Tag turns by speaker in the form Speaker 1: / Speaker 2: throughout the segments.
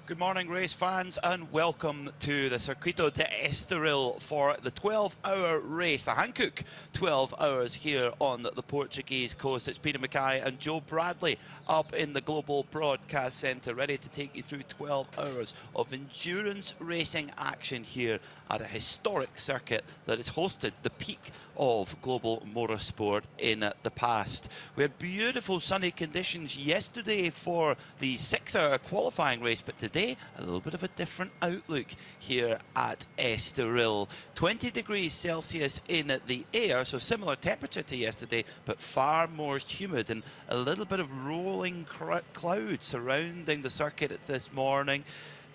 Speaker 1: Good morning, race fans, and welcome to the Circuito de Estoril for the 12-hour race, the Hankook 12 hours here on the Portuguese coast. It's Peter Mackay and Joe Bradley up in the Global Broadcast Centre, ready to take you through 12 hours of endurance racing action here at a historic circuit that has hosted the peak of global motorsport in the past. We had beautiful sunny conditions yesterday for the 6-hour qualifying race, but today a little bit of a different outlook here at Estoril. 20 degrees Celsius in the air, so similar temperature to yesterday, but far more humid, and a little bit of rolling clouds surrounding the circuit this morning.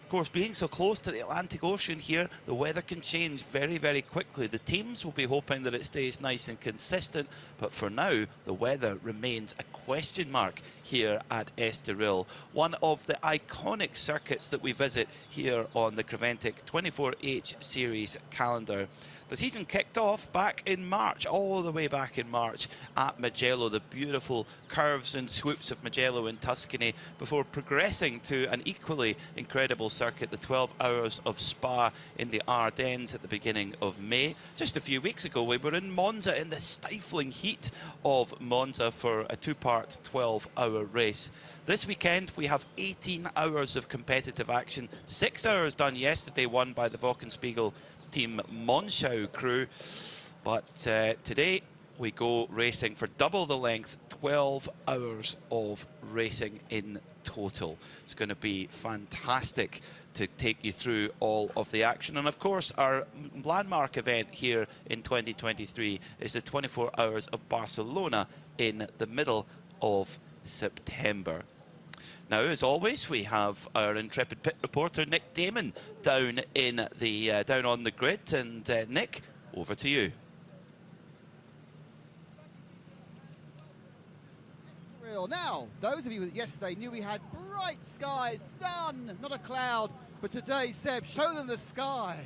Speaker 1: Of course, being so close to the Atlantic Ocean here, the weather can change very, very quickly. The teams will be hoping that it stays nice and consistent, but for now, the weather remains a question mark here at Estoril, one of the iconic circuits that we visit here on the Creventic 24H Series calendar. The season kicked off back in March, all the way back in March at Mugello, the beautiful curves and swoops of Mugello in Tuscany, before progressing to an equally incredible circuit, the 12 hours of Spa in the Ardennes at the beginning of May. Just a few weeks ago, we were in Monza in the stifling heat of Monza for a two-part 12-hour race. This weekend, we have 18 hours of competitive action, 6 hours done yesterday, won by the Wochenspiegel Team Monschau crew, but today we go racing for double the length, 12 hours of racing in total. It's going to be fantastic to take you through all of the action, and of course our landmark event here in 2023 is the 24 hours of Barcelona in the middle of September. Now, as always, we have our intrepid pit reporter Nick Damon down on the grid, and Nick, over to you.
Speaker 2: Now, those of you that yesterday knew we had bright skies, sun, not a cloud, but today, Seb, show them the sky.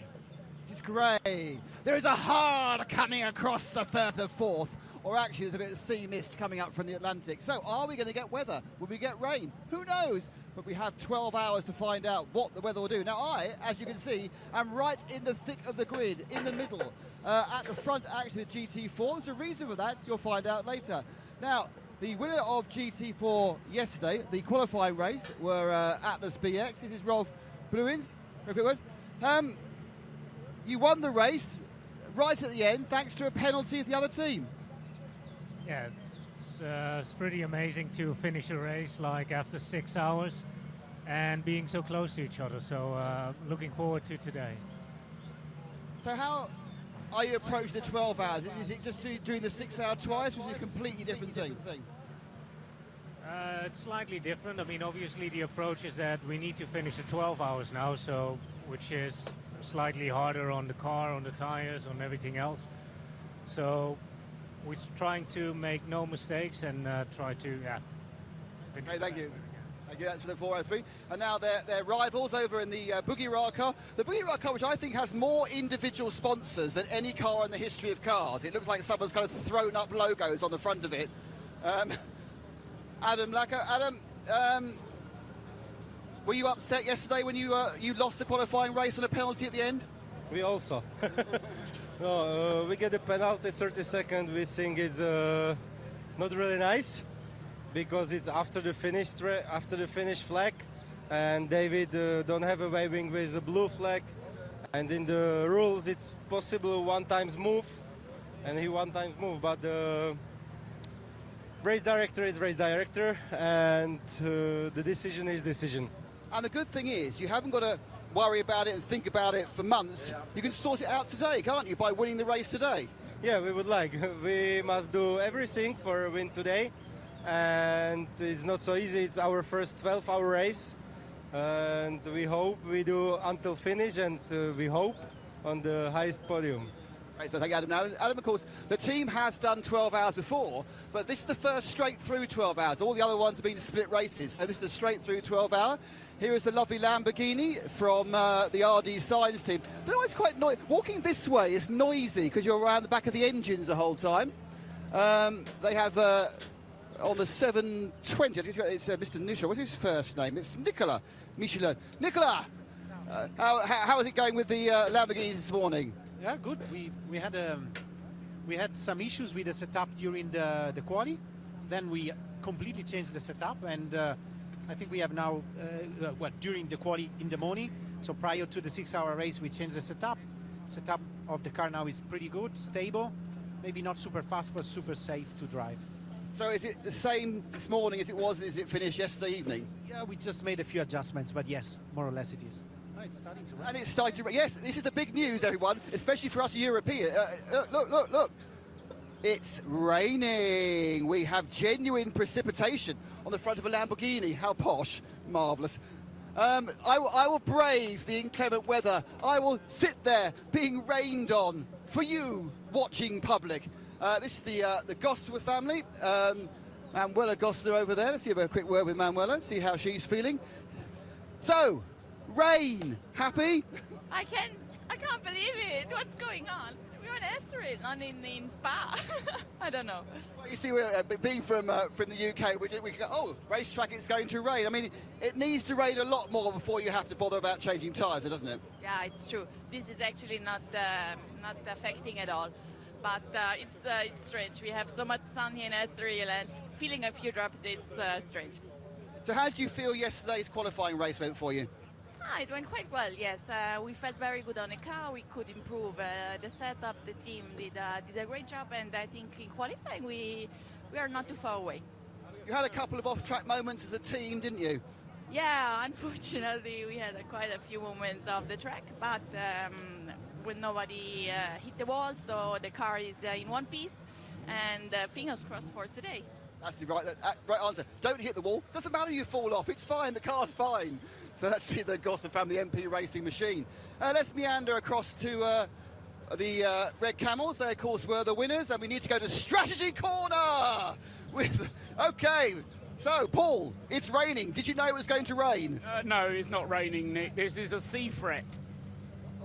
Speaker 2: It is grey. There is a hard coming across the further fourth. Or actually, there's a bit of sea mist coming up from the Atlantic. So are we going to get weather? Will we get rain? Who knows? But we have 12 hours to find out what the weather will do. Now I, as you can see, am right in the thick of the grid, in the middle. At the front, actually, the GT4. There's a reason for that. You'll find out later. Now, the winner of GT4 yesterday, the qualifying race, were Atlas BX. This is Rolf Bruins. You won the race right at the end, thanks to a penalty of the other team.
Speaker 3: Yeah, it's pretty amazing to finish a race like after 6 hours and being so close to each other. So looking forward to today.
Speaker 2: So how are you approaching the 12 hours? Is it just doing the 6 hour twice, or is it a completely different thing?
Speaker 3: It's slightly different. I mean, obviously the approach is that we need to finish the 12 hours now, so which is slightly harder on the car, on the tires, on everything else. So we're trying to make no mistakes and try to, finish.
Speaker 2: Okay, thank you. Thank you, that's for the 403. And now their rivals over in the Boogie Ride car. The Boogie Ride car, which I think has more individual sponsors than any car in the history of cars. It looks like someone's kind of thrown up logos on the front of it. Adam Lacker, were you upset yesterday when you lost the qualifying race on a penalty at the end?
Speaker 4: We also. No, we get a penalty 30 seconds. We think it's not really nice because it's after the finish flag, and David don't have a waving with the blue flag, and in the rules it's possible one times move, and he one times move, but the race director is race director, and the decision is decision.
Speaker 2: And the good thing is you haven't got to worry about it and think about it for months. Yeah. You can sort it out today, can't you, by winning the race today?
Speaker 4: Yeah, we would like. We must do everything for a win today, and it's not so easy. It's our first 12-hour race, and we hope we do until finish, and we hope on the highest podium.
Speaker 2: Right, so thank you, Adam. Now, Adam, of course, the team has done 12 hours before, but this is the first straight-through 12 hours. All the other ones have been split races, so this is a straight-through 12-hour. Here is the lovely Lamborghini from the RD Science team. But no, it's quite noisy. Walking this way is noisy because you're around the back of the engines the whole time. They have on the 720. I think it's Mr. Nusha. What's his first name? It's Nicolas Michelin. Nicolas, how is it going with the Lamborghinis this morning?
Speaker 5: Yeah, good. We had some issues with the setup during the quali. Then we completely changed the setup, and I think we have now, during the quali in the morning. So prior to the 6-hour race, we changed the setup. Setup of the car now is pretty good, stable, maybe not super fast, but super safe to drive.
Speaker 2: So is it the same this morning as it finished yesterday evening?
Speaker 5: Yeah, we just made a few adjustments, but yes, more or less it is. Oh, it's starting to rain.
Speaker 2: And it's starting to rain. Yes, this is the big news, everyone, especially for us Europeans. Look. It's raining. We have genuine precipitation on the front of a Lamborghini. How posh. Marvellous. I will brave the inclement weather. I will sit there being rained on for you, watching public. This is the Gosler family. Manuela Gosler over there. Let's have a quick word with Manuela, see how she's feeling. So, rain. Happy?
Speaker 6: I can't believe it. What's going on? We're in ESTORIL, not in Spa. I don't know.
Speaker 2: Well, you see, we're being from the UK, we can go, oh, racetrack, it's going to rain. I mean, it needs to rain a lot more before you have to bother about changing tyres, doesn't it?
Speaker 6: Yeah, it's true. This is actually not affecting at all. But it's strange. We have so much sun here in ESTORIL, and feeling a few drops, it's strange.
Speaker 2: So how did you feel yesterday's qualifying race went for you?
Speaker 6: It went quite well, yes. We felt very good on the car. We could improve the setup. The team did a great job, and I think in qualifying we are not too far away.
Speaker 2: You had a couple of off-track moments as a team, didn't you?
Speaker 6: Yeah, unfortunately we had quite a few moments off the track, but when nobody hit the wall, so the car is in one piece, and fingers crossed for today.
Speaker 2: That's the right answer. Don't hit the wall. Doesn't matter if you fall off. It's fine. The car's fine. So that's the Gosler family MP racing machine. Let's meander across to the Red Camels. They, of course, were the winners. And we need to go to Strategy Corner. OK, so, Paul, it's raining. Did you know it was going to rain?
Speaker 7: No, it's not raining, Nick. This is a sea fret.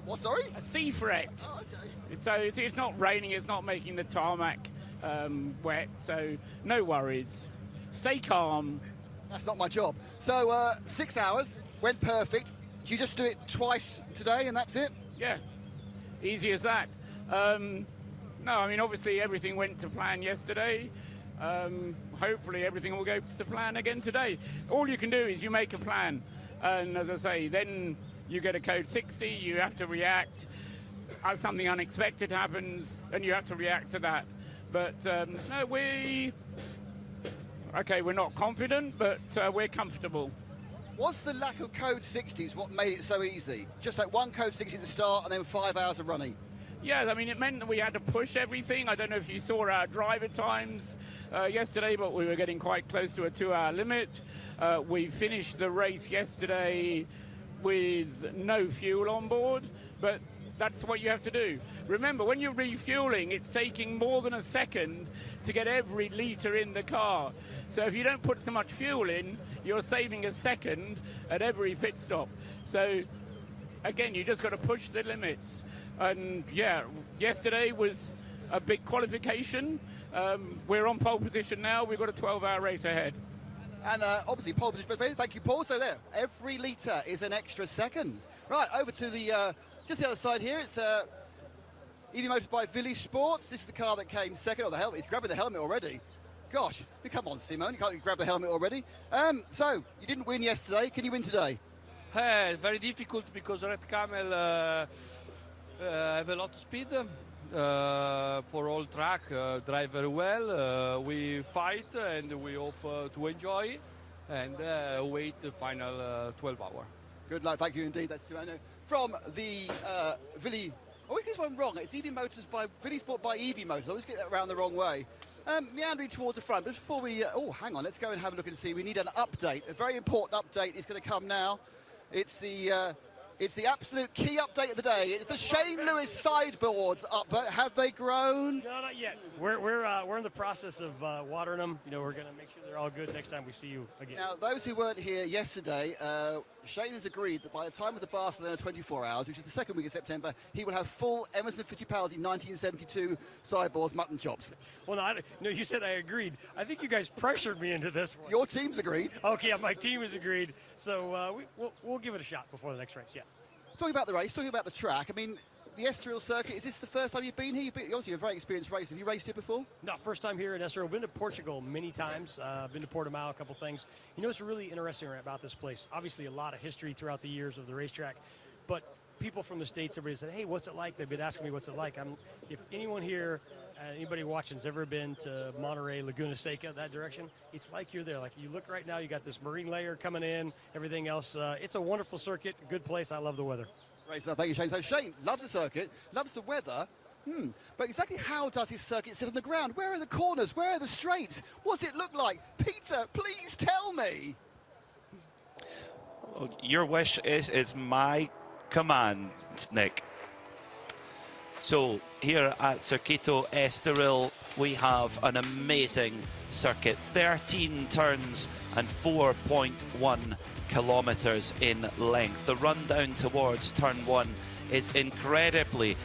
Speaker 2: What, sorry?
Speaker 7: A sea fret.
Speaker 2: Oh, OK.
Speaker 7: So it's not raining. It's not making the tarmac wet. So no worries. Stay calm.
Speaker 2: That's not my job. So 6 hours, went perfect. Did you just do it twice today and that's it?
Speaker 7: Yeah, easy as that. No, I mean, obviously everything went to plan yesterday. Hopefully everything will go to plan again today. All you can do is you make a plan. And as I say, then you get a code 60, you have to react. As something unexpected happens, and you have to react to that. But no, we're not confident, but we're comfortable.
Speaker 2: Was the lack of code 60s what made it so easy? Just like one code 60 at the start and then 5 hours of running?
Speaker 7: Yeah, I mean, it meant that we had to push everything. I don't know if you saw our driver times yesterday, but we were getting quite close to a 2-hour limit. We finished the race yesterday with no fuel on board, but that's what you have to do. Remember, when you're refueling, it's taking more than a second to get every litre in the car. So if you don't put so much fuel in, you're saving a second at every pit stop. So again, you just got to push the limits. And yeah, yesterday was a big qualification. We're on pole position now. We've got a 12-hour race ahead.
Speaker 2: And obviously pole position, but thank you, Paul. So there, every litre is an extra second. Right, over to the just the other side here. It's EV Motors by Village Sports. This is the car that came second. Oh, the helmet. He's grabbing the helmet already. Gosh, come on, Simone. You can't grab the helmet already. So, you didn't win yesterday. Can you win today?
Speaker 8: Very difficult because Red Camel have a lot of speed for all track, drive very well. We fight and we hope to enjoy and wait the final 12 hours. Good
Speaker 2: luck, thank you indeed. That's Simone from the Villi. Oh, we get this one wrong. It's EV Motors by Villi Sport by EV Motors. I always get that around the wrong way. Meandering towards the front, but before we, oh, hang on, let's go and have a look and see. We need an update. A very important update is going to come now. It's the absolute key update of the day. It's the Shane Lewis sideboards up, but have they grown?
Speaker 9: No, not yet. We're in the process of watering them. You know, we're going to make sure they're all good next time we see you again.
Speaker 2: Now, those who weren't here yesterday, Shane has agreed that by the time of the Barcelona 24 hours, which is the second week of September, he will have full Emerson Fittipaldi 1972 sideboard mutton chops.
Speaker 9: Well, no, you said I agreed. I think you guys pressured me into this one.
Speaker 2: Your team's agreed.
Speaker 9: Okay, yeah, my team has agreed. So we'll give it a shot before the next race, yeah.
Speaker 2: Talking about the race, talking about the track, I mean, the Estoril circuit, is this the first time you've been here? Obviously, you're a very experienced racer. Have you raced here before?
Speaker 9: No, first time here at Estoril. Been to Portugal many times. Been to Portimao, a couple things. You know what's really interesting about this place? Obviously, a lot of history throughout the years of the racetrack, but people from the States, everybody said, hey, what's it like? They've been asking me what's it like. If anyone here, anybody watching has ever been to Monterey, Laguna Seca, that direction, it's like you're there. Like you look right now, you got this marine layer coming in, everything else. It's a wonderful circuit, good place. I love the weather.
Speaker 2: Great stuff, thank you, Shane. So Shane loves the circuit, loves the weather, but exactly how does his circuit sit on the ground? Where are the corners? Where are the straights? What's it look like? Peter, please tell me.
Speaker 1: Well, your wish is my command, Nick. So here at Circuito Estoril, we have an amazing circuit, 13 turns and 4.1 kilometers in length. The run down towards turn 1 is incredibly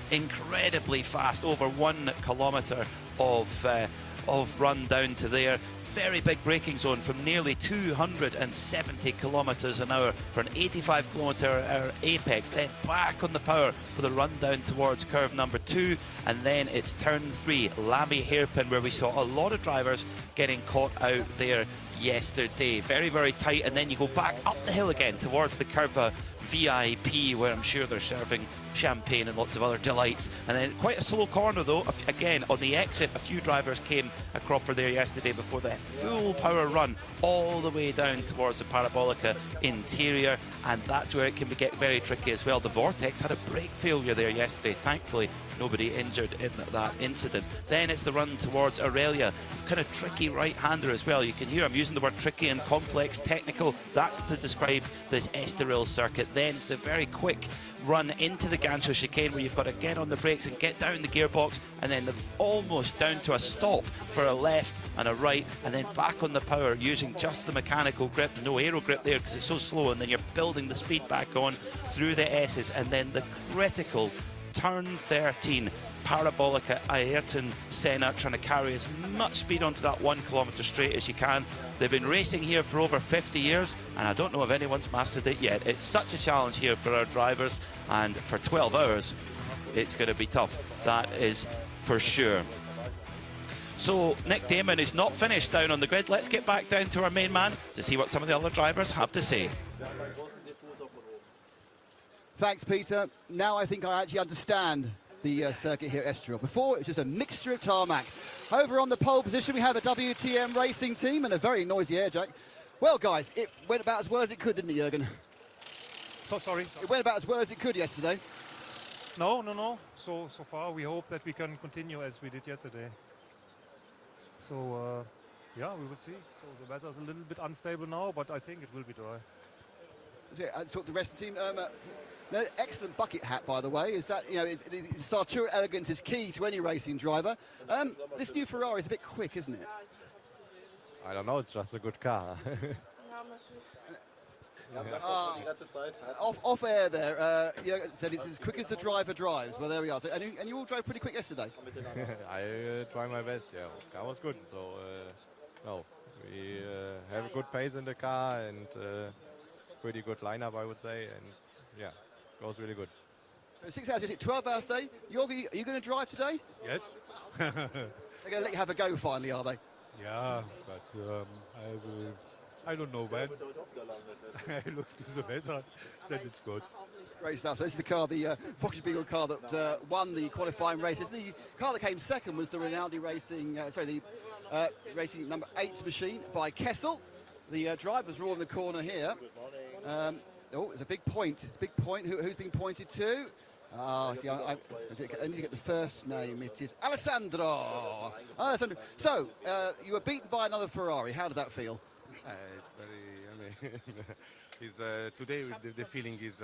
Speaker 1: fast, over 1 kilometer of run down to there. Very big braking zone from nearly 270 kilometers an hour for an 85 kilometer an hour apex, then back on the power for the run down towards curve number 2, and then it's turn 3, Lamy hairpin, where we saw a lot of drivers getting caught out there yesterday. Very tight, and then you go back up the hill again towards the Curva VIP, where I'm sure they're serving champagne and lots of other delights. And then quite a slow corner though. Again, on the exit, a few drivers came a cropper there yesterday before the full power run all the way down towards the Parabolica interior, and that's where it can get very tricky as well. The Vortex had a brake failure there yesterday. Thankfully, nobody injured in that incident. Then it's the run towards Aurelia, kind of tricky right-hander as well. You can hear I'm using the word tricky and complex, technical. That's to describe this Estoril circuit. Then it's a very quick run into the Gancho chicane where you've got to get on the brakes and get down the gearbox, and then almost down to a stop for a left and a right, and then back on the power using just the mechanical grip, no aero grip there because it's so slow, and then you're building the speed back on through the S's, and then the critical turn 13 Parabolica Ayrton Senna, trying to carry as much speed onto that 1 kilometer straight as you can. They've been racing here for over 50 years, and I don't know if anyone's mastered it yet. It's such a challenge here for our drivers, and for 12 hours, it's going to be tough. That is for sure. So Nick Damon is not finished down on the grid. Let's get back down to our main man to see what some of the other drivers have to say.
Speaker 2: Thanks, Peter. Now I think I actually understand the circuit here at Estoril. Before, it was just a mixture of tarmac. Over on the pole position, we have the WTM racing team and a very noisy air jack. Well, guys, it went about as well as it could, didn't it, Jürgen?
Speaker 10: So sorry.
Speaker 2: It went about as well as it could yesterday.
Speaker 10: No. So far, we hope that we can continue as we did yesterday. So, yeah, we will see. So the weather is a little bit unstable now, but I think it will be dry.
Speaker 2: Yeah, I talked to the rest of the team. No, excellent bucket hat, by the way. Is that, you know, Sartorial elegance is key to any racing driver. This new Ferrari is a bit quick, isn't it?
Speaker 11: I don't know. It's just a good car.
Speaker 2: Off air there, Jürgen said it's as quick as the driver drives. Well, there we are. So, and you all drove pretty quick yesterday.
Speaker 11: I try my best. Yeah, the car was good. So no, we have a good pace in the car and pretty good lineup, I would say. And yeah, it goes really good.
Speaker 2: 6 hours, 12 hours a day. Jorgi, are you going to drive today?
Speaker 10: Yes.
Speaker 2: They're going to let you have a go finally, are they?
Speaker 10: Yeah, but I don't know when. I look to the weather, then it's good.
Speaker 2: Great stuff. So this is the car, the Volkswagen car that won the qualifying races. The car that came second was the Rinaldi Racing, Racing number 8 machine by Kessel. The drivers are all in the corner here. Oh, it's a big point. Big point. Who's being pointed to? See, I need to get the first name. It is Alessandro. Alessandro. So, you were beaten by another Ferrari. How did that feel?
Speaker 11: It's very, today the feeling is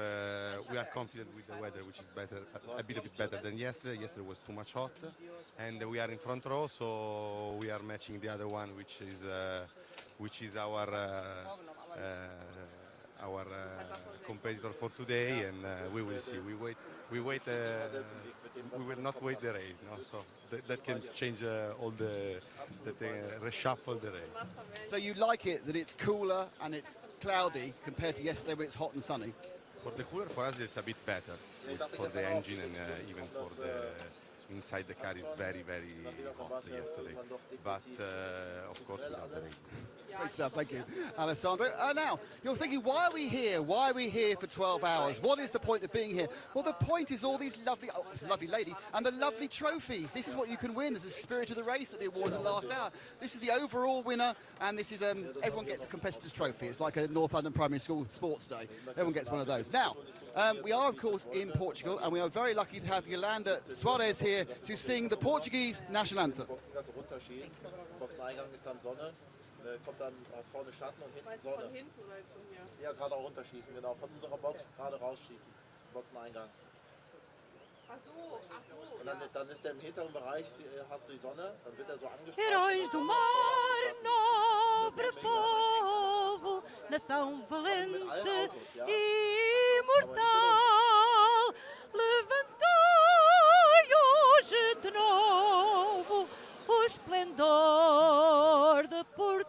Speaker 11: we are confident with the weather, which is better, a bit better than yesterday. Yesterday was too much hot, and we are in front row, so we are matching the other one, which is our our competitor for today, and we will see. We wait. We will not wait the race, no? So that can change all reshuffle the race.
Speaker 2: So you like it that it's cooler and it's cloudy compared to yesterday where it's hot and sunny?
Speaker 11: For the cooler, for us, it's a bit better for the engine, and even for the inside the car is very, very hot yesterday. But of course, without the rain.
Speaker 2: Great stuff, thank you, Alessandro. Now, you're thinking, why are we here? Why are we here for 12 hours? What is the point of being here? Well, the point is all these lovely, oh, it's a lovely lady, and the lovely trophies. This is what you can win. There's a spirit of the race at the award in the last hour. This is the overall winner, and this is, everyone gets a competitor's trophy. It's like a North London Primary School Sports Day. Everyone gets one of those. Now, we are, of course, in Portugal, and we are very lucky to have Yolanda Soares here to sing the Portuguese national anthem.
Speaker 12: Kommt dann aus vorne Schatten und hinten Sonne. Von hinten oder jetzt von hier? Ja, gerade auch runterschießen, genau. Von unserer Box gerade rausschießen. Boxeneingang. Ach so, ach so. Und dann ist der im hinteren Bereich, hast du die Sonne, dann wird er so angestrahlt.
Speaker 13: Heróis do mar, nobre povo, nação valente e imortal, levantai hoje de novo o esplendor de Portugal.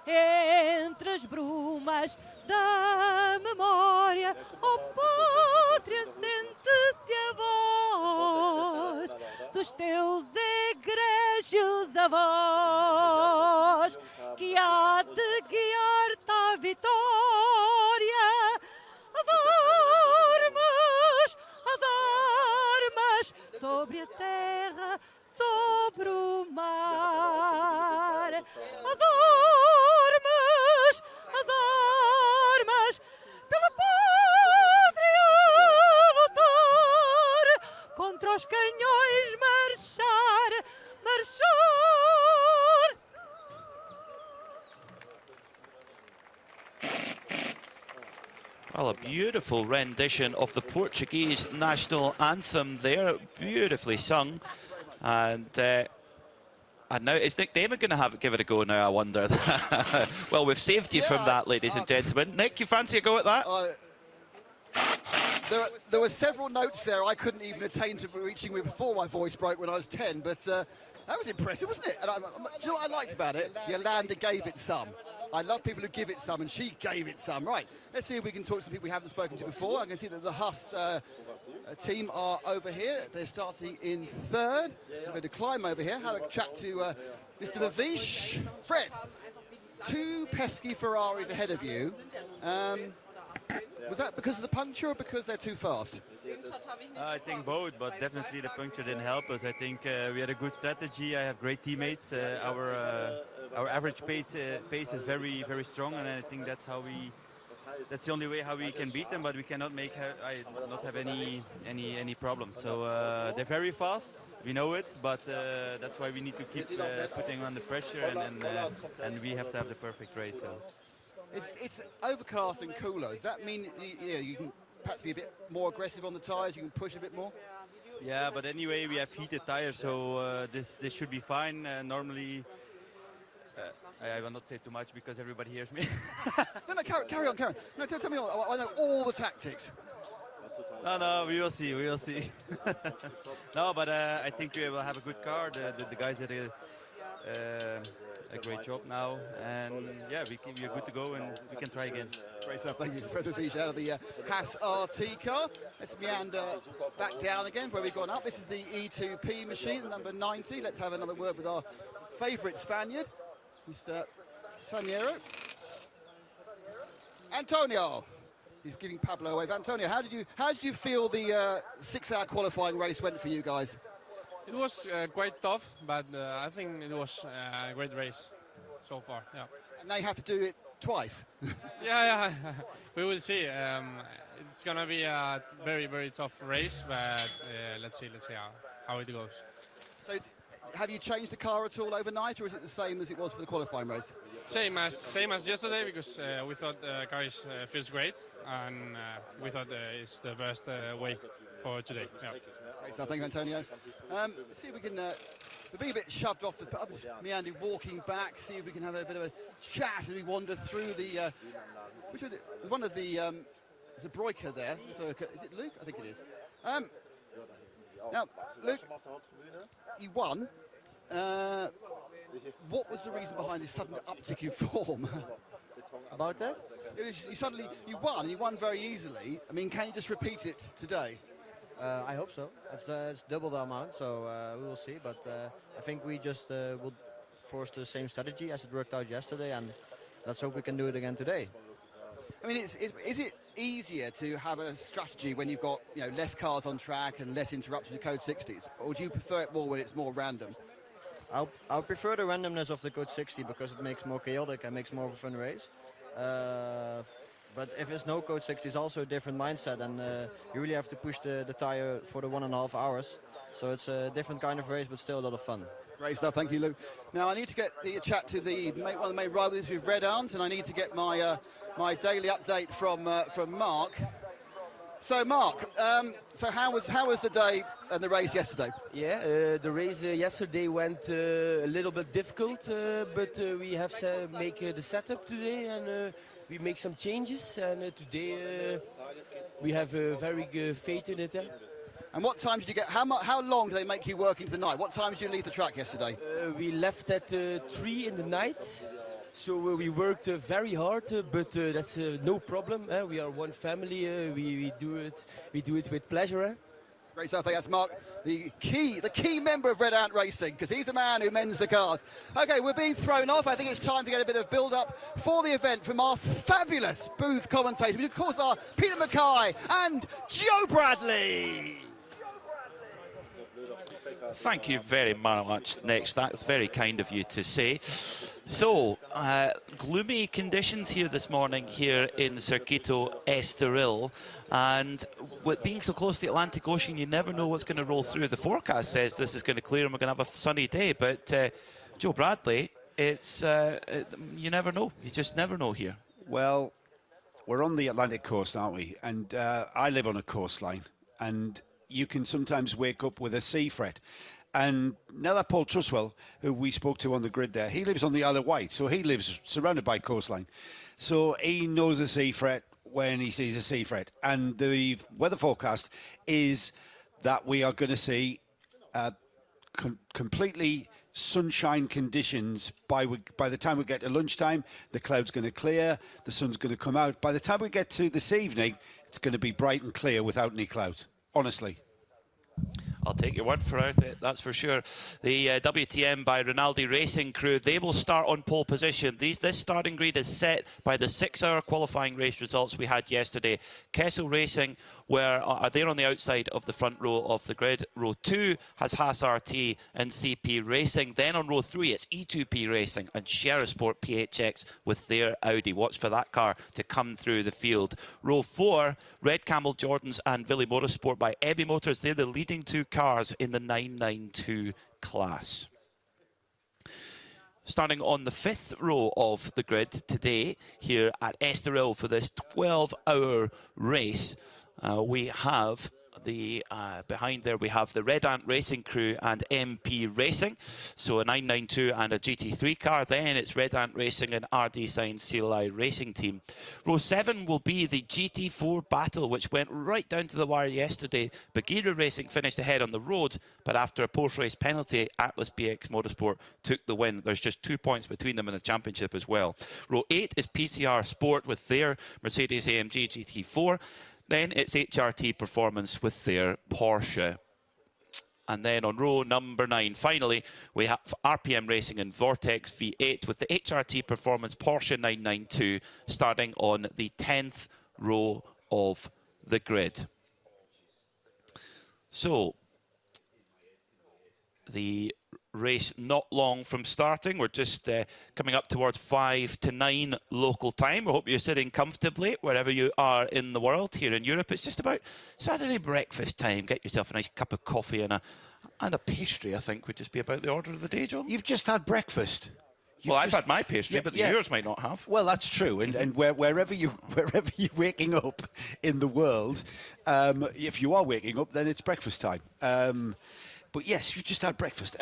Speaker 13: Entre as brumas da memória, ó pátria, sente-se a voz dos teus egrégios avós, que há de guiar-te à vitória. As armas sobre a terra, sobre o mar. As armas pela pátria lutar, contra os canhões marchar.
Speaker 1: Well, a beautiful rendition of the Portuguese national anthem there, beautifully sung. And now, is Nick Damon going to give it a go now, I wonder? Well, we've saved you from that, ladies and gentlemen. Nick, you fancy a go at that?
Speaker 2: There were several notes there I couldn't even attain to reaching before my voice broke when I was 10, but that was impressive, wasn't it? And do you know what I liked about it? Yolanda gave it some. I love people who give it some, and she gave it some. Right, let's see if we can talk to some people we haven't spoken to before. I can see that the Huss team are over here. They're starting in third. I'm going to climb over here, have a chat to Mr. Vavish. Fred, two pesky Ferraris ahead of you. Was that because of the puncture or because they're too fast?
Speaker 14: I think both, but definitely the puncture didn't help us. I think we had a good strategy. I have great teammates. Our average pace is very, very strong, and I think that's the only way how we can beat them. But we cannot not have any problems. So they're very fast. We know it, but that's why we need to keep putting on the pressure, and we have to have the perfect race. So.
Speaker 2: It's overcast and cooler. Does that mean you can perhaps be a bit more aggressive on the tyres? You can push a bit more?
Speaker 14: Yeah, but anyway, we have heated tyres, so this should be fine. Normally, I will not say too much because everybody hears me.
Speaker 2: No, carry on. No, tell me all. I know all the tactics.
Speaker 14: No, we will see. No, but I think we will have a good car. The guys did a great job now, and yeah, we're good to go, and we can try again.
Speaker 2: Great stuff, thank you. Fred Vavish out of the Haas RT car. Let's meander back down again where we've gone up. This is the E2P machine, number 90. Let's have another word with our favourite Spaniard, Mr. Saniero. Antonio. He's giving Pablo a wave. Antonio, how did you feel the 6-hour qualifying race went for you guys?
Speaker 15: It was quite tough, but I think it was a great race so far. Yeah.
Speaker 2: And now you have to do it twice.
Speaker 15: Yeah. We will see. It's gonna be a very, very tough race, but let's see how it goes.
Speaker 2: So, have you changed the car at all overnight, or is it the same as it was for the qualifying race?
Speaker 15: Same as yesterday, because we thought the car feels great, and we thought it's the best way for today. Yeah.
Speaker 2: Great stuff, thank you, Antonio. See if we can, we're being a bit shoved off the meander, walking back, see if we can have a bit of a chat as we wander through the. One of the. There's a Broiker there. So, is it Luke? I think it is. Now, Luke, you won. What was the reason behind this sudden uptick in form?
Speaker 16: About that?
Speaker 2: You won very easily. I mean, can you just repeat it today?
Speaker 16: I hope so. It's double the amount, so we will see. But I think we just will force the same strategy as it worked out yesterday, and let's hope we can do it again today.
Speaker 2: I mean, is it easier to have a strategy when you've got less cars on track and less interruption to Code 60s, or do you prefer it more when it's more random?
Speaker 16: I'll prefer the randomness of the Code 60 because it makes more chaotic and makes more of a fun race. But if it's no Code 60, it's also a different mindset, and you really have to push the tire for the 1.5 hours. So it's a different kind of race, but still a lot of fun.
Speaker 2: Great stuff, thank you, Luke. Now I need to get the chat to one of the main rivals with Red Aunt, and I need to get my my daily update from Mark. So Mark, so how was the day and the race yesterday?
Speaker 17: Yeah, the race yesterday went a little bit difficult, but we have to make the setup today, and we make some changes, and today we have very good faith in it.
Speaker 2: And what time did you get? How long do they make you work into the night? What time did you leave the track yesterday?
Speaker 17: We left at 3 in the night, so we worked very hard, but that's no problem. We are one family. We do it with pleasure.
Speaker 2: Great stuff. That's Mark, the key member of Red Ant Racing, because he's the man who mends the cars. Okay, we're being thrown off. I think it's time to get a bit of build-up for the event from our fabulous booth commentators, which of course are Peter Mackay and Joe Bradley.
Speaker 1: Thank you very much, Next. That's very kind of you to say. So, gloomy conditions here this morning here in Circuito Estoril. And with being so close to the Atlantic Ocean, you never know what's going to roll through. The forecast says this is going to clear and we're going to have a sunny day. But Joe Bradley, it's you never know. You just never know here.
Speaker 18: Well, we're on the Atlantic coast, aren't we? And I live on a coastline. And you can sometimes wake up with a sea fret. And now that Paul Truswell, who we spoke to on the grid there, he lives on the Isle of Wight, so he lives surrounded by coastline. So he knows a sea fret when he sees a sea fret. And the weather forecast is that we are going to see completely sunshine conditions by the time we get to lunchtime. The cloud's going to clear, the sun's going to come out. By the time we get to this evening, it's going to be bright and clear without any clouds. Honestly.
Speaker 1: I'll take your word for it, that's for sure. The WTM by Rinaldi Racing Crew, they will start on pole position. This starting grid is set by the 6-hour qualifying race results we had yesterday. Kessel Racing are there on the outside of the front row of the grid. Row 2 has Haas RT and CP Racing. Then on row 3 it's E2P Racing and Sherisport PHX with their Audi. Watch for that car to come through the field. Row 4, Red Camel Jordans and Villy Motorsport by Ebby Motors. They're the leading two cars in the 992 class. Starting on the 5th row of the grid today here at Estoril for this 12-hour race, we have the behind there we have the Red Ant Racing Crew and MP Racing, so a 992 and a GT3 car. Then it's Red Ant Racing and RD Sign CLI Racing Team. Row 7 will be the GT4 battle, which went right down to the wire yesterday. Bagheera Racing finished ahead on the road, but after a post-race penalty, Atlas BX Motorsport took the win. There's just 2 points between them in the championship as well. Row 8 is PCR Sport with their Mercedes AMG GT4. Then it's HRT Performance with their Porsche. And then on row number 9, finally, we have RPM Racing and Vortex V8 with the HRT Performance Porsche 992 starting on the 10th row of the grid. So, the race not long from starting. We're just coming up towards 5 to 9 local time. I hope you're sitting comfortably wherever you are in the world. Here in Europe, it's just about Saturday breakfast time. Get yourself a nice cup of coffee and a pastry, I think, would just be about the order of the day, John.
Speaker 18: You've just had breakfast.
Speaker 1: I've had my pastry, but yours might not have.
Speaker 18: Well, that's true, and wherever you're waking up in the world, if you are waking up, then it's breakfast time. But yes, you just had breakfast.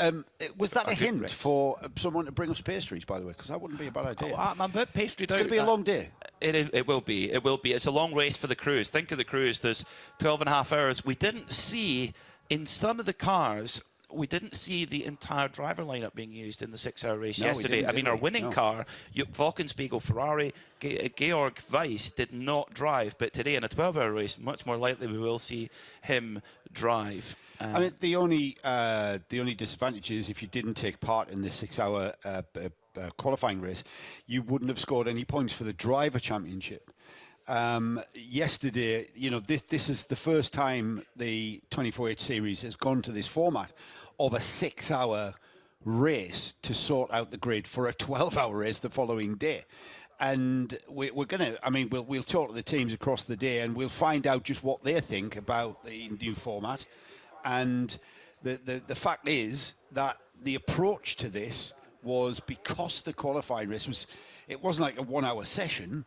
Speaker 18: Was that a hint for someone to bring us pastries, by the way? Because that wouldn't be a bad idea.
Speaker 1: Oh, I'm a bit pastry.
Speaker 18: It's going to be a long day.
Speaker 1: It will be. It will be. It's a long race for the cruise. Think of the cruise. There's 12.5 hours. We didn't see in some of the cars. We didn't see the entire driver lineup being used in the 6-hour race yesterday. I mean, our winning car, Wolkenspiegel Ferrari, Georg Weiss did not drive, but today in a 12-hour race, much more likely we will see him drive.
Speaker 18: I mean, the only disadvantage is if you didn't take part in the 6-hour qualifying race, you wouldn't have scored any points for the driver championship. Yesterday, you know, this is the first time the 24H series has gone to this format of a 6-hour race to sort out the grid for a 12-hour race the following day. And we're going to, I mean, we'll talk to the teams across the day and we'll find out just what they think about the new format. And the fact is that the approach to this was, because the qualifying race it wasn't like a 1-hour session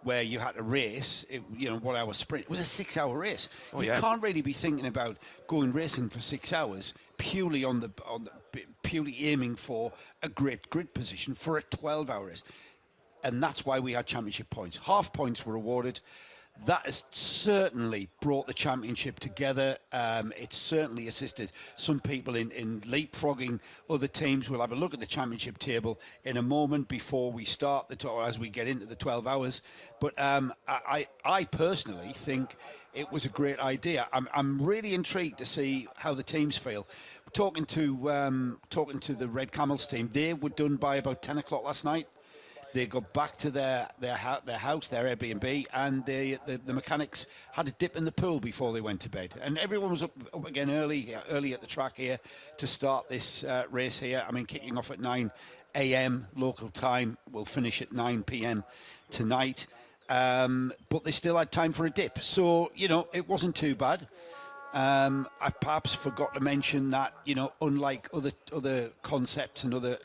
Speaker 18: where you had to race, 1-hour sprint. It was a 6-hour race. You can't really be thinking about going racing for 6 hours purely purely aiming for a great grid position for a 12-hour race. And that's why we had championship points. Half points were awarded. That has certainly brought the championship together. It's certainly assisted some people in leapfrogging other teams. We'll have a look at the championship table in a moment before we start or as we get into the 12 hours. But I personally think it was a great idea. I'm really intrigued to see how the teams feel. Talking to the Red Camels team, they were done by about 10 o'clock last night. They got back to their house, their Airbnb, and the mechanics had a dip in the pool before they went to bed. And everyone was up again early at the track here to start this race here. I mean, kicking off at 9 a.m. local time. We'll finish at 9 p.m. tonight. But they still had time for a dip. So, it wasn't too bad. I perhaps forgot to mention that, unlike other concepts and other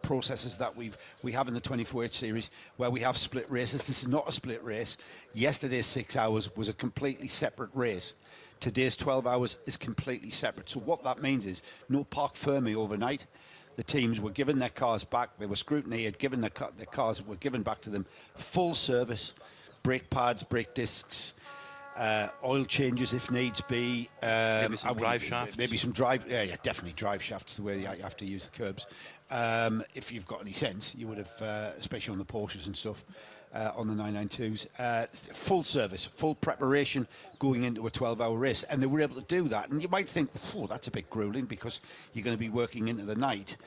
Speaker 18: processes that we have in the 24H series, where we have split races, this is not a split race. Yesterday's 6 hours was a completely separate race. Today's 12 hours is completely separate. So what that means is no Parc Fermé overnight. The teams were given their cars back. They were scrutineered, given their cars were given back to them. Full service, brake pads, brake discs, oil changes if needs be.
Speaker 1: Maybe some drive shafts.
Speaker 18: Maybe some definitely drive shafts, the way you have to use the curbs. If you've got any sense, you would have, especially on the Porsches and stuff, on the 992s. Full service, full preparation going into a 12-hour race. And they were able to do that. And you might think, that's a bit grueling because you're going to be working into the night.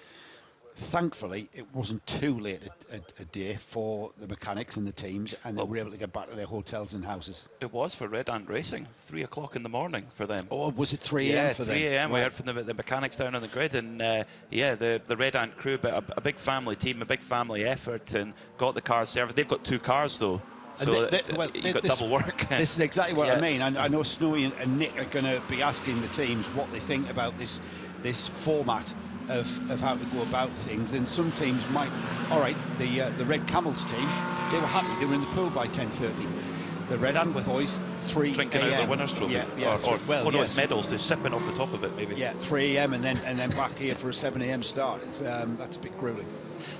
Speaker 18: Thankfully, it wasn't too late a day for the mechanics and the teams, and they were able to get back to their hotels and houses.
Speaker 1: It was for Red Ant Racing, 3 o'clock in the morning for them.
Speaker 18: Oh, was it 3 a.m. for them?
Speaker 1: 3 a.m. We heard from the mechanics down on the grid, and the Red Ant crew, a big family team, a big family effort, and got the cars served. They've got 2 cars though. So you've got double work.
Speaker 18: This is exactly what I mean. I know Snowy and Nick are going to be asking the teams what they think about this format of how to go about things, and some teams might. All right, the Red Camels team, they were happy. They were in the pool by 10:30. The Red Ant boys, 3
Speaker 1: drinking out of the winners' trophy. It's medals. They're sipping off the top of it, maybe.
Speaker 18: Yeah, 3 a.m. and then back here for a 7 a.m. start. It's that's a bit grueling.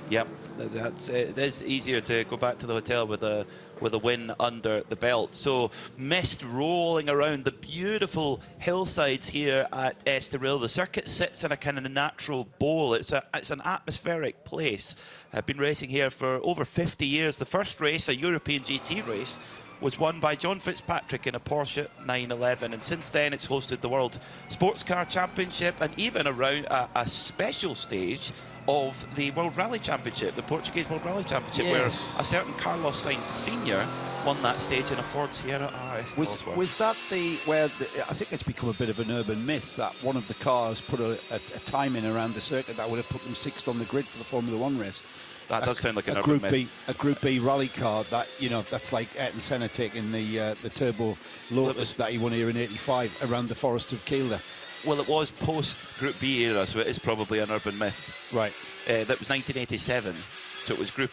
Speaker 1: Yep, it is easier to go back to the hotel with a win under the belt. So mist rolling around the beautiful hillsides here at Estoril. The circuit sits in a kind of natural bowl. It's an atmospheric place. I've been racing here for over 50 years. The first race, a European GT race, was won by John Fitzpatrick in a Porsche 911, and since then it's hosted the World Sports Car Championship and even around a special stage of the World Rally Championship, the Portuguese World Rally Championship, where a certain Carlos Sainz Sr. won that stage in a Ford Sierra RS.
Speaker 18: Was that I think it's become a bit of an urban myth that one of the cars put a time in around the circuit that would have put them 6th on the grid for the Formula One race.
Speaker 1: That does sound like an urban myth.
Speaker 18: A Group B rally car that, that's like Ayrton Senna taking the Turbo Lotus that he won here in '85 around the Forest of Kielder.
Speaker 1: Well, it was post-Group B era, so it is probably an urban myth.
Speaker 18: Right.
Speaker 1: That was 1987, so it was Group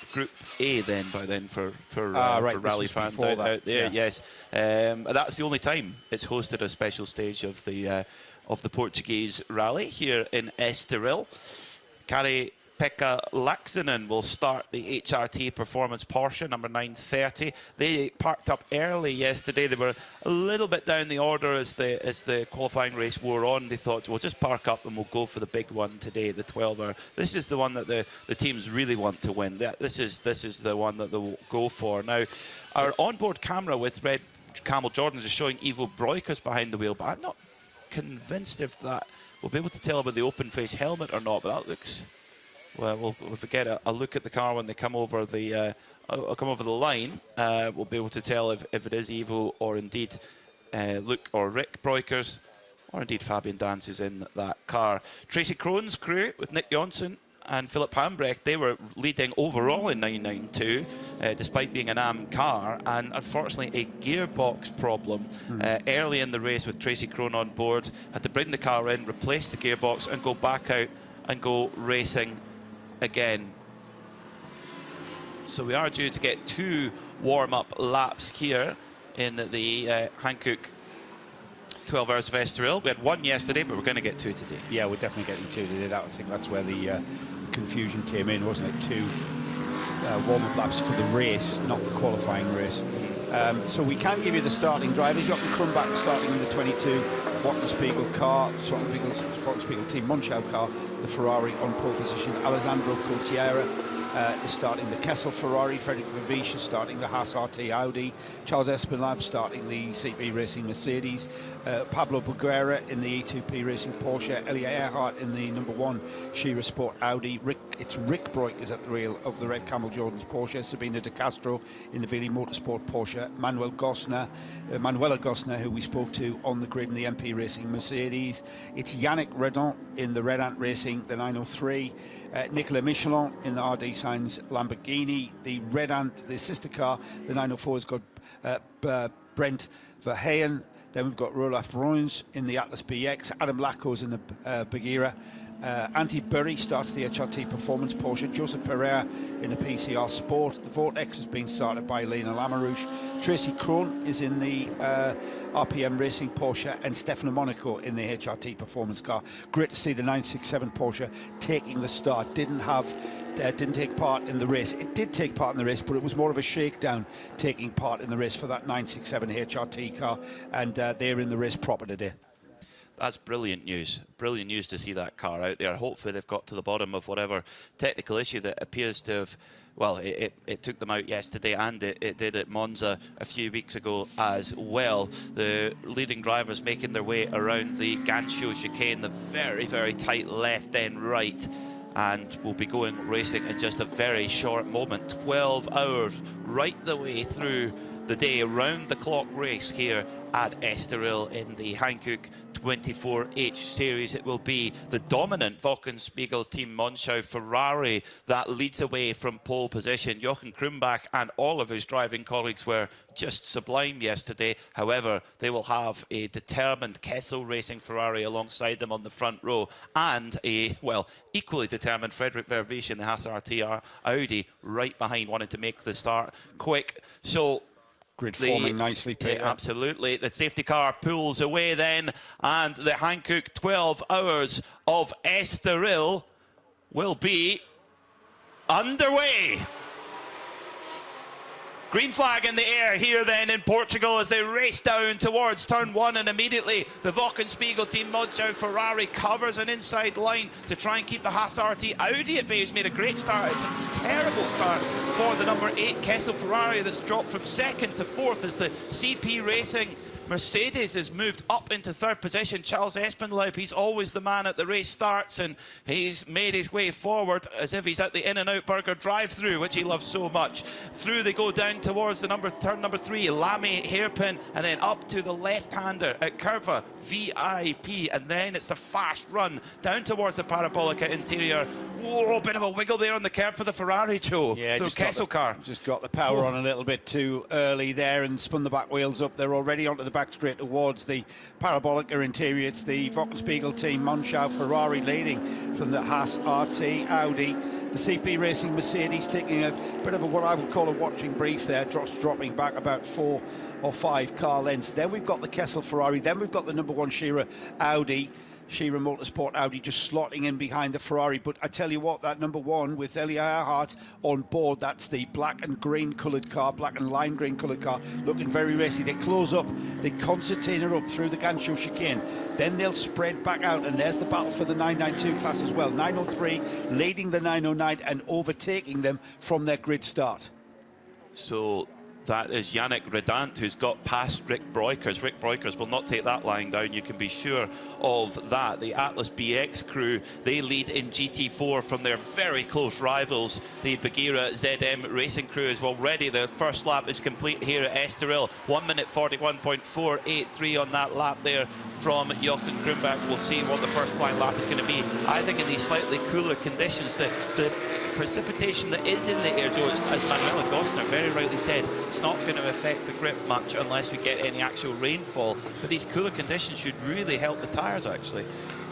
Speaker 1: A by then for rally fans out there. Yeah. Yes, that's the only time it's hosted a special stage of the of the Portuguese rally here in Estoril. Kari-Pekka Laaksonen will start the HRT Performance Porsche, number 930. They parked up early yesterday. They were a little bit down the order as the qualifying race wore on. They thought, we'll just park up and we'll go for the big one today, the 12-hour. This is the one that the teams really want to win. This is the one that they'll go for. Now, our onboard camera with Red Camel Jordans is showing Ivo Breukers behind the wheel, but I'm not convinced if that we'll be able to tell about the open face helmet or not, but that looks well. If we get a look at the car when they come over the line, we'll be able to tell if it is Ivo or indeed Luke or Rick Breukers or indeed Fabian Dans who's in that car. Tracy Krohn's crew with Nick Jonsson and Philip Hambrecht, they were leading overall in 992 despite being an AM car, and unfortunately a gearbox problem early in the race with Tracy Krohn on board. Had to bring the car in, replace the gearbox and go back out and go racing again. So we are due to get 2 warm-up laps here in the Hankook 12 Hours of Estoril. We had 1 yesterday, but we're going to get 2 today.
Speaker 18: Yeah, we're definitely getting 2 today. I think that's where the confusion came in, wasn't it? 2 warm-up laps for the race, not the qualifying race. So we can give you the starting drivers. Jochen Krumbach starting in the 22 Wochenspiegel car, Wochenspiegel Team Monschau car, the Ferrari on pole position. Alessandro Coltiera is starting the Kessel Ferrari. Frederick Vervisch is starting the Haas RT Audi. Charles Espinlab starting the CP Racing Mercedes. Pablo Buguera in the E2P Racing Porsche. Elia Earhart in the number 1 Shira Sport Audi. It's Rick Breukers at the wheel of the Red Camel Jordans Porsche. Sabina De Castro in the Vili Motorsport Porsche. Manuela Gosner, who we spoke to on the grid in the MP Racing Mercedes. It's Yannick Redon in the Red Ant Racing, the 903. Nicolas Michelin in the RD Sainz Lamborghini. The Red Ant, the sister car, the 904 has got Brent Verheyen. Then we've got Rolaf Bruins in the Atlas BX. Adam Lacos in the Bagheera. Antti Burry starts the HRT Performance Porsche. Joseph Pereira in the PCR Sport. The Vortex has been started by Lena Lamarouche. Tracy Krohn is in the RPM Racing Porsche, and Stefano Monaco in the HRT Performance car. Great to see the 967 Porsche taking the start. Didn't take part in the race. It did take part in the race, but it was more of a shakedown taking part in the race for that 967 HRT car, and they're in the race proper today.
Speaker 1: That's brilliant news. Brilliant news to see that car out there. Hopefully they've got to the bottom of whatever technical issue that appears to have, well, it took them out yesterday, and it did at Monza a few weeks ago as well. The leading drivers making their way around the Ganshio chicane, the very, very tight left then right, and we'll be going racing in just a very short moment. 12 hours right the way through the day, round the clock race here at Estoril in the Hankook 24H series. It will be the dominant Wochenspiegel Team Monschau Ferrari that leads away from pole position. Jochen Krumbach and all of his driving colleagues were just sublime yesterday. However, they will have a determined Kessel Racing Ferrari alongside them on the front row, and a, well, equally determined Frederick Vervisch in the Haas RTR Audi right behind, wanting to make the start quick. So
Speaker 18: grid forming nicely, Peter.
Speaker 1: Yeah, absolutely. The safety car pulls away then, and the Hankook 12 Hours of Estoril will be underway. Green flag in the air here then in Portugal as they race down towards turn 1, and immediately the Wochenspiegel Team Monschau Ferrari covers an inside line to try and keep the Haas RT Audi at bay, who's made a great start. It's a terrible start for the number 8 Kessel Ferrari that's dropped from 2nd to 4th as the CP Racing Mercedes has moved up into 3rd position. Charles Espenlaub, he's always the man at the race starts, and he's made his way forward as if he's at the In-N-Out Burger drive-through, which he loves so much. Through they go down towards the turn number 3, Lamy hairpin, and then up to the left-hander at Curva VIP, and then it's the fast run down towards the Parabolica interior. Whoa, bit of a wiggle there on the curb for the Ferrari, Joe.
Speaker 18: Yeah,
Speaker 1: the Kessel car.
Speaker 18: Just got the power on a little bit too early there and spun the back wheels up. They're already onto the back straight towards the Parabolica interior. It's the Wochenspiegel team, Monschau, Ferrari leading from the Haas, RT, Audi. The CP Racing Mercedes taking a bit of a, what I would call a watching brief there, dropping back about 4 or 5 car lengths. Then we've got the Kessel Ferrari. Then we've got the number 1 Shearer Audi. Shearer Motorsport Audi just slotting in behind the Ferrari. But I tell you what, that number 1 with Eli Earhart on board, that's the black and green coloured car, black and lime green coloured car, looking very racy. They close up, they concertina up through the Gansu chicane, then they'll spread back out, and there's the battle for the 992 class as well. 903 leading the 909 and overtaking them from their grid start.
Speaker 1: So that is Yannick Redant, who's got past Rick Breukers. Rick Breukers will not take that lying down, you can be sure of that. The Atlas BX crew, they lead in GT4 from their very close rivals, the Bagheera ZM Racing crew. Is already the first lap is complete here at Estoril. 1 minute 41.483 on that lap there from Jochen Krumbach. We'll see what the first flying lap is going to be. I think in these slightly cooler conditions, the precipitation that is in the air, Joe, as Manuela Gostner very rightly said, it's not going to affect the grip much unless we get any actual rainfall. But these cooler conditions should really help the tyres, actually.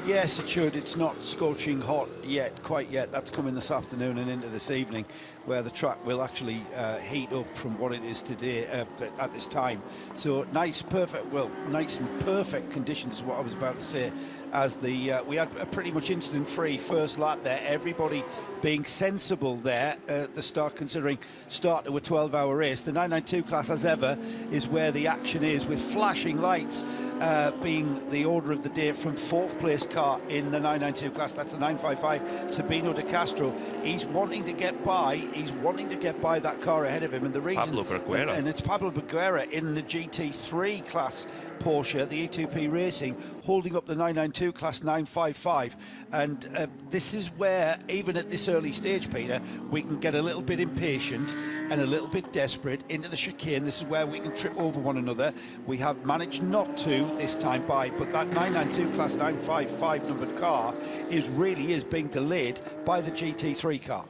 Speaker 18: Yes, it should. It's not scorching hot yet, quite yet. That's coming this afternoon and into this evening, where the track will actually heat up from what it is today at this time. So nice, perfect, well, nice and perfect conditions is what I was about to say. As the we had a pretty much incident-free first lap there. Everybody being sensible there at the start, considering start to a 12-hour race. The 992 class, as ever, is where the action is, with flashing lights being the order of the day from 4th place car in the 992 class. That's the 955 Sabino De Castro. He's wanting to get by. He's wanting to get by that car ahead of him, and the reason,
Speaker 1: Pablo Berguera.
Speaker 18: and it's Pablo Berguera in the GT3 class Porsche, the E2P Racing, holding up the 992 class 955. And this is where, even at this early stage, Peter, we can get a little bit impatient and a little bit desperate into the chicane. This is where we can trip over one another. We have managed not to this time by, but that 992 class 955 numbered car really is being delayed by the GT3 car.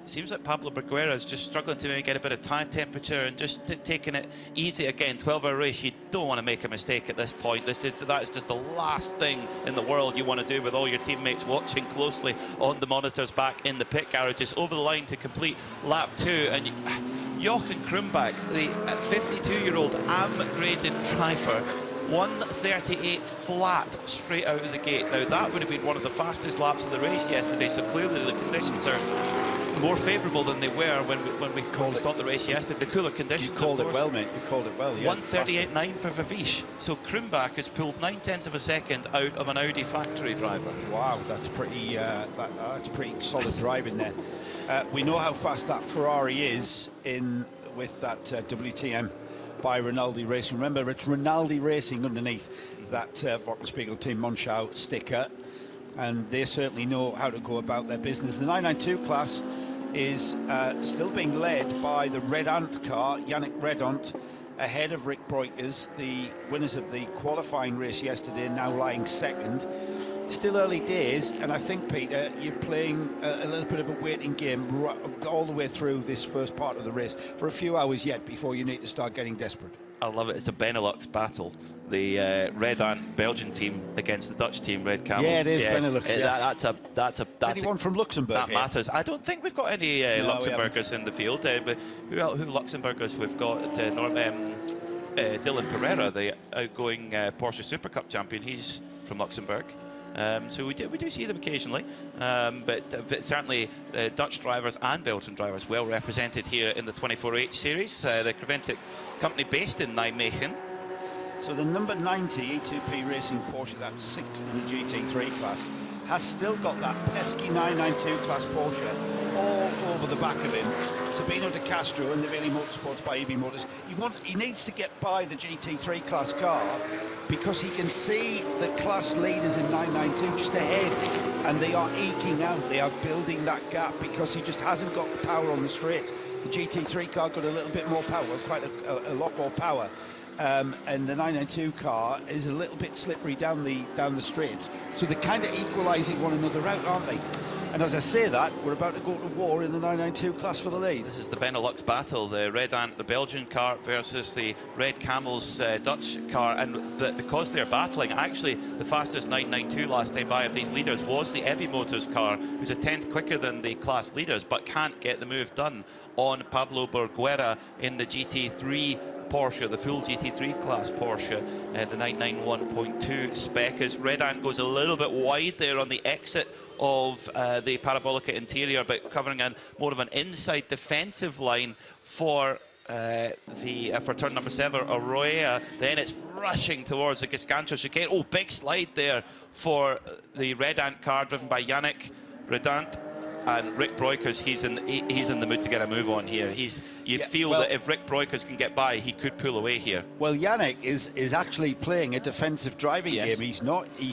Speaker 1: Seems like Pablo Berguera is just struggling to get a bit of tire temperature and just taking it easy again. 12-hour race, you don't want to make a mistake at this point. That is just the last thing in the world you want to do, with all your teammates watching closely on the monitors back in the pit garages. Over the line to complete lap 2, and Jochen Krumbach, the 52-year-old AM-graded driver, 1:38 flat straight out of the gate. Now that would have been one of the fastest laps of the race yesterday, so clearly the conditions are more favourable than they were when we stopped the race yesterday. The cooler conditions.
Speaker 18: You called it well, mate. You called it well. Yeah.
Speaker 1: 1:38.9 for Vavish. So Krumbach has pulled 9/10 of a second out of an Audi factory driver.
Speaker 18: Wow, that's pretty. That's pretty solid driving there. We know how fast that Ferrari is with that WTM by Rinaldi Racing. Remember, it's Rinaldi Racing underneath that Wochenspiegel team Monschau sticker, and they certainly know how to go about their business. The 992 class is still being led by the Red Ant car, Yannick Redant, ahead of Rick Breukers, the winners of the qualifying race yesterday, now lying second. Still early days, and I think, Peter, you're playing a little bit of a waiting game all the way through this first part of the race for a few hours yet before you need to start getting desperate.
Speaker 1: I love it. It's a Benelux battle. The Red Ant Belgian team against the Dutch team, Red Camels.
Speaker 18: Yeah, it is Benelux. Yeah.
Speaker 1: That's
Speaker 18: anyone from Luxembourg
Speaker 1: that
Speaker 18: here?
Speaker 1: Matters. I don't think we've got any Luxembourgers in the field, but who Luxembourgers we've got? Dylan Pereira, the outgoing Porsche Super Cup champion. He's from Luxembourg. So we do see them occasionally, but certainly Dutch drivers and Belgian drivers well represented here in the 24H series. The Creventic company based in Nijmegen.
Speaker 18: So the number 90 E2P Racing Porsche, that's 6th in the GT3 class, has still got that pesky 992 class Porsche all over the back of him. Sabino De Castro and Nivali Motorsports by EB Motors. He needs to get by the GT3 class car because he can see the class leaders in 992 just ahead, and they are eking out. They are building that gap because he just hasn't got the power on the straight. The GT3 car got a little bit more power, quite a lot more power. And the 992 car is a little bit slippery down the straights, so they're kind of equalising one another out, aren't they? And as I say that, we're about to go to war in the 992 class for the lead.
Speaker 1: This is the Benelux battle, the Red Ant, the Belgian car versus the Red Camels Dutch car. And because they're battling, actually the fastest 992 last time by of these leaders was the Ebby Motors car, who's a 10th quicker than the class leaders, but can't get the move done on Pablo Borguera in the GT3 Porsche, the full GT3 class Porsche, the 991.2 spec. As Red Ant goes a little bit wide there on the exit of the Parabolica interior, but covering more of an inside defensive line for for turn number 7, Arroyo. Then it's rushing towards the Gancho chicane. Oh, big slide there for the Red Ant car driven by Yannick Redant. And Rick Breukers, he's in the mood to get a move on here. You feel that if Rick Breukers can get by, he could pull away here.
Speaker 18: Well, Yannick is actually playing a defensive driving
Speaker 1: Yes.
Speaker 18: game. He's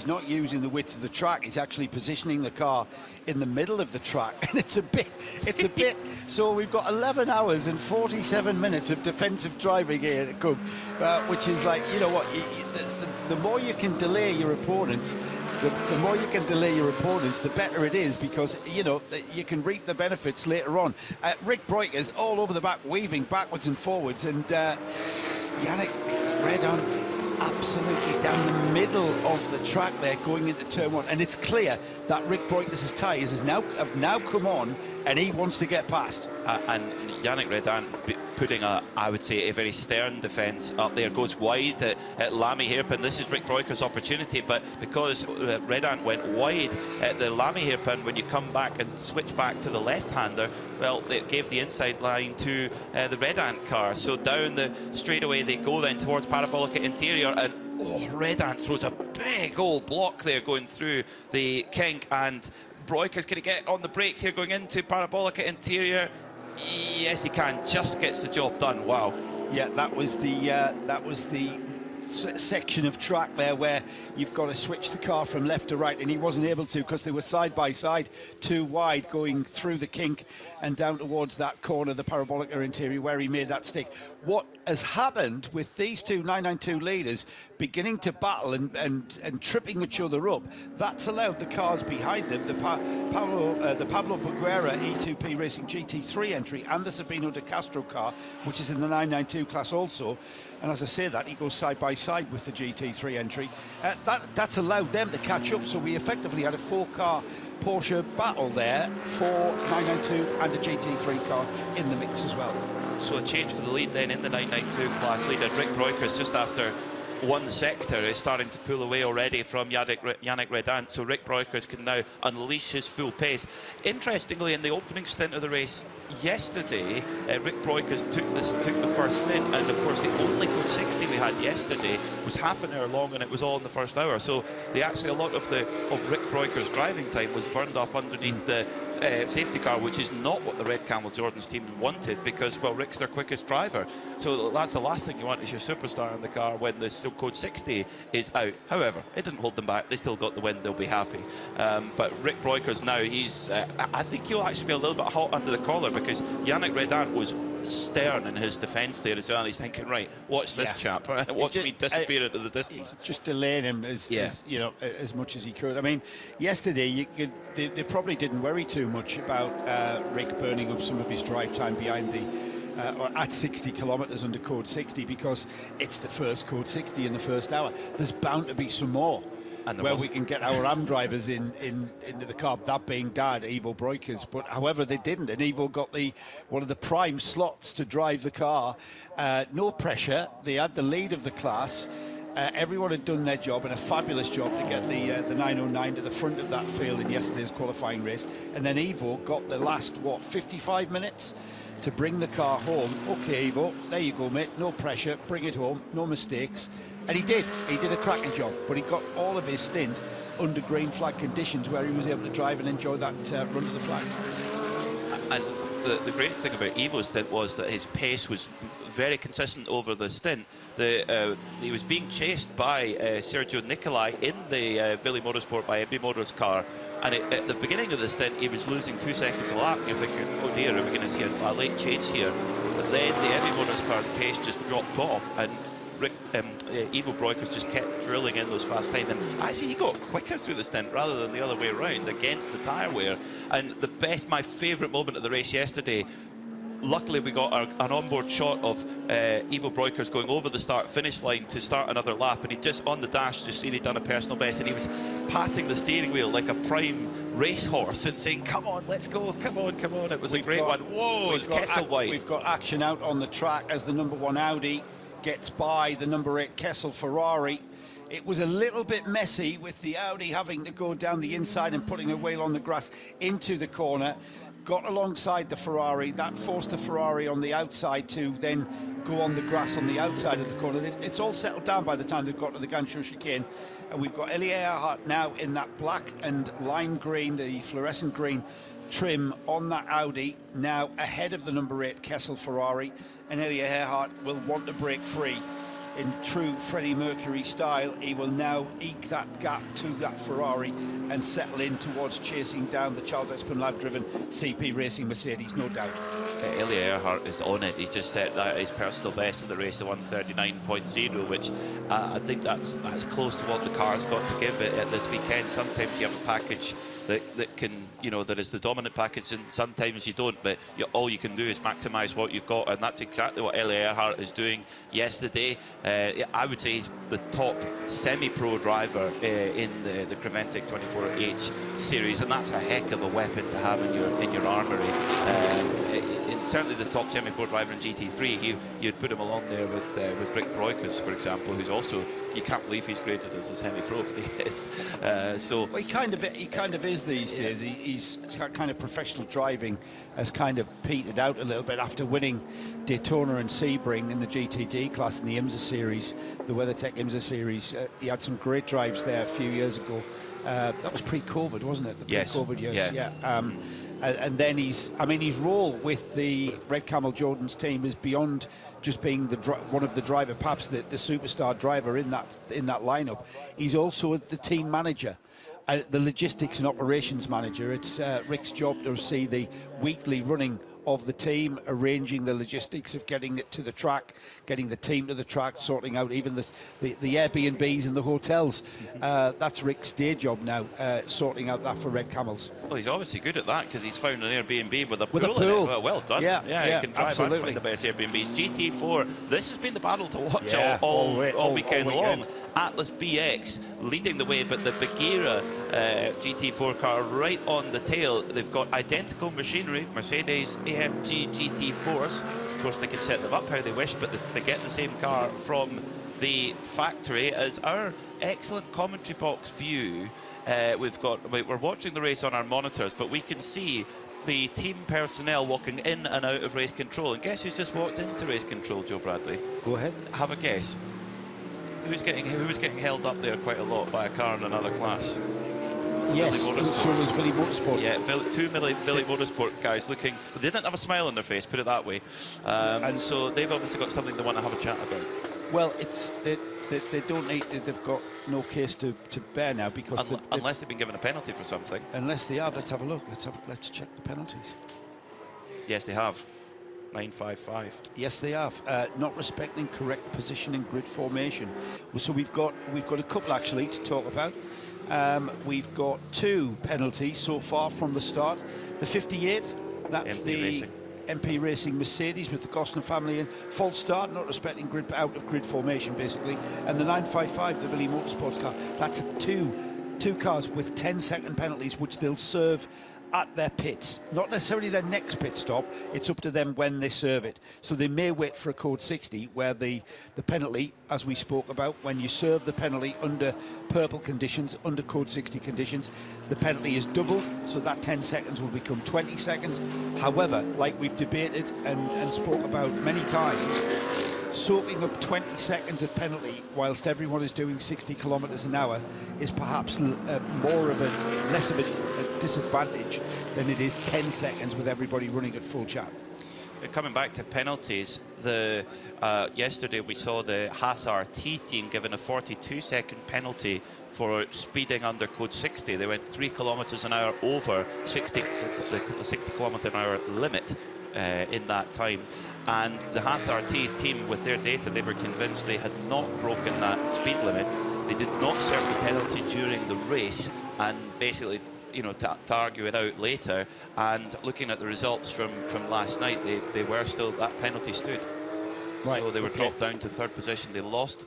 Speaker 18: not using the width of the track. He's actually positioning the car in the middle of the track, and it's a bit. So we've got 11 hours and 47 minutes of defensive driving here at Cook, which is like, you know what? The more you can delay your opponents. The more you can delay your opponents, the better it is, because, you know, you can reap the benefits later on. Rick Breukers all over the back, weaving backwards and forwards, and Yannick Redant absolutely down the middle of the track there going into turn 1. And it's clear that Rick Breukers' tyres have now come on, and he wants to get past.
Speaker 1: And Yannick Redant putting I would say, a very stern defence up there, goes wide at Lamy hairpin. This is Rick Breukers' opportunity, but because Redant went wide at the Lamy hairpin, when you come back and switch back to the left-hander, well, it gave the inside line to the Redant car. So down the straightaway they go then towards Parabolica interior, and Redant throws a big old block there going through the kink, and Breukers can he get on the brakes here going into Parabolica interior? Yes, he can. Just gets the job done. Wow.
Speaker 18: Yeah, that was the section of track there where you've got to switch the car from left to right, and he wasn't able to because they were side by side, too wide, going through the kink and down towards that corner, the Parabolica interior, where he made that stick. What has happened with these two 992 leaders beginning to battle and tripping each other up, that's allowed the cars behind them, the Pablo Borguera E2P Racing GT3 entry and the Sabino de Castro car, which is in the 992 class also, and as I say that, he goes side by side with the GT3 entry. That's allowed them to catch up, so we effectively had a 4-car Porsche battle there for 992 and a GT3 car in the mix as well.
Speaker 1: So a change for the lead then in the 992 class lead, and Rick Breukers just after one sector is starting to pull away already from Yannick Redant, so Rick Breukers can now unleash his full pace. Interestingly, in the opening stint of the race yesterday, Rick Breukers took the first stint, and of course the only Code 60 we had yesterday was half an hour long, and it was all in the first hour, so a lot of Rick Breukers' driving time was burned up underneath the safety car, which is not what the Red Camel Jordan's team wanted, because, well, Rick's their quickest driver, so that's the last thing you want is your superstar in the car when the Code 60 is out. However, it didn't hold them back. They still got the win. They'll be happy. But Rick Breukers now, I think he'll actually be a little bit hot under the collar, because Yannick Redant was stern in his defence there as well. He's thinking, right, watch this chap, watch me disappear into the distance.
Speaker 18: Just delaying him as you know, as much as he could. I mean, yesterday they probably didn't worry too much about Rick burning up some of his drive time behind the or at 60 kilometres under Code 60, because it's the first Code 60 in the first hour. There's bound to be some more where we can get our AM drivers into the car, that being Dad, Ivo Breukers. But however, they didn't, and Ivo got one of the prime slots to drive the car. No pressure. They had the lead of the class. Everyone had done their job, and a fabulous job to get the 909 to the front of that field in yesterday's qualifying race. And then Ivo got the last 55 minutes to bring the car home. Okay, Ivo, there you go, mate. No pressure. Bring it home. No mistakes. And he did a cracking job, but he got all of his stint under green flag conditions, where he was able to drive and enjoy that run to the flag.
Speaker 1: And the great thing about Ivo's stint was that his pace was very consistent over the stint. He was being chased by Sergio Nicolai in the Vili Motorsport by Ebby Motors car, and at the beginning of the stint he was losing 2 seconds a lap, and you're thinking, oh dear, are we going to see a late change here? But then the Ebby Motors car's pace just dropped off, and Ivo Breukers just kept drilling in those fast times, and actually he got quicker through the stint rather than the other way around against the tyre wear. And my favourite moment of the race yesterday, luckily we got an onboard shot of Ivo Breukers going over the start-finish line to start another lap, and he just on the dash just seen he'd done a personal best, and he was patting the steering wheel like a prime racehorse and saying, come on, let's go, come on, come on. It was a great one. Whoa, it's Kessel White.
Speaker 18: We've got action out on the track as the number 1 Audi gets by the number 8 Kessel Ferrari. It was a little bit messy with the Audi having to go down the inside and putting a wheel on the grass into the corner. Got alongside the Ferrari, that forced the Ferrari on the outside to then go on the grass on the outside of the corner. It's all settled down by the time they've got to the Gansu chicane, and we've got Elie Earhart now in that black and lime green, the fluorescent green trim on that Audi, now ahead of the number 8 Kessel Ferrari, and Elie Earhart will want to break free. In true Freddie Mercury style, he will now eke that gap to that Ferrari and settle in towards chasing down the Charles Espenlaub driven CP Racing Mercedes, no doubt.
Speaker 1: Elie Earhart is on it. He's just set that his personal best in the race, the 1:39.0, which I think that's close to what the car's got to give it at this weekend. Sometimes you have a package that can, you know, that is the dominant package, and sometimes you don't, but all you can do is maximise what you've got, and that's exactly what Elie Earhart is doing yesterday. I would say he's the top semi-pro driver in the Creventic 24H series, and that's a heck of a weapon to have in your armoury. Certainly the top semi-pro driver in GT3, you'd put him along there with Rick Breukers, for example, who's also, you can't believe he's graded as a semi-pro, but he is. So
Speaker 18: well, he kind of is these days. He's kind of professional driving has kind of petered out a little bit after winning Daytona and Sebring in the GTD class in the IMSA series, the WeatherTech IMSA series. He had some great drives there a few years ago. That was pre-COVID, wasn't it? The pre-COVID years. Yeah. And then his role with the Red Camel Jordan's team is beyond just being one of the driver, perhaps the superstar driver in that lineup. He's also the team manager, the logistics and operations manager. It's Rick's job to see the weekly running of the team, arranging the logistics of getting it to the track, getting the team to the track, sorting out even the Airbnbs and the hotels. That's Rick's day job now, sorting out that for Red Camels.
Speaker 1: Well, he's obviously good at that because he's found an Airbnb with a pool. In it. Well done.
Speaker 18: Yeah,
Speaker 1: he can drive
Speaker 18: absolutely.
Speaker 1: and find the best Airbnbs. GT4, this has been the battle to watch all weekend long. Atlas BX leading the way, but the Bagheera GT4 car right on the tail. They've got identical machinery, Mercedes AMG GT4s. Of course, they can set them up how they wish, but they get the same car from the factory. As our excellent commentary box view, we're watching the race on our monitors, but we can see the team personnel walking in and out of race control. And guess who's just walked into race control, Joe Bradley?
Speaker 18: Go ahead.
Speaker 1: Have a guess. Who was getting held up there quite a lot by a car in another class?
Speaker 18: Yes, so was Billy Motorsport.
Speaker 1: Yeah, two Billy Motorsport guys looking. They didn't have a smile on their face, put it that way. And so they've obviously got something they want to have a chat about.
Speaker 18: Well, they don't need. They've got no case to bear now because
Speaker 1: unless they've been given a penalty for something.
Speaker 18: Unless they have, let's have a look. Let's check the penalties.
Speaker 1: Yes, they have. 955.
Speaker 18: Yes, they have. Not respecting correct position in grid formation. So we've got a couple actually to talk about. We've got 2 penalties so far from the start. The 58, that's
Speaker 1: MP Racing.
Speaker 18: MP Racing Mercedes with the Gosling family in. False start, not respecting out of grid formation basically. And the 955, the Billy Motorsports car. That's two cars with 10-second penalties, which they'll serve at their pits, not necessarily their next pit stop. It's up to them when they serve it. So they may wait for a code 60 where the penalty, as we spoke about, when you serve the penalty under purple conditions, under code 60 conditions, the penalty is doubled, so that 10 seconds will become 20 seconds. However, like we've debated and spoke about many times, soaking up 20 seconds of penalty whilst everyone is doing 60 kilometres an hour is perhaps less of a disadvantage than it is 10 seconds with everybody running at full chat.
Speaker 1: Coming back to penalties, yesterday we saw the Haas RT team given a 42-second penalty for speeding under code 60. They went 3 kilometres an hour over the 60 kilometre an hour limit. in that time. And the Haas RT team, with their data, they were convinced they had not broken that speed limit. They did not serve the penalty during the race, and basically, you know, to argue it out later. And looking at the results from last night, they were still, that penalty stood.
Speaker 18: Right,
Speaker 1: so they were dropped down to third position. They lost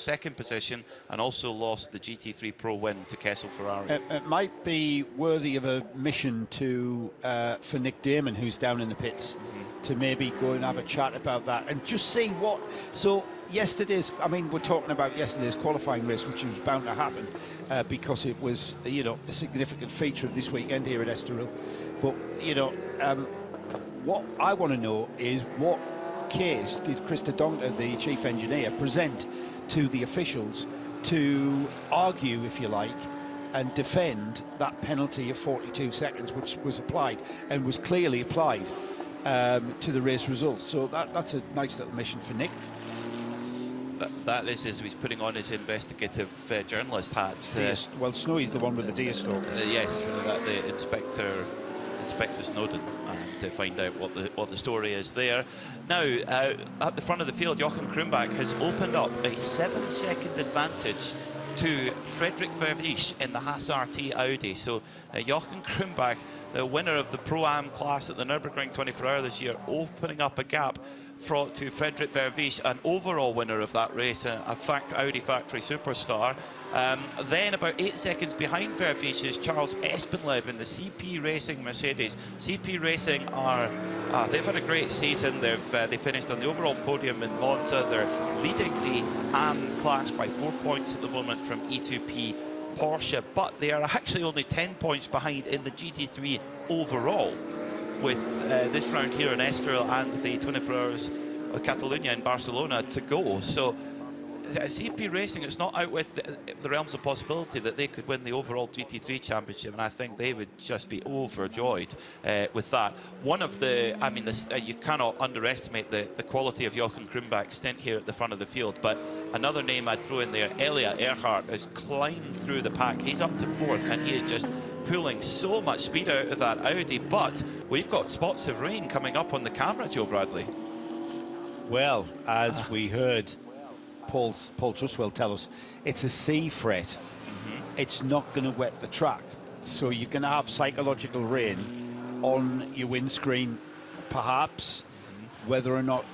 Speaker 1: second position, and also lost the GT3 Pro win to Kessel Ferrari.
Speaker 18: It might be worthy of a mission to for Nick Damon, who's down in the pits, to maybe go and have a chat about that and just see what. So yesterday's, I mean, we're talking about yesterday's qualifying race, which was bound to happen because it was, you know, a significant feature of this weekend here at Estoril. But you know, what I want to know is what case did Krista Donker, the chief engineer, present to the officials to argue, if you like, and defend that penalty of 42 seconds, which was applied and was clearly applied to the race results. So that's a nice little mission for Nick.
Speaker 1: That is, as he's putting on his investigative journalist hat.
Speaker 18: Well, Snowy's the one with the deer stalk.
Speaker 1: Yes, the Inspector Snowden, to find out what the story is there. Now, at the front of the field, Jochen Krumbach has opened up a 7-second advantage to Frederik Vervisch in the Haas RT Audi. So Jochen Krumbach, the winner of the Pro-Am class at the Nürburgring 24-hour this year, opening up a gap to Frederik Vervisch, an overall winner of that race, a Audi factory superstar. Then about 8 seconds behind Vervisch is Charles Espenlaub in the CP Racing Mercedes. CP Racing they've had a great season. They finished on the overall podium in Monza. They're leading the AM class by 4 points at the moment from E2P Porsche, but they are actually only 10 points behind in the GT3 overall, with this round here in Estoril and the 24 Hours of Catalunya in Barcelona to go. So CP Racing, it's not out with the realms of possibility that they could win the overall GT3 championship, and I think they would just be overjoyed with that. One of the, I mean, you cannot underestimate the quality of Jochen Krumbach's stint here at the front of the field, but another name I'd throw in there, Elia Earhart, has climbed through the pack. He's up to 4th, and he is just pulling so much speed out of that Audi. But we've got spots of rain coming up on the camera, Joe Bradley.
Speaker 18: Well, as we heard Paul Truswell tell us, it's a sea fret. It's not going to wet the track, so you're going to have psychological rain on your windscreen, perhaps. Whether or not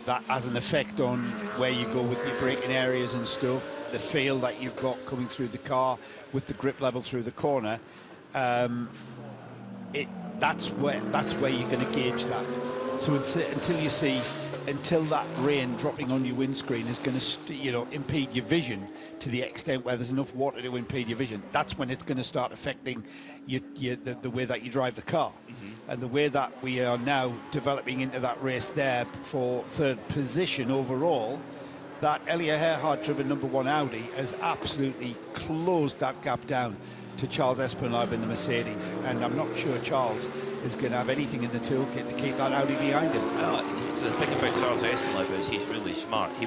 Speaker 18: that has an effect on where you go with your braking areas and stuff, the feel that you've got coming through the car with the grip level through the corner, that's where you're going to gauge that. So until that rain dropping on your windscreen is going to impede your vision to the extent where there's enough water to impede your vision, that's when it's going to start affecting the way that you drive the car. And the way that we are now developing into that race there for 3rd position overall, that Elia Earhart driven #1 Audi has absolutely closed that gap down to Charles Espenlaub in the Mercedes, and I'm not sure Charles is going to have anything in the toolkit to keep that Audi behind him.
Speaker 1: So the thing about Charles Espenlaub is he's really smart. He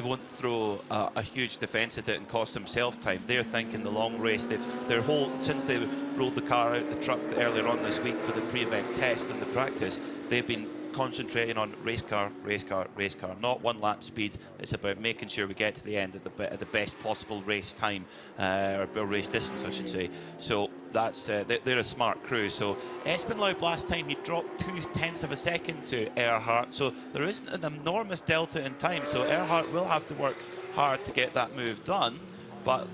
Speaker 1: won't throw a huge defence at it and cost himself time. They're thinking the long race. Since they rolled the car out the truck earlier on this week for the pre-event test and the practice, they've been concentrating on race car, not one lap speed. It's about making sure we get to the end at the best possible race time, or race distance, I should say. So that's they're a smart crew. So Espenlaub last time he dropped 0.2 of a second to Earhart, so there isn't an enormous delta in time. So Earhart will have to work hard to get that move done, but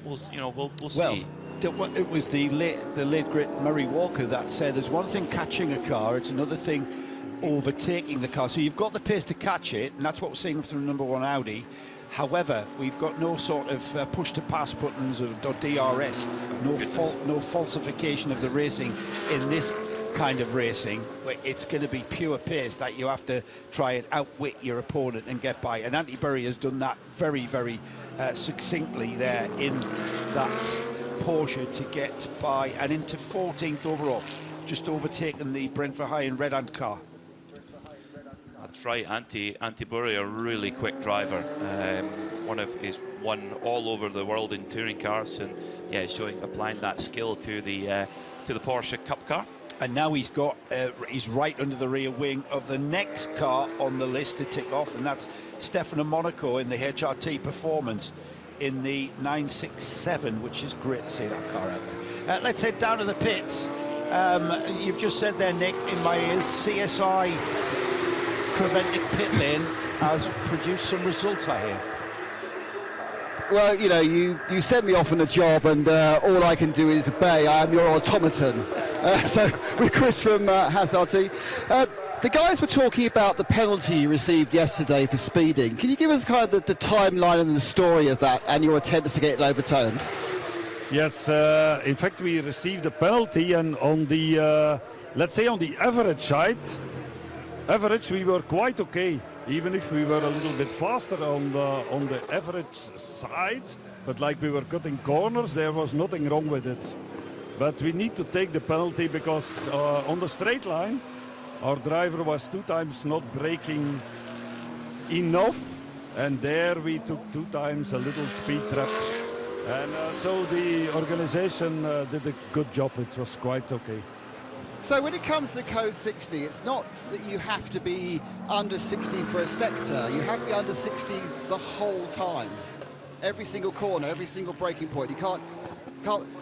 Speaker 1: we'll see.
Speaker 18: It was the late great Murray Walker that said there's one thing catching a car, it's another thing overtaking the car. So you've got the pace to catch it, and that's what we're seeing from the #1 Audi. However, we've got no sort of push to pass buttons or DRS, no falsification of the racing in this kind of racing. It's going to be pure pace that you have to try and outwit your opponent and get by, and Antti Burri has done that very, very succinctly there in that Porsche to get by and into 14th overall, just overtaken the Brent Verheyen Red Ant car.
Speaker 1: That's right, Antti Burri, a really quick driver. He's won all over the world in touring cars, and yeah, applying that skill to the Porsche Cup car.
Speaker 18: And now he's right under the rear wing of the next car on the list to tick off, and that's Stefano Monaco in the HRT Performance in the 967, which is great to see that car out there. Let's head down to the pits. You've just said there, Nick, in my ears, CSI Creventic pit lane has produced some results, I hear.
Speaker 2: Well, you know, you sent me off on a job, and all I can do is obey. I am your automaton. So with Chris from HazRT, the guys were talking about the penalty you received yesterday for speeding. Can you give us kind of the timeline and the story of that and your attempts to get it overturned?
Speaker 19: Yes, in fact we received a penalty, and on the, let's say on the average side, we were quite okay. Even if we were a little bit faster on the average side, but like we were cutting corners, there was nothing wrong with it. But we need to take the penalty because on the straight line, our driver was 2 times not braking enough, and there we took 2 times a little speed trap. And so the organization did a good job. It was quite okay.
Speaker 2: So when it comes to Code 60, it's not that you have to be under 60 for a sector. You have to be under 60 the whole time. Every single corner, every single braking point. You can't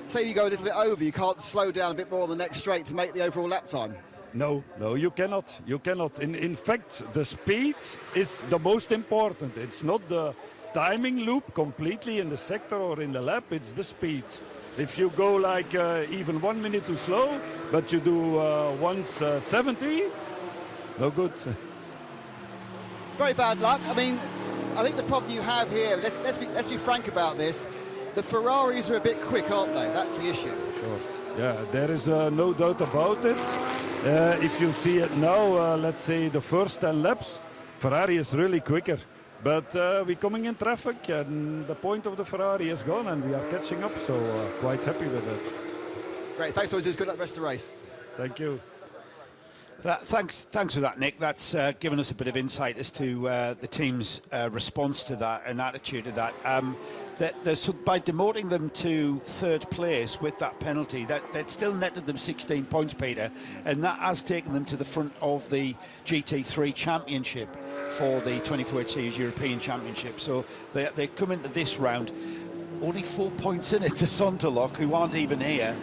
Speaker 2: say you go a little bit over, you can't slow down a bit more on the next straight to make the overall lap time.
Speaker 19: No, you cannot. You cannot. In fact, the speed is the most important. It's not the timing loop completely in the sector or in the lap, it's the speed. If you go like even 1 minute too slow, but you do once 70, no good.
Speaker 2: Very bad luck. I mean, I think the problem you have here, let's be frank about this, the Ferraris are a bit quick, aren't they? That's the issue.
Speaker 19: Sure. Yeah, there is no doubt about it. If you see it now, let's say the first 10 laps, Ferrari is really quicker. But we're coming in traffic, and the point of the Ferrari is gone, and we are catching up, so quite happy with it.
Speaker 2: Great, thanks always. Good luck the rest of the race.
Speaker 19: Thank you.
Speaker 18: Thanks for that, Nick. That's given us a bit of insight as to the team's response to that and attitude to that. By demoting them to 3rd place with that penalty, that still netted them 16 points, Peter, and that has taken them to the front of the GT3 Championship for the 24HC's European Championship. So they come into this round only 4 points in it to Sonderlock, who aren't even here.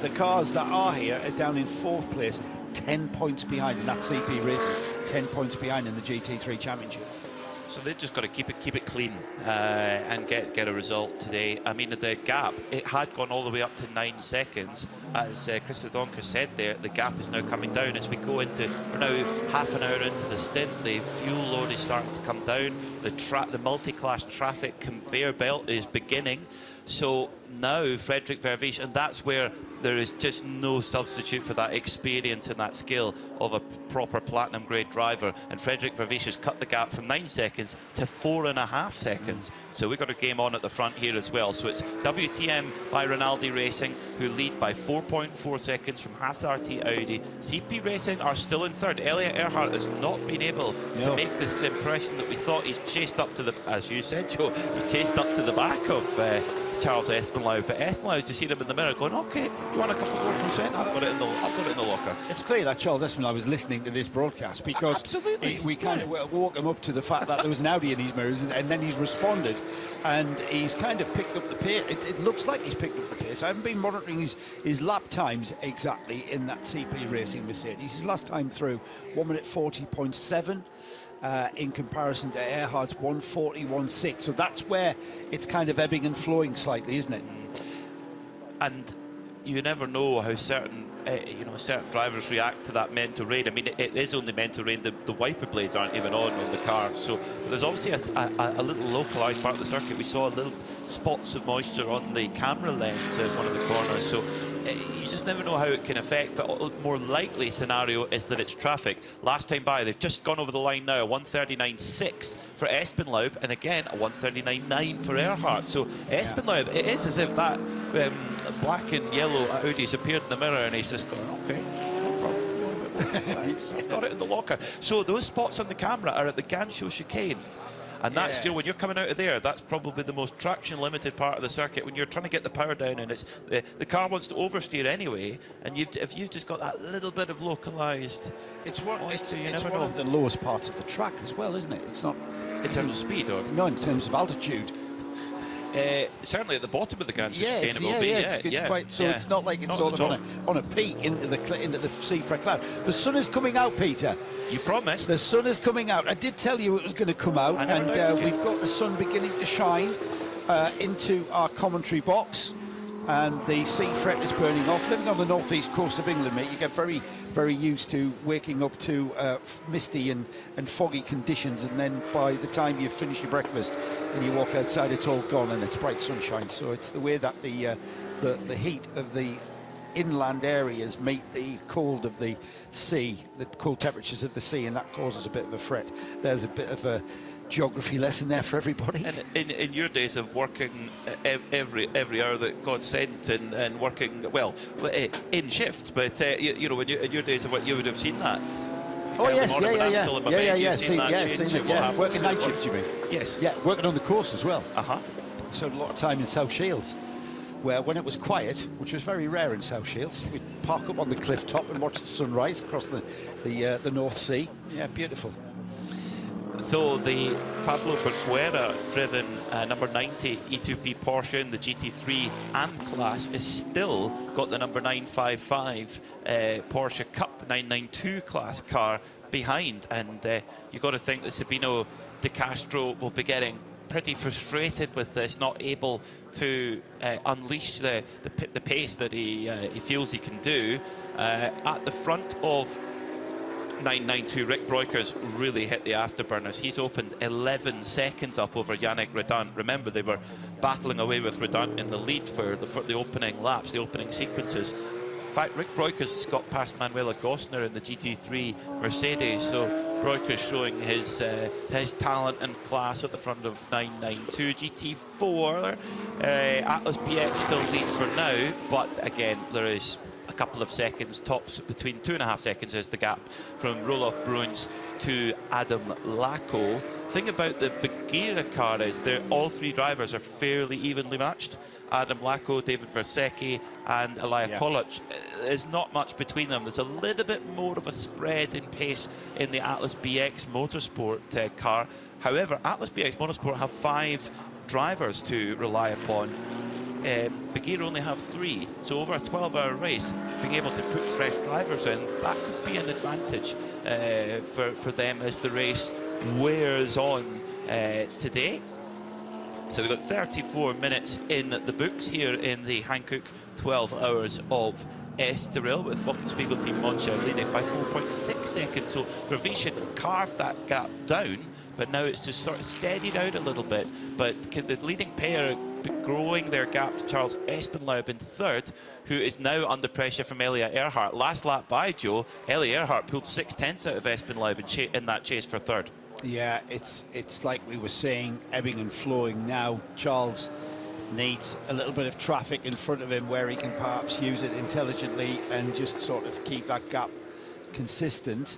Speaker 18: The cars that are here are down in 4th place, 10 points behind, and that's CP Racing, 10 points behind in the GT3 Championship.
Speaker 1: So they've just got to keep it clean and get a result today. I mean, the gap, it had gone all the way up to 9 seconds. As Chris Donker said there, the gap is now coming down as we go into, we're now half an hour into the stint. The fuel load is starting to come down. The multi-class traffic conveyor belt is beginning. So now Frederick Vervies, and that's where there is just no substitute for that experience and that skill of a proper platinum grade driver. And Frederick Vervies has cut the gap from 9 seconds to 4.5 seconds. So we've got a game on at the front here as well. So it's WTM by Rinaldi Racing, who lead by 4.4 seconds from HazRT Audi. CP Racing are still in 3rd. Elliot Earhart has not been able to make this the impression that we thought. He's chased up to the, as you said, Joe, he's chased up to the back of Charles Espinlau, but Espinau's just seen him in the mirror going, okay, you want a couple more percent? I've got it in the locker.
Speaker 18: It's clear that Charles Espinlau was listening to this broadcast, because we kind of woke him up to the fact that there was an Audi in his mirrors, and then he's responded, and he's kind of picked up the pace. It looks like he's picked up the pace. I haven't been monitoring his lap times exactly in that CP Racing Mercedes. His last time through, 1 minute 40.7. In comparison to Earhart's 1:41.6, so that's where it's kind of ebbing and flowing slightly, isn't it?
Speaker 1: And you never know how certain certain drivers react to that mental rain. I mean, it is only mental rain. The wiper blades aren't even on the car, so there's obviously a little localised part of the circuit. We saw little spots of moisture on the camera lens at one of the corners, so you just never know how it can affect, but a more likely scenario is that it's traffic. Last time by, they've just gone over the line now, a 1:39.6 for Espinlau, and again a 1:39.9 for Earhart. So Espinlau, it is as if that black and yellow Audi's appeared in the mirror, and he's just going, okay, no problem. I've got it in the locker. So those spots on the camera are at the Ganshow chicane. And that's, you know, when you're coming out of there, that's probably the most traction limited part of the circuit, when you're trying to get the power down, and it's the car wants to oversteer anyway, and if you've just got that little bit of localized,
Speaker 18: it's one of the lowest parts of the track as well, isn't it? It's not
Speaker 1: in terms of speed, or
Speaker 18: no, in terms of altitude.
Speaker 1: Certainly at the bottom of the Ganser chicane,
Speaker 18: it's,
Speaker 1: it will be.
Speaker 18: It's quite, so it's not like it's sort of on a peak into the sea fret cloud. The sun is coming out, Peter.
Speaker 1: You promised.
Speaker 18: The sun is coming out. I did tell you it was going to come out, and we've got the sun beginning to shine into our commentary box, and the sea fret is burning off. Living on the northeast coast of England, mate, you get very, very used to waking up to misty and foggy conditions, and then by the time you finish your breakfast and you walk outside, it's all gone and it's bright sunshine. So it's the way that the heat of the inland areas meet the cold of the sea, the cold temperatures of the sea, and that causes a bit of a fret. There's a bit of a geography lesson there for everybody.
Speaker 1: And in your days of working every hour that God sent, and working, well, in shifts, but you know, in your days of what you would have seen that.
Speaker 18: Oh yes,
Speaker 1: seen it,
Speaker 18: working night shifts, you mean?
Speaker 1: Yes.
Speaker 18: Yeah, working on the coast as well. So a lot of time in South Shields, where when it was quiet, which was very rare in South Shields, we'd park up on the cliff top and watch the sunrise across the North Sea. Yeah, beautiful.
Speaker 1: So the Pablo Berguera driven number 90 E2P Porsche in the GT3 AM class is still got the number 955 Porsche Cup 992 class car behind, and you've got to think that Sabino De Castro will be getting pretty frustrated with this, not able to unleash the pace that he feels he can do. At the front of 992, Rick Breukers really hit the afterburners. He's opened 11 seconds up over Yannick Redant. Remember, they were battling away with Redant in the lead for the opening laps, the opening sequences. In fact, Rick Breukers got past Manuela Gosner in the GT3 Mercedes, so Breukers showing his talent and class at the front of 992. GT4, Atlas BX still lead for now, but again, there is a couple of seconds tops, between 2.5 seconds is the gap from Roloff Bruins to Adam Lacko. Thing about the Bagheera car is all three drivers are fairly evenly matched. Adam Lacko, David Versecki and Elia Kolic. There's not much between them. There's a little bit more of a spread in pace in the Atlas BX Motorsport car. However, Atlas BX Motorsport have 5 drivers to rely upon. Bagheera only have 3, so over a 12-hour race, being able to put fresh drivers in, that could be an advantage for them as the race wears on today. So we've got 34 minutes in the books here in the Hankook 12 hours of Estoril, with Wochenspiegel Team Monza leading by 4.6 seconds. So Vervish carved that gap down, but now it's just sort of steadied out a little bit. But can the leading pair growing their gap to Charles Espenlaub in third, who is now under pressure from Elia Earhart. Last lap by Joe, Elia Earhart pulled 6/10 out of Espenlaub in that chase for third.
Speaker 18: Yeah, it's like we were saying, ebbing and flowing now. Charles needs a little bit of traffic in front of him where he can perhaps use it intelligently and just sort of keep that gap consistent.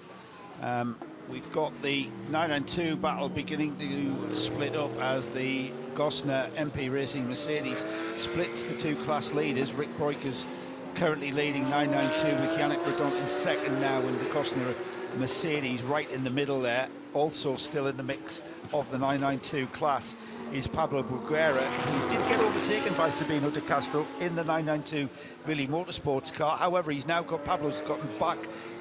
Speaker 18: We've got the 992 battle beginning to split up as the Gosner MP Racing Mercedes splits the 2 class leaders. Rick Breukers currently leading 992 with Yannick Redant in second now, and the Gosner Mercedes right in the middle there. Also still in the mix of the 992 class is Pablo Berguera, who did get overtaken by Sabino De Castro in the 992 Billy Motorsports car. However, Pablo's gotten back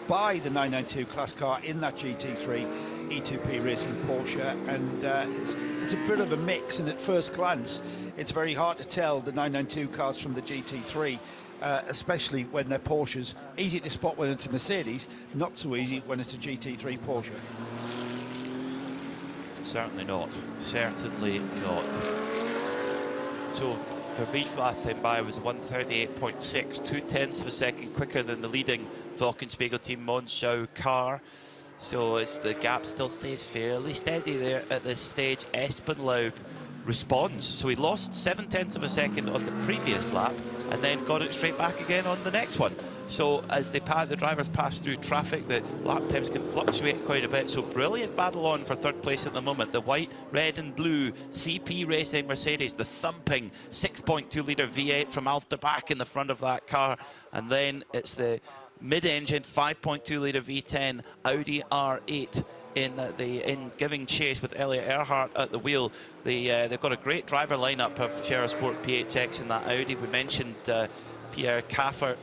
Speaker 18: by the 992 class car in that GT3 E2P Racing Porsche, and it's a bit of a mix, and at first glance it's very hard to tell the 992 cars from the GT3, especially when they're Porsches. Easy to spot when it's a Mercedes, not so easy when it's a GT3 Porsche.
Speaker 1: Certainly not. Certainly not. So Vervish last time by was 138.6, 0.2 of a second quicker than the leading Wochenspiegel Team Monschau car. So the gap still stays fairly steady there at this stage. Espenlaub responds. So he lost 0.7 of a second on the previous lap and then got it straight back again on the next one. So as the drivers pass through traffic, the lap times can fluctuate quite a bit. So brilliant battle on for third place at the moment. The white, red and blue CP Racing Mercedes, the thumping 6.2 litre V8 from Alta back in the front of that car. And then it's the mid-engine 5.2 litre V10 Audi R8 in giving chase with Elliot Earhart at the wheel. They've got a great driver lineup of Shera Sport PHX in that Audi. We mentioned Pierre Caffert,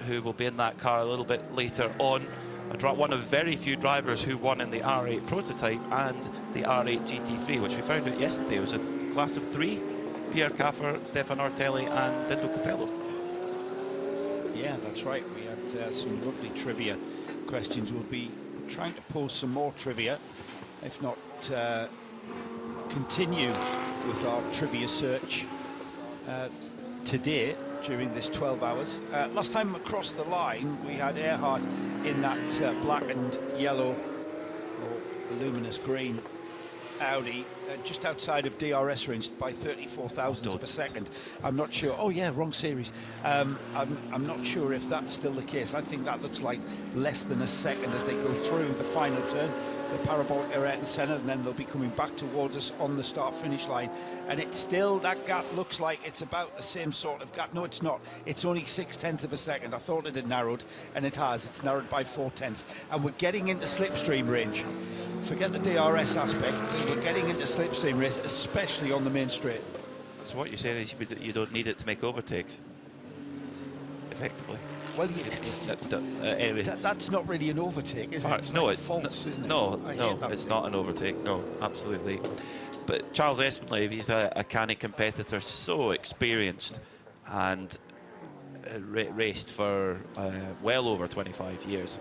Speaker 1: who will be in that car a little bit later on. One of very few drivers who won in the R8 prototype and the R8 GT3, which we found out yesterday was a class of 3. Pierre Caffert, Stefan Ortelli and Dindo Capello.
Speaker 18: Yeah, that's right. We had some lovely trivia questions. We'll be trying to pose some more trivia, if not continue with our trivia search today during this 12 hours. Last time across the line we had Earhart in that black and yellow or luminous green Audi just outside of DRS range by 34 thousandths of a second. I'm not sure. Oh yeah, wrong series. I'm not sure if that's still the case. I think that looks like less than a second as they go through the final turn, the parabolic arete and centre, and then they'll be coming back towards us on the start-finish line. And it's still, that gap looks like it's about the same sort of gap. No, it's not. It's only 0.6 of a second. I thought it had narrowed, and it has. It's narrowed by 0.4. And we're getting into slipstream range. Forget the DRS aspect. We're getting into slipstream race, especially on the main straight.
Speaker 1: So what you're saying is you don't need it to make overtakes, effectively.
Speaker 18: Well,
Speaker 1: anyway,
Speaker 18: that's not really an overtake, is it? It's
Speaker 1: no,
Speaker 18: like
Speaker 1: it's
Speaker 18: false, isn't it?
Speaker 1: No, it's not an overtake. No, absolutely. But Charles Espenlave, he's a canny competitor, so experienced, and raced for well over 25 years.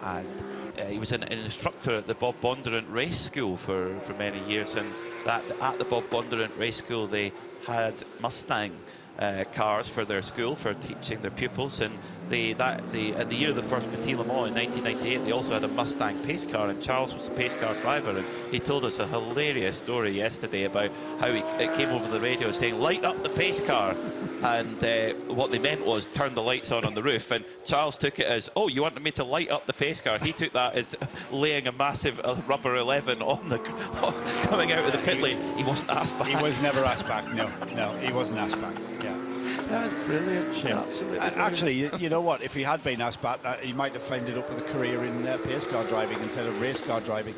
Speaker 1: And he was an instructor at the Bob Bondurant Race School for many years, and at the Bob Bondurant Race School they had Mustang cars for their school for teaching their pupils, and at the year of the first Petit Le Mans in 1998 they also had a Mustang pace car, and Charles was a pace car driver, and he told us a hilarious story yesterday about how it came over the radio saying light up the pace car, and what they meant was turn the lights on the roof, and Charles took it as, oh, you wanted me to light up the pace car. He took that as laying a massive rubber 11 on the coming out of the pit lane. He wasn't asked back.
Speaker 18: He was never asked back. No, he wasn't asked back. Yeah.
Speaker 1: That's brilliant.
Speaker 18: Yeah.
Speaker 1: Absolutely.
Speaker 18: Actually, you know what? If he had been asked back, he might have ended up with a career in pace car driving instead of race car driving.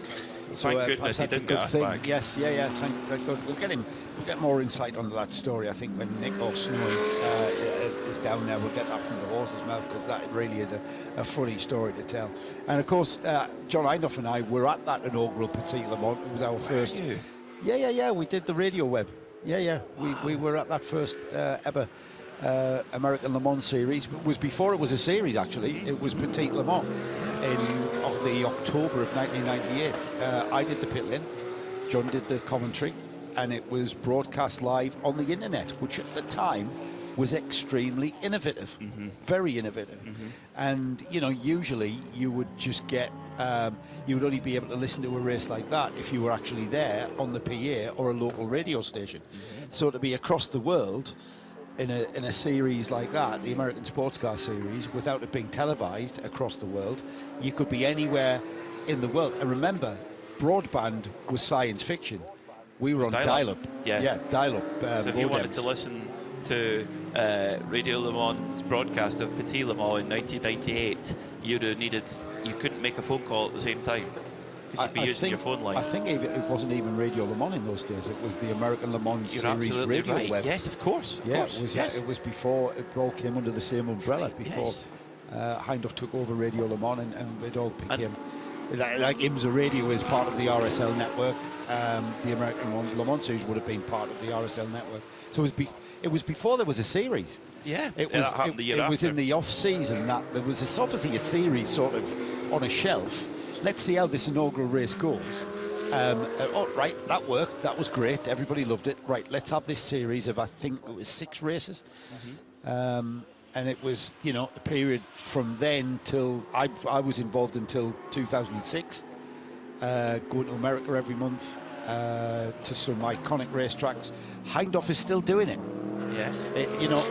Speaker 18: So
Speaker 1: thank goodness he didn't get asked back.
Speaker 18: Yes, yeah. Thank God. We'll get more insight onto that story. I think when Nick O'Snowy is down there, we'll get that from the horse's mouth, because that really is a funny story to tell. And of course, John Eindhoff and I were at that inaugural Petit Le Mans. It was our first. Yeah. We did the radio web. Yeah. We were at that first ever American Le Mans series. It was before it was a series, actually. It was Petit Le Mans in the October of 1998. I did the pit lane, John did the commentary, and it was broadcast live on the internet, which at the time was extremely innovative, very innovative. And usually you would just get you would only be able to listen to a race like that if you were actually there on the PA or a local radio station. So to be across the world in a series like that, the American Sports Car Series, without it being televised across the world, you could be anywhere in the world. And remember, broadband was science fiction. We were on dial-up. Yeah, dial-up.
Speaker 1: So if you wanted to listen to Radio Le Mans' broadcast of Petit Le Mans in 1998, you couldn't make a phone call at the same time, because you'd be using your phone line.
Speaker 18: I think it wasn't even Radio Le Mans in those days. It was the American Le Mans Series radio web.
Speaker 1: Yes, of course.
Speaker 18: It was before it all came under the same umbrella. Before Hindhoff took over Radio Le Mans, and it all became like IMSA Radio is part of the RSL network. The American Le Mans Series would have been part of the RSL network. So it was before there was a series.
Speaker 1: Yeah,
Speaker 18: it was in the off season that there was obviously a series sort of on a shelf. Let's see how this inaugural race goes. Right, that worked. That was great. Everybody loved it. Right, let's have this series of, I think it was 6 races. And it was, a period from then till I was involved until 2006, going to America every month to some iconic racetracks. Hindhoff is still doing it.
Speaker 1: Yes.
Speaker 18: You know,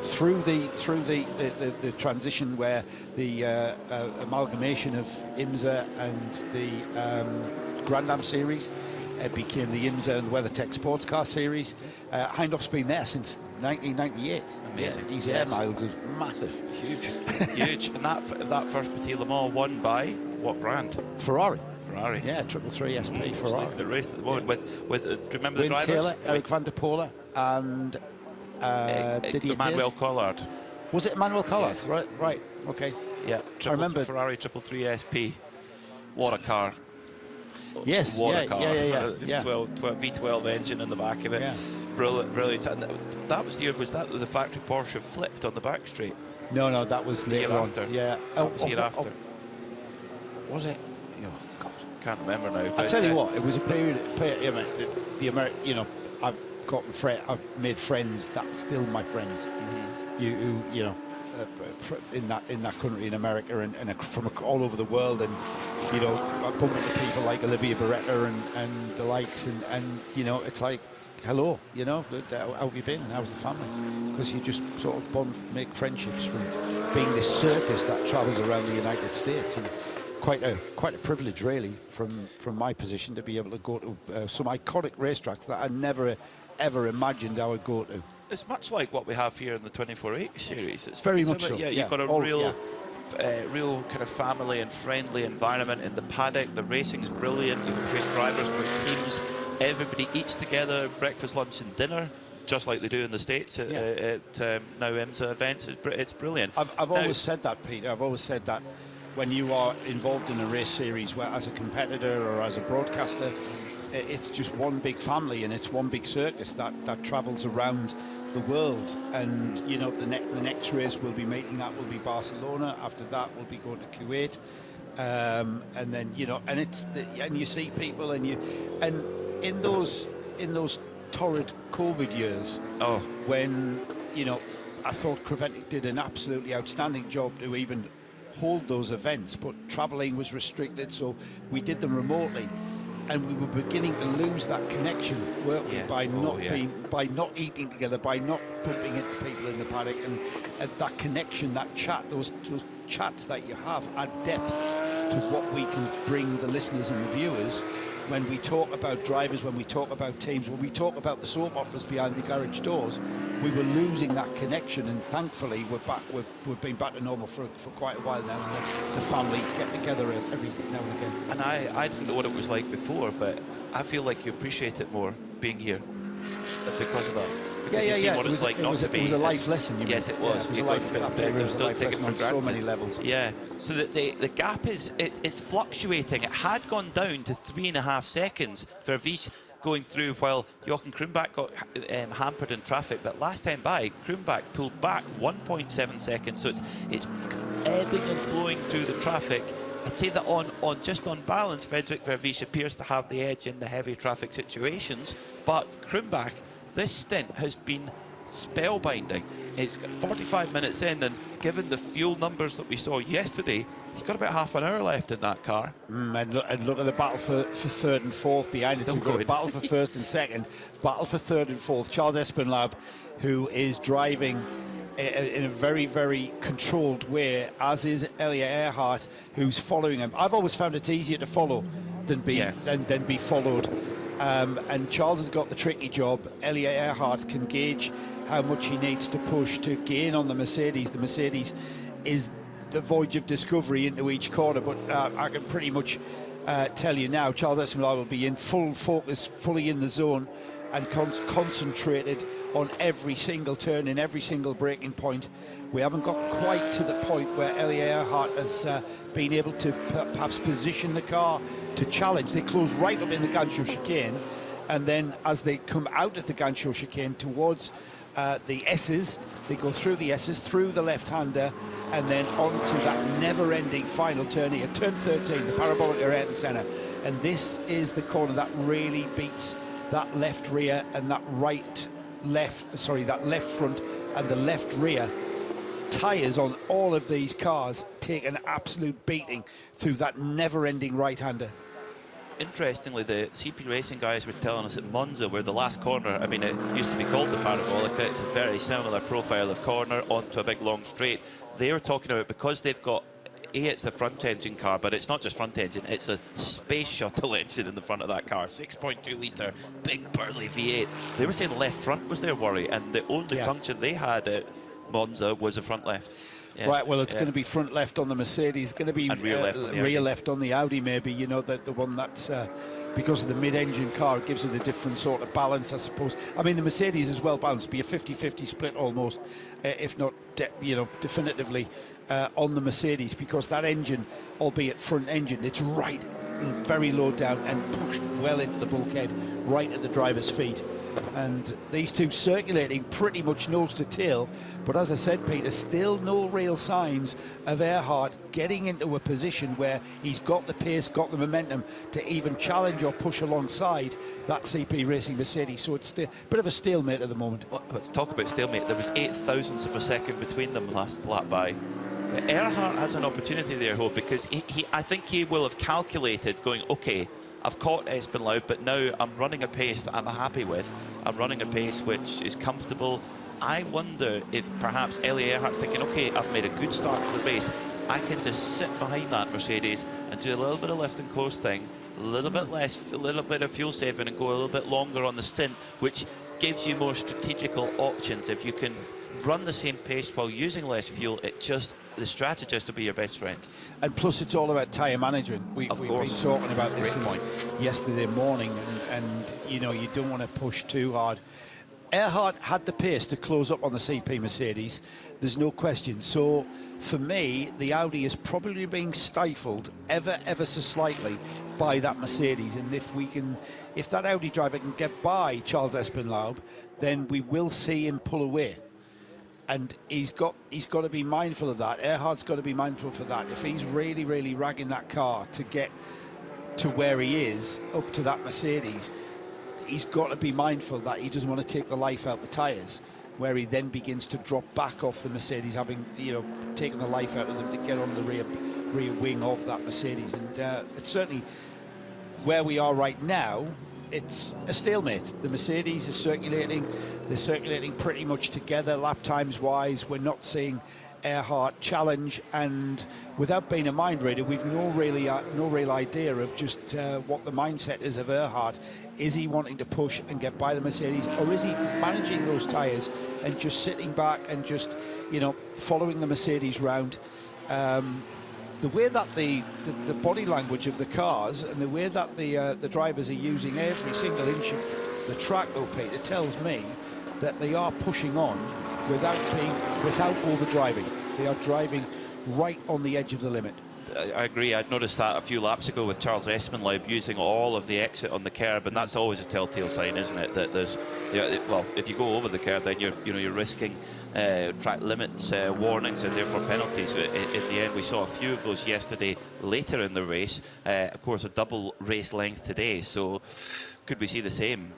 Speaker 18: through the transition where the amalgamation of IMSA and the Grand Am series became the IMSA and the WeatherTech Sports Car Series. Hindhoff's been there since 1998.
Speaker 1: Amazing.
Speaker 18: His air miles is massive.
Speaker 1: Huge. Huge. And that first Petit Le Mans won by what brand?
Speaker 18: Ferrari.
Speaker 1: Ferrari.
Speaker 18: Yeah, 333 SP Ferrari.
Speaker 1: Like the race at the moment with remember
Speaker 18: Wayne
Speaker 1: the drivers?
Speaker 18: Taylor, Eric van der Poel, and Didier
Speaker 1: Emmanuel
Speaker 18: Thiers.
Speaker 1: Collard.
Speaker 18: Was it Emmanuel Collard?
Speaker 1: Yes.
Speaker 18: Right, okay.
Speaker 1: Yeah,
Speaker 18: I remember
Speaker 1: Ferrari 333 SP. What a car.
Speaker 18: Yes,
Speaker 1: what
Speaker 18: yeah,
Speaker 1: a car.
Speaker 18: yeah.
Speaker 1: 12 engine in the back of it.
Speaker 18: Yeah.
Speaker 1: Brilliant. And that was the year, was that the factory Porsche flipped on the back straight?
Speaker 18: No, that was
Speaker 1: The
Speaker 18: later
Speaker 1: year
Speaker 18: on.
Speaker 1: after.
Speaker 18: Yeah.
Speaker 1: That was the year after.
Speaker 18: Was it? Oh, God.
Speaker 1: Can't remember now.
Speaker 18: I tell you what, it was a period. The American, you know, I've made friends. That's still my friends.
Speaker 1: Mm-hmm.
Speaker 18: You know, in that country in America and from all over the world, and you know, I bump into people like Olivia Beretta and the likes, and you know, it's like, hello, you know, how have you been? How's the family? Because you just sort of bond, make friendships from being this circus that travels around the United States, and quite a privilege really from my position to be able to go to some iconic racetracks that I never ever imagined I would go to.
Speaker 1: It's much like what we have here in the 24H series. It's
Speaker 18: very much so.
Speaker 1: Yeah,
Speaker 18: yeah.
Speaker 1: you've got a real kind of family and friendly environment in the paddock. The racing's brilliant. You've got great drivers, great teams. Everybody eats together, breakfast, lunch, and dinner, just like they do in the States at now IMSA events. It's brilliant.
Speaker 18: I've always said that, Peter. I've always said that when you are involved in a race series, where as a competitor or as a broadcaster, it's just one big family and it's one big circus that travels around the world. And you know, the next race we'll be making that will be Barcelona. After that, we'll be going to Kuwait, and then you know, and and you see people, and in those torrid COVID years, when you know, I thought Creventic did an absolutely outstanding job to even hold those events, but travelling was restricted, so we did them remotely. And we were beginning to lose that connection, weren't we? By not eating together, by not bumping into people in the paddock, and that connection, that chat, those chats that you have add depth to what we can bring the listeners and the viewers when we talk about drivers, when we talk about teams, when we talk about the soap operas behind the garage doors. We were losing that connection, and thankfully we're back. We've been back to normal for quite a while now, and the family get together every now and again.
Speaker 1: And I didn't know what it was like before, but I feel like you appreciate it more being here because of that. Because you've seen what it's like not to be.
Speaker 18: It was a life lesson.
Speaker 1: Yes, it was.
Speaker 18: Yeah, it was a life lesson on so many levels.
Speaker 1: Yeah. So that the gap it's fluctuating. It had gone down to 3.5 seconds for Wies going through, while Jochen Krumbach got hampered in traffic. But last time by, Krumbach pulled back 1.7 seconds. So it's ebbing and flowing through the traffic. I'd say that on balance, Frederik Vervies appears to have the edge in the heavy traffic situations, but Krumbach, this stint has been spellbinding. It's got 45 minutes in, and given the fuel numbers that we saw yesterday, he's got about half an hour left in that car.
Speaker 18: And look at the battle for third and fourth behind it. So we've got a battle for first and second, battle for third and fourth. Charles Espenlaub, who is driving in a very, very controlled way, as is Elia Earhart, who's following him. I've always found it's easier to follow than be followed. And Charles has got the tricky job. Elia Earhart can gauge how much he needs to push to gain on the Mercedes. The Mercedes is the voyage of discovery into each corner, but I can pretty much tell you now, Charles Espenlaub will be in full focus, fully in the zone, and concentrated on every single turn in every single braking point. We haven't got quite to the point where Elia Earhart has been able to perhaps position the car to challenge. They close right up in the Gancho chicane, and then as they come out of the Gancho chicane towards the S's, they go through the S's, through the left-hander, and then onto that never-ending final turn here, turn 13, the parabolic Ayrton Senna. And this is the corner that really beats that left rear and that that left front and the left rear. Tyres on all of these cars take an absolute beating through that never-ending right-hander.
Speaker 1: interestingly, the CP Racing guys were telling us at Monza, where the last corner, I mean, it used to be called the Parabolica, it's a very similar profile of corner onto a big long straight. They were talking about, because they've got, it's a front engine car, but it's not just front engine, it's a space shuttle engine in the front of that car, 6.2 litre, big burly V8. They were saying left front was their worry, and the only puncture they had at Monza was a front left. Yeah.
Speaker 18: Right, well, it's going to be front left on the Mercedes, going to be
Speaker 1: rear
Speaker 18: left on the Audi, maybe, you know, the one that's, because of the mid-engine car, it gives it a different sort of balance, I suppose. I mean, the Mercedes is well balanced, be a 50-50 split almost, if not, definitively on the Mercedes, because that engine, albeit front engine, it's right, very low down and pushed well into the bulkhead, right at the driver's feet. And these two circulating pretty much nose to tail, but as I said, Peter, still no real signs of Earhart getting into a position where he's got the pace, got the momentum to even challenge or push alongside that CP Racing Mercedes. So it's a bit of a stalemate at the moment.
Speaker 1: Well, let's talk about stalemate. There was 0.08 of a second between them last lap by. Earhart has an opportunity there, Hope, because I think he will have calculated going, okay, I've caught Espenlaub, but now I'm running a pace that I'm happy with. I'm running a pace which is comfortable. I wonder if perhaps Ellie Earhart's thinking, okay, I've made a good start to the race. I can just sit behind that Mercedes and do a little bit of lift and coast thing, a little bit of fuel saving, and go a little bit longer on the stint, which gives you more strategical options. If you can run the same pace while using less fuel, the strategist will be your best friend.
Speaker 18: And plus, it's all about tyre management. We've been talking about this since yesterday morning, and you know, you don't want to push too hard. Earhart had the pace to close up on the CP Mercedes, there's no question. So for me, the Audi is probably being stifled ever so slightly by that Mercedes. And if that Audi driver can get by Charles Espenlaub, then we will see him pull away. And he's got to be mindful of that. Earhart's got to be mindful for that. If he's really ragging that car to get to where he is, up to that Mercedes, he's got to be mindful that he doesn't want to take the life out the tyres, where he then begins to drop back off the Mercedes, having, you know, taken the life out of them to get on the rear wing of that Mercedes. And it's certainly where we are right now. It's a stalemate. The Mercedes is circulating. They're circulating pretty much together, lap times wise. We're not seeing Earhart challenge, and without being a mind reader, we've no real idea of just what the mindset is of Earhart. Is he wanting to push and get by the Mercedes, or is he managing those tyres and just sitting back and just, you know, following the Mercedes round? The way that the body language of the cars and the way that the drivers are using every single inch of the track, though, Peter, tells me that they are pushing on without overdriving. They are driving right on the edge of the limit.
Speaker 1: I agree. I'd noticed that a few laps ago with Charles Espenlaub using all of the exit on the curb, and that's always a telltale sign, isn't it? That there's, well, if you go over the curb, then you're risking track limits, warnings, and therefore penalties. In the end, we saw a few of those yesterday later in the race. Of course, a double race length today, so could we see the same?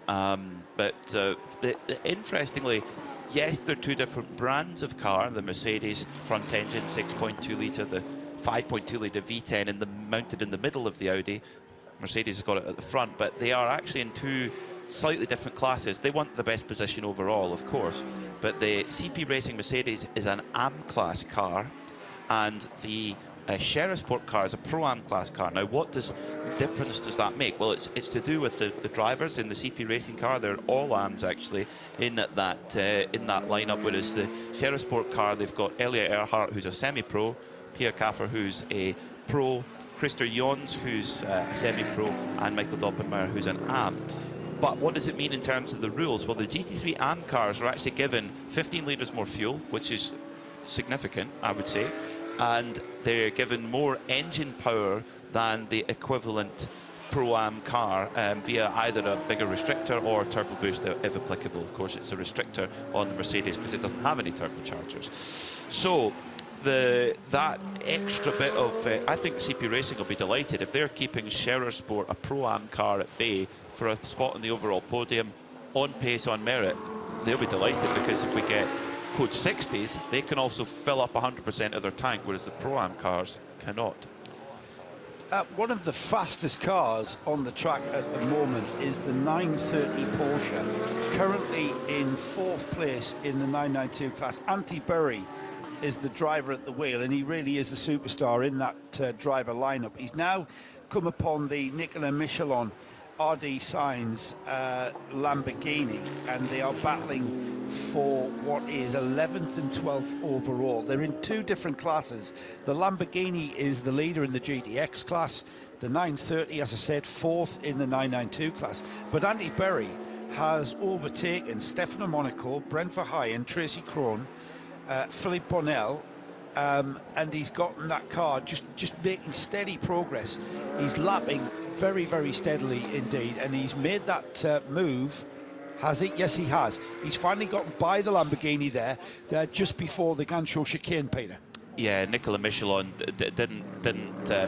Speaker 1: Interestingly, yes, they're two different brands of car. The Mercedes front engine 6.2 litre, the 5.2 litre V10 mounted in the middle of the Audi. Mercedes has got it at the front, but they are actually in two slightly different classes. They want the best position overall, of course, but the CP Racing Mercedes is an AM class car, and the Shera Sport car is a Pro-Am class car. Now, what difference does that make? Well, it's to do with the drivers in the CP Racing car. They're all AMs actually in that lineup, whereas the Shera Sport car, they've got Elliot Earhart, who's a semi-pro, Pierre Kaffer, who's a pro, Christer Jons, who's a semi-pro, and Michael Doppenmeyer, who's an AM. But what does it mean in terms of the rules? Well, the GT3 AM cars are actually given 15 litres more fuel, which is significant, I would say, and they're given more engine power than the equivalent Pro-Am car via either a bigger restrictor or turbo boost, if applicable. Of course, it's a restrictor on the Mercedes because it doesn't have any turbochargers. So that extra bit of, I think CP Racing will be delighted if they're keeping Scherer Sport, a Pro-Am car, at bay for a spot on the overall podium, on pace, on merit. They'll be delighted, because if we get Code 60s, they can also fill up 100% of their tank, whereas the Pro-Am cars cannot.
Speaker 18: One of the fastest cars on the track at the moment is the 930 Porsche, currently in 4th place in the 992 class. Antti Berry is the driver at the wheel, and he really is the superstar in that driver lineup. He's now come upon the Nicola Michelin RD Sainz Lamborghini, and they are battling for what is 11th and 12th overall. They're in 2 different classes. The Lamborghini is the leader in the GTX class. The 930, as I said, 4th in the 992 class. But Antti Berry has overtaken Stefano Monaco, Brent Verheyen, Tracy Krohn, Philippe Bonnell, and he's gotten that car just making steady progress. He's lapping very, very steadily indeed, and he's made that move. Has he? Yes, he has. He's finally gotten by the Lamborghini there just before the Gancho chicane, Peter.
Speaker 1: Yeah, Nicola Michelin didn't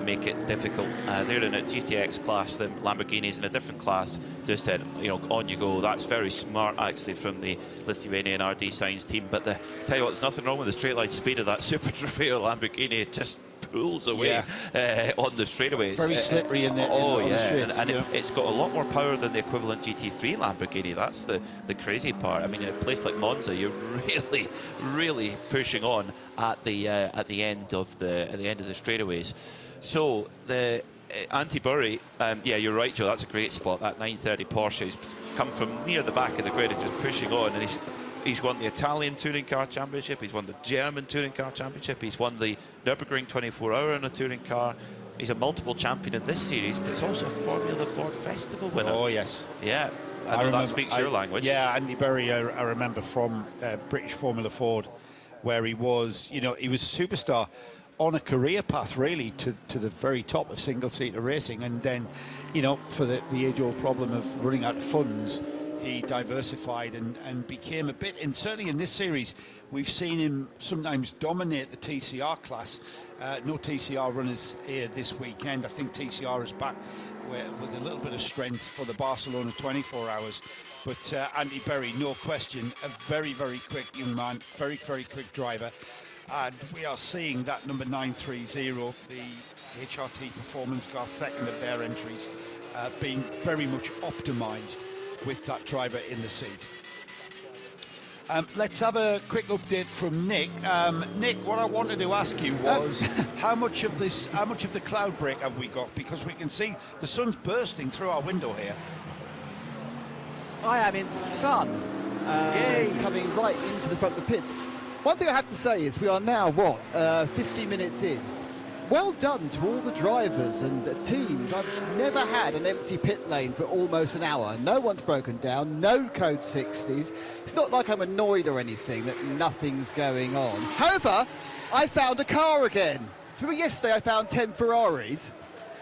Speaker 1: make it difficult. They're in a GTX class. The Lamborghini's in a different class. Just said, on you go. That's very smart, actually, from the Lithuanian RD Sainz team. But tell you what, there's nothing wrong with the straight line speed of that Super Trofeo Lamborghini. It just pulls away on the straightaways.
Speaker 18: Very slippery in the straights.
Speaker 1: And it's got a lot more power than the equivalent GT3 Lamborghini. That's the crazy part. I mean, in a place like Monza, you're really pushing on at the end of the straightaways. So the Antti Berry, you're right, Joe. That's a great spot. That 930 Porsche. He's come from near the back of the grid and just pushing on, and he's won the Italian Touring Car Championship, he's won the German Touring Car Championship, he's won the Nürburgring 24-hour in a touring car. He's a multiple champion in this series, but he's also a Formula Ford Festival winner.
Speaker 18: Oh, yes.
Speaker 1: Yeah, I know that speaks your language.
Speaker 18: Yeah, Antti Berry, I remember from British Formula Ford, where he was, he was a superstar on a career path, really, to the very top of single-seater racing. And then, for the age-old problem of running out of funds, he diversified and became a bit, and certainly in this series we've seen him sometimes dominate the TCR class. No TCR runners here this weekend. I think TCR is back with a little bit of strength for the Barcelona 24 hours. But Antti Berry, no question, a very, very quick young man, very, very quick driver. And we are seeing that number 930, the HRT performance car, second of their entries, being very much optimised with that driver in the seat. Let's have a quick update from Nick. Nick, what I wanted to ask you was how much of the cloud break have we got? Because we can see the sun's bursting through our window here.
Speaker 2: I am in sun. It's coming right into the front of the pits. One thing I have to say is we are now, 50 minutes in. Well done to all the drivers and the teams. I've never had an empty pit lane for almost an hour. No one's broken down, no code 60s. It's not like I'm annoyed or anything that nothing's going on. However, I found a car again. Remember yesterday I found 10 Ferraris?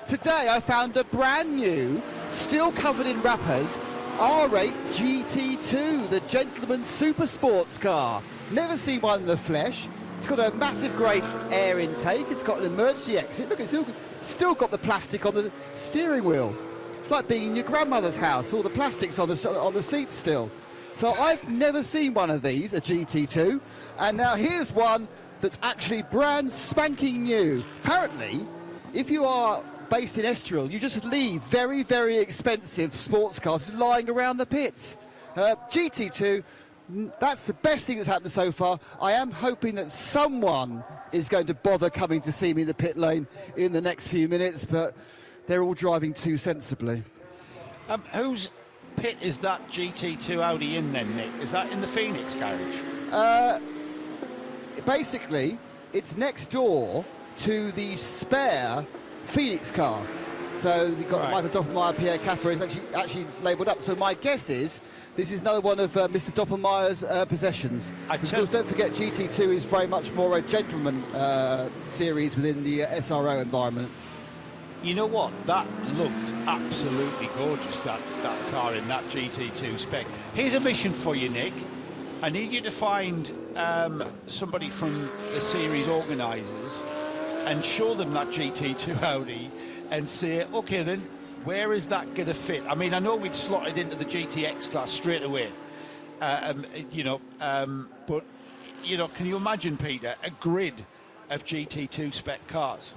Speaker 2: Today I found a brand new, still covered in wrappers, R8 GT2, the gentleman's super sports car. Never seen one in the flesh. It's got a massive great air intake. It's got an emergency exit. Look, it's still got the plastic on the steering wheel. It's like being in your grandmother's house. All the plastic's on the seat still. So I've never seen one of these, a GT2. And now here's one that's actually brand spanking new. Apparently, if you are based in Estoril, you just leave very, very expensive sports cars lying around the pits. GT2. That's the best thing that's happened so far. I am hoping that someone is going to bother coming to see me in the pit lane in the next few minutes, but they're all driving too sensibly.
Speaker 18: Whose pit is that GT2 Audi in then, Nick? Is that in the Phoenix garage?
Speaker 2: Basically, it's next door to the spare Phoenix car. So you've got Michael Doppelmayr, Pierre Caffer is actually labelled up. So my guess is this is another one of Mr. Doppelmayr's possessions. Of course, don't forget GT2 is very much more a gentleman series within the SRO environment.
Speaker 18: You know what? That looked absolutely gorgeous, that car in that GT2 spec. Here's a mission for you, Nick. I need you to find somebody from the series organisers and show them that GT2 Audi and say, OK then, where is that going to fit? I mean, I know we'd slot it into the GTX class straight away, but, can you imagine, Peter, a grid of GT2 spec cars?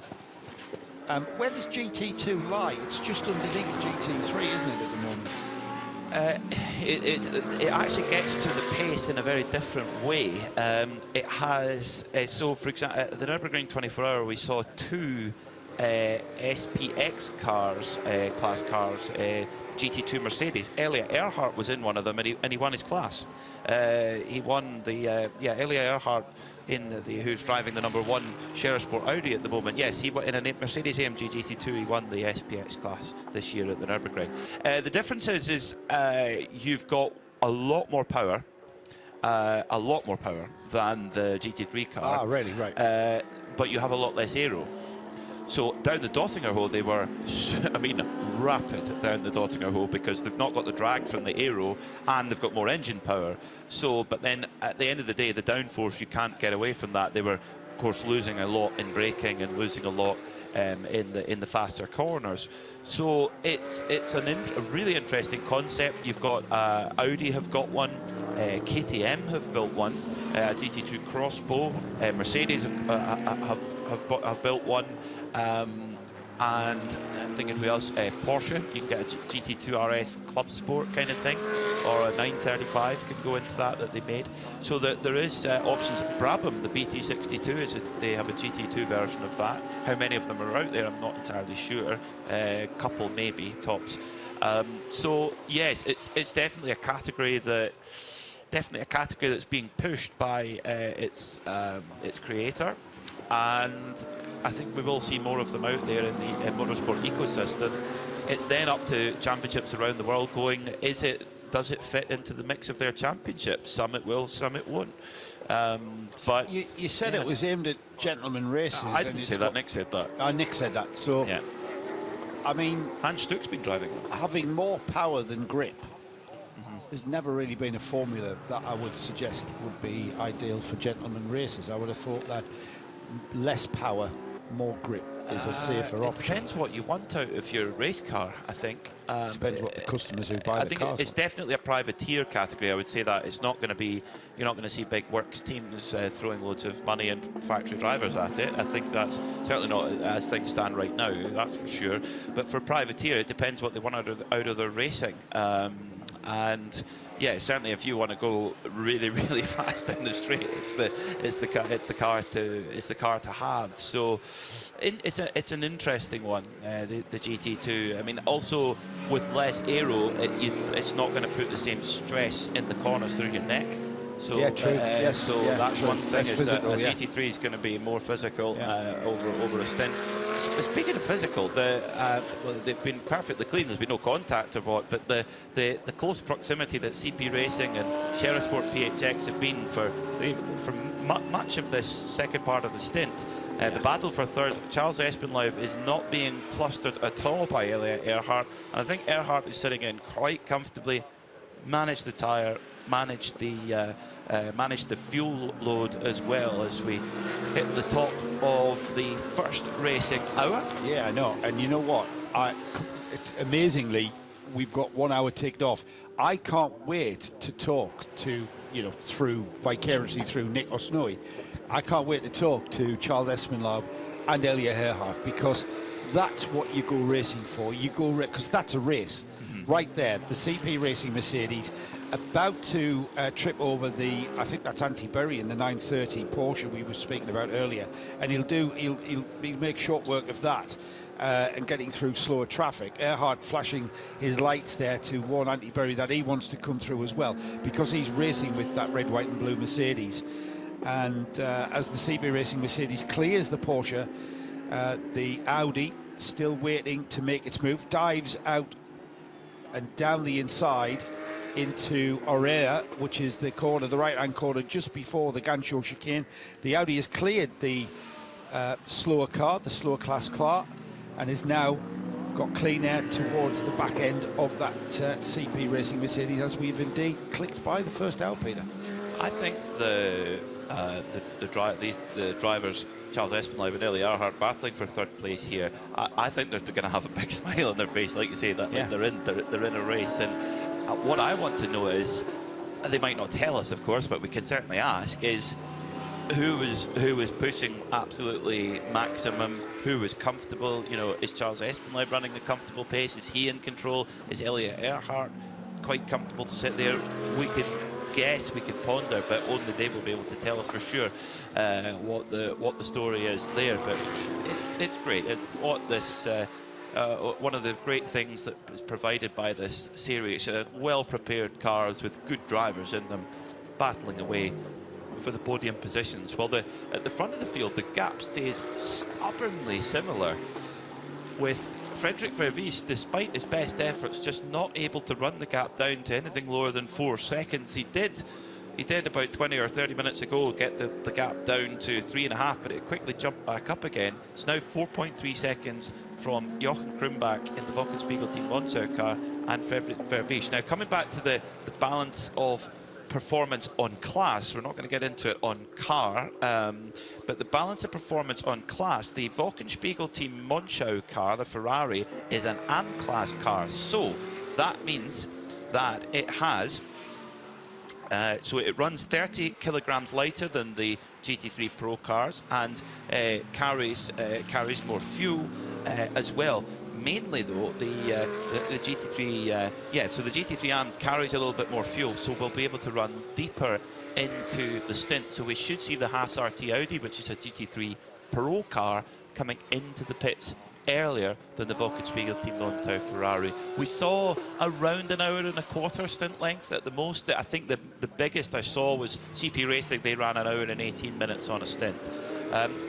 Speaker 18: Where does GT2 lie? It's just underneath GT3, isn't it, at the moment?
Speaker 1: It actually gets to the pace in a very different way. It has, so for example, at the Nürburgring 24 Hour, we saw 2 SPX cars, class cars, GT2 Mercedes. Elliot Earhart was in one of them, and he won his class. He won the Elliot Earhart who's driving the #1 Sport Audi at the moment. Yes, he in a Mercedes AMG GT2. He won the SPX class this year at the Nürburgring. The difference is you've got a lot more power than the GT3 car.
Speaker 18: Ah, really, right.
Speaker 1: But you have a lot less aero. So down the Dottinger hole, they were, rapid down the Dottinger hole because they've not got the drag from the aero and they've got more engine power. So, but then at the end of the day, the downforce, you can't get away from that. They were, of course, losing a lot in braking and losing a lot in the faster corners. So it's a really interesting concept. You've got Audi have got one, KTM have built one, GT2 Crossbow, Mercedes have built one. And I'm thinking who else? Porsche, you can get a GT2 RS Club Sport kind of thing, or a 935 can go into that they made. So there is options. Brabham, the BT62, they have a GT2 version of that. How many of them are out there, I'm not entirely sure. A couple maybe, tops. So yes, it's definitely a category that's being pushed by its creator. And I think we will see more of them out there in the motorsport ecosystem. It's then up to championships around the world going, does it fit into the mix of their championships? Some it will, some it won't. But
Speaker 18: you said it was aimed at gentleman races.
Speaker 1: I didn't say that, Nick said that.
Speaker 18: Nick said that. So,
Speaker 1: yeah.
Speaker 18: I mean,
Speaker 1: Hans Stuck's been driving them.
Speaker 18: Having more power than grip has never really been a formula that I would suggest would be ideal for gentleman races. I would have thought that less power, more grip is a safer option.
Speaker 1: It depends what you want out of your race car, I think.
Speaker 18: Depends what the customers who buy the cars.
Speaker 1: I think it's definitely a privateer category. I would say that it's not going to be, you're not going to see big works teams throwing loads of money and factory drivers at it. I think that's certainly not as things stand right now, that's for sure. But for privateer, it depends what they want out of their racing. And yeah, certainly if you want to go really, really fast down the straight, it's the car to have. So it's an interesting one, the GT2. I mean, also with less aero, it's not going to put the same stress in the corners through your neck. So,
Speaker 18: yeah, true. Yes,
Speaker 1: so
Speaker 18: yeah,
Speaker 1: that's
Speaker 18: true.
Speaker 1: one thing.
Speaker 18: Less
Speaker 1: Is
Speaker 18: physical,
Speaker 1: that a GT3 is going to be more physical over a stint. Speaking of physical, well, they've been perfectly clean. There's been no contact or what, but the close proximity that CP Racing and Sport PHX have been for much of this second part of the stint. The battle for third, Charles Espenlaub is not being flustered at all by Elliot Earhart, and I think Earhart is sitting in quite comfortably, managed the tyre, managed the fuel load as well as we hit the top of the first racing hour.
Speaker 18: Yeah, I know, and you know what? Amazingly, we've got 1 hour ticked off. I can't wait to talk to, vicariously through Nick or Snowy. I can't wait to talk to Charles Espenlaub and Elliot Earhart, because that's what you go racing for. You go because that's a race. Right there, the CP Racing Mercedes about to trip over I think that's Anti-Bury in the 930 Porsche we were speaking about earlier, and he'll make short work of that and getting through slower traffic. Earhart flashing his lights there to warn Anti-Bury that he wants to come through as well, because he's racing with that red, white and blue Mercedes. And as the CP Racing Mercedes clears the Porsche, the Audi still waiting to make its move, dives out and down the inside into Orea, which is the right-hand corner just before the Gancho chicane. The Audi has cleared the slower car, the slower class car, and is now got clean air towards the back end of that CP Racing Mercedes, as we've indeed clicked by the first hour, Peter.
Speaker 1: I think the drivers, Charles Espenlaub and Elliot Earhart, battling for third place here. I think they're going to have a big smile on their face, like you say, that they're in a race. And what I want to know is, they might not tell us, of course, but we can certainly ask, is who was pushing absolutely maximum, who was comfortable. You know, is Charles Espinel running a comfortable pace? Is he in control? Is Elliot Earhart quite comfortable to sit there? We could guess, we could ponder, but only they will be able to tell us for sure what the story is there. But it's great. It's what this one of the great things that is provided by this series: well-prepared cars with good drivers in them, battling away for the podium positions. Well, at the front of the field, the gap stays stubbornly similar, with Frederik Verwijs, despite his best efforts, just not able to run the gap down to anything lower than 4 seconds. He did about 20 or 30 minutes ago get the gap down to 3.5, but it quickly jumped back up again. It's now 4.3 seconds from Jochen Krumbach in the Wochenspiegel Team Monschau car and Frederik Verwijs. Now, coming back to the balance of performance on class, we're not going to get into it on car, but the balance of performance on class, the Wochenspiegel Team Monschau car, the Ferrari, is an AM class car, so that means that it has so it runs 30 kilograms lighter than the GT3 Pro cars, and carries more fuel as well. Mainly though, the GT3, so the GT3 AM carries a little bit more fuel, so we'll be able to run deeper into the stint. So we should see the Haas RT Audi, which is a GT3 Pro car, coming into the pits earlier than the Wochenspiegel Team Monschau Ferrari. We saw around an hour and a quarter stint length at the most. I think the biggest I saw was CP Racing. They ran an hour and 18 minutes on a stint.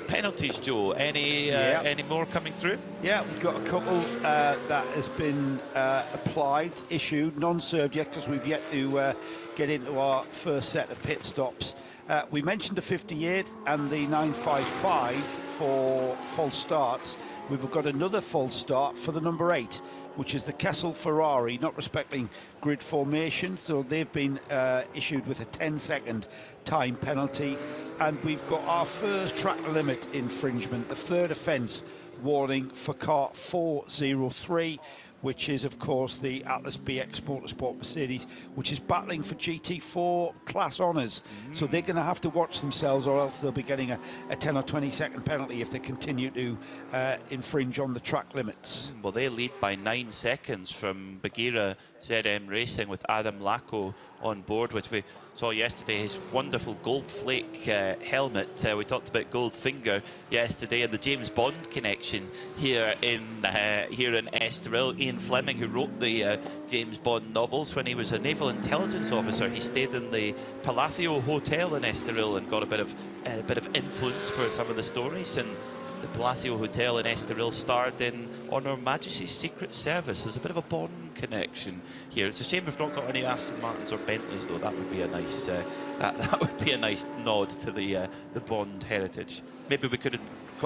Speaker 1: Penalties, Joe, any more coming through?
Speaker 18: Yeah, we've got a couple that has been applied, issued, non-served yet, because we've yet to get into our first set of pit stops. We mentioned the 58 and the 955 for false starts. We've got another false start for the number 8, which is the Kessel Ferrari, not respecting grid formation, so they've been issued with a 10-second time penalty. And we've got our first track limit infringement, the third offence warning for car 403, which is, of course, the Atlas BX Motorsport Mercedes, which is battling for GT4 class honours. So they're going to have to watch themselves, or else they'll be getting a 10 or 20 second penalty if they continue to infringe on the track limits.
Speaker 1: Well, they lead by 9 seconds from Bagheera ZM Racing with Adam Lacko on board, which we saw yesterday, his wonderful gold flake helmet. We talked about Goldfinger yesterday, and the James Bond connection here in Estoril. Ian Fleming, who wrote the James Bond novels, when he was a naval intelligence officer, he stayed in the Palacio Hotel in Estoril and got a bit of influence for some of the stories. And the Palacio Hotel in Estoril starred in On Her Majesty's Secret Service. There's a bit of a Bond connection here. It's a shame we've not got any Aston Martins or Bentleys, though. That would be a nice that would be a nice nod to the Bond heritage. Maybe we could have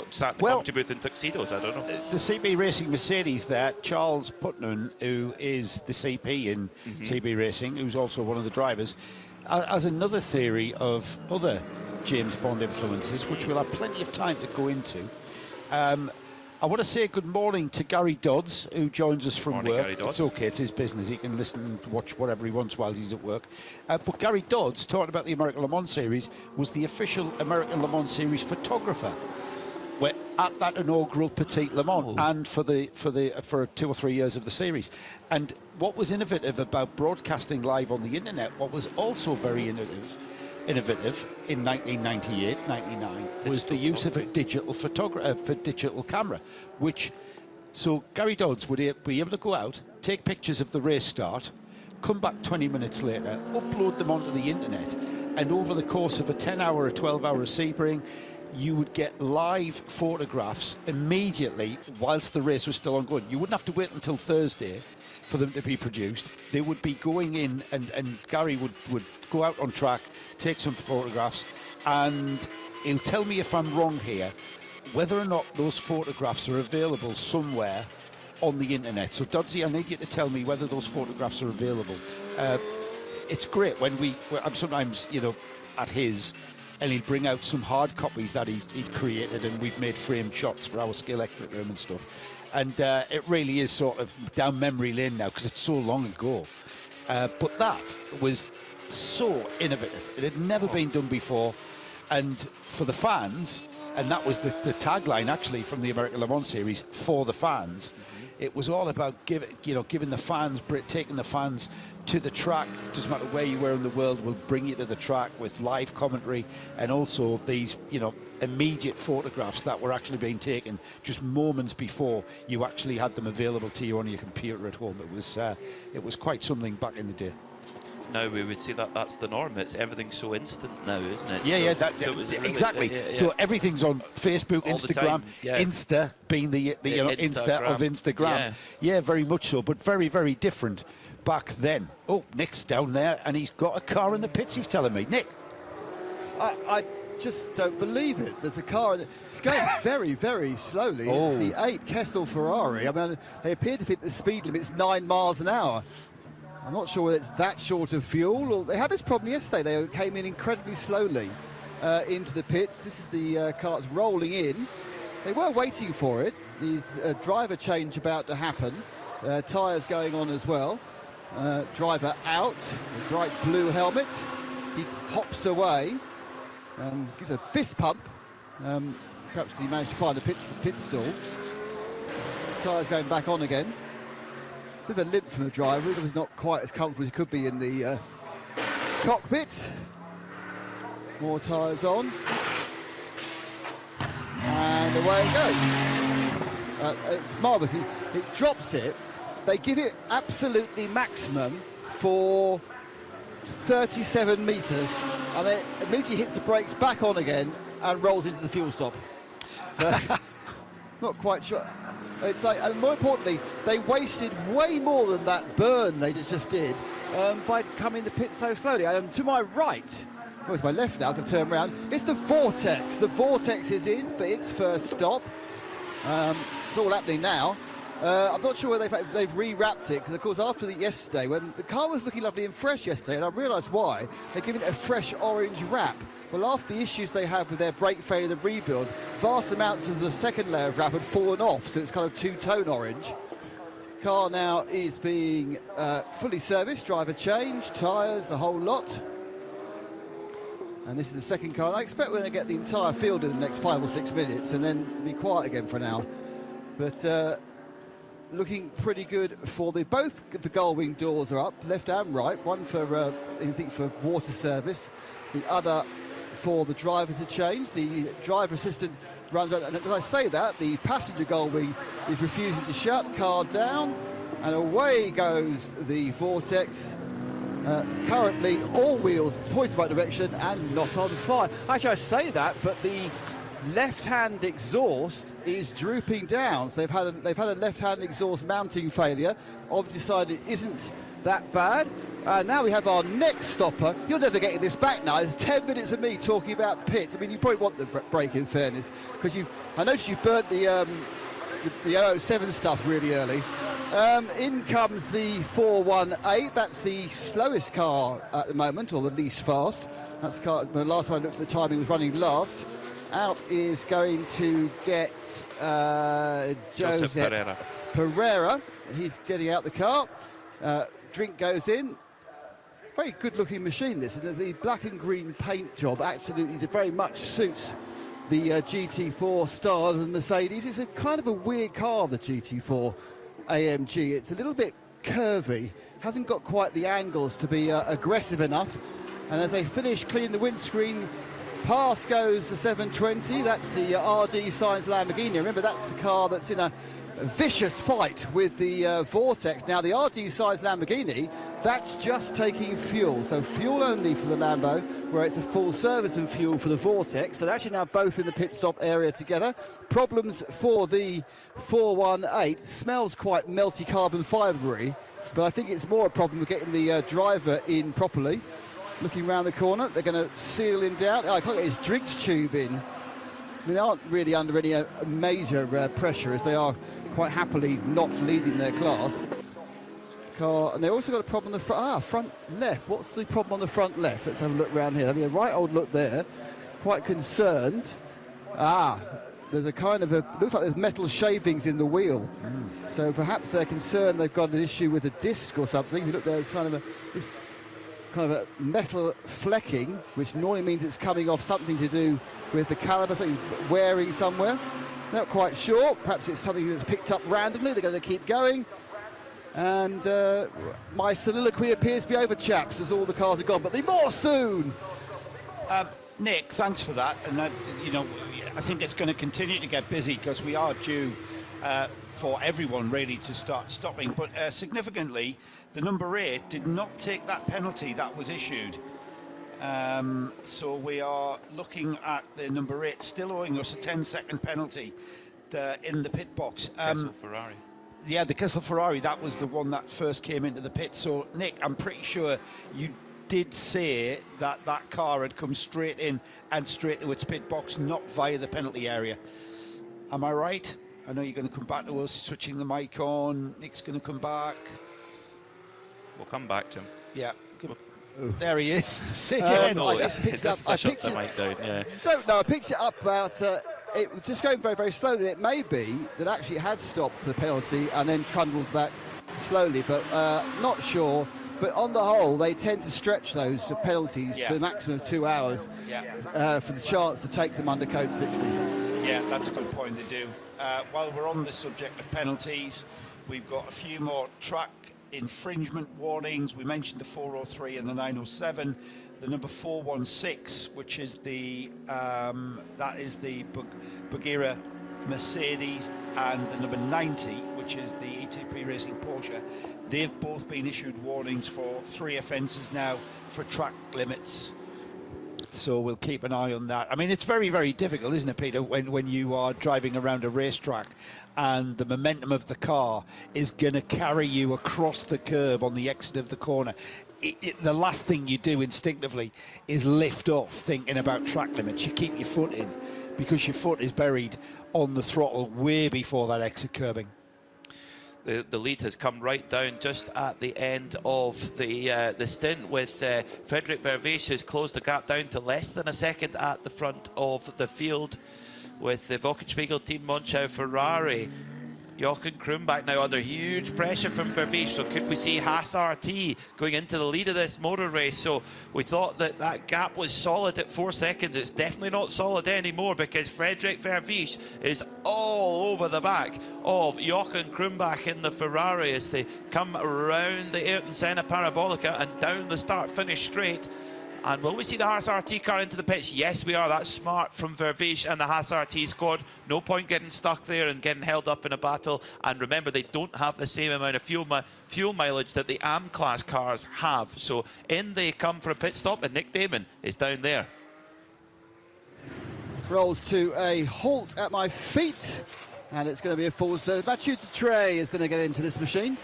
Speaker 1: sat in the commentary booth in tuxedos. I don't know.
Speaker 18: The CB Racing Mercedes there, Charles Putnam, who is the CP in CB Racing, who's also one of the drivers, has another theory of other James Bond influences, which we'll have plenty of time to go into. I want to say good morning to Gary Dodds, who joins us from work. It's okay, it's his business. He can listen and watch whatever he wants while he's at work. But Gary Dodds, talking about the American Le Mans Series, was the official American Le Mans Series photographer at that inaugural Petit Le Mans and for 2 or 3 years of the series. And what was innovative about broadcasting live on the internet, what was also very innovative in 1998-99 was the use of a digital digital camera, so Gary Dodds would be able to go out, take pictures of the race start, come back 20 minutes later, upload them onto the internet, and over the course of a 10-hour or 12-hour Sebring, you would get live photographs immediately whilst the race was still ongoing. You wouldn't have to wait until Thursday for them to be produced. They would be going in, and Gary would go out on track, take some photographs, and he'll tell me if I'm wrong here, whether or not those photographs are available somewhere on the internet. So Dodsey, I need you to tell me whether those photographs are available. It's great when I'm sometimes, at his, and he'd bring out some hard copies that he'd created, and we've made framed shots for our skill electric room and stuff. And it really is sort of down memory lane now because it's so long ago. But that was so innovative. It had never been done before. And for the fans, and that was the tagline actually from the American Le Mans series, for the fans. It was all about giving the fans, taking the fans to the track. Doesn't matter where you were in the world, we'll bring you to the track with live commentary, and also these, immediate photographs that were actually being taken just moments before you actually had them available to you on your computer at home. It was quite something back in the day.
Speaker 1: Now we would say that that's the norm. Everything's so instant now, isn't it?
Speaker 18: Yeah,
Speaker 1: Really,
Speaker 18: exactly. So everything's on Facebook,
Speaker 1: all the
Speaker 18: Instagram,
Speaker 1: time, yeah.
Speaker 18: Insta being the Insta of Instagram. Yeah, very much so, but very, very different back then. Oh, Nick's down there, and he's got a car in the pits, he's telling me. Nick.
Speaker 2: I just don't believe it. There's a car, it's going very, very slowly.
Speaker 18: Oh.
Speaker 2: It's the 8 Kessel Ferrari. I mean, they appear to think the speed limit's 9 miles an hour. I'm not sure whether it's that short of fuel, or they had this problem yesterday. They came in incredibly slowly into the pits. This is the car that's rolling in. They were waiting for it. There's a driver change about to happen. Tyres going on as well. Driver out, the bright blue helmet. He hops away, gives a fist pump. Perhaps he managed to find a pit stall. Tyres going back on again. Bit of a limp from the driver. He was not quite as comfortable as he could be in the cockpit. More tyres on. And away it goes. It's marvellous. It drops it. They give it absolutely maximum for 37 metres. And then immediately hits the brakes back on again and rolls into the fuel stop. So, not quite sure. It's like, and more importantly, they wasted way more than that burn they just did by coming to pit so slowly. And to my right, well, it's my left now, I can turn around, it's the Vortex. The Vortex is in for its first stop. It's all happening now. I'm not sure whether they've rewrapped it, because of course after yesterday, when the car was looking lovely and fresh yesterday, and I realised why, they're giving it a fresh orange wrap. Well, after the issues they had with their brake failure, the rebuild, vast amounts of the second layer of wrap had fallen off, so it's kind of two-tone orange. Car now is being fully serviced, driver change, tyres, the whole lot. And this is the second car. And I expect we're going to get the entire field in the next 5 or 6 minutes and then be quiet again for an hour. But looking pretty good for both the gull wing doors are up, left and right. One for anything for water service, the other for the driver to change. The driver assistant runs out, and as I say that, the passenger gull wing is refusing to shut. Car down, and away goes the Vortex. Currently, all wheels pointed the right direction and not on fire. Actually, I say that, but the left-hand exhaust is drooping down. So they've had a left-hand exhaust mounting failure. I've decided it isn't that bad. Now we have our next stopper. You're never getting this back now. It's 10 minutes of me talking about pits. I mean, you probably want the break, in fairness, because I noticed you've burnt the 007 stuff really early. In comes the 418. That's the slowest car at the moment, or the least fast. That's the car. The last time I looked at the time, he was running last. Out is going to get Josep Pereira. He's getting out the car. Drink goes in. Very good-looking machine, this. And the black and green paint job absolutely very much suits the GT4 style of the Mercedes. It's a kind of a weird car, the GT4 AMG. It's a little bit curvy, hasn't got quite the angles to be aggressive enough. And as they finish cleaning the windscreen, past goes the 720. That's the RD Sainz Lamborghini. Remember, that's the car that's in a vicious fight with the Vortex. Now, the RD Sainz Lamborghini, that's just taking fuel. So fuel only for the Lambo, where it's a full service of fuel for the Vortex. So they're actually now both in the pit stop area together. Problems for the 418. Smells quite melty carbon fibre-y, but I think it's more a problem with getting the driver in properly. Looking around the corner, they're going to seal him down. Oh, I can't get his drinks tube in. I mean, they aren't really under any major pressure, as they are quite happily not leading their class. Car, and they've also got a problem on the front left. What's the problem on the front left? Let's have a look around here. Having a right old look there. Quite concerned. There's a kind of looks like there's metal shavings in the wheel. So perhaps they're concerned they've got an issue with a disc or something. You look there, it's kind of kind of a metal flecking, which normally means it's coming off something to do with the caliber, something wearing somewhere. Not quite sure. Perhaps it's something that's picked up randomly. They're going to keep going. And my soliloquy appears to be over, chaps, as all the cars are gone. But there'll be more soon.
Speaker 18: Nick, thanks for that. And you know, I think it's going to continue to get busy because we are due for everyone really to start stopping. But significantly, the number 8 did not take that penalty that was issued. So we are looking at the number 8 still owing us a 10-second penalty in the pit box.
Speaker 1: Kessel Ferrari.
Speaker 18: Yeah, the Kessel Ferrari, that was the one that first came into the pit. So, Nick, I'm pretty sure you did say that that car had come straight in and straight to its pit box, not via the penalty area. Am I right? I know you're going to come back to us, switching the mic on. Nick's going to come back.
Speaker 1: We'll come back to him.
Speaker 18: Yeah. There he is. Say
Speaker 1: No,
Speaker 2: I
Speaker 1: it
Speaker 2: just picked
Speaker 1: just
Speaker 2: up.
Speaker 1: shut the mic down. Yeah.
Speaker 2: Don't know. I picked it up about. It was just going very, very slowly. It may be that actually it had stopped for the penalty and then trundled back slowly, but not sure. But on the whole, they tend to stretch those penalties for the maximum of 2 hours for the chance to take them under Code 60.
Speaker 18: Yeah, that's a good point. They do. While we're on the subject of penalties, we've got a few more track infringement warnings. We mentioned the 403 and the 907, the number 416, which is the that is the Bagheera Mercedes, and the number 90, which is the ETP Racing Porsche. They've both been issued warnings for 3 offences now for track limits. So we'll keep an eye on that. I mean, it's very, very difficult, isn't it, Peter, when you are driving around a racetrack and the momentum of the car is going to carry you across the curb on the exit of the corner. The last thing you do instinctively is lift off thinking about track limits. You keep your foot in because your foot is buried on the throttle way before that exit curbing.
Speaker 1: The lead has come right down just at the end of the stint, with Frederick Vervees has closed the gap down to less than a second at the front of the field, with the Wochenspiegel team Monschau Ferrari. Jochen Krumbach now under huge pressure from Vervees, so could we see Haas RT going into the lead of this motor race? So we thought that that gap was solid at 4 seconds. It's definitely not solid anymore, because Frederick Vervees is all over the back of Jochen Krumbach in the Ferrari as they come around the Ayrton Senna Parabolica and down the start-finish straight. And will we see the Haas RT car into the pits? Yes, we are. That's smart from Vervees and the Haas RT squad. No point getting stuck there and getting held up in a battle. And remember, they don't have the same amount of fuel mileage that the AM class cars have. So in they come for a pit stop, and Nick Damon is down there.
Speaker 2: Rolls to a halt at my feet, and it's going to be a full service. Mathieu Dutré is going to get into this machine.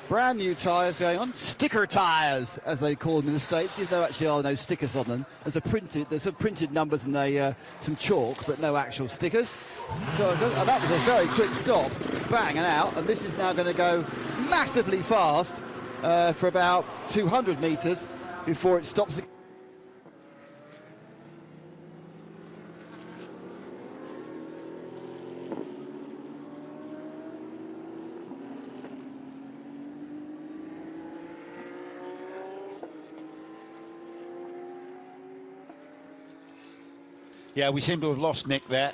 Speaker 2: Brand new tyres going on, sticker tyres as they call them in the States. There actually are no stickers on them. There's some printed numbers and some chalk, but no actual stickers. So that was a very quick stop, bang and out, and this is now going to go massively fast for about 200 metres before it stops again.
Speaker 18: Yeah, we seem to have lost Nick there.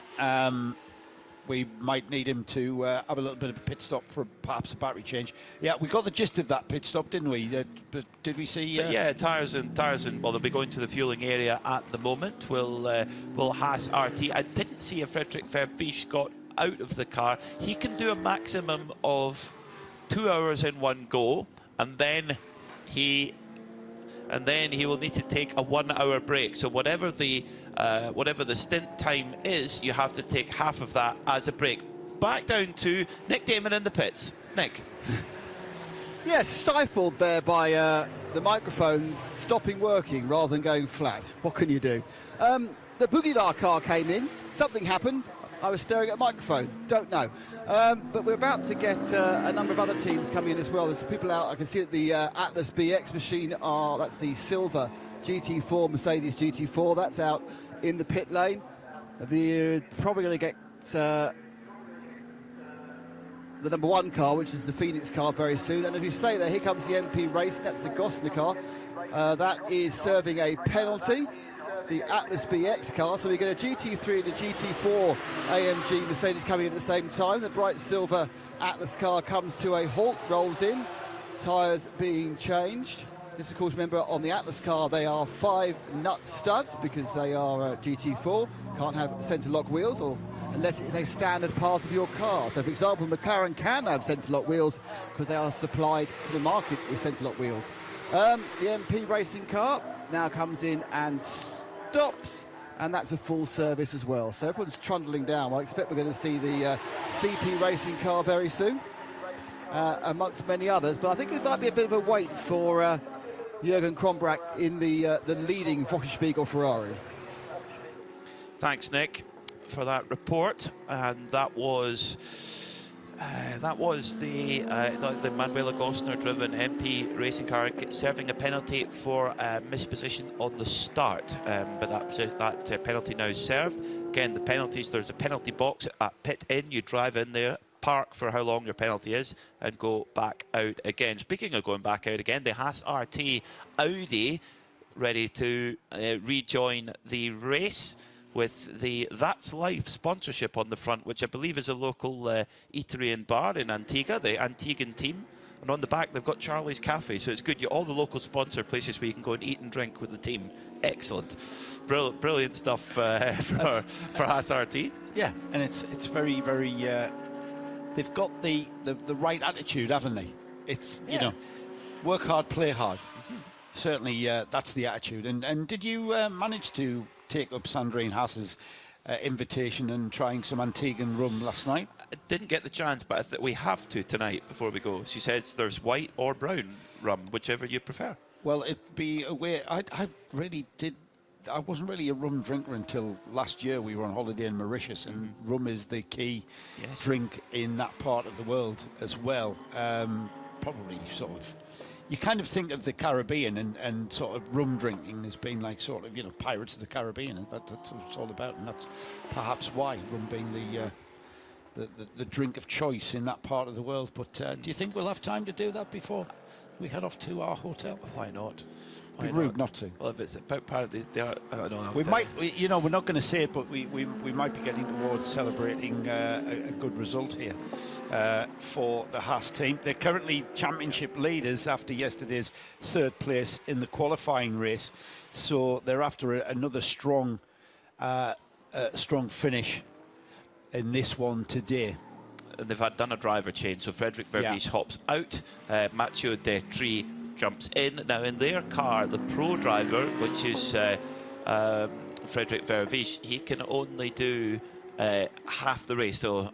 Speaker 18: We might need him to have a little bit of a pit stop for perhaps a battery change. Yeah, we got the gist of that pit stop, didn't we? Did we see?
Speaker 1: Yeah, tyres and well, they'll be going to the fueling area at the moment. Will Haas RT? I didn't see if Frederick Vervees got out of the car. He can do a maximum of 2 hours in one go, and then he will need to take a 1 hour break. So whatever the stint time is, you have to take half of that as a break. Back down to Nick Damon in the pits. Nick.
Speaker 2: Yes, stifled there by the microphone stopping working rather than going flat. What can you do? The Bugidar car came in, something happened. I was staring at a microphone, don't know. But we're about to get a number of other teams coming in as well. There's people out, I can see that the Atlas BX machine that's the silver GT4, Mercedes GT4, that's out in the pit lane. They're probably going to get the number 1 car, which is the Phoenix car, very soon. And as we say there, here comes the MP Racing. That's the Gosner car. That is serving a penalty. The Atlas BX car. So we get a GT3 and a GT4 AMG Mercedes coming in at the same time. The bright silver Atlas car comes to a halt, rolls in, tyres being changed. This, of course, remember, on the Atlas car, they are 5-nut studs because they are GT4. Can't have centre lock wheels, or unless it's a standard part of your car. So, for example, McLaren can have centre lock wheels because they are supplied to the market with centre lock wheels. The MP Racing car now comes in and stops, and that's a full service as well. So everyone's trundling down. I expect we're going to see the CP Racing car very soon, amongst many others. But I think it might be a bit of a wait for Jürgen Krombrach in the leading Wochenspiegel Ferrari.
Speaker 1: Thanks, Nick, for that report. And that was the Manuela Gosner-driven MP racing car serving a penalty for a misposition on the start. But that penalty now served. Again, the penalties, there's a penalty box at pit in. You drive in there, park for how long your penalty is, and go back out again. Speaking of going back out again, the Haas RT Audi ready to rejoin the race with the That's Life sponsorship on the front, which I believe is a local eatery and bar in Antigua, the Antiguan team. And on the back, they've got Charlie's Cafe, so it's good. All the local sponsor places where you can go and eat and drink with the team. Excellent. Brilliant stuff for Haas RT.
Speaker 18: Yeah, and it's very, very... they've got the right attitude, haven't they? It's, you know, work hard, play hard. Certainly, that's the attitude. And did you manage to take up Sandrine Haas's invitation and trying some Antiguan rum last night?
Speaker 1: I didn't get the chance, but we have to tonight before we go. She says there's white or brown rum, whichever you prefer.
Speaker 18: Well, it'd be a way... I really did... I wasn't really a rum drinker until last year. We were on holiday in Mauritius, and rum is the key drink in that part of the world as well. Probably sort of... You kind of think of the Caribbean and sort of rum drinking as being like sort of, you know, Pirates of the Caribbean, and that's what it's all about, and that's perhaps why rum being the drink of choice in that part of the world. But do you think we'll have time to do that before we head off to our hotel?
Speaker 1: Why not?
Speaker 18: It'd be rude not to.
Speaker 1: Well, if it's about part of the...
Speaker 18: we might, you know, we're not going to say it, but we might be getting towards celebrating a good result here for the Haas team. They're currently championship leaders after yesterday's third place in the qualifying race, so they're after another strong finish in this one today.
Speaker 1: And they've done a driver change, so Frederick Vervies hops out, Mathieu Detry jumps in. Now in their car, the pro driver, which is Frederick Vervies, he can only do half the race, so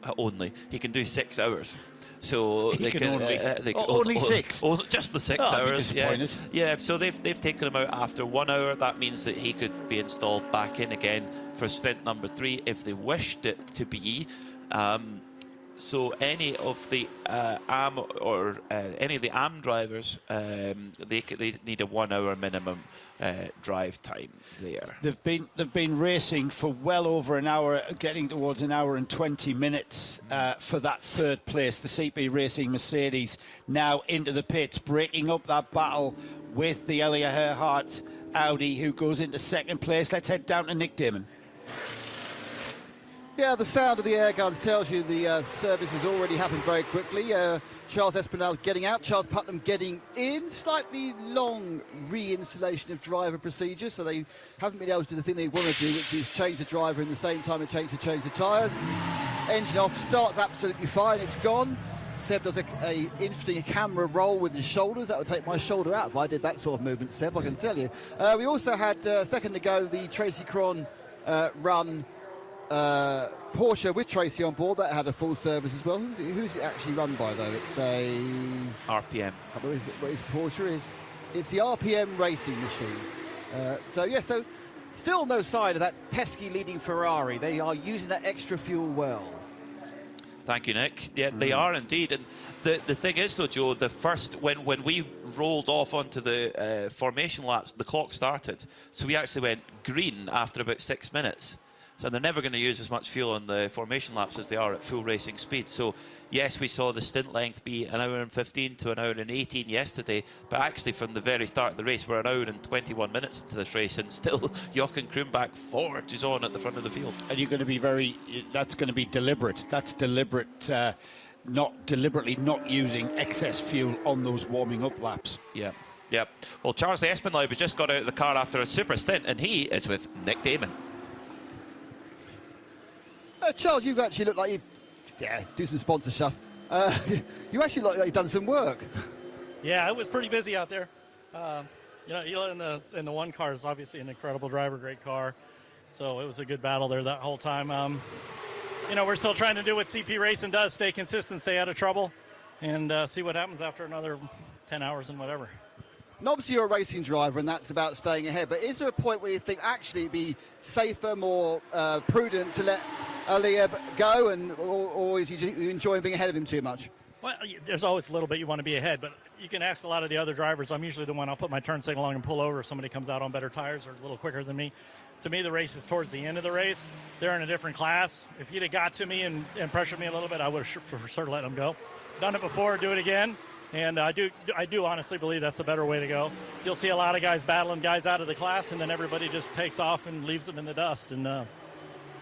Speaker 1: he can do 6 hours. So
Speaker 18: he
Speaker 1: they
Speaker 18: can
Speaker 1: only
Speaker 18: only 6.
Speaker 1: Just the 6
Speaker 18: I'd be
Speaker 1: hours.
Speaker 18: disappointed.
Speaker 1: Yeah. So they've taken him out after 1 hour. That means that he could be installed back in again for stint number 3 if they wished it to be. So any of the AM drivers, they need a 1 hour minimum drive time there.
Speaker 18: They've been racing for well over an hour, getting towards an hour and 20 minutes for that third place. The CP Racing Mercedes now into the pits, breaking up that battle with the Elia Earhart Audi, who goes into second place. Let's head down to Nick Damon.
Speaker 2: Yeah, the sound of the air guns tells you the service has already happened very quickly. Charles Espinal getting out, Charles Putnam getting in. Slightly long reinstallation of driver procedure, so they haven't been able to do the thing they want to do, which is change the driver in the same time and change the tyres. Engine off, starts absolutely fine, it's gone. Seb does a interesting camera roll with his shoulders. That would take my shoulder out if I did that sort of movement, Seb, I can tell you. We also had, a second ago, the Tracy Cron run Porsche with Tracy on board. That had a full service as well. Who's it actually run by, though? It's a...
Speaker 1: RPM.
Speaker 2: What is Porsche? It's the RPM racing machine. So still no sign of that pesky leading Ferrari. They are using that extra fuel well.
Speaker 1: Thank you, Nick. Yeah, they are indeed. And the thing is, though, Joe, the first, when we rolled off onto the formation laps, the clock started. So we actually went green after about 6 minutes. So they're never going to use as much fuel on the formation laps as they are at full racing speed. So yes, we saw the stint length be 1 hour and 15 to 1 hour and 18 yesterday, but actually from the very start of the race, we're 1 hour and 21 minutes into this race, and still Jochen Krumbach forges on at the front of the field.
Speaker 18: And you're going to be that's going to be deliberate. That's deliberate, not deliberately not using excess fuel on those warming up laps.
Speaker 1: Yeah. Yep. Well, Charles Espenlaub has just got out of the car after a super stint, and he is with Nick Damon.
Speaker 2: Charles, you actually look like you've do some sponsor stuff. You actually look like you've done some work.
Speaker 20: Yeah, it was pretty busy out there. You know, Eli in the one car is obviously an incredible driver, great car. So it was a good battle there that whole time. You know, we're still trying to do what CP Racing does, stay consistent, stay out of trouble, and see what happens after another 10 hours and whatever.
Speaker 2: And obviously you're a racing driver and that's about staying ahead, but is there a point where you think actually it'd be safer, more prudent to let Aliyev go, or is you enjoying being ahead of him too much?
Speaker 20: Well, there's always a little bit you want to be ahead, but you can ask a lot of the other drivers. I'm usually the one, I'll put my turn signal on and pull over if somebody comes out on better tires or a little quicker than me. To me, the race is towards the end of the race. They're in a different class. If he'd have got to me and pressured me a little bit, I would have for sure let him go. Done it before, do it again. And I do honestly believe that's a better way to go. You'll see a lot of guys battling guys out of the class, and then everybody just takes off and leaves them in the dust. And,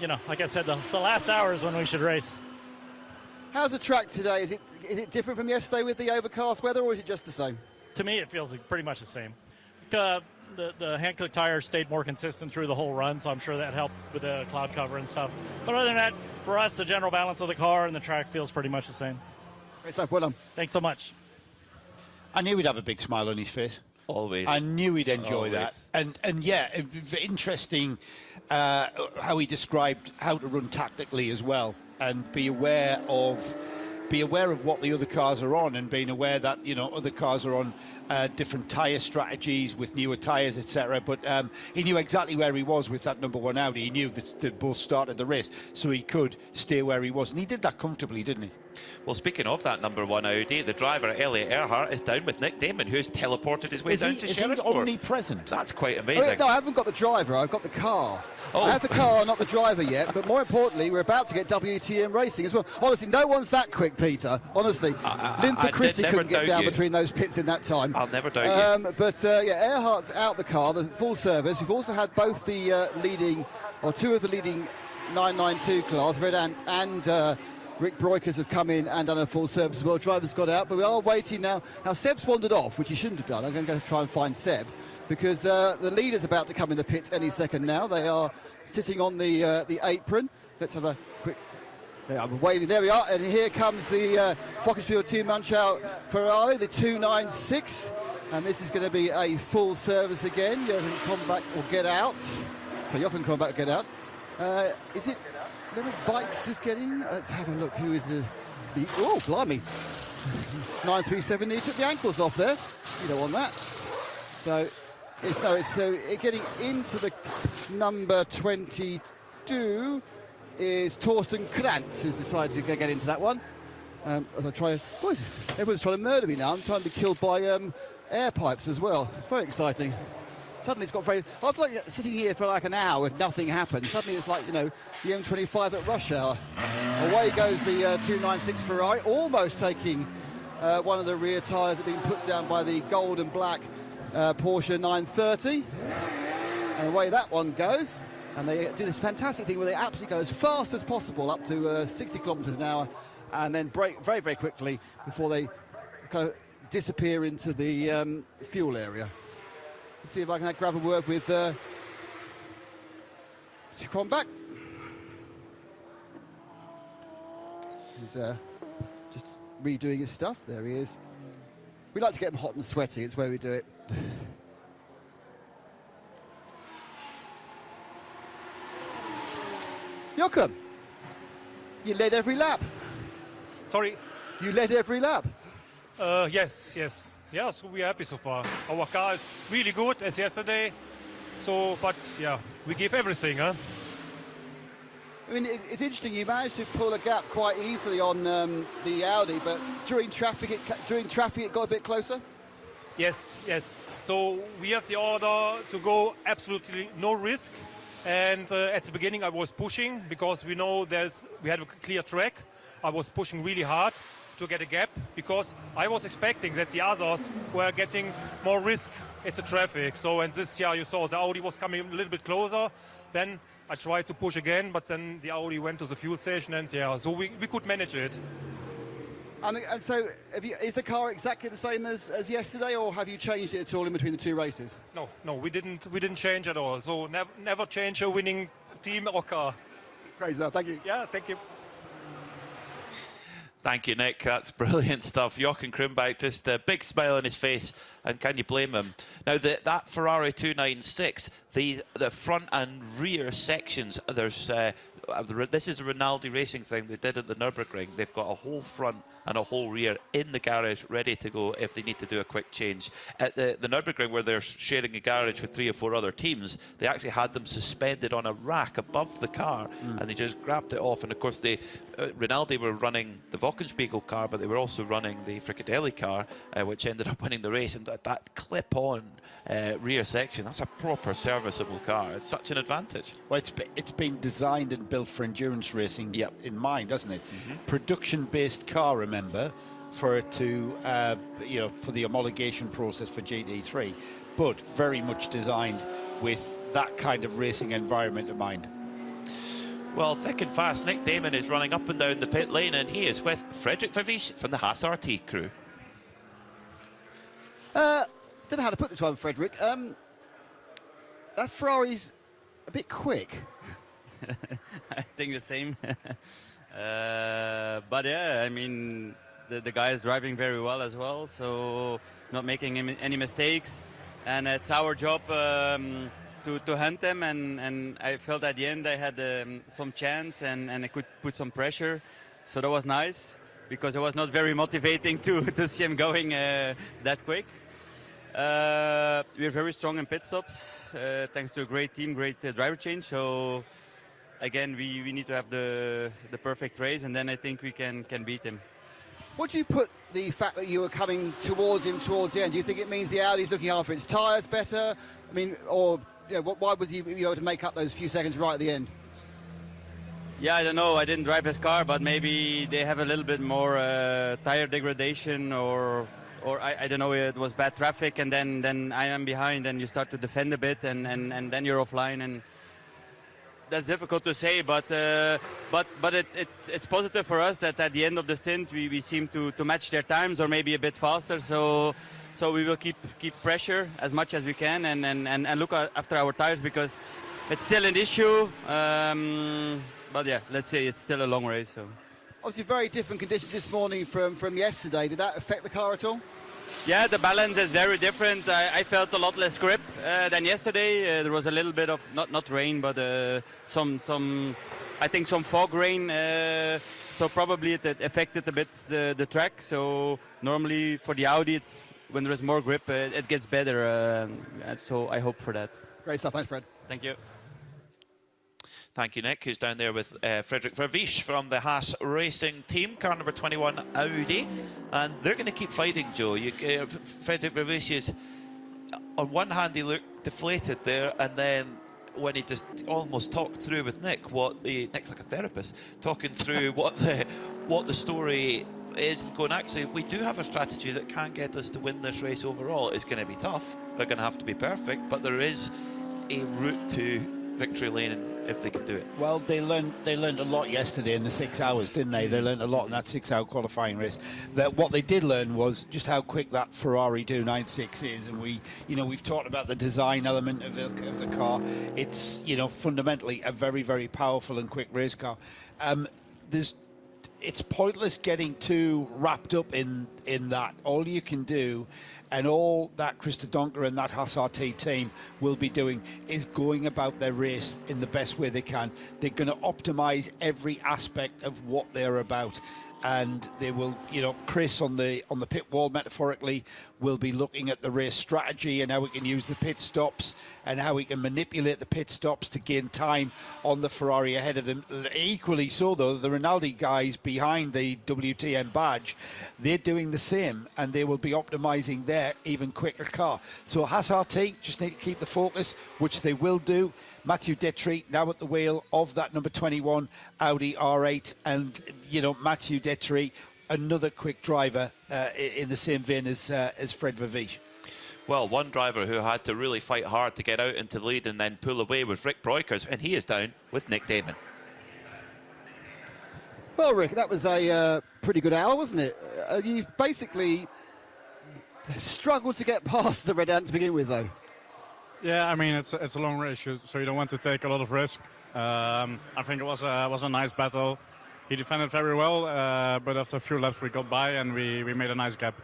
Speaker 20: you know, like I said, the last hour is when we should race.
Speaker 2: How's the track today? Is it different from yesterday with the overcast weather, or is it just the same?
Speaker 20: To me, it feels like pretty much the same. The Hankook tires stayed more consistent through the whole run, so I'm sure that helped with the cloud cover and stuff. But other than that, for us, the general balance of the car and the track feels pretty much the same.
Speaker 2: Great stuff, well done.
Speaker 20: Thanks so much.
Speaker 18: I knew he'd have a big smile on his face.
Speaker 1: Always.
Speaker 18: I knew he'd enjoy
Speaker 1: Always.
Speaker 18: that. And yeah, interesting how he described how to run tactically as well, and be aware of what the other cars are on, and being aware that, you know, other cars are on different tyre strategies with newer tyres, etc. But he knew exactly where he was with that number 1 Audi. He knew that they both started the race, so he could stay where he was, and he did that comfortably, didn't he?
Speaker 1: Well, speaking of that number 1 Audi, the driver, Elliot Earhart, is down with Nick Damon, who's teleported his way down to
Speaker 18: Is he
Speaker 1: Sherrisport.
Speaker 18: omnipresent?
Speaker 1: That's quite amazing.
Speaker 2: No, I haven't got the driver, I've got the car.
Speaker 1: Oh.
Speaker 2: I have the car, not the driver yet, but more importantly, we're about to get WTM racing as well. Honestly, no one's that quick, Peter. Honestly, Linford Christie couldn't get down between those pits in that time.
Speaker 1: I'll never doubt you.
Speaker 2: But yeah, Earhart's out the car, the full service. We've also had both the two of the leading 992 class, Red Ant and Rick Broikers have come in and done a full service as well. Drivers got out, but we are waiting now. Now, Seb's wandered off, which he shouldn't have done. I'm going to go try and find Seb, because the leader's about to come in the pits any second now. They are sitting on the apron. Let's have a quick... They are waving. There we are. And here comes the Fockersfield Team Munchow Ferrari, the 296. And this is going to be a full service again. Jochen Kronbach will get out. So Jochen Kronbach will get out. Is it... Little Vikes is getting. Let's have a look. Who is the oh, blimey. 937. He took the ankles off there. You don't want that. So it's getting into the number 22 is Torsten Krantz, who's decided to get into that one. As I try, everyone's trying to murder me now. I'm trying to be killed by air pipes as well. It's very exciting. Suddenly it's got very... After like sitting here for like an hour and nothing happened, suddenly it's like, you know, the M25 at rush hour. Away goes the 296 Ferrari, almost taking one of the rear tyres that have been put down by the gold and black Porsche 930. And away that one goes. And they do this fantastic thing where they absolutely go as fast as possible, up to 60 kilometres an hour, and then brake very, very quickly before they kind of disappear into the fuel area. Let's see if I can grab a word with Kronbach. He's just redoing his stuff. There he is. We like to get him hot and sweaty. It's where we do it. Jochen, you led every lap.
Speaker 21: Sorry?
Speaker 2: You led every lap.
Speaker 21: Yes. Yeah, so we're happy so far. Our car is really good as yesterday. So, but yeah, we give everything, huh?
Speaker 2: I mean, it's interesting. You managed to pull a gap quite easily on the Audi, but during traffic, it got a bit closer.
Speaker 21: Yes. So we have the order to go absolutely no risk, And at the beginning, I was pushing because we know we had a clear track. I was pushing really hard to get a gap because I was expecting that the others were getting more risk at the traffic. So, and this year you saw the Audi was coming a little bit closer. Then I tried to push again, but then the Audi went to the fuel station, and yeah, so we could manage it.
Speaker 2: And so, is the car exactly the same as yesterday, or have you changed it at all in between the two races?
Speaker 21: No, we didn't change at all. So never change a winning team or car.
Speaker 2: Great stuff. Thank you.
Speaker 21: Yeah, thank you.
Speaker 1: Thank you, Nick. That's brilliant stuff. Jochen Krumbach, just a big smile on his face, and can you blame him? Now, that Ferrari 296, the front and rear sections, there's this is a Rinaldi Racing thing they did at the Nürburgring. They've got a whole front and a whole rear in the garage ready to go if they need to do a quick change. At the Nürburgring, where they're sharing a garage with 3 or 4 other teams, they actually had them suspended on a rack above the car, and they just grabbed it off. And of course, Rinaldi were running the Wochenspiegel car, but they were also running the Fricadelli car, which ended up winning the race. And that clip-on rear section, that's a proper serviceable car. It's such an advantage.
Speaker 18: Well, it's been designed and built for endurance racing in mind, doesn't it? Production-based car, remember, for it to, for the homologation process for GT3, but very much designed with that kind of racing environment in mind.
Speaker 1: Well, thick and fast, Nick Damon is running up and down the pit lane, and he is with Frederik Vervies from the Haas RT crew.
Speaker 2: Don't know how to put this one, Frederik. That Ferrari's a bit quick.
Speaker 14: I think the same. But yeah, I mean, the guy is driving very well as well, so not making any mistakes. And it's our job to hunt them, and I felt at the end I had some chance and I could put some pressure. So that was nice, because it was not very motivating to see him going that quick. We're very strong in pit stops, thanks to a great team, great driver change. So again, we need to have the perfect race, and then I think we can beat him.
Speaker 2: What do you put the fact that you were coming towards him towards the end? Do you think it means the Audi's looking after its tyres better? I mean, or why was he able to make up those few seconds right at the end?
Speaker 14: Yeah, I don't know. I didn't drive his car, but maybe they have a little bit more tire degradation, or I don't know, it was bad traffic, and then I am behind, and you start to defend a bit, and then you're offline, and that's difficult to say, but it's positive for us that at the end of the stint we seem to match their times, or maybe a bit faster. So we will keep pressure as much as we can, and look after our tires, because it's still an issue. But yeah, let's say it's still a long race. So
Speaker 2: obviously very different conditions this morning from yesterday. Did that affect the car at all?
Speaker 14: Yeah, the balance is very different. I felt a lot less grip than yesterday. There was a little bit of not rain, but some I think some fog rain. So probably it affected a bit the track. So normally for the Audi, it's when there is more grip, it gets better. So I hope for that.
Speaker 2: Great stuff, thanks, Fred.
Speaker 14: Thank you.
Speaker 1: Thank you, Nick, who's down there with Frederik Vervies from the Haas Racing team, car number 21 Audi. And they're going to keep fighting, Joe. Frederik Vervies is, on one hand, he looked deflated there, and then when he just almost talked through with Nick, Nick's like a therapist, talking through what the story is, and going, actually, we do have a strategy that can get us to win this race overall. It's going to be tough. They're going to have to be perfect, but there is a route to victory lane if they can do it. Well,
Speaker 18: they learned a lot yesterday in the 6 hours, didn't they? They learned a lot in that 6-hour qualifying race. What they did learn was just how quick that Ferrari 296 is, and we've talked about the design element of the car. It's fundamentally a very, very powerful and quick race car. It's pointless getting too wrapped up in that. All you can do, and all that Christa Donker and that Haas RT team will be doing, is going about their race in the best way they can. They're going to optimize every aspect of what they're about, and they will, Chris on the pit wall, metaphorically, will be looking at the race strategy and how we can use the pit stops and how we can manipulate the pit stops to gain time on the Ferrari ahead of them. Equally so, though, the Rinaldi guys behind the WTM badge, they're doing the same, and they will be optimizing their even quicker car. So Haas RT just need to keep the focus, which they will do. Matthew Detry now at the wheel of that number 21 Audi R8. And, you know, Matthew Detry, another quick driver in the same vein as Fred Verviche.
Speaker 1: Well, one driver who had to really fight hard to get out into the lead and then pull away was Rick Breukers, and he is down with Nick Damon.
Speaker 2: Well, Rick, that was a pretty good hour, wasn't it? You've basically struggled to get past the Red Ant to begin with, though.
Speaker 3: Yeah, I mean, it's a long race, so you don't want to take a lot of risk. I think it was a nice battle. He defended very well, but after a few laps we got by and we made a nice gap.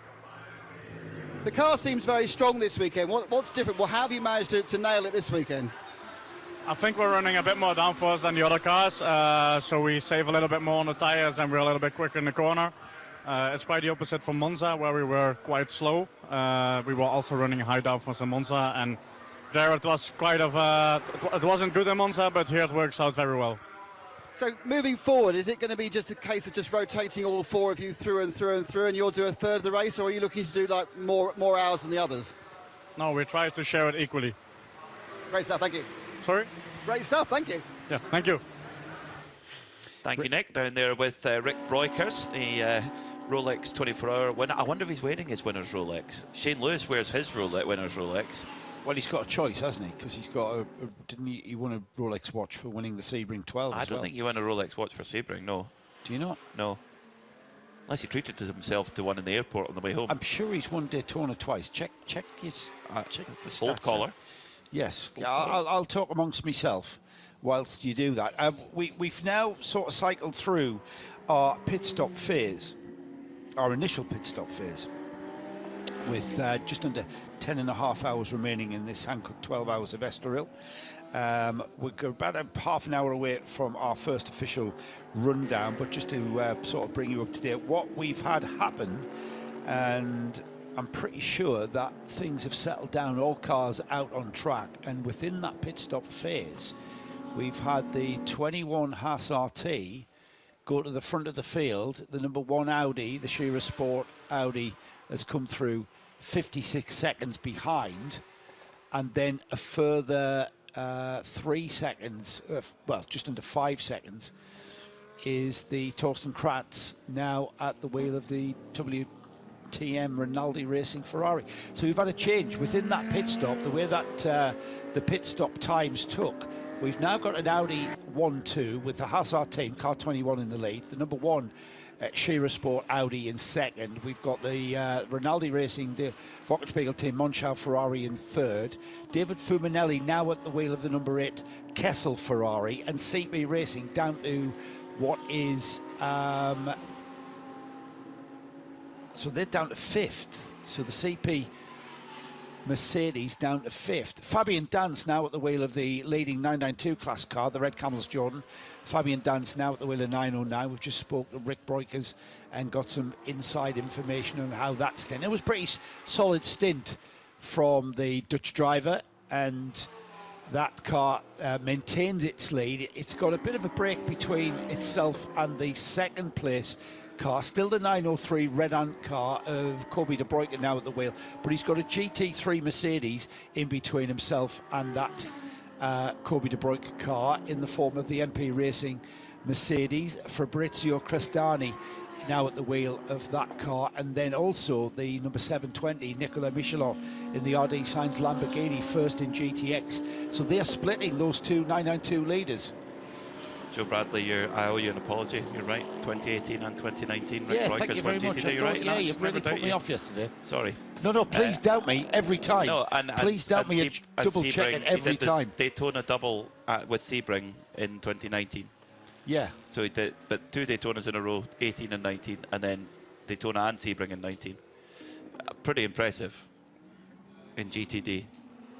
Speaker 2: The car seems very strong this weekend. What's different? Well, how have you managed to nail it this weekend?
Speaker 3: I think we're running a bit more downforce than the other cars, so we save a little bit more on the tires and we're a little bit quicker in the corner. It's quite the opposite from Monza, where we were quite slow. We were also running high downforce in Monza, and there it was it wasn't good in Monza, but here it works out very well.
Speaker 2: So moving forward, is it going to be just a case of just rotating all four of you through and through and through, and you'll do a third of the race, or are you looking to do like more hours than the others?
Speaker 3: No, we try to share it equally.
Speaker 2: Great stuff, thank you.
Speaker 3: Sorry?
Speaker 2: Great stuff, thank you.
Speaker 3: Yeah, thank you.
Speaker 1: Thank you, Nick. Down there with Rick Breukers, the Rolex 24-hour winner. I wonder if he's wearing his winner's Rolex. Shane Lewis wears his winner's Rolex.
Speaker 18: Well, he's got a choice, hasn't he? Because he's got didn't he won a Rolex watch for winning the Sebring 12
Speaker 1: I don't think he won a Rolex watch for Sebring, no.
Speaker 18: Do you not?
Speaker 1: No. Unless he treated himself to one in the airport on the way home.
Speaker 18: I'm sure he's won Daytona twice. Check his check the stats.
Speaker 1: Old collar.
Speaker 18: Yes, I'll talk amongst myself whilst you do that. We've now sort of cycled through our pit stop phase, our initial pit stop phase, with just under 10 and a half hours remaining in this Hankook 12 hours of Estoril. We're about half an hour away from our first official rundown, but just to sort of bring you up to date, what we've had happen, and I'm pretty sure that things have settled down, all cars out on track, and within that pit stop phase, we've had the 21 Haas RT go to the front of the field. The number 1 Audi, the Shearer Sport Audi, has come through 56 seconds behind, and then a further 3 seconds, well, just under 5 seconds, is the Torsten Kratz, now at the wheel of the WTM Rinaldi Racing Ferrari. So we've had a change within that pit stop, the way that the pit stop times took. We've now got an Audi 1-2 with the Haas team, car 21 in the lead, the number 1 Shearer Sport Audi in second. We've got the Rinaldi Racing, the Volkswagen team, Monschau Ferrari in third. David Fuminelli now at the wheel of the number 8 Kessel Ferrari, and CP Racing down to what is so they're down to 5th. So the CP Mercedes down to 5th. Fabian Danz now at the wheel of the leading 992 class car, the Red Camels Jordan. Fabian Danz now at the wheel of 909. We've just spoke to Rick Breukers and got some inside information on how that stint. It was a pretty solid stint from the Dutch driver, and that car maintains its lead. It's got a bit of a break between itself and the second place car, still the 903 Red Ant car of Kobe de Bruyke now at the wheel, but he's got a GT3 Mercedes in between himself and that Kobe de Bruyke car in the form of the MP Racing Mercedes. Fabrizio Crestani now at the wheel of that car, and then also the number 720 Nicolas Michelin in the RD Sainz Lamborghini, first in GTX. So they're splitting those two 992 leaders.
Speaker 1: Joe Bradley, I owe you an apology. You're right. 2018 and 2019.
Speaker 18: Yeah, thank you very much.
Speaker 1: You're right.
Speaker 18: Yeah, you've really put me off yesterday.
Speaker 1: Sorry.
Speaker 18: No, please doubt me every time.
Speaker 1: No,
Speaker 18: please doubt me and double check it every time.
Speaker 1: Daytona double with Sebring in 2019.
Speaker 18: Yeah.
Speaker 1: So he did, but 2 Daytonas in a row, 18 and 19, and then Daytona and Sebring in 19. Pretty impressive in GTD.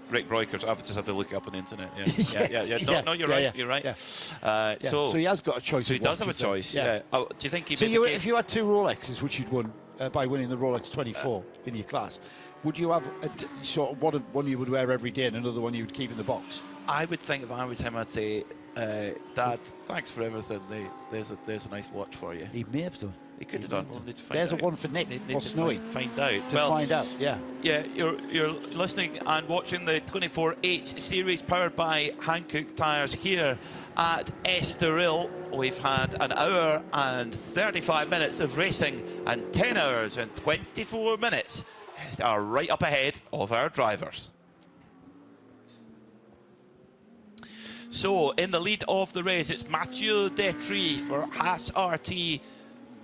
Speaker 1: Rick Breukers, I've just had to look it up on the internet. Yeah,
Speaker 18: Yes,
Speaker 1: No, you're right. You're right.
Speaker 18: Yeah. So he has got a choice.
Speaker 1: So he does have a choice. Yeah. Oh, do you think he?
Speaker 18: So if you had 2 Rolexes, which you'd won by winning the Rolex 24 in your class, would you have a sort of one you would wear every day and another one you would keep in the box?
Speaker 1: I would think if I was him, I'd say, Dad, thanks for everything. There's a nice watch for you.
Speaker 18: He may have done.
Speaker 1: He could have done. We'll need to find
Speaker 18: There's
Speaker 1: out.
Speaker 18: a one for Nick
Speaker 1: Need
Speaker 18: or
Speaker 1: to
Speaker 18: Snowy.
Speaker 1: Find out.
Speaker 18: To find out, yeah.
Speaker 1: Yeah, you're listening and watching the 24H series powered by Hankook tyres here at Estoril. We've had an hour and 35 minutes of racing, and 10 hours and 24 minutes are right up ahead of our drivers. So, in the lead of the race, it's Mathieu Detry for Haas RT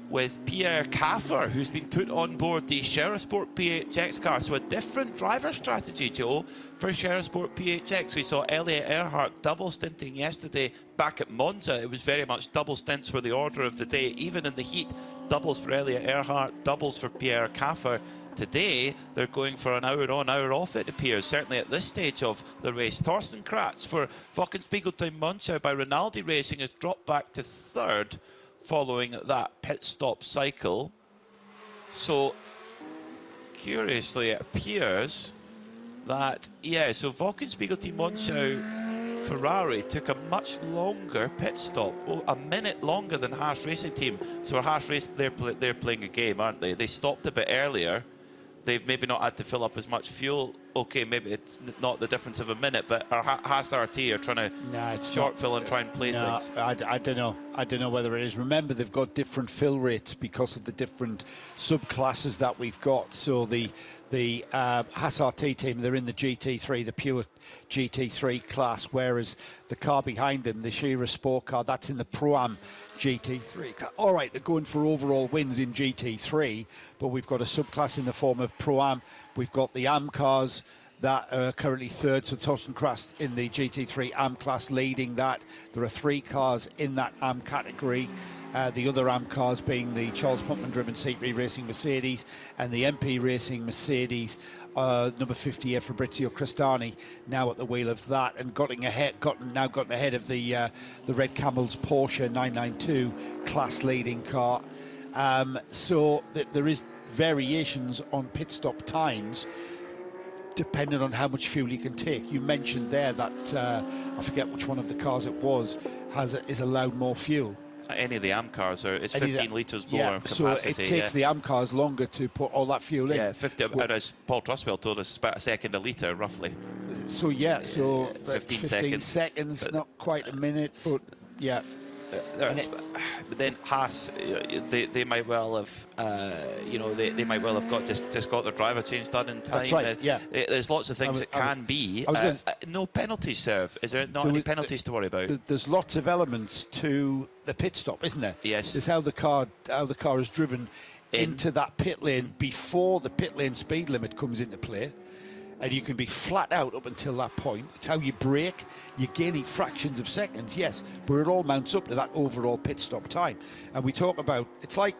Speaker 1: with Pierre Caffer, who's been put on board the Sport PHX car. So a different driver strategy, Joe, for Sport PHX. We saw Elliot Earhart double stinting yesterday back at Monza. It was very much double stints were the order of the day. Even in the heat, doubles for Elliot Earhart, doubles for Pierre Caffer. Today, they're going for an hour on, hour off, it appears, certainly at this stage of the race. Torsten Kratz for Wochenspiegeltime Monschau by Rinaldi Racing has dropped back to third following that pit stop cycle. So, curiously, it appears that, yeah, so Wochenspiegeltime Monschau Ferrari took a much longer pit stop, a minute longer than Haas Racing Team. So Haas Racing, they're playing a game, aren't they? They stopped a bit earlier. They've maybe not had to fill up as much fuel. Okay, maybe it's not the difference of a minute, but our Haas RT are trying to short fill and try and play things.
Speaker 18: I don't know. I don't know whether it is. Remember, they've got different fill rates because of the different subclasses that we've got. So the Haas RT team, they're in the GT3, the pure GT3 class, whereas the car behind them, the Shira Sport car, that's in the Pro-Am GT3. All right, they're going for overall wins in GT3, but we've got a subclass in the form of Pro-Am. We've got the AM cars that are currently third, so Torsten Kratz in the GT3 AM class leading that. There are 3 cars in that AM category. The other AM cars being the Charles Pumpman-driven CP Racing Mercedes and the MP Racing Mercedes, number 50 here, Fabrizio Crestani, now at the wheel of that, and gotten ahead of the Red Camels Porsche 992 class leading car. So there is variations on pit stop times depending on how much fuel you can take. You mentioned there that I forget which one of the cars it was is allowed more fuel.
Speaker 1: Any of the AM cars it's 15 litres more capacity.
Speaker 18: So it takes the AM cars longer to put all that fuel in.
Speaker 1: Yeah, 50. And as Paul Truswell told us, it's about a second a litre roughly.
Speaker 18: So yeah,
Speaker 1: 15
Speaker 18: seconds, not quite a minute, but yeah.
Speaker 1: But then Haas, they might well have, they might well have just got their driver change done in time.
Speaker 18: That's right. Yeah.
Speaker 1: There's lots of things it can be. No penalties serve. Is there not any penalties to worry about?
Speaker 18: There's lots of elements to the pit stop, isn't there?
Speaker 1: Yes.
Speaker 18: There's how the car is driven into that pit lane before the pit lane speed limit comes into play. And you can be flat out up until that point. It's how you brake. You're gaining fractions of seconds, yes, but it all mounts up to that overall pit stop time. And we talk about it's like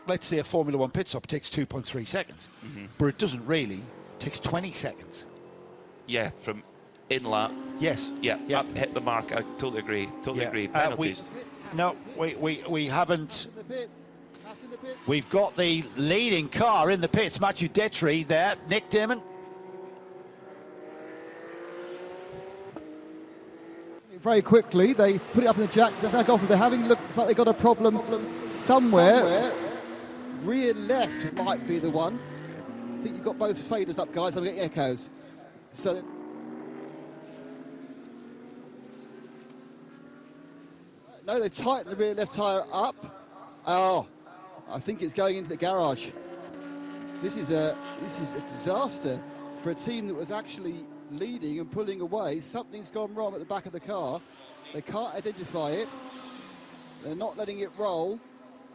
Speaker 18: let's say a Formula One pit stop takes 2.3 seconds, but it doesn't really. It takes 20 seconds.
Speaker 1: Yeah, from in lap.
Speaker 18: Yes.
Speaker 1: Yeah. Up, hit the mark. I totally agree. Totally agree. Penalties.
Speaker 18: We haven't. We've got the leading car in the pits. Mathieu Detry there. Nick Damon.
Speaker 2: Very quickly, they put it up in the jacks. They're off. They're having looks like they've got a problem somewhere. Rear left might be the one. I think you've got both faders up, guys. I'm getting echoes. So. No, they tightened the rear left tyre up. Oh, I think it's going into the garage. This is a disaster for a team that was actually leading and pulling away. Something's gone wrong at the back of the car. They can't identify it. They're not letting it roll,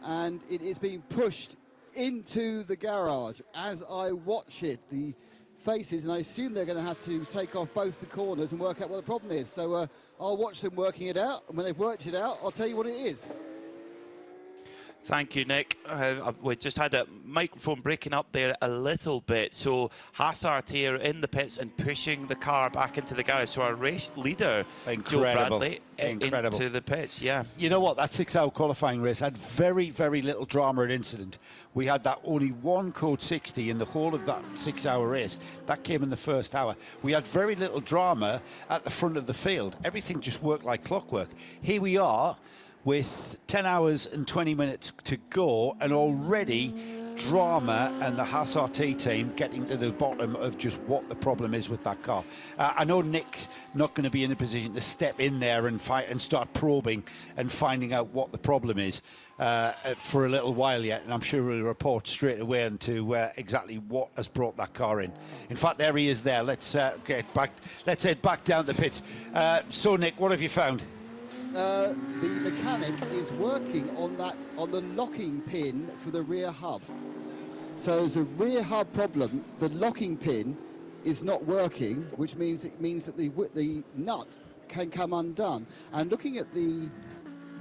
Speaker 2: and it is being pushed into the garage. As I watch it, the faces, and I assume they're going to have to take off both the corners and work out what the problem is. So I'll watch them working it out, and when they've worked it out, I'll tell you what it is.
Speaker 1: Thank you, Nick. We just had a microphone breaking up there a little bit. So Haas RT are in the pits and pushing the car back into the garage. So our race leader, Joe Bradley, into the pits. Yeah.
Speaker 18: You know what? That 6-hour qualifying race had very, very little drama and incident. We had that only one code 60 in the whole of that 6-hour race. That came in the first hour. We had very little drama at the front of the field. Everything just worked like clockwork. Here we are with 10 hours and 20 minutes to go, and already drama and the Haas RT team getting to the bottom of just what the problem is with that car. I know Nick's not going to be in a position to step in there and fight and start probing and finding out what the problem is for a little while yet, and I'm sure we'll report straight away into exactly what has brought that car in. In fact, there he is there. Let's get back. Let's head back down the pits. So, Nick, what have you found?
Speaker 2: The mechanic is working on the locking pin for the rear hub. So there's a rear hub problem. The locking pin is not working, which means that the nut can come undone. And looking at the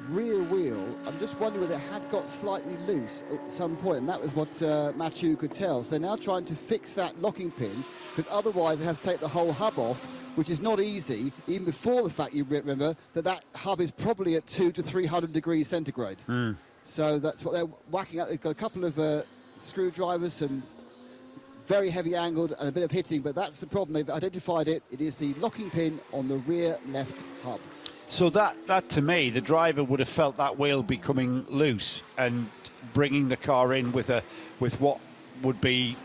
Speaker 2: rear wheel, I'm just wondering whether it had got slightly loose at some point, and that was what Mathieu could tell. So they're now trying to fix that locking pin, because otherwise it has to take the whole hub off, which is not easy, even before the fact you remember that hub is probably at 200 to 300 degrees centigrade. So that's what they're whacking out. They've got a couple of screwdrivers, some very heavy angled and a bit of hitting, but that's the problem. They've identified it. It is the locking pin on the rear left hub.
Speaker 18: So that to me, the driver would have felt that wheel becoming loose and bringing the car in with what would be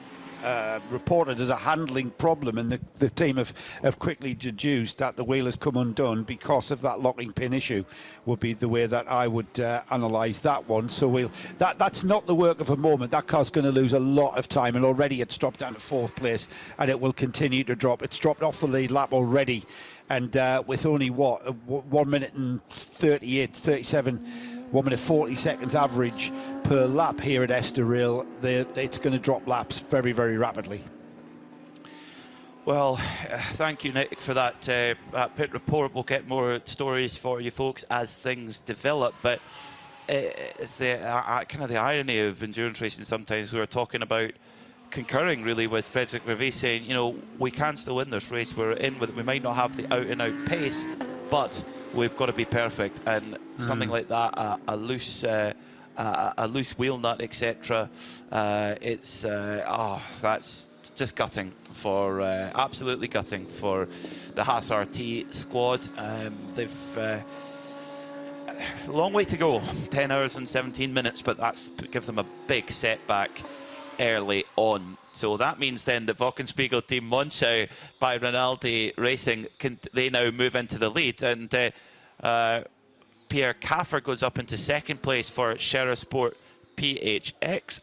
Speaker 18: reported as a handling problem, and the team have quickly deduced that the wheel has come undone because of that locking pin issue, would be the way that I would analyse that one. So that's not the work of a moment. That car's going to lose a lot of time, and already it's dropped down to 4th place, and it will continue to drop. It's dropped off the lead lap already, and with only 1 minute and 37 1 minute 40 seconds average per lap here at Estoril, it's going to drop laps very, very rapidly.
Speaker 1: Well, thank you, Nick, for that pit report. We'll get more stories for you folks as things develop, but it's the kind of the irony of endurance racing sometimes. We're talking about concurring really with Frederick Rivet saying, you know, we can still win this race. We're in with it. We might not have the out-and-out pace, but we've got to be perfect. And something like that, a loose wheel nut, etc. That's just gutting for absolutely gutting for the Haas RT squad. They've a long way to go, 10 hours and 17 minutes, but that's give them a big setback early on. So that means then the Wochenspiegel team Monschau by Rinaldi Racing, they now move into the lead, and Pierre Kaffer goes up into 2nd place for Sport PHX.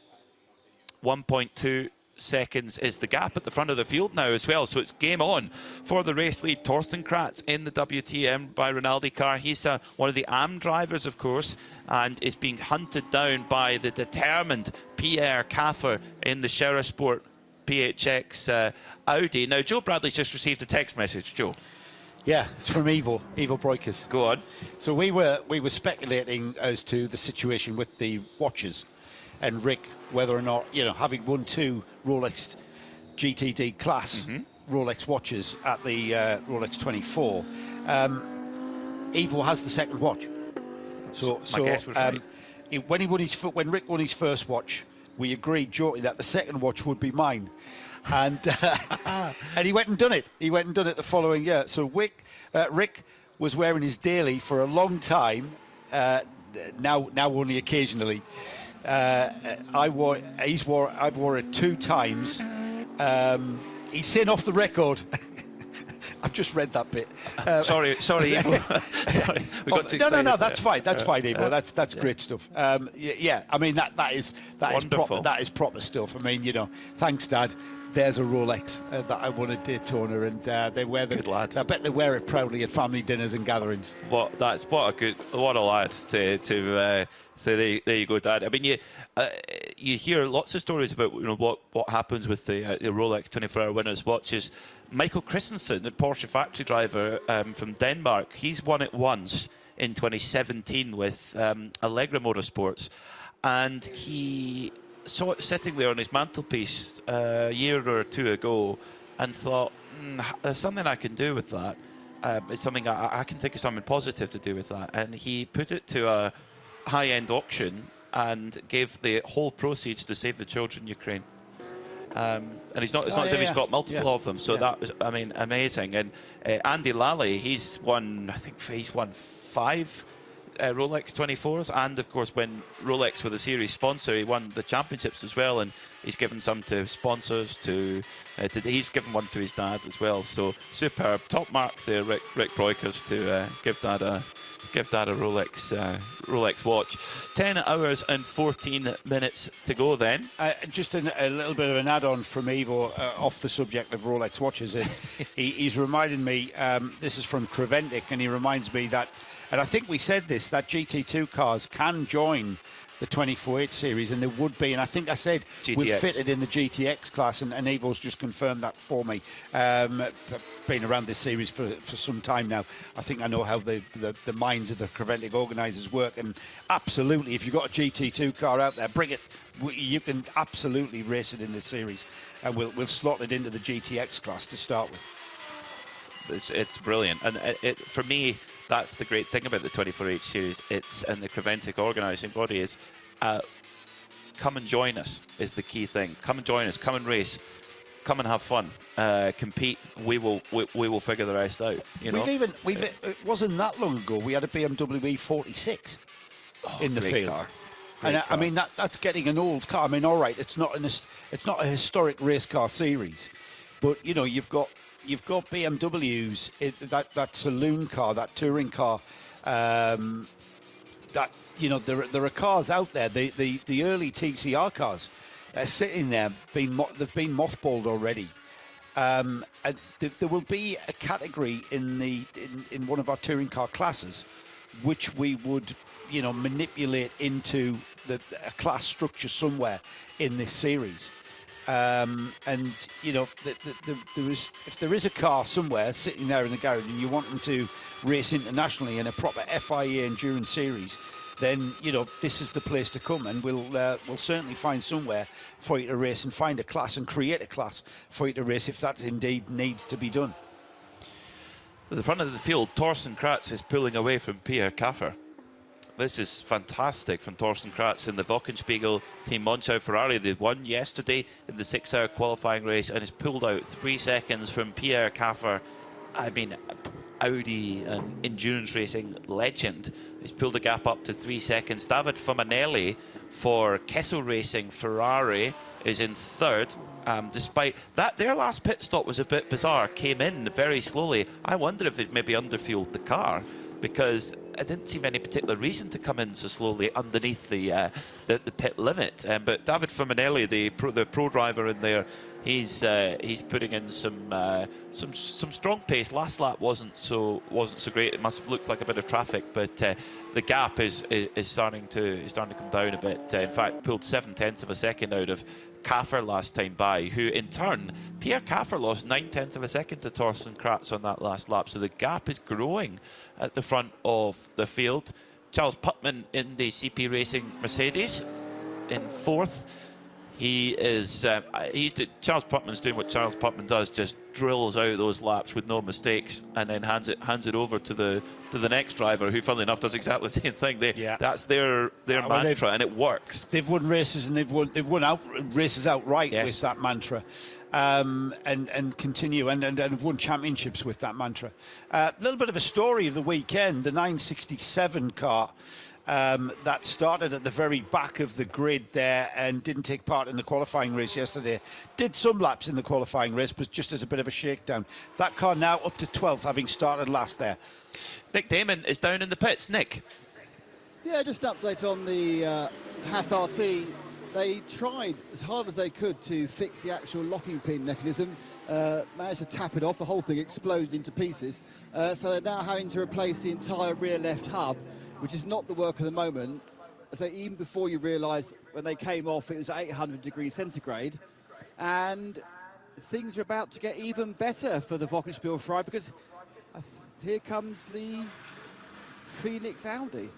Speaker 1: 1.2 seconds is the gap at the front of the field now as well, so it's game on for the race lead. Torsten Kratz in the WTM by Rinaldi car. He's one of the AM drivers, of course, and is being hunted down by the determined Pierre Kaffer in the Sport PHX Audi. Now, Joe Bradley's just received a text message. Joe.
Speaker 18: Yeah, it's from Ivo Breukers.
Speaker 1: Go on.
Speaker 18: So we were speculating as to the situation with the watches, and Rick, whether or not, you know, having won 2 Rolex GTD class Rolex watches at the Rolex 24, Ivo has the 2nd watch. So
Speaker 1: my guess was right.
Speaker 18: When Rick won his first watch, we agreed jointly that the 2nd watch would be mine. And and he went and done it. He went and done it the following year. So Rick was wearing his daily for a long time. Now only occasionally. I've wore it 2 times. He's saying off the record. I've just read that bit.
Speaker 1: Sorry, Ivo. Sorry, we got too excited.
Speaker 18: No, that's fine. That's fine, Ivo. That's great stuff. Yeah, I mean that is proper stuff. I mean, you know, thanks, Dad. There's a Rolex that I won at Daytona, and they wear them. Good lad. I bet they wear it proudly at family dinners and gatherings.
Speaker 1: What a lad to say. There you go, Dad. I mean, you hear lots of stories about, you know, what happens with the Rolex 24-hour winners' watches. Michael Christensen, the Porsche factory driver from Denmark, he's won it once in 2017 with Allegra Motorsports, and he saw it sitting there on his mantelpiece a year or 2 ago and thought, there's something I can do with that. It's something I can think of something positive to do with that. And he put it to a high-end auction and gave the whole proceeds to Save the Children Ukraine. And it's not as if he's got multiple of them. So that was, I mean, amazing. And Andy Lally, he's won 5 Rolex 24s, and of course when Rolex were the series sponsor, he won the championships as well, and he's given some to sponsors. He's given one to his dad as well. So superb, top marks there, Rick Breukers, to give Dad a Rolex watch. 10 hours and 14 minutes to go then.
Speaker 18: Just a little bit of an add-on from Ivo off the subject of Rolex watches. He's reminded me, this is from Creventic, and he reminds me that, and I think we said this, that GT2 cars can join the 24/8 series, and there would be, and I think I said we've fitted in the GTX class, and Ivo's just confirmed that for me. Been around this series for some time now. I think I know how the minds of the Creventic organisers work, and absolutely, if you've got a GT2 car out there, bring it. You can absolutely race it in this series, and we'll slot it into the GTX class to start with.
Speaker 1: It's brilliant, and for me, that's the great thing about the 24/8 series. And the Creventic organising body is, come and join us is the key thing. Come and join us. Come and race. Come and have fun. Compete. We will figure the rest out. You know.
Speaker 18: It wasn't that long ago. We had a BMW E46 in the field.
Speaker 1: Car.
Speaker 18: And I mean that's getting an old car. I mean, all right, it's not a historic race car series, but you know you've got BMWs, that saloon car, that touring car, that, you know, there are cars out there, the early TCR cars are sitting there, they've been mothballed already. And there will be a category in one of our touring car classes which we would, you know, manipulate into a class structure somewhere in this series. And you know, if there is a car somewhere sitting there in the garage and you want them to race internationally in a proper FIA endurance series, then you know this is the place to come, and we'll certainly find somewhere for you to race and find a class and create a class for you to race if that indeed needs to be done.
Speaker 1: At the front of the field, Thorsten Kratz is pulling away from Pierre Kaffer. This is fantastic from Thorsten Kratz in the Wochenspiegel Team Monschau Ferrari. They won yesterday in the 6-hour qualifying race and has pulled out 3 seconds from Pierre Kaffer. I mean, Audi and endurance racing legend. He's pulled the gap up to 3 seconds. David Fumanelli for Kessel Racing Ferrari is in third. Despite that, their last pit stop was a bit bizarre. Came in very slowly. I wonder if it maybe underfueled the car, because it didn't seem any particular reason to come in so slowly underneath the pit limit. But David Fumanelli, the pro driver in there, he's putting in some strong pace. Last lap wasn't so great. It must have looked like a bit of traffic, but the gap is starting to come down a bit. In fact, pulled 0.7 of a second out of Kaffer last time by, who in turn, Pierre Kaffer lost 0.9 of a second to Thorsten Kratz on that last lap. So the gap is growing at the front of the field. Charles Putman in the CP Racing Mercedes in fourth. He is Charles Putman's doing what Charles Putman does, just drills out those laps with no mistakes, and then hands it over to the next driver, who, funnily enough, does exactly the same thing. That's their mantra, and it works.
Speaker 18: They've won races, and they've won races outright with that mantra, and continue and have won championships with that mantra. A little bit of a story of the weekend: the 967 car. That started at the very back of the grid there and didn't take part in the qualifying race yesterday. Did some laps in the qualifying race, but just as a bit of a shakedown. That car now up to 12th, having started last there.
Speaker 1: Nick Damon is down in the pits. Nick?
Speaker 2: Yeah, just an update on the Haas RT. They tried as hard as they could to fix the actual locking pin mechanism. Managed to tap it off. The whole thing exploded into pieces. So they're now having to replace the entire rear left hub, which is not the work of the moment. So even before you realise, when they came off, it was 800 degrees centigrade. And things are about to get even better for the Wochenspiegel Ferrari, because here comes the Phoenix Audi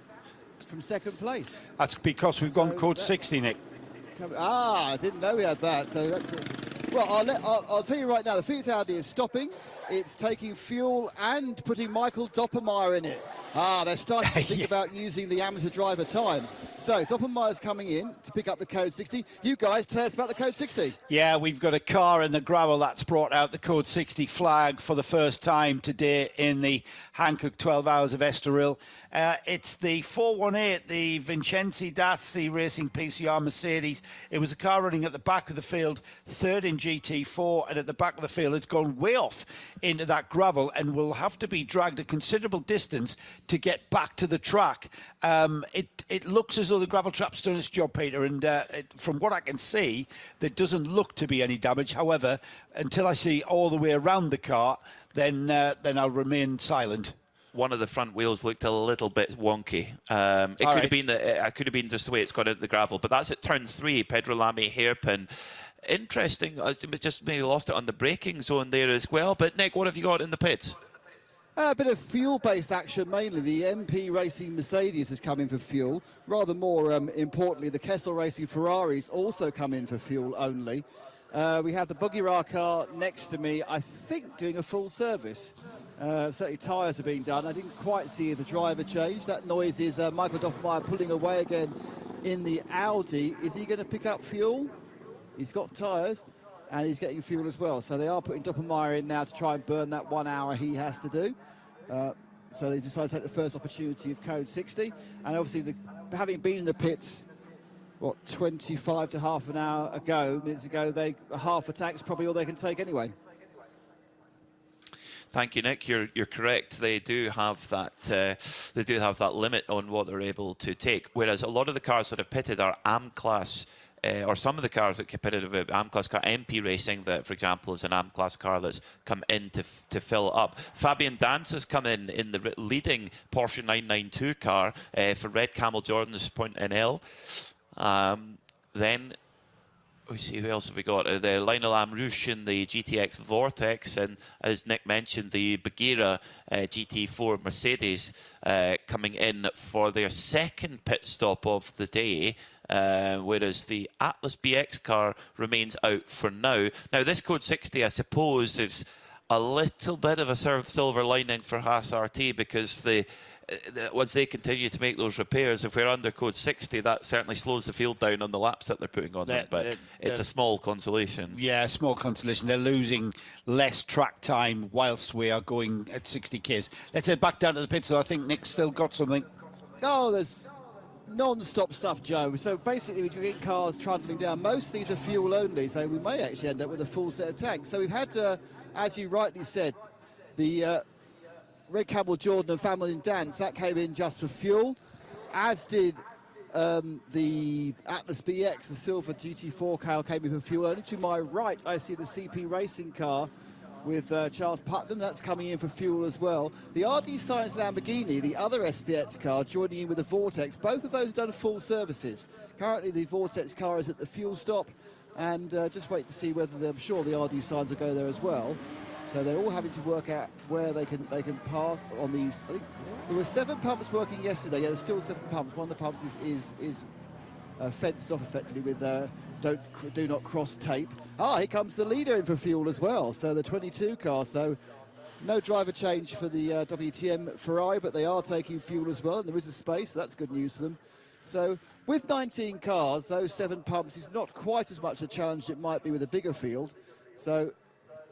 Speaker 2: from second place.
Speaker 18: That's because we've gone code 60, Nick.
Speaker 2: I didn't know we had that. So that's well, I'll tell you right now, the Phoenix Audi is stopping. It's taking fuel and putting Michael Doppermeyer in it. They're starting to think about using the amateur driver time. So Doppenmeyer's coming in to pick up the Code 60. You guys, tell us about the Code 60.
Speaker 18: Yeah, we've got a car in the gravel that's brought out the Code 60 flag for the first time today in the Hankook 12 Hours of Estoril. It's the 418, the Vincenzi Dazzi Racing PCR Mercedes. It was a car running at the back of the field, third in GT4, and at the back of the field it's gone way off into that gravel and will have to be dragged a considerable distance to get back to the track. It looks as though the gravel trap's done its job, Peter, and from what I can see, there doesn't look to be any damage. However, until I see all the way around the car, then I'll remain silent.
Speaker 1: One of the front wheels looked a little bit wonky. It could have been just the way it's got into the gravel, but that's at turn 3, Pedro Lamy hairpin. Interesting, just maybe lost it on the braking zone there as well. But Nick, what have you got in the pits?
Speaker 2: A bit of fuel-based action mainly. The MP Racing Mercedes has come in for fuel. Rather more importantly, the Kessel Racing Ferraris also come in for fuel only. We have the Buggyra car next to me, I think, doing a full service. Certainly tyres are being done. I didn't quite see the driver change. That noise is Michael Doppenmeyer pulling away again in the Audi. Is he going to pick up fuel? He's got tyres and he's getting fuel as well. So they are putting Doppenmeyer in now to try and burn that 1 hour he has to do. So they decided to take the first opportunity of Code 60. And obviously, having been in the pits, 25 to half an hour minutes ago, half a tank's probably all they can take anyway.
Speaker 1: Thank you, Nick. You're correct. They do have that limit on what they're able to take. Whereas a lot of the cars that have pitted are AM class, or some of the cars that pitted are AM class car. MP Racing, that for example is an AM class car that's come in to fill up. Fabian Dance has come in the leading Porsche 992 car for Red Camel Jordan's Point NL. Then we see who else have we got. The Lionel Amrouche in the GTX Vortex, and as Nick mentioned, the Buggyra GT4 Mercedes coming in for their second pit stop of the day. Whereas the Atlas BX car remains out for now. Now, this Code 60, I suppose, is a little bit of a silver lining for Haas RT, because once they continue to make those repairs, if we're under Code 60, that certainly slows the field down on the laps that they're putting on them. But it's a small consolation.
Speaker 18: Yeah, small consolation. They're losing less track time whilst we are going at 60 Ks. Let's head back down to the pits. So I think Nick's still got something.
Speaker 2: Oh, there's non-stop stuff, Joe. So basically, we get cars trundling down. Most of these are fuel only, so we may actually end up with a full set of tanks. So we've had, as you rightly said, the Red Camel Jordan and Family Dance, that came in just for fuel, as did the Atlas BX, the silver GT4 car, came in for fuel only. To my right, I see the CP Racing car with Charles Putnam, that's coming in for fuel as well. The RD Science Lamborghini, the other SPX car, joining in with the Vortex. Both of those have done full services. Currently, the Vortex car is at the fuel stop, and just wait to see whether I'm sure the RD Science will go there as well. So they're all having to work out where they can park on these. I think there were 7 pumps working yesterday. Yeah, there's still 7 pumps. One of the pumps is fenced off effectively with do not cross tape. Here comes the leader in for fuel as well. So the 22 car. So no driver change for the WTM Ferrari, but they are taking fuel as well, and there is a space. So that's good news for them. So with 19 cars, those 7 pumps is not quite as much a challenge as it might be with a bigger field. So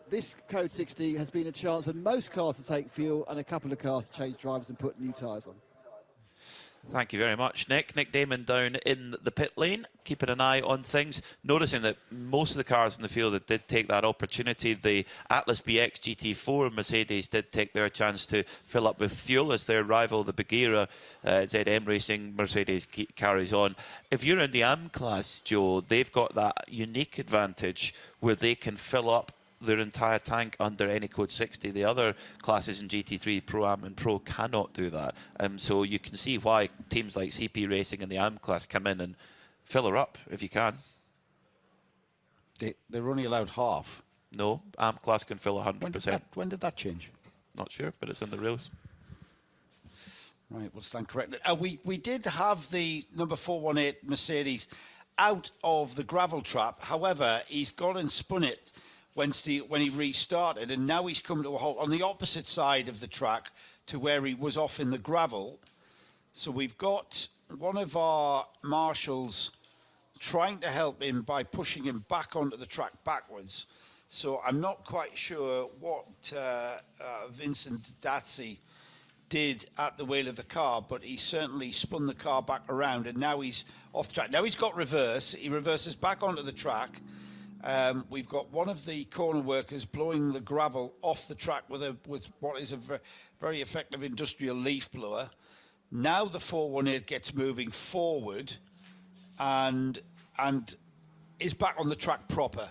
Speaker 2: this Code 60 has been a chance for most cars to take fuel and a couple of cars to change drivers and put new tyres on.
Speaker 1: Thank you very much, Nick. Nick Damon down in the pit lane, keeping an eye on things, noticing that most of the cars in the field that did take that opportunity, the Atlas BX GT4 Mercedes did take their chance to fill up with fuel as their rival, the Buggyra ZM Racing Mercedes, carries on. If you're in the AM class, Joe, they've got that unique advantage where they can fill up their entire tank under any Code 60. The other classes in GT3, Pro-Am and Pro cannot do that. So you can see why teams like CP Racing and the AM class come in and fill her up if you can.
Speaker 18: They're only allowed half.
Speaker 1: No, AM class can fill 100%.
Speaker 18: When did that change?
Speaker 1: Not sure, but it's in the rules.
Speaker 18: Right, we'll stand corrected. We did have the number 418 Mercedes out of the gravel trap. However, he's gone and spun it when he restarted, and now he's come to a halt on the opposite side of the track to where he was off in the gravel. So we've got one of our marshals trying to help him by pushing him back onto the track backwards. So I'm not quite sure what Vincent Dazzi did at the wheel of the car, but he certainly spun the car back around, and now he's off the track. Now he's got reverse. He reverses back onto the track. We've got one of the corner workers blowing the gravel off the track with what is a very effective industrial leaf blower. Now the 418 gets moving forward and is back on the track proper.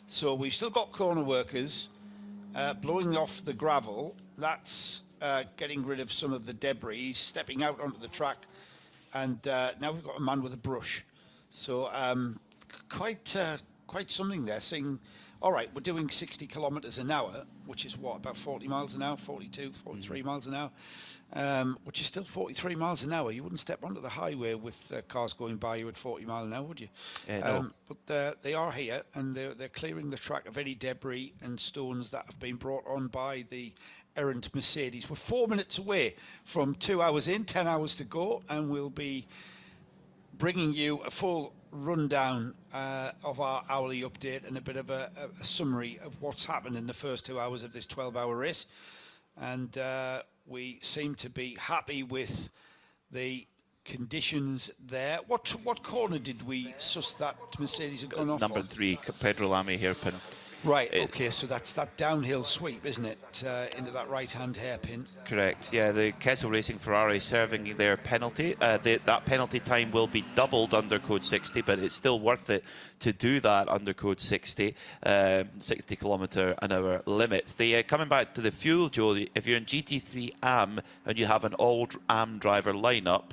Speaker 18: So we've still got corner workers blowing off the gravel. That's getting rid of some of the debris. He's stepping out onto the track, and now we've got a man with a brush. So quite something there, saying, all right, we're doing 60 kilometres an hour, which is what, about 40 miles an hour, 42, 43 miles an hour, which is still 43 miles an hour. You wouldn't step onto the highway with cars going by you at 40 miles an hour, would you?
Speaker 1: No.
Speaker 18: But they are here, and they're clearing the track of any debris and stones that have been brought on by the errant Mercedes. We're 4 minutes away from 2 hours in, 10 hours to go, and we'll be bringing you a full rundown of our hourly update and a bit of a summary of what's happened in the first 2 hours of this 12-hour race. And we seem to be happy with the conditions there. What corner did we suss that Mercedes had gone off
Speaker 1: Number
Speaker 18: on?
Speaker 1: 3, Pedro Lamy hairpin.
Speaker 18: Right, okay, so that's that downhill sweep, isn't it, into that right-hand hairpin?
Speaker 1: Correct, yeah, the Kessel Racing Ferrari serving their penalty. That penalty time will be doubled under Code 60, but it's still worth it to do that under Code 60, 60 kilometre an hour limit. Coming back to the fuel, Joe, if you're in GT3 AM and you have an all-AM driver lineup,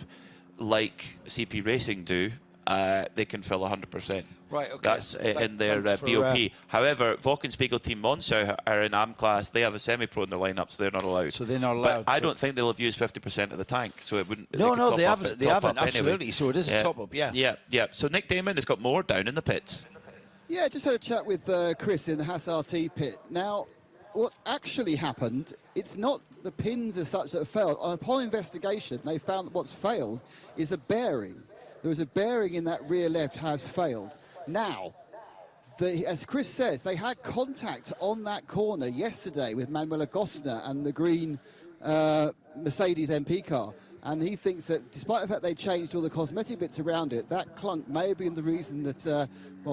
Speaker 1: like CP Racing do, they can fill 100%.
Speaker 18: Right, okay.
Speaker 1: That's in their BOP. However, Wochenspiegel Team Monza are in AM class. They have a semi-pro in their lineup, so they're not allowed.
Speaker 18: So they're not allowed.
Speaker 1: But I don't think they'll have used 50% of the tank, so it wouldn't.
Speaker 18: No, they haven't. They haven't,
Speaker 1: Anyway.
Speaker 18: absolutely. So it is a top-up, yeah.
Speaker 1: Yeah. So Nick Damon has got more down in the pits.
Speaker 4: Yeah, just had a chat with Chris in the Haas RT pit. Now, what's actually happened, it's not the pins as such that have failed. Upon investigation, they found that what's failed is a bearing. There was a bearing in that rear left has failed. Now, as Chris says, they had contact on that corner yesterday with Manuela Gosner and the green Mercedes MP car. And he thinks that despite the fact they changed all the cosmetic bits around it, that clunk may have been the reason that,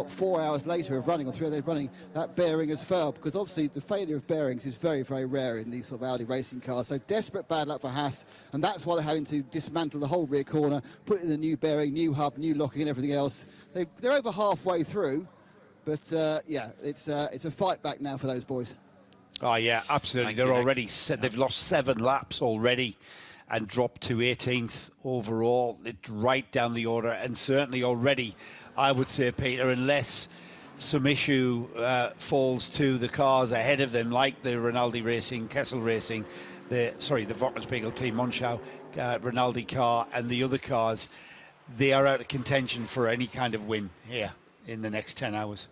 Speaker 4: 4 hours later of running, or 3 hours of running, that bearing has failed. Because obviously the failure of bearings is very, very rare in these sort of Audi racing cars. So desperate bad luck for Haas. And that's why they're having to dismantle the whole rear corner, put in the new bearing, new hub, new locking and everything else. They're over halfway through. But, it's a fight back now for those boys.
Speaker 18: Oh, yeah, absolutely. They're already they've lost 7 laps already and dropped to 18th overall. It's right down the order, and certainly already, I would say, Peter, unless some issue falls to the cars ahead of them, like the Rinaldi Racing, Kessel Racing, the Wochenspiegel Team Monschau, Rinaldi car, and the other cars, they are out of contention for any kind of win here in the next 10 hours.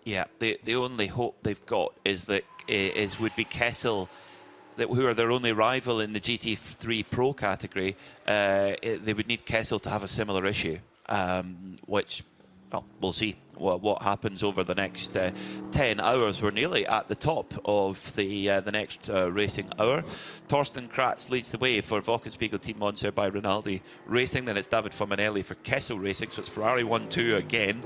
Speaker 1: Yeah, the only hope they've got would be Kessel, who are their only rival in the GT3 Pro category. They would need Kessel to have a similar issue, which, well, we'll see what happens over the next 10 hours. We're nearly at the top of the next racing hour. Torsten Kratz leads the way for Wochenspiegel Team Monza by Rinaldi Racing. Then it's David Fominelli for Kessel Racing, so it's Ferrari 1-2 again.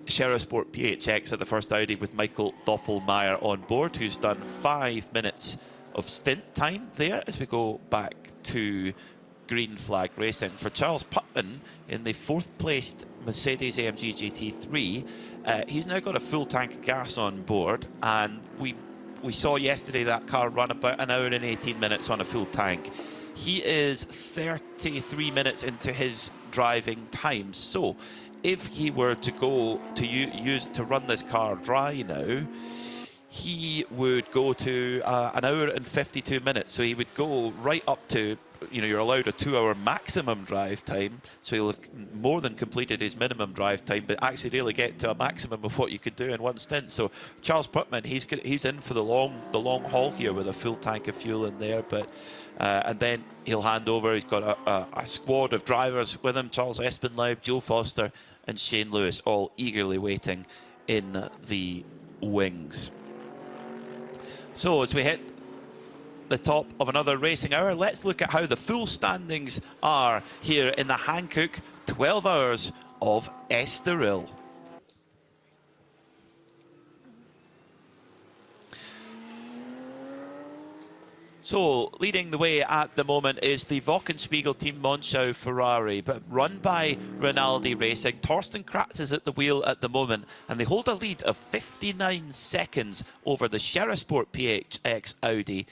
Speaker 1: Sherisport PHX at the first Audi with Michael Doppelmayr on board, who's done 5 minutes of stint time there as we go back to green flag racing. For Charles Putman in the 4th placed Mercedes AMG GT3, he's now got a full tank of gas on board, and we saw yesterday that car run about an hour and 18 minutes on a full tank. He is 33 minutes into his driving time, so if he were to go to run this car dry now, he would go to an hour and 52 minutes. So he would go right up to you're allowed a 2-hour maximum drive time, so he'll have more than completed his minimum drive time, but actually really get to a maximum of what you could do in one stint. So Charles Putman, he's in for the long haul here with a full tank of fuel in there, but and then he'll hand over. He's got a squad of drivers with him: Charles Espenlaub, Joe Foster, and Shane Lewis, all eagerly waiting in the wings. So as we hit the top of another racing hour, let's look at how the full standings are here in the Hankook 12 Hours of Estoril. So, leading the way at the moment is the Wochenspiegel Team Monschau Ferrari, but run by Rinaldi Racing. Torsten Kratz is at the wheel at the moment, and they hold a lead of 59 seconds over the Sherasport PHX Audi,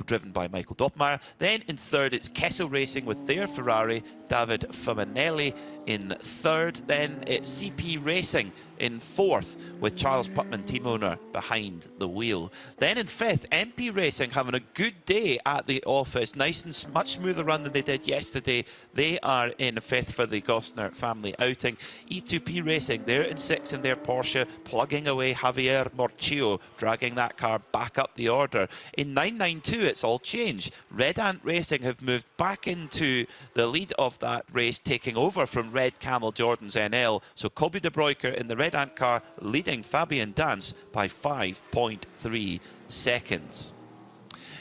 Speaker 1: driven by Michael Doppmeyer. Then in third, it's Kessel Racing with their Ferrari, David Faminelli in third. Then it's CP Racing in fourth, with Charles Putman, team owner, behind the wheel. Then in fifth, MP Racing having a good day at the office. Nice and much smoother run than they did yesterday. They are in fifth for the Gostner family outing. E2P Racing, they're in sixth in their Porsche, plugging away Javier Morchillo, dragging that car back up the order. In 992, it's all changed. Red Ant Racing have moved back into the lead of that race, taking over from Red Camel Jordan's NL. So Colby de Broeker in the Red Ant car leading Fabian Dance by 5.3 seconds.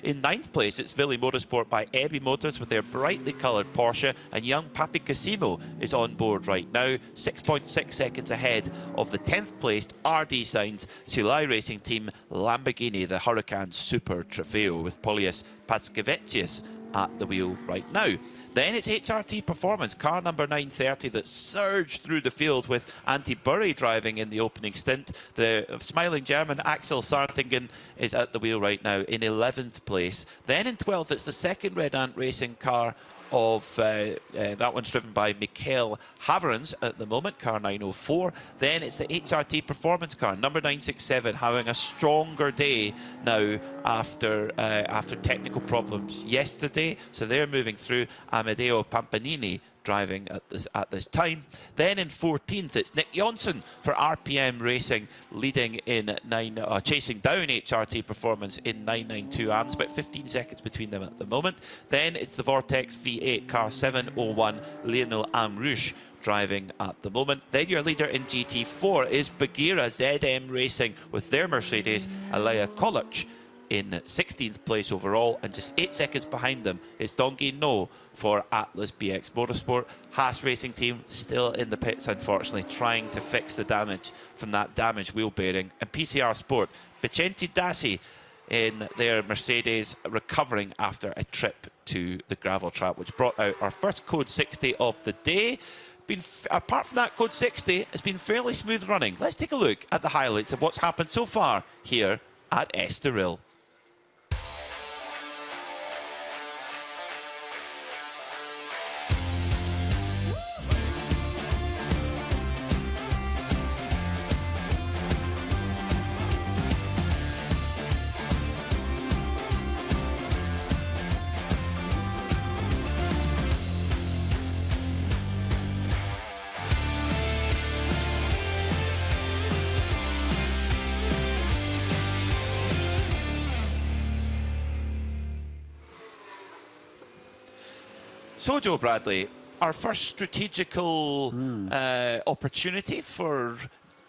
Speaker 1: In ninth place, it's Villi Motorsport by Ebby Motors with their brightly coloured Porsche, and young Papi Casimo is on board right now, 6.6 seconds ahead of the 10th placed RD Signs Sulai Racing Team Lamborghini, the Huracan Super Trofeo, with Polius Paskevicius at the wheel right now. Then it's HRT Performance, car number 930, that surged through the field with Antti Burry driving in the opening stint. The smiling German Axel Sartingen is at the wheel right now in 11th place. Then in 12th, it's the second Red Ant Racing car of that one's driven by Mikael Haverens at the moment, car 904. Then it's the HRT Performance car, number 967, having a stronger day now after technical problems yesterday. So they're moving through. Amedeo Pampanini driving at this time. Then in 14th, it's Nick Jonsson for RPM Racing, leading in chasing down HRT Performance in 992 AMS, about 15 seconds between them at the moment. Then it's the Vortex V8 car 701, Lionel Amrouche driving at the moment. Then your leader in GT4 is Bagheera ZM Racing with their Mercedes, Alea Koloc, in 16th place overall, and just 8 seconds behind them is Dongyi No for Atlas BX Motorsport. Haas Racing Team still in the pits, unfortunately, trying to fix the damage from that damaged wheel bearing. And PCR Sport, Vicente Dassi in their Mercedes, recovering after a trip to the gravel trap, which brought out our first Code 60 of the day. Apart from that Code 60, it's been fairly smooth running. Let's take a look at the highlights of what's happened so far here at Estoril. So, Joe Bradley, our first strategical opportunity for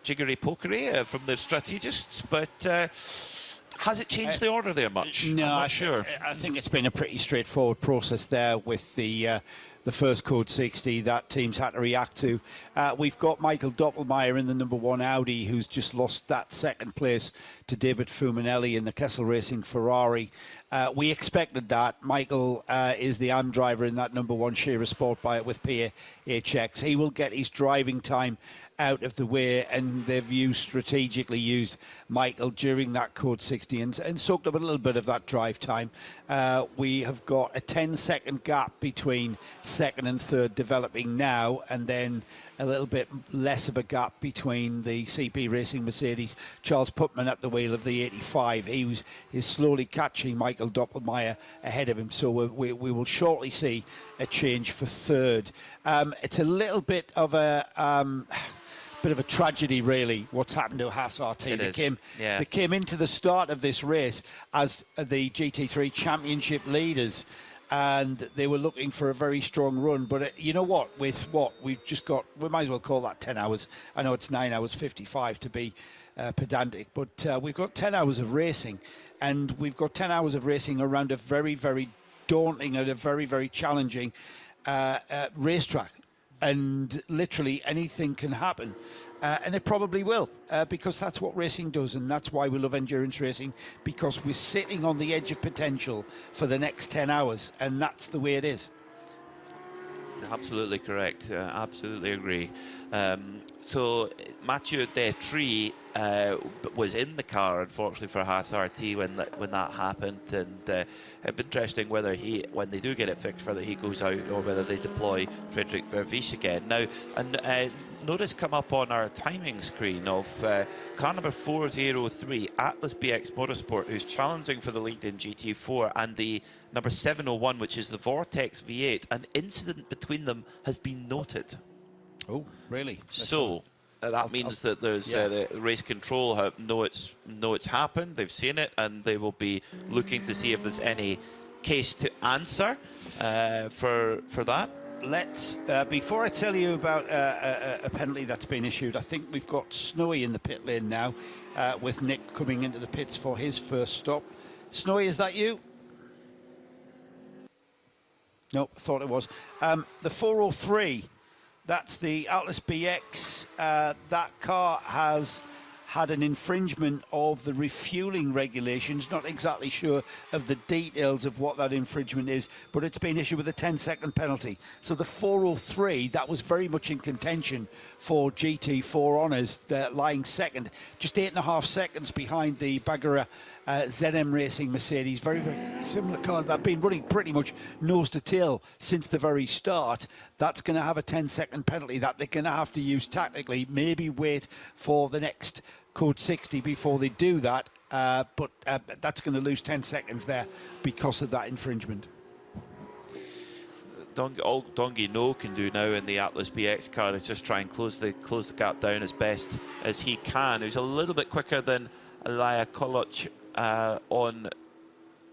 Speaker 1: Jiggery Pokery from the strategists, but has it changed the order there much?
Speaker 18: No,
Speaker 1: I'm not sure.
Speaker 18: I think it's been a pretty straightforward process there with the first Code 60 that teams had to react to. We've got Michael Doppelmayr in the number 1 Audi, who's just lost that second place to David Fuminelli in the Kessel Racing Ferrari. We expected that. Michael is the AM driver in that number 1 Shera Sport with PHX. He will get his driving time out of the way, and they've strategically used Michael during that Code 60 and soaked up a little bit of that drive time. We have got a 10-second gap between second and third developing now, and then a little bit less of a gap between the CP Racing Mercedes. Charles Putman at the wheel of the 85. Is slowly catching Michael Doppelmayr ahead of him, so we will shortly see a change for third. It's a little bit of a tragedy, really, what's happened to Haas RT. They came into the start of this race as the GT3 Championship leaders, and they were looking for a very strong run. But you know what? With what we've just got, we might as well call that 10 hours. I know it's 9 hours 55 to be pedantic, but we've got 10 hours of racing, and we've got 10 hours of racing around a very, very daunting and a very, very challenging racetrack. And literally anything can happen, and it probably will, because that's what racing does, and that's why we love endurance racing, because we're sitting on the edge of potential for the next 10 hours, and that's the way it is.
Speaker 1: Absolutely correct. Absolutely agree. So Mathieu Detry was in the car, unfortunately, for Haas RT when that happened, and it'd be interesting whether when they do get it fixed, whether he goes out or whether they deploy Frederik Vervies again. Now, and notice come up on our timing screen of car number 403, Atlas BX Motorsport, who's challenging for the lead in GT4, and the number 701, which is the Vortex V8. An incident between them has been noted.
Speaker 18: Oh, really?
Speaker 1: So that means that there's the race control know it's happened. They've seen it, and they will be looking to see if there's any case to answer for that.
Speaker 18: Let's before I tell you about a penalty that's been issued, I think we've got Snowy in the pit lane now, with Nick coming into the pits for his first stop. Snowy, is that you? No, I thought it was. The 403, that's the Atlas BX. That car has had an infringement of the refueling regulations. Not exactly sure of the details of what that infringement is, but it's been issued with a 10-second penalty. So the 403, that was very much in contention for GT4 honours, lying second, just 8.5 seconds behind the Bagheera ZM Racing Mercedes. Very, very similar cars that have been running pretty much nose to tail since the very start. That's going to have a 10-second penalty that they're going to have to use tactically, maybe wait for the next Code 60 before they do that, but that's going to lose 10 seconds there because of that infringement.
Speaker 1: All Dongi No can do now in the Atlas BX car is just try and close the gap down as best as he can. He's a little bit quicker than Elia Koloc on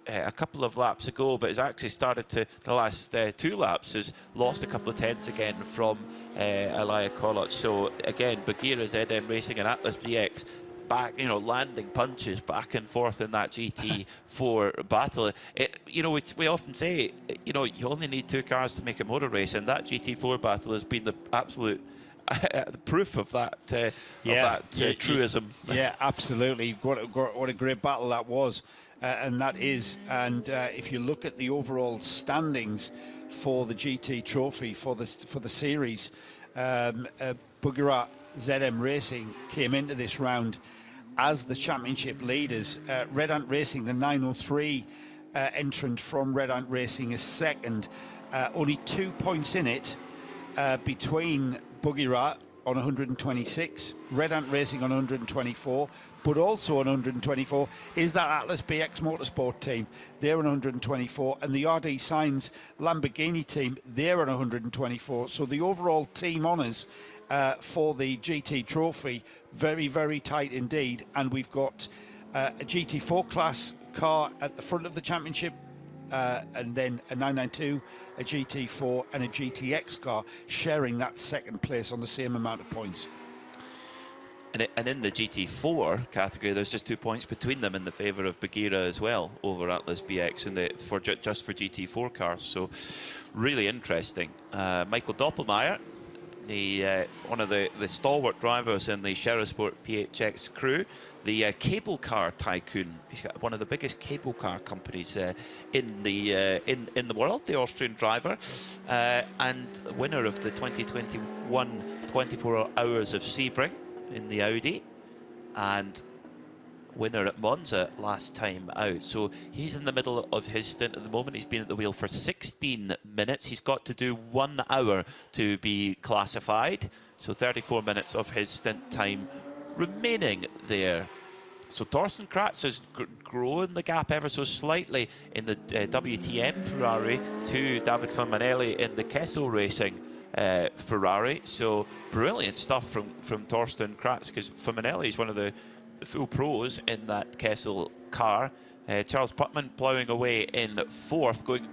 Speaker 1: a couple of laps ago, but has actually started to, the last 2 laps, has lost a couple of tenths again from Elia Koloc. So again, Bagheera ZM Racing and Atlas BX back, landing punches back and forth in that GT4 battle. We often say, you only need 2 cars to make a motor race, and that GT4 battle has been the absolute proof of that. Truism.
Speaker 18: Yeah, absolutely. What a great battle that was, and that is. And if you look at the overall standings for the GT Trophy for the series, Bagheera ZM Racing came into this round as the championship leaders. Red Ant Racing, the 903 entrant from Red Ant Racing, is second. Only 2 points in it between Bagheera on 126, Red Ant Racing on 124, but also on 124 is that Atlas BX Motorsport team. They're on 124, and the RD Signs Lamborghini team, they're on 124. So the overall team honours for the GT Trophy, very, very tight indeed. And we've got a GT4 class car at the front of the championship, and then a 992, a GT4 and a GTX car sharing that second place on the same amount of points.
Speaker 1: And in the GT4 category, there's just 2 points between them in the favour of Bagheera as well over Atlas BX just for GT4 cars. So really interesting. Michael Doppelmayr, one of the stalwart drivers in the Sherisport PHX crew, the cable car tycoon. He's got one of the biggest cable car companies in the world, the Austrian driver, and winner of the 2021 24 Hours of Sebring in the Audi, and winner at Monza last time out. So he's in the middle of his stint at the moment. He's been at the wheel for 16 minutes. He's got to do 1 hour to be classified. So 34 minutes of his stint time remaining there. So Thorsten Kratz has grown the gap ever so slightly in the WTM Ferrari to David Faminelli in the Kessel Racing Ferrari. So brilliant stuff from Thorsten Kratz, because Faminelli is one of the full pros in that Kessel car. Charles Putman ploughing away in 4th, going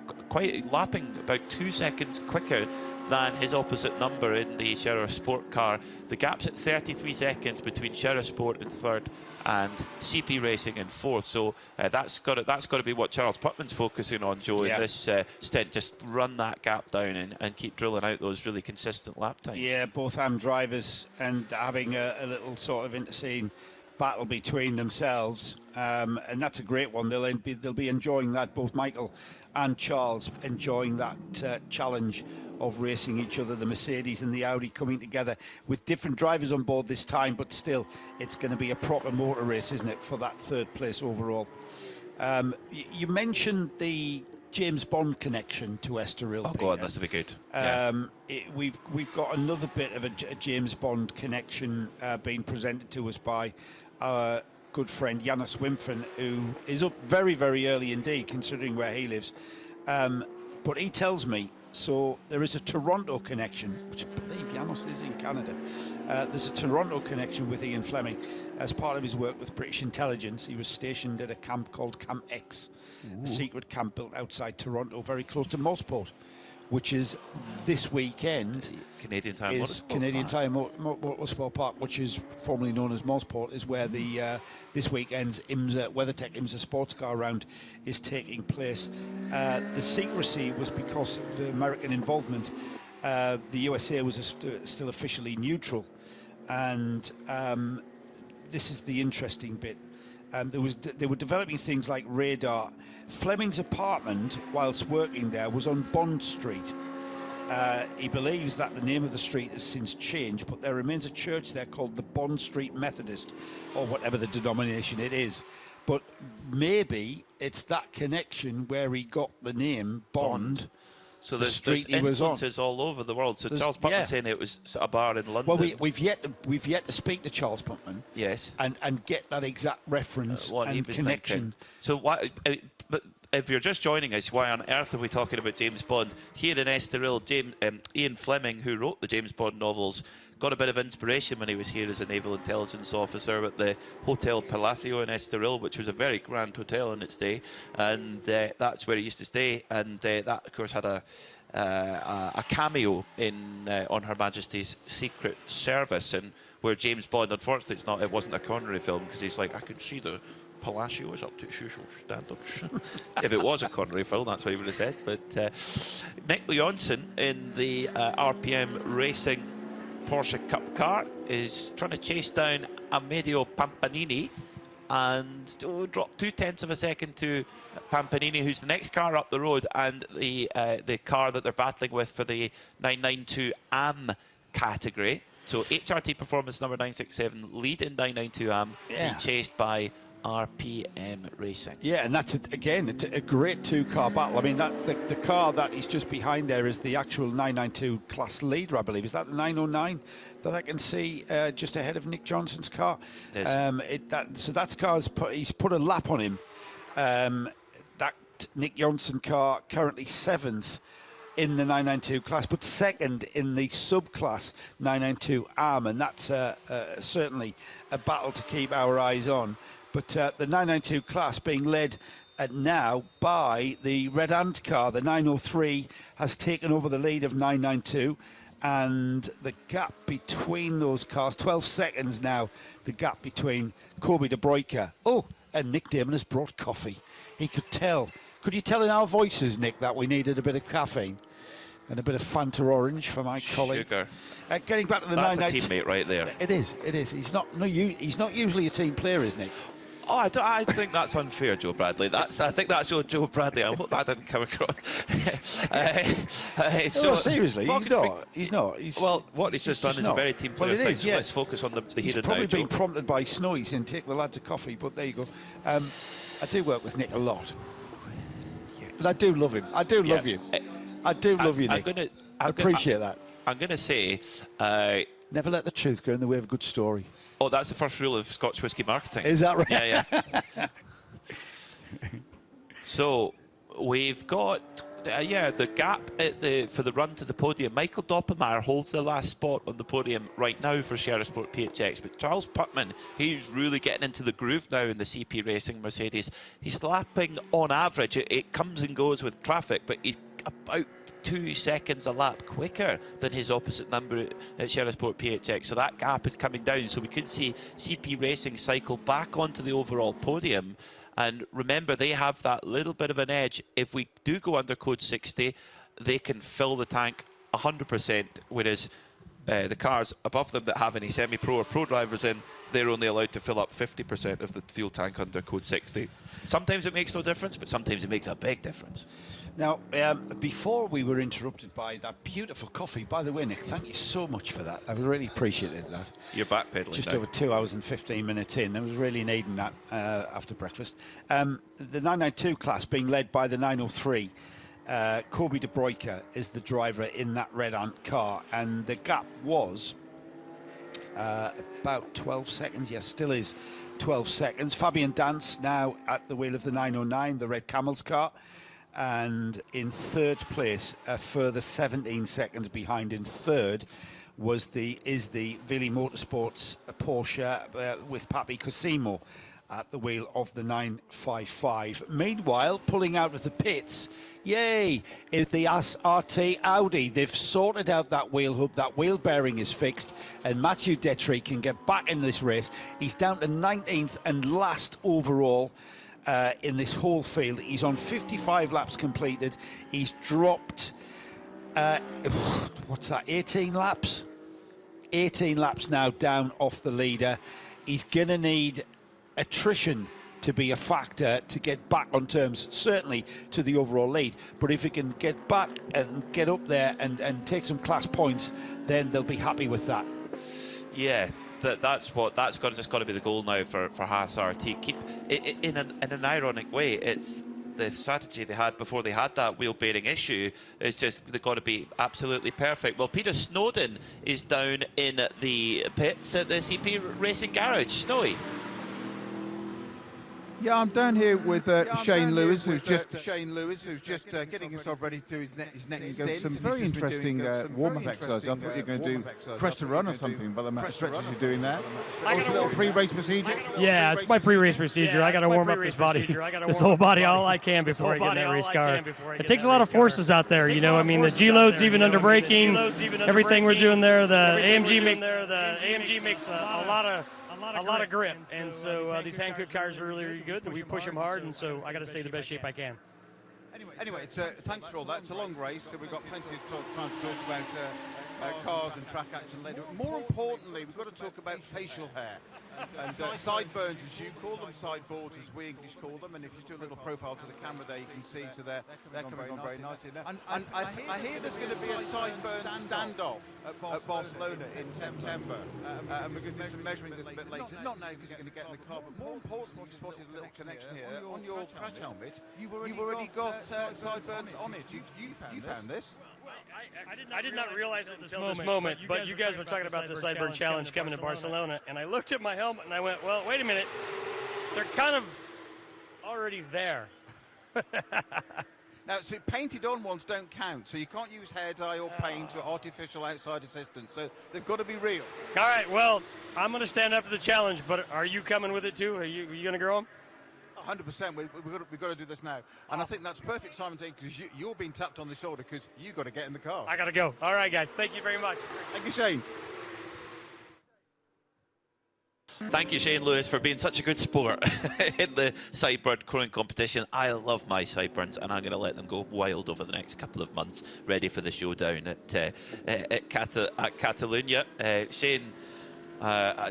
Speaker 1: lapping about 2 seconds quicker than his opposite number in the Scherer Sport car. The gap's at 33 seconds between Scherer Sport in 3rd and CP Racing in 4th. So that's got to be what Charles Putman's focusing on, Joe, in this stint. Just run that gap down and keep drilling out those really consistent lap times.
Speaker 18: Yeah, both AM drivers and having a little sort of interscene battle between themselves, and that's a great one. They'll be enjoying that, both Michael and Charles enjoying that challenge of racing each other, the Mercedes and the Audi coming together with different drivers on board this time, but still it's going to be a proper motor race, isn't it, for that 3rd place overall. You mentioned the James Bond connection to Estoril.
Speaker 1: Oh, go on, this will be good.
Speaker 18: We've got another bit of a James Bond connection being presented to us by our good friend Janus Wimpfen, who is up very, very early indeed, considering where he lives. But he tells me, so there is a Toronto connection, which I believe Janus is in Canada. There's a Toronto connection with Ian Fleming. As part of his work with British intelligence, he was stationed at a camp called Camp X, a secret camp built outside Toronto, very close to Mosport, which is this weekend.
Speaker 1: Canadian Tire
Speaker 18: Motorsport Park, which is formerly known as Mosport, is where the this weekend's WeatherTech IMSA sports car round is taking place. The secrecy was because of the American involvement. The USA was still officially neutral, and this is the interesting bit. They were developing things like radar. Fleming's apartment, whilst working there, was on Bond Street. He believes that the name of the street has since changed, but there remains a church there called the Bond Street Methodist, or whatever the denomination it is. But maybe it's that connection where he got the name Bond.
Speaker 1: So there's influences all over the world. So Charles Putman saying it was a bar in London.
Speaker 18: Well, we've yet to speak to Charles Putman.
Speaker 1: Yes.
Speaker 18: And get that exact reference and connection.
Speaker 1: Thinking. So why? But if you're just joining us, why on earth are we talking about James Bond here in Estoril? Ian Fleming, who wrote the James Bond novels, got a bit of inspiration when he was here as a naval intelligence officer at the Hotel Palacio in Estoril, which was a very grand hotel in its day, and that's where he used to stay. And that, of course, had a cameo in on Her Majesty's Secret Service, and where James Bond, unfortunately, it wasn't a Connery film, because he's like, I can see the Palacio is up to social standards. If it was a Connery film, that's what he would have said. But Nick Leonson in the RPM Racing Porsche Cup car is trying to chase down Amedeo Pampanini and drop 0.2 of a second to Pampanini, who's the next car up the road, and the car that they're battling with for the 992 AM category. So HRT Performance number 967 lead in 992 AM, being chased by RPM Racing.
Speaker 18: Yeah, and that's again a great 2-car battle. I mean, the car that is just behind there is the actual 992 class leader, I believe. Is that the 909 that I can see just ahead of Nick Johnson's car?
Speaker 1: Yes.
Speaker 18: So that's car he's put a lap on him. That Nick Johnson car currently 7th in the 992 class, but 2nd in the subclass 992 AM, and that's certainly a battle to keep our eyes on. But the 992 class being led now by the Red Ant car. The 903 has taken over the lead of 992, and the gap between those cars, 12 seconds now, the gap between Kobe de Broeker. Oh, and Nick Damon has brought coffee. He could tell. Could you tell in our voices, Nick, that we needed a bit of caffeine? And a bit of Fanta Orange for my colleague.
Speaker 1: Sugar.
Speaker 18: Getting back to the
Speaker 1: That's
Speaker 18: 992.
Speaker 1: a teammate right there.
Speaker 18: It is. He's not usually a team player, isn't he?
Speaker 1: Oh, I think that's unfair, Joe Bradley. I think that's Joe Bradley. I hope that didn't come across.
Speaker 18: So seriously, he's not.
Speaker 1: Well, what he's just done is a very team player thing. So let's focus on the
Speaker 18: He's
Speaker 1: here and
Speaker 18: probably
Speaker 1: now,
Speaker 18: been
Speaker 1: Joe.
Speaker 18: prompted by Snowy and take the lads a coffee, but there you go. I do work with Nick a lot. And I do love him. I do love you. I do love you, Nick. I appreciate that.
Speaker 1: I'm going to say...
Speaker 18: never let the truth go in the way of a good story.
Speaker 1: Oh, that's the first rule of Scotch whisky marketing.
Speaker 18: Is that right?
Speaker 1: Yeah. So, we've got... the gap for the run to the podium. Michael Doppemeyer holds the last spot on the podium right now for Sherrisport PHX, but Charles Putman, he's really getting into the groove now in the CP Racing Mercedes. He's lapping on average. It comes and goes with traffic, but he's about 2 seconds a lap quicker than his opposite number at Sherrisport PHX. So that gap is coming down. So we could see CP Racing cycle back onto the overall podium. And remember, they have that little bit of an edge. If we do go under code 60, they can fill the tank 100%, whereas the cars above them that have any semi-pro or pro drivers in, they're only allowed to fill up 50% of the fuel tank under code 60. Sometimes it makes no difference, but sometimes it makes a big difference.
Speaker 18: Now, before we were interrupted by that beautiful coffee, by the way, Nick, thank you so much for that. I really appreciated that.
Speaker 1: You're backpedaling
Speaker 18: Just
Speaker 1: now.
Speaker 18: over 2 hours and 15 minutes in. I was really needing that after breakfast. The 992 class being led by the 903. Kobe de Broeker is the driver in that Red Ant car, and the gap was about 12 seconds. Yes, still is 12 seconds. Fabian Dance now at the wheel of the 909, the Red Camels car. And in third place, a further 17 seconds behind in third, is the Vili Motorsports Porsche with Papi Cosimo at the wheel of the 955. Meanwhile, pulling out of the pits, yay, is the SRT Audi. They've sorted out that wheel hub, that wheel bearing is fixed, and Mathieu Detry can get back in this race. He's down to 19th and last overall. In this whole field. He's on 55 laps completed. He's dropped, what's that, 18 laps? 18 laps now down off the leader. He's going to need attrition to be a factor to get back on terms, certainly to the overall lead. But if he can get back and get up there and take some class points, then they'll be happy with that.
Speaker 1: Yeah. That's just got to be the goal now for Haas RT. Keep in an ironic way. It's the strategy they had before they had that wheel bearing issue. It's just they've got to be absolutely perfect. Well, Peter Snowden is down in the pits at the CP Racing Garage. Snowy.
Speaker 5: Yeah, I'm down here with Shane Lewis, who's just getting himself ready to his next stint. Some very interesting warm-up exercises. I thought you were going to do press to run or something, by the amount of stretches you're doing there. Also a little pre-race procedure.
Speaker 20: Yeah, it's my pre-race procedure. I got to warm up this body, this whole body, all I can before I get in that race car. It takes a lot of forces out there, you know. I mean, the G-loads, even under braking, everything we're doing there. The AMG makes a lot of grip, and so these Hankook cars are really, really good, and we push them hard, and so I got to stay in the best shape I can.
Speaker 5: Anyway, thanks for all that. It's a long race, so we've got plenty of time to talk about cars and track action later. More importantly, we've got to talk about facial hair. And sideburns, as you call them, sideboards, as we English call them. And if you do a little profile to the camera there, you can see they're coming on very nicely now. And I hear there's going to be a sideburn standoff at Barcelona in September. And we're going to do some measuring this a bit later. Not now because you're going to get in the car, but more importantly, you spotted a little connection here. On your crash helmet, you've already got sideburns on it. You found this?
Speaker 20: I did not realize it until this moment, but you guys were talking about the Sideburn Challenge coming to Barcelona, and I looked at my helmet and I went, well, wait a minute, they're kind of already there.
Speaker 5: Now, so painted on ones don't count, so you can't use hair dye or paint or artificial outside assistance, so they've got to be real.
Speaker 20: All right, well, I'm going to stand up to the challenge, but are you coming with it too? Are you going to grow them?
Speaker 5: 100%. We've got to do this now. And I think that's perfect, Simon, because you're being tapped on the shoulder because you've got to get in the car.
Speaker 20: I got to go. All right, guys. Thank you very much.
Speaker 5: Thank you, Shane.
Speaker 1: Thank you, Shane Lewis, for being such a good sport in the sideburn crowing competition. I love my sideburns, and I'm going to let them go wild over the next couple of months, ready for the showdown at Catalonia. Shane,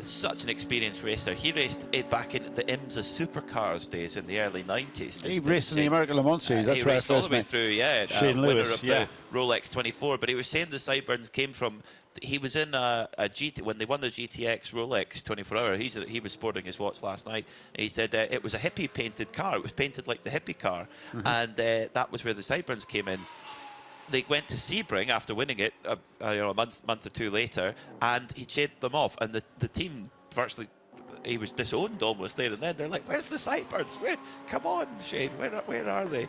Speaker 1: Such an experienced racer. He raced it back in the IMSA supercars days in the early 90s.
Speaker 18: He raced in the American Le Mans series. That's where I
Speaker 1: raced all
Speaker 18: first
Speaker 1: the way
Speaker 18: met
Speaker 1: through, yeah.
Speaker 18: Shane
Speaker 1: Winner
Speaker 18: Lewis,
Speaker 1: of the Rolex 24. But he was saying the sideburns came from. He was in a GT when they won the GTX Rolex 24-hour. He was sporting his watch last night. He said it was a hippie painted car. It was painted like the hippie car, and that was where the sideburns came in. They went to Sebring after winning it, a month or two later, and he shaved them off. And the team virtually, he was disowned almost there and then. They're like, "Where's the sideburns? Come on, Shane, where are they?"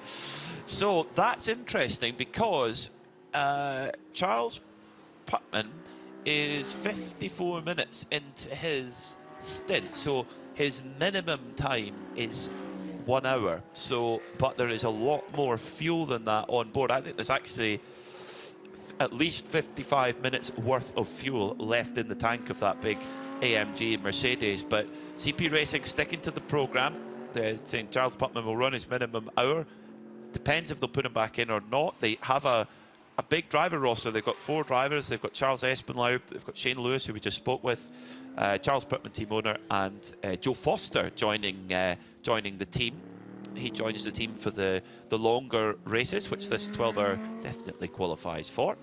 Speaker 1: So that's interesting because Charles Putman is 54 minutes into his stint, so his minimum time is 1 hour. So, but there is a lot more fuel than that on board. I think there's actually at least 55 minutes worth of fuel left in the tank of that big AMG Mercedes. But CP Racing sticking to the program. They're saying Charles Putman will run his minimum hour. Depends if they'll put him back in or not. They have a big driver roster. They've got 4 drivers. They've got Charles Espenlaub, they've got Shane Lewis, who we just spoke with, Charles Putman, team owner, and Joe Foster joining the team. He joins the team for the longer races, which this 12-hour definitely qualifies for.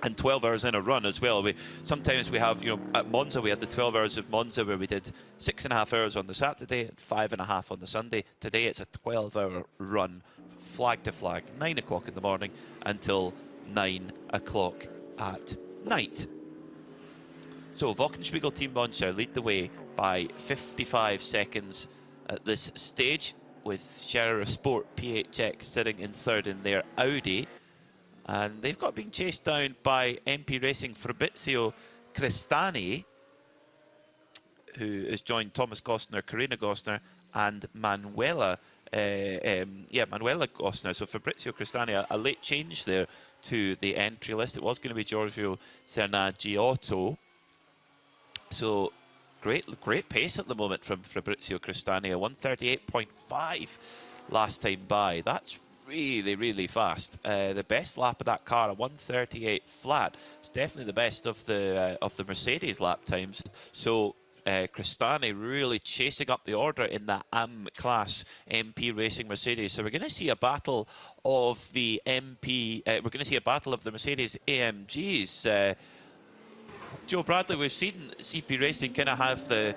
Speaker 1: And 12 hours in a run as well. Sometimes we have, at Monza we had the 12 hours of Monza where we did 6.5 hours on the Saturday and 5.5 on the Sunday. Today it's a 12-hour run, flag to flag, 9 o'clock in the morning until 9 o'clock at night. So Wochenspiegel Team Launcher lead the way by 55 seconds at this stage, with Scherer Sport PHX sitting in third in their Audi. And they've got being chased down by MP Racing Fabrizio Cristani, who has joined Thomas Gostner, Karina Gostner, and Manuela Gostner. So Fabrizio Cristani, a late change there to the entry list. It was going to be Giorgio Sernagiotto. So great pace at the moment from Fabrizio Cristani, a 138.5 last time by. That's really fast. The best lap of that car, a 138 flat. It's definitely the best of the Mercedes lap times. So Cristani really chasing up the order in that AM class MP Racing Mercedes. So we're going to see a battle of the MP. We're going to see a battle of the Mercedes AMGs. Joe Bradley, we've seen CP Racing kind of have the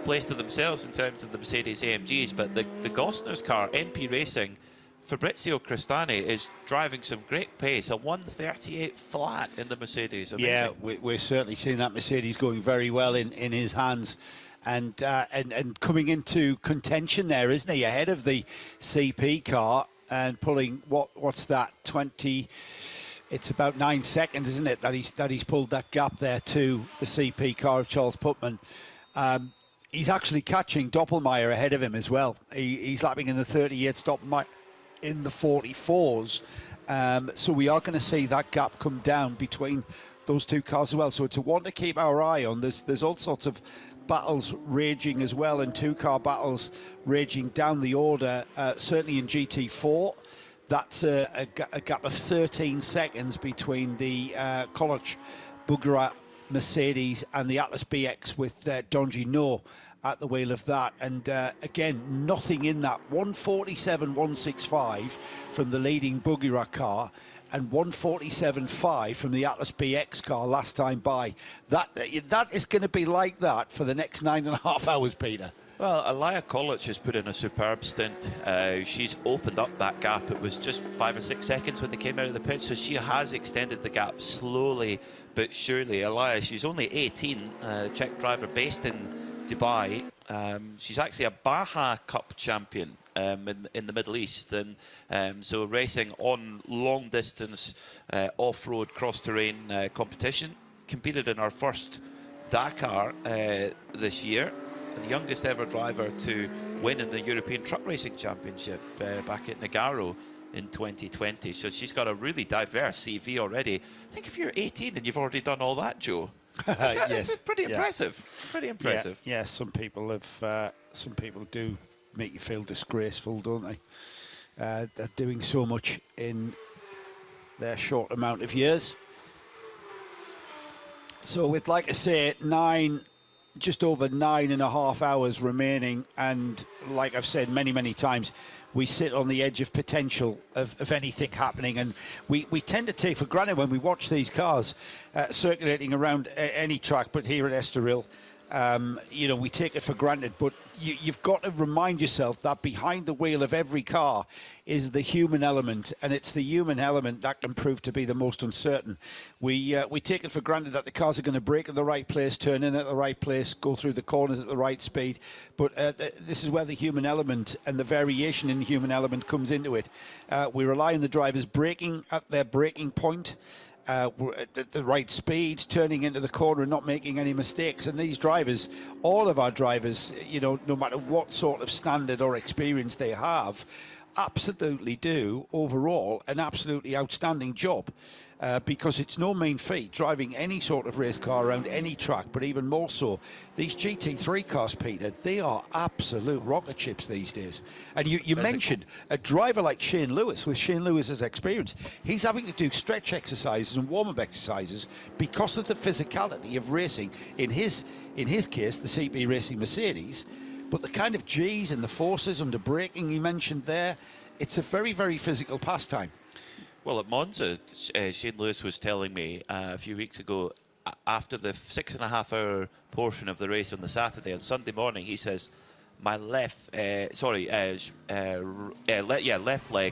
Speaker 1: place to themselves in terms of the Mercedes AMGs, but the Gostner's car, MP Racing, Fabrizio Cristani is driving some great pace, a 138 flat in the Mercedes. Amazing.
Speaker 18: Yeah, we're certainly seeing that Mercedes going very well in his hands, and coming into contention there, isn't he, ahead of the CP car and pulling what's that 20. It's about 9 seconds, isn't it, that he's pulled that gap there to the CP car of Charles Putman. He's actually catching Doppelmayr ahead of him as well. He's lapping in the 38, Doppelmayr in the 44s. So we are going to see that gap come down between those two cars as well. So it's a one to keep our eye on. There's all sorts of battles raging as well, and two-car battles raging down the order, certainly in GT4. That's a gap of 13 seconds between the College Bugara Mercedes and the Atlas BX with Donji No at the wheel of that. And again, nothing in that. 147.165 from the leading Bugara car and 147.5 from the Atlas BX car last time by. That is going to be like that for the next 9.5 hours, Peter.
Speaker 1: Well, Alaya Kolic has put in a superb stint. She's opened up that gap. It was just 5 or 6 seconds when they came out of the pit, so she has extended the gap slowly but surely. Alaya, she's only 18, Czech driver based in Dubai. She's actually a Baja Cup champion in the Middle East, and so racing on long distance off-road cross-terrain competition. Competed in her first Dakar this year. The youngest ever driver to win in the European Truck Racing Championship back at Nogaro in 2020. So she's got a really diverse CV already. I think if you're 18 and you've already done all that, Joe, that's pretty impressive. Pretty impressive.
Speaker 18: Yeah, some people have. Some people do make you feel disgraceful, don't they? They're doing so much in their short amount of years. So with, like I say, just over 9.5 hours remaining, and like I've said many times, we sit on the edge of potential of anything happening, and we tend to take for granted when we watch these cars circulating around any track, but here at Estoril, we take it for granted. But you've got to remind yourself that behind the wheel of every car is the human element, and it's the human element that can prove to be the most uncertain. We take it for granted that the cars are going to brake at the right place, turn in at the right place, go through the corners at the right speed. But this is where the human element and the variation in the human element comes into it. We rely on the drivers braking at their braking point, at the right speed, turning into the corner and not making any mistakes. And these drivers, all of our drivers, no matter what sort of standard or experience they have, absolutely do overall an absolutely outstanding job, because it's no mean feat driving any sort of race car around any track, but even more so these GT3 cars, Peter, they are absolute rocket ships these days. And you mentioned a driver like Shane Lewis. With Shane Lewis's experience, he's having to do stretch exercises and warm-up exercises because of the physicality of racing, in his case the CP Racing Mercedes. But the kind of G's and the forces under braking you mentioned there, it's a very physical pastime.
Speaker 1: Well, at Monza, Shane Lewis was telling me a few weeks ago, after the 6.5 hour portion of the race on the Saturday, on Sunday morning, he says, my left leg,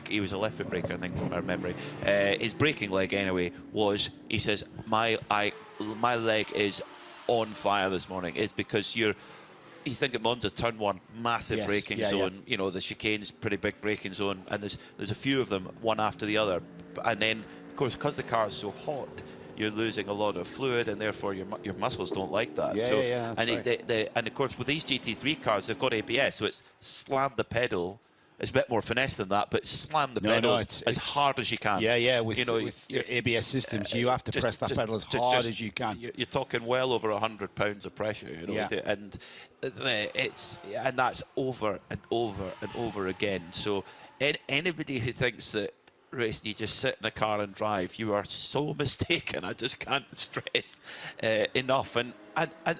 Speaker 1: he was a left foot braker, I think, from our memory. His braking leg, anyway, was, he says, my leg is on fire this morning. It's because you think at Monza, turn one, massive braking zone. The chicane's pretty big braking zone, and there's a few of them, one after the other. And then, of course, because the car is so hot, you're losing a lot of fluid, and therefore your muscles don't like that. And of course, with these GT3 cars, they've got ABS, so it's slam the pedal. It's a bit more finesse than that, but slam the pedals as hard as you can.
Speaker 18: With your ABS systems, you have to press that pedal as hard as you can.
Speaker 1: You're talking well over 100 pounds of pressure, and that's over and over and over again. So anybody who thinks that racing, you just sit in a car and drive, you are so mistaken. I just can't stress enough. And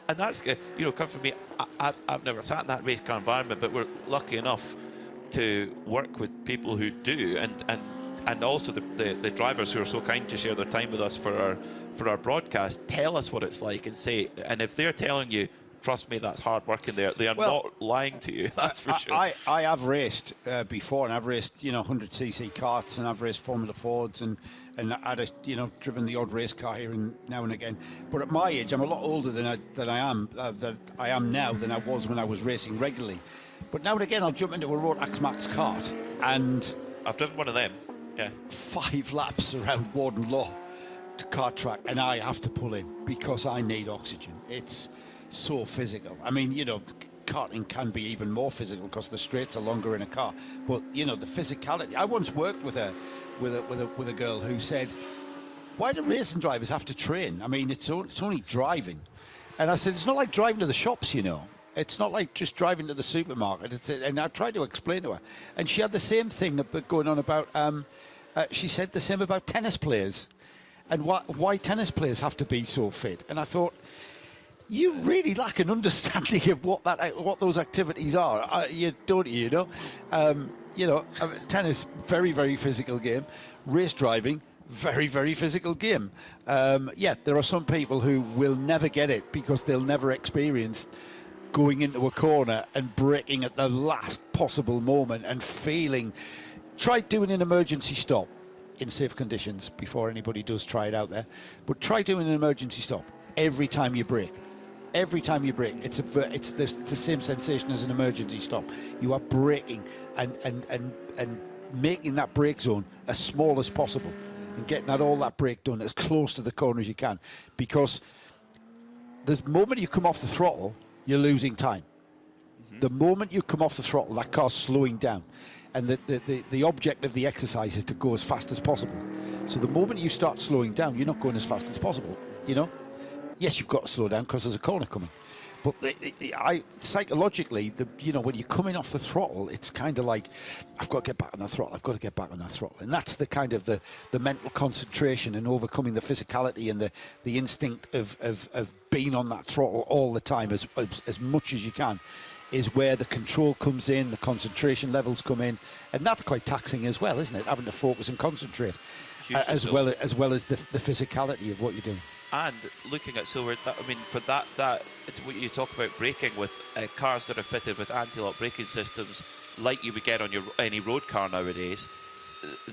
Speaker 1: that's come from me. I've never sat in that race car environment, but we're lucky enough to work with people who do, and also the drivers who are so kind to share their time with us for our broadcast, tell us what it's like and say, and if they're telling you, trust me, that's hard work in there, they are not lying to you, that's for sure.
Speaker 18: I have raced before, and I've raced 100cc karts, and I've raced Formula Fords, and I'd driven the odd race car here and now and again. But at my age, I'm a lot older than I am now than I was when I was racing regularly. But now and again, I'll jump into a Rotax Max kart, and
Speaker 1: I've driven one of them.
Speaker 18: 5 laps around Warden Law to kart track, and I have to pull in because I need oxygen. It's so physical. I mean, karting can be even more physical because the straights are longer in a car. But the physicality. I once worked with a girl who said, "Why do racing drivers have to train? I mean, it's only driving." And I said, "It's not like driving to the shops, It's not like just driving to the supermarket." And I tried to explain to her, and she had the same thing going on about. She said the same about tennis players, and why tennis players have to be so fit. And I thought, you really lack an understanding of what those activities are. Tennis, very physical game. Race driving, very physical game. There are some people who will never get it because they'll never experience going into a corner and braking at the last possible moment and feeling. Try doing an emergency stop in safe conditions before anybody does try it out there. But try doing an emergency stop every time you brake. Every time you brake, it's the same sensation as an emergency stop. You are braking and making that brake zone as small as possible and getting all that brake done as close to the corner as you can. Because the moment you come off the throttle, you're losing time. The moment you come off the throttle, that car's slowing down. And the object of the exercise is to go as fast as possible. So the moment you start slowing down, you're not going as fast as possible, yes, you've got to slow down because there's a corner coming. But psychologically, when you're coming off the throttle, it's kind of like, I've got to get back on the throttle, I've got to get back on the throttle. And that's the kind of the mental concentration and overcoming the physicality and the instinct of being on that throttle all the time as much as you can, is where the control comes in, the concentration levels come in. And that's quite taxing as well, isn't it? Having to focus and concentrate, as well as the physicality of what you're doing.
Speaker 1: And looking at, for that, it's what you talk about braking with cars that are fitted with anti-lock braking systems, like you would get on any road car nowadays.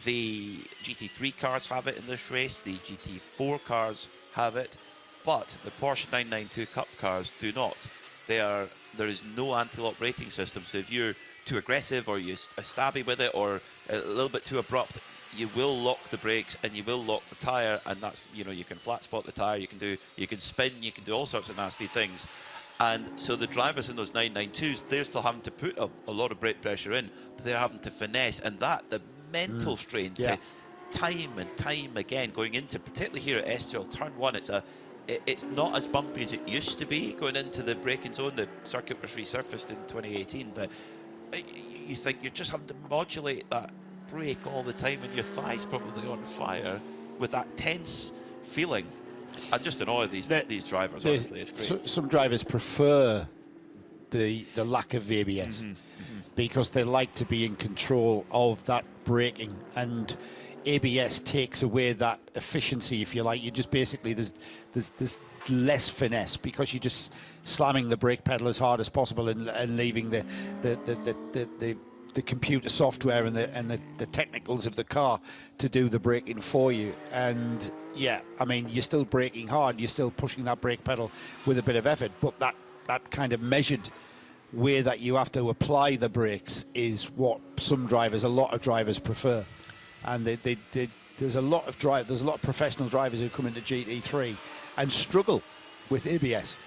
Speaker 1: The GT3 cars have it in this race, the GT4 cars have it, but the Porsche 992 Cup cars do not. There is no anti-lock braking system, so if you're too aggressive or you're stabby with it or a little bit too abrupt, you will lock the brakes and you will lock the tyre, and that's, you can flat spot the tyre, you can spin, you can do all sorts of nasty things. And so the drivers in those 992s, they're still having to put a lot of brake pressure in, but they're having to finesse, and the mental strain to time and time again going into, particularly here at Estoril, turn 1, it's not as bumpy as it used to be going into the braking zone. The circuit was resurfaced in 2018, but you think you're just having to modulate that brake all the time, and your thighs probably on fire with that tense feeling. I'm just in awe of these drivers, honestly. It's great.
Speaker 18: Some drivers prefer the lack of ABS because they like to be in control of that braking, and ABS takes away that efficiency, if you like. You just basically, there's less finesse because you're just slamming the brake pedal as hard as possible and leaving the computer software and the technicals of the car to do the braking for you. And you're still braking hard, you're still pushing that brake pedal with a bit of effort, but that kind of measured way that you have to apply the brakes is what a lot of drivers prefer. And there's a lot of professional drivers who come into GT3 and struggle with ABS.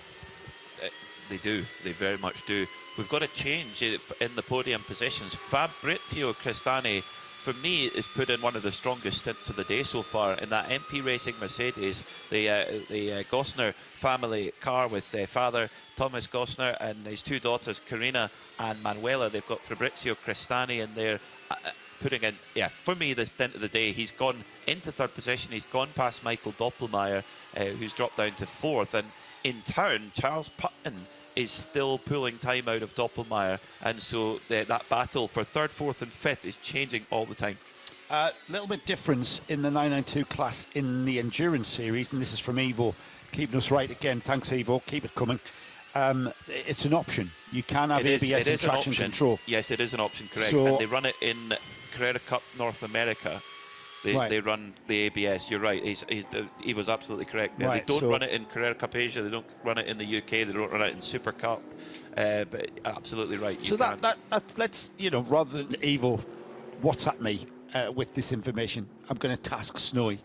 Speaker 1: They do, they very much do. We've got a change in the podium positions. Fabrizio Cristani, for me, has put in one of the strongest stints of the day so far in that MP Racing Mercedes, the Gosner family car with father Thomas Gosner and his two daughters, Karina and Manuela. They've got Fabrizio Cristani in there putting in, for me, the stint of the day. He's gone into third position. He's gone past Michael Doppelmayr, who's dropped down to fourth. And in turn, Charles Putnam is still pulling time out of Doppelmayr, and so that battle for third, fourth and fifth is changing all the time.
Speaker 18: A little bit difference in the 992 class in the endurance series, and this is from Evo, keeping us right again. Thanks, Evo, keep it coming. It's an option. You can have ABS and traction control.
Speaker 1: Yes, it is an option, correct. And they run it in Carrera Cup North America. They run the ABS. You're right. He was absolutely correct. Right, they don't run it in Carrera Cup Asia. They don't run it in the UK. They don't run it in Super Cup. But absolutely right.
Speaker 18: Let's rather than Evo WhatsApp me with this information, I'm going to task Snowy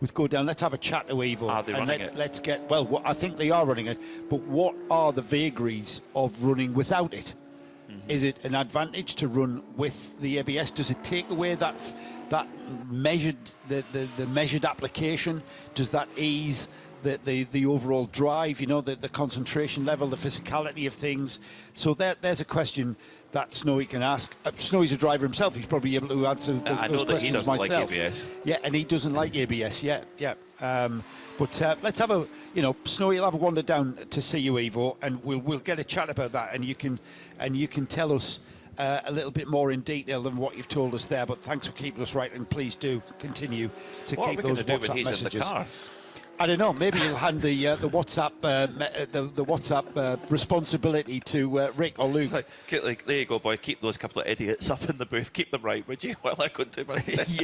Speaker 18: with go down. Let's have a chat to Evo.
Speaker 1: Are they running it?
Speaker 18: Let's get I think they are running it. But what are the vagaries of running without it? Is it an advantage to run with the ABS? Does it take away that measured the measured application? Does that ease the overall drive? The concentration level, the physicality of things. So there's a question that Snowy can ask. Snowy's a driver himself. He's probably able to answer those questions myself.
Speaker 1: I know that he doesn't like ABS.
Speaker 18: Yeah, and he doesn't like ABS. Yeah. But let's have a, Snowy will have a wander down to see you, Evo, and we'll get a chat about that, and you can tell us a little bit more in detail than what you've told us there. But thanks for keeping us right, and please do continue to keep those WhatsApp messages. I don't know. Maybe you'll hand the WhatsApp the WhatsApp responsibility to Rick or Luke.
Speaker 1: Like, there you go, boy. Keep those couple of idiots up in the booth. Keep them right, would you? While I go to my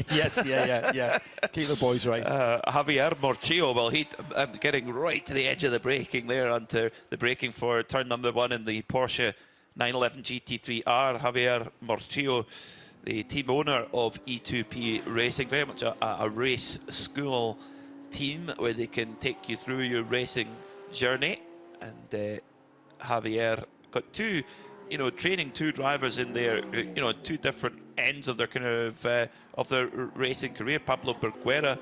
Speaker 18: Yes, yeah. Keep the boys right.
Speaker 1: Javier Morchillo. Well, I'm getting right to the edge of the braking there, onto the braking for turn number 1 in the Porsche 911 GT3R. Javier Morchillo, the team owner of E2P Racing, very much a race school team where they can take you through your racing journey. And Javier got training two drivers in there, two different ends of their kind of their racing career. Pablo Berguera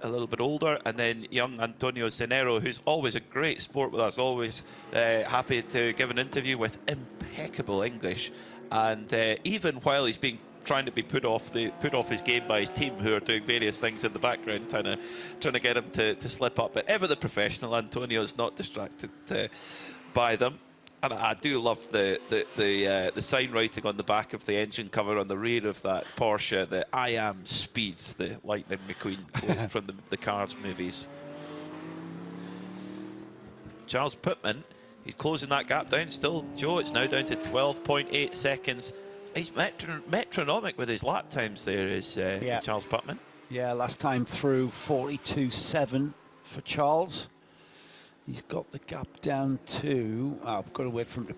Speaker 1: a little bit older, and then young Antonio Cenero, who's always a great sport with us, always happy to give an interview with impeccable English, and even while he's trying to be put off his game by his team, who are doing various things in the background, trying to get him to slip up. But ever the professional, Antonio's not distracted by them. And I do love the sign writing on the back of the engine cover on the rear of that Porsche, the "I am speed," the Lightning McQueen quote from the Cars movies. Charles Pittman, he's closing that gap down still. Joe, it's now down to 12.8 seconds. He's metronomic with his lap times there, is Charles Pittman.
Speaker 18: Yeah, last time through 42.7 for Charles. He's got the gap down to, I've got to wait for him to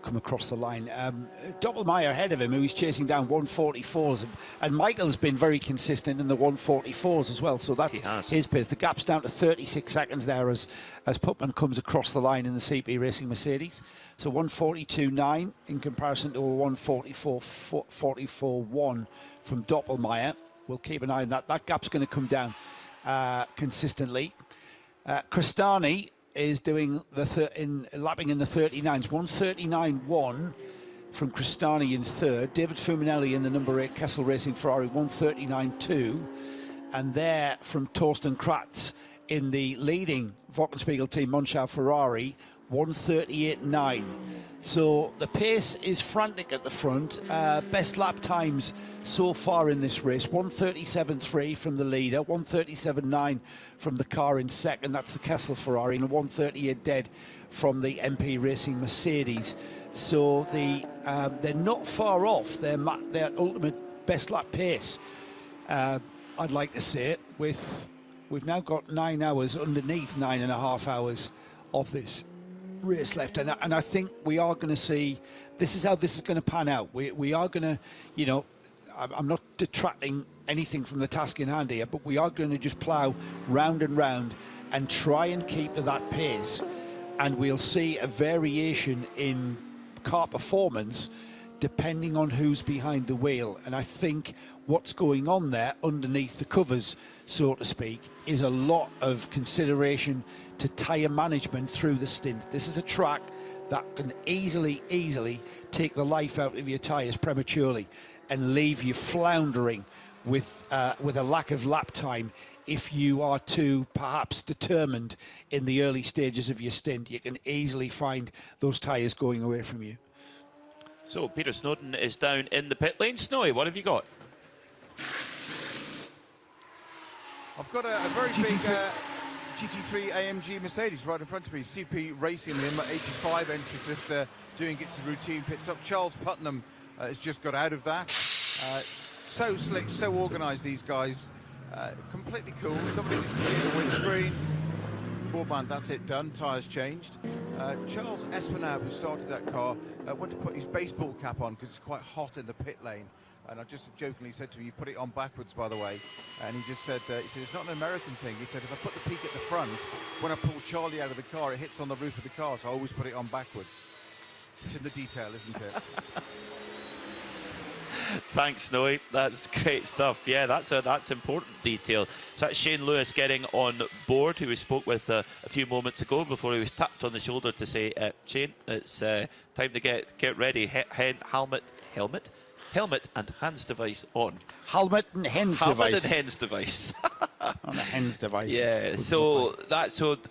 Speaker 18: come across the line. Doppelmayr ahead of him, who he's chasing down 144s. And Michael's been very consistent in the 144s as well, so that's his pace. The gap's down to 36 seconds there as Putman comes across the line in the CP Racing Mercedes. So 142.9 in comparison to a 144.1 from Doppelmayr. We'll keep an eye on that. That gap's going to come down consistently. Cristani is doing lapping in the 39s. 139.1 from Cristani in third. David Fuminelli in the number 8 Kessel Racing Ferrari, 139.2. And there from Torsten Kratz in the leading Wochenspiegel team, Monschau Ferrari, 138.9. So the pace is frantic at the front. Best lap times so far in this race, 137.3 from the leader, 137.9 from the car in second, that's the Kessel Ferrari, and 138 dead from the MP Racing Mercedes. So they're not far off their ultimate best lap pace, I'd like to say it. We've now got 9 hours underneath 9.5 hours of this race left, and I think we are going to see, this is how this is going to pan out. We are going to, you know, I'm not detracting anything from the task in hand here, but we are going to just plough round and round and try and keep to that pace, and we'll see a variation in car performance depending on who's behind the wheel. And I think what's going on there underneath the covers, so to speak, is a lot of consideration to tyre management through the stint. This is a track that can easily take the life out of your tyres prematurely and leave you floundering with a lack of lap time. If you are too perhaps determined in the early stages of your stint, you can easily find those tyres going away from you.
Speaker 1: So Peter Snowden is down in the pit lane. Snowy, what have you got?
Speaker 5: I've got a very big GT3 AMG Mercedes right in front of me. CP Racing, the 85 entry, just doing its routine pit stop. Charles Putnam has just got out of that. So slick, so organised, these guys. Completely cool. Somebody just cleared the windscreen. Broadband, that's it, done. Tyres changed. Charles Espinal, who started that car, went to put his baseball cap on because it's quite hot in the pit lane. And I just jokingly said to him, you put it on backwards, by the way. And he just said, it's not an American thing. He said, if I put the peak at the front, when I pull Charlie out of the car, it hits on the roof of the car, so I always put it on backwards. It's in the detail, isn't it?
Speaker 1: Thanks, Snowy. That's great stuff. Yeah, that's important detail. So that's Shane Lewis getting on board, who we spoke with a few moments ago before he was tapped on the shoulder to say, Shane, it's time to get ready. Helmet and hands device on.
Speaker 18: Helmet and hens device.
Speaker 1: Helmet and hens device.
Speaker 18: On a hens device.
Speaker 1: Yeah, so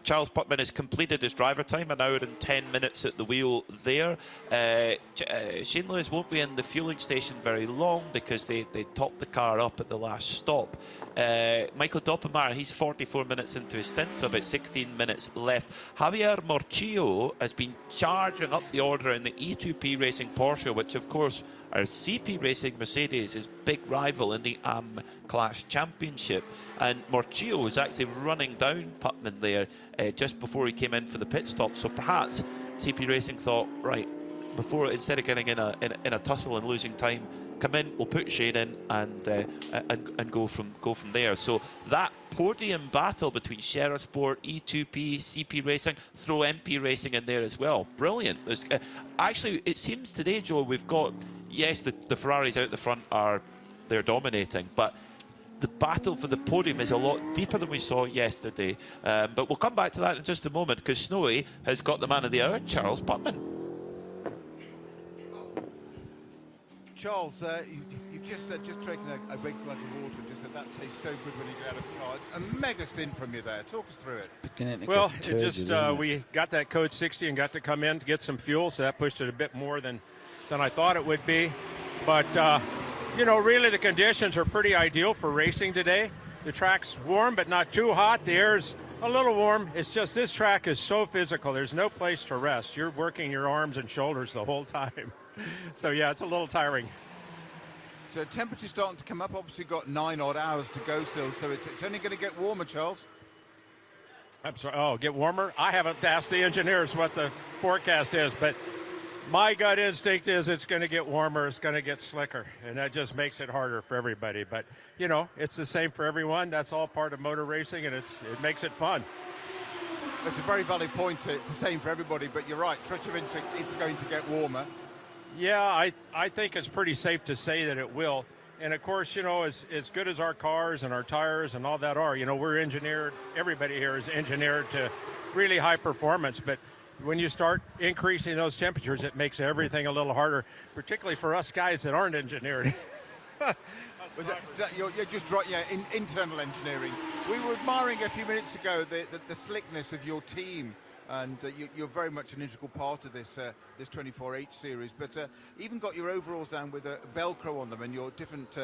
Speaker 1: Charles Putman has completed his driver time, 1 hour and 10 minutes at the wheel there. Shane Lewis won't be in the fueling station very long because they topped the car up at the last stop. Michael Doppelmayr, he's 44 minutes into his stint, so about 16 minutes left. Javier Morchillo has been charging up the order in the E2P Racing Porsche, which of course our CP Racing Mercedes is big rival in the AM Class Championship. And Morchillo was actually running down Putman there just before he came in for the pit stop. So perhaps CP Racing thought, right, instead of getting in a tussle and losing time, come in, we'll put Shane in and go from there. So that podium battle between Shera Sport, E2P, CP Racing, throw MP Racing in there as well. Brilliant. Actually, it seems today, Joe, we've got, yes, the Ferraris out the front they're dominating, but the battle for the podium is a lot deeper than we saw yesterday. But we'll come back to that in just a moment, because Snowy has got the man of the hour, Charles Putman.
Speaker 5: Charles, you've just taken a big glug of water and just said that tastes so good when you get out of the car. A mega stint from you there. Talk us through it.
Speaker 6: Well, we got that code 60 and got to come in to get some fuel, so that pushed it a bit more than I thought it would be. But, you know, really the conditions are pretty ideal for racing today. The track's warm, but not too hot. The air's a little warm. It's just this track is so physical. There's no place to rest. You're working your arms and shoulders the whole time. So, yeah, it's a little tiring.
Speaker 5: So temperature's starting to come up. Obviously got 9 odd hours to go still, so it's only going to get warmer, Charles.
Speaker 6: I'm sorry. Oh, get warmer? I haven't asked the engineers what the forecast is, but my gut instinct is it's going to get warmer, it's going to get slicker, and that just makes it harder for everybody. But, you know, it's the same for everyone. That's all part of motor racing, and it makes it fun.
Speaker 5: It's a very valid point. It's the same for everybody, but you're right. Trust your instinct, it's going to get warmer.
Speaker 6: Yeah, I think it's pretty safe to say that it will. And, of course, you know, as good as our cars and our tires and all that are, you know, we're engineered, everybody here is engineered to really high performance. But when you start increasing those temperatures, it makes everything a little harder, particularly for us guys that aren't engineered.
Speaker 5: You're just internal engineering. We were admiring a few minutes ago the slickness of your team, and you're very much an integral part of this 24H series. But even got your overalls down with Velcro on them and your different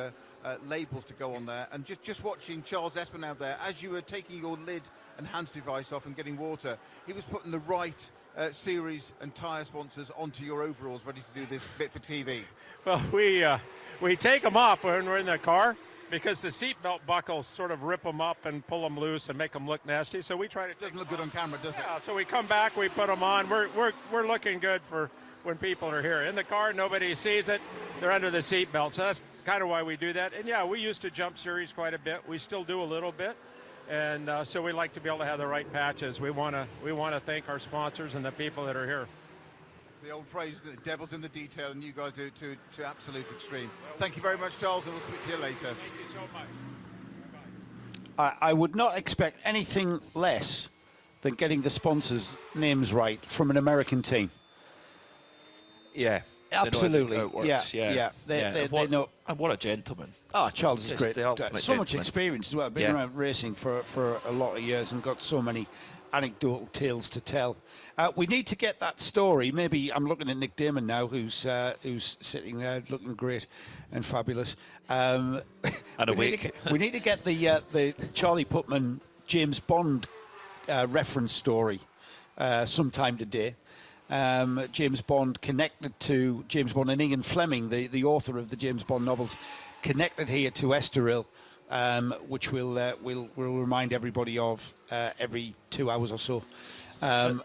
Speaker 5: labels to go on there. And just watching Charles Espin out there, as you were taking your lid and hands device off and getting water, he was putting the right series and tyre sponsors onto your overalls, ready to do this bit for TV.
Speaker 6: Well, we take them off when we're in the car, because the seatbelt buckles sort of rip them up and pull them loose and make them look nasty. So we try to.
Speaker 5: It doesn't look good on camera, does it?
Speaker 6: Yeah. So we come back, we put them on. We're looking good for when people are here in the car. Nobody sees it. They're under the seatbelt. So that's kind of why we do that. And yeah, we used to jump series quite a bit. We still do a little bit. And so we like to be able to have the right patches. We want to thank our sponsors and the people that are here.
Speaker 5: The old phrase, the devil's in the detail, and you guys do it to absolute extreme. Thank you very much, Charles, and we'll speak to you later.
Speaker 6: Thank you so much.
Speaker 18: I would not expect anything less than getting the sponsors' names right from an American team.
Speaker 1: Yeah.
Speaker 18: Absolutely.
Speaker 1: Yeah.
Speaker 18: They know.
Speaker 1: And what a gentleman.
Speaker 18: Oh, Charles is great. So much
Speaker 1: gentleman.
Speaker 18: experience as well. Been around racing for a lot of years and got so many anecdotal tales to tell. We need to get that story. Maybe I'm looking at Nick Damon now, who's sitting there looking great and fabulous.
Speaker 1: And awake.
Speaker 18: We need to get the Charlie Putman James Bond reference story sometime today. James Bond connected to James Bond, and Ian Fleming, the author of the James Bond novels, connected here to Estoril, which we'll remind everybody of every 2 hours or so. And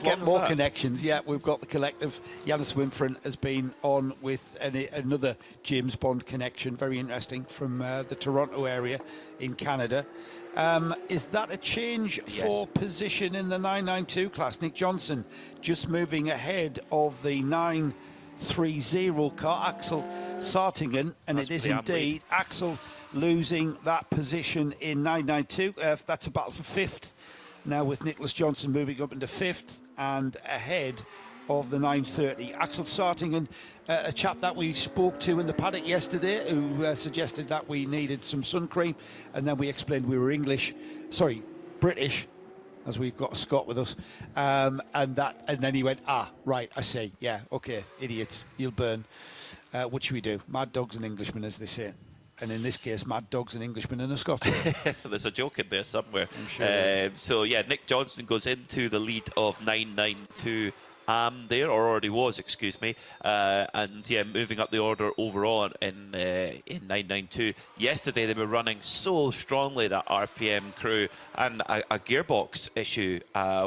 Speaker 18: get more connections. Yeah, we've got the collective. Yanis Wimfrin has been on with another James Bond connection, very interesting, from the Toronto area in Canada. Is that a change for position in the 992 class? Nick Johnson just moving ahead of the 930 car, Axel Sartingen, and it is indeed Axel losing that position in 992. That's a battle for fifth now, with Nicholas Johnson moving up into fifth and ahead of the 930. Axel Sartingen, a chap that we spoke to in the paddock yesterday, who suggested that we needed some sun cream, and then we explained we were British, as we've got a Scot with us, and then he went, right, I see, yeah, okay, idiots, you'll burn. What should we do? Mad dog's an Englishman, as they say. And in this case, mad dog's an Englishman and a Scotsman.
Speaker 1: There's a joke in there somewhere.
Speaker 18: I'm sure
Speaker 1: so, yeah, Nick Johnson goes into the lead of 992 there, or already was, excuse me. And, yeah, moving up the order overall in 992. Yesterday, they were running so strongly, that RPM crew, and a gearbox issue,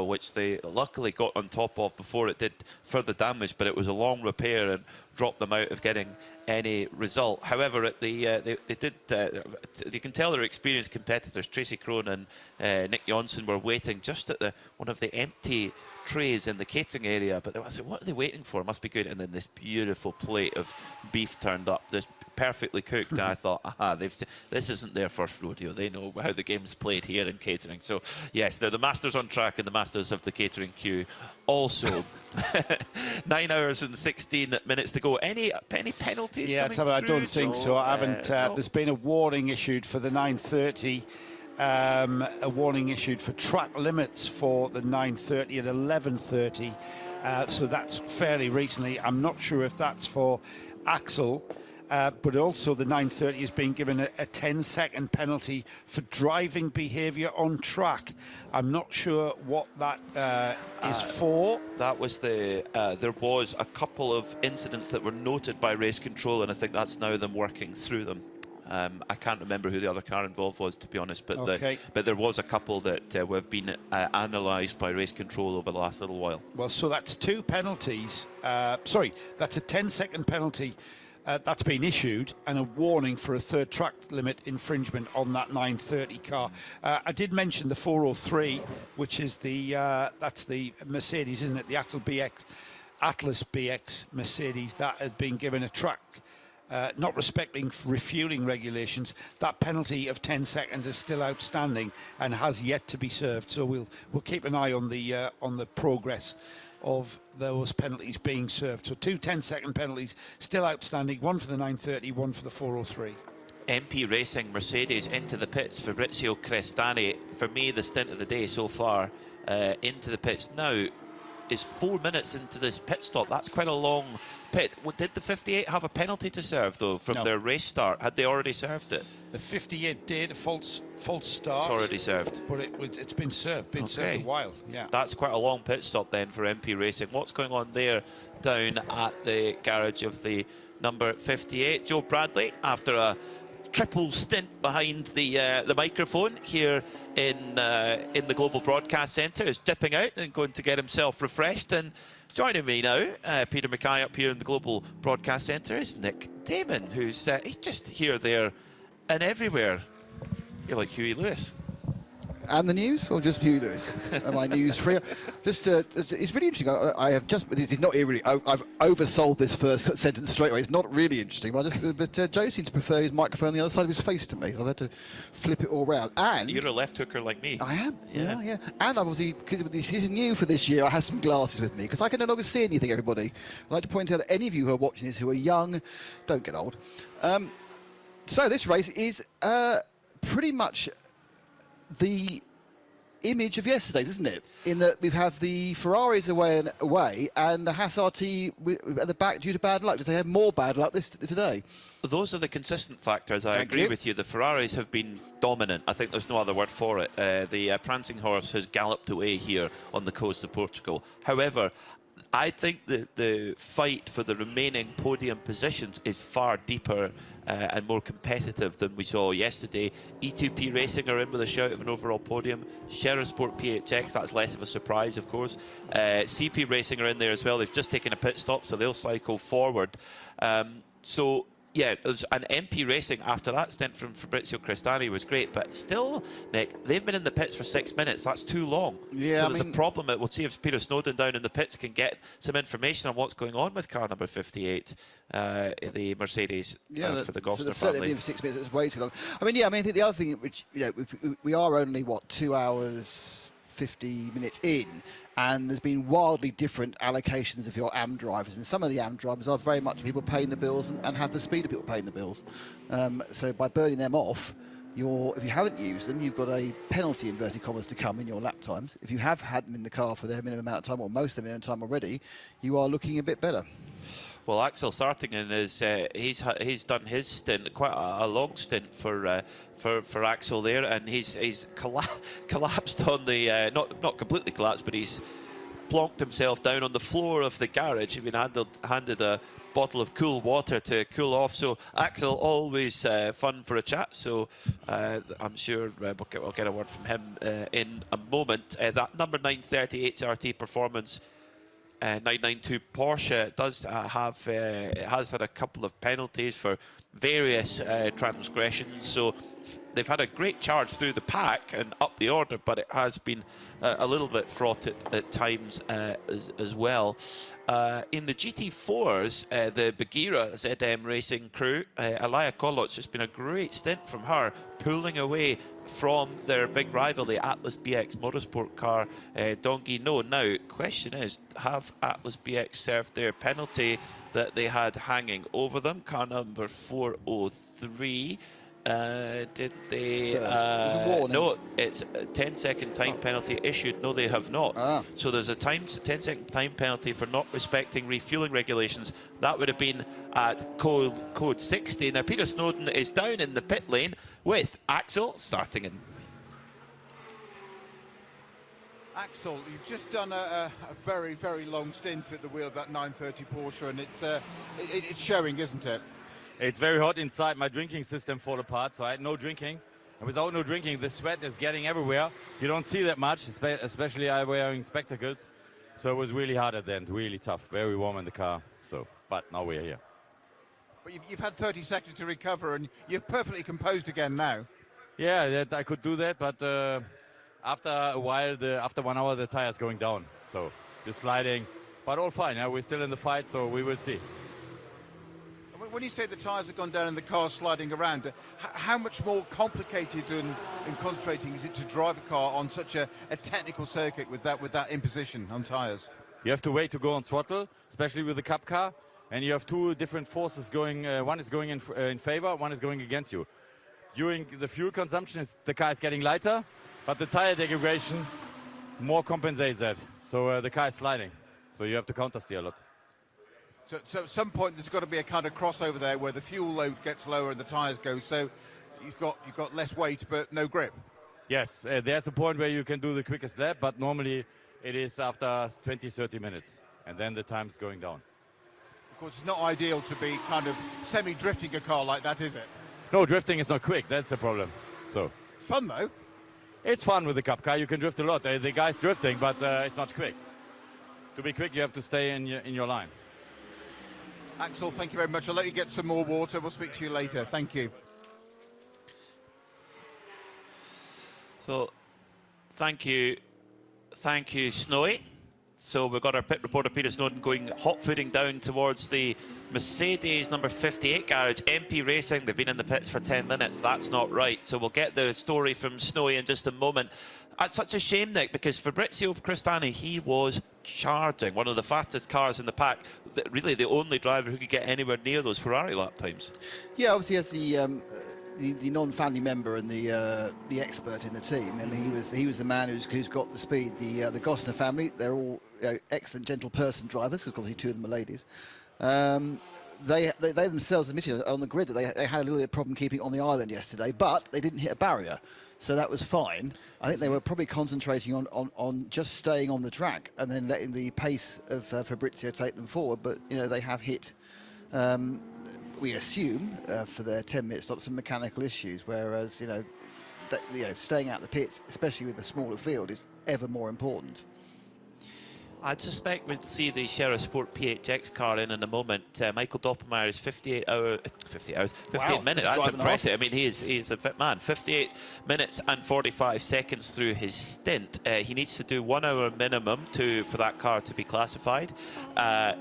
Speaker 1: which they luckily got on top of before it did further damage, but it was a long repair and dropped them out of getting any result. However, at they did. You can tell they're experienced competitors. Tracy Crone and Nick Johnson were waiting just at one of the empty trays in the catering area, but I said, what are they waiting for? Must be good. And then this beautiful plate of beef turned up, this perfectly cooked, and I thought, this isn't their first rodeo. They know how the game's played here in catering. So yes, they're the masters on track and the masters of the catering queue. Also, 9 hours and 16 minutes to go. Any penalties?
Speaker 18: Yeah,
Speaker 1: coming
Speaker 18: I don't
Speaker 1: through,
Speaker 18: think
Speaker 1: Joe?
Speaker 18: so. I haven't.
Speaker 1: No.
Speaker 18: There's been a warning issued for the 9:30. A warning issued for track limits for the 9:30 at 11:30. So that's fairly recently. I'm not sure if that's for Axel. But also the 9:30 has been given a 10-second penalty for driving behaviour on track. I'm not sure what that is for.
Speaker 1: That was there was a couple of incidents that were noted by race control, and I think that's now them working through them. I can't remember who the other car involved was, to be honest, but but there was a couple that have been analysed by race control over the last little while.
Speaker 18: Well, so that's 2 penalties. Sorry, that's a 10-second penalty. That's been issued, and a warning for a 3rd track limit infringement on that 9:30 car. I did mention the 403, which is that's the Mercedes, isn't it? The Atlas BX Mercedes that had been given a track not respecting refueling regulations. That penalty of 10 seconds is still outstanding and has yet to be served. So we'll keep an eye on the progress of those penalties being served. So 2 10-second penalties still outstanding, one for the 9:30, one for the 403.
Speaker 1: MP Racing Mercedes into the pits. Fabrizio Crestani, for me, the stint of the day so far, into the pits now is 4 minutes into this pit stop. That's quite a long pit. Did the 58 have a penalty to serve, though, from their race start? Had they already served it?
Speaker 18: The 58 did, a false start.
Speaker 1: It's already served.
Speaker 18: But it's been served, served a while, yeah.
Speaker 1: That's quite a long pit stop then for MP Racing. What's going on there down at the garage of the number 58? Joe Bradley, after a triple stint behind the microphone here in the Global Broadcast Centre, is dipping out and going to get himself refreshed. And joining me now, Peter Mackay up here in the Global Broadcast Centre, is Nick Damon, who's he's just here, there, and everywhere. You're like Huey Lewis.
Speaker 2: And the news, or just Huey Lewis? Am I news free? Just, it's really interesting. I have just. It's not really. I've oversold this first sentence straight away. It's not really interesting. But Joe seems to prefer his microphone on the other side of his face to me. So I've had to flip it all round. And
Speaker 1: you're a left hooker like me.
Speaker 2: I am. Yeah. And obviously, because this is new for this year, I have some glasses with me because I can no longer see anything. Everybody, I'd like to point out that any of you who are watching this who are young, don't get old. So this race is pretty much the image of yesterday's, isn't it? In that we've had the Ferraris away and the Haas RT at the back due to bad luck. Did they have more bad luck today?
Speaker 1: Those are the consistent factors. I agree with you. The Ferraris have been dominant. I think there's no other word for it. The prancing horse has galloped away here on the coast of Portugal. However, I think that the fight for the remaining podium positions is far deeper and more competitive than we saw yesterday. E2P Racing are in with a shout of an overall podium. Sheriff Sport PHX, that's less of a surprise, of course. CP Racing are in there as well. They've just taken a pit stop, so they'll cycle forward. So, yeah, there's an MP Racing after that stint from Fabrizio Crestani was great, but still, Nick, they've been in the pits for 6 minutes. That's too long.
Speaker 2: Yeah,
Speaker 1: so there's a problem. We'll see if Peter Snowden down in the pits can get some information on what's going on with car number 58, the Mercedes for the Gosner family.
Speaker 2: For 6 minutes, it's way too long. I think the other thing, which we are only 2 hours 50 minutes in, and there's been wildly different allocations of your AM drivers, and some of the AM drivers are very much people paying the bills and have the speed of people paying the bills. So by burning them off, if you haven't used them, you've got a penalty, inverted commas, to come in your lap times. If you have had them in the car for their minimum amount of time, or most of the minimum time already, you are looking a bit better.
Speaker 1: Well, Axel Sartingen is he's done his stint, quite a long stint for Axel there, and he's collapsed on the not completely collapsed, but he's plonked himself down on the floor of the garage. He's been handed a bottle of cool water to cool off. So Axel, always fun for a chat. So I'm sure we'll get a word from him in a moment. That number 930 HRT Performance 992 Porsche does has had a couple of penalties for various transgressions. So they've had a great charge through the pack and up the order, but it has been a little bit fraught at times as well. In the GT4s, the Bagheera ZM Racing crew, Alaya Kolot's, it's been a great stint from her, pulling away from their big rival, the Atlas BX Motorsport car, Dongyi No. Now, question is, have Atlas BX served their penalty that they had hanging over them? Car number 403. Did they? No, it's a 10-second time penalty issued. No, they have not. So there's a 10-second time penalty for not respecting refueling regulations. That would have been at code 60. Now, Peter Snowden is down in the pit lane with Axel starting in.
Speaker 5: Axel, you've just done a very, very long stint at the wheel of that 930 Porsche, and it's showing, isn't it?
Speaker 7: It's very hot inside. My drinking system fall apart, so I had no drinking. And without no drinking, the sweat is getting everywhere. You don't see that much, especially I wearing spectacles. So it was really hard at the end, really tough, very warm in the car. So, but now we're here.
Speaker 5: But you've had 30 seconds to recover, and you're perfectly composed again now.
Speaker 7: Yeah, I could do that, but after a while, after 1 hour, the tire's going down. So just sliding, but all fine. Yeah, we're still in the fight, so we will see.
Speaker 5: When you say the tyres have gone down and the car's sliding around, how much more complicated and concentrating is it to drive a car on such a technical circuit with that imposition on tyres?
Speaker 7: You have to wait to go on throttle, especially with the Cup car, and you have two different forces going. One is going in favor, one is going against you. During the fuel consumption, the car is getting lighter, but the tire degradation more compensates that. So the car is sliding, so you have to countersteer a lot.
Speaker 5: So at some point there's got to be a kind of crossover there where the fuel load gets lower and the tyres go. So you've got less weight but no grip.
Speaker 7: Yes, there's a point where you can do the quickest lap, but normally it is after 20-30 minutes, and then the time's going down.
Speaker 5: Of course, it's not ideal to be kind of semi-drifting a car like that, is it?
Speaker 7: No, drifting is not quick. That's the problem. So
Speaker 5: it's fun though.
Speaker 7: It's fun with the Cup car. You can drift a lot. The guy's drifting, but it's not quick. To be quick, you have to stay in your line.
Speaker 5: Axel, thank you very much. I'll let you get some more water. We'll speak to you later. Thank you.
Speaker 1: So, thank you, Snowy. So we've got our pit reporter Peter Snowden going hot-footing down towards the Mercedes number 58 garage. MP Racing, they've been in the pits for 10 minutes. That's not right. So we'll get the story from Snowy in just a moment. It's such a shame, Nick, because Fabrizio Cristani, he was charging, one of the fastest cars in the pack, really the only driver who could get anywhere near those Ferrari lap times.
Speaker 4: Yeah, obviously as the non-family member and the expert in the team. I mean, he was the man who's got the speed. The Gosner family, they're all excellent, gentle person drivers, because obviously two of them are ladies. They themselves admitted on the grid that they had a little bit of problem keeping on the island yesterday, but they didn't hit a barrier, so that was fine. I think they were probably concentrating on just staying on the track and then letting the pace of Fabrizio take them forward. But they have hit, we assume, for their 10-minute stops, some mechanical issues. Whereas staying out the pits, especially with a smaller field, is ever more important.
Speaker 1: I'd suspect we'd see the Sheriff Sport PHX car in a moment. Michael Doppelmayr is 58 minutes. That's impressive. I mean, he's a fit man. 58 minutes and 45 seconds through his stint. He needs to do 1 hour minimum for that car to be classified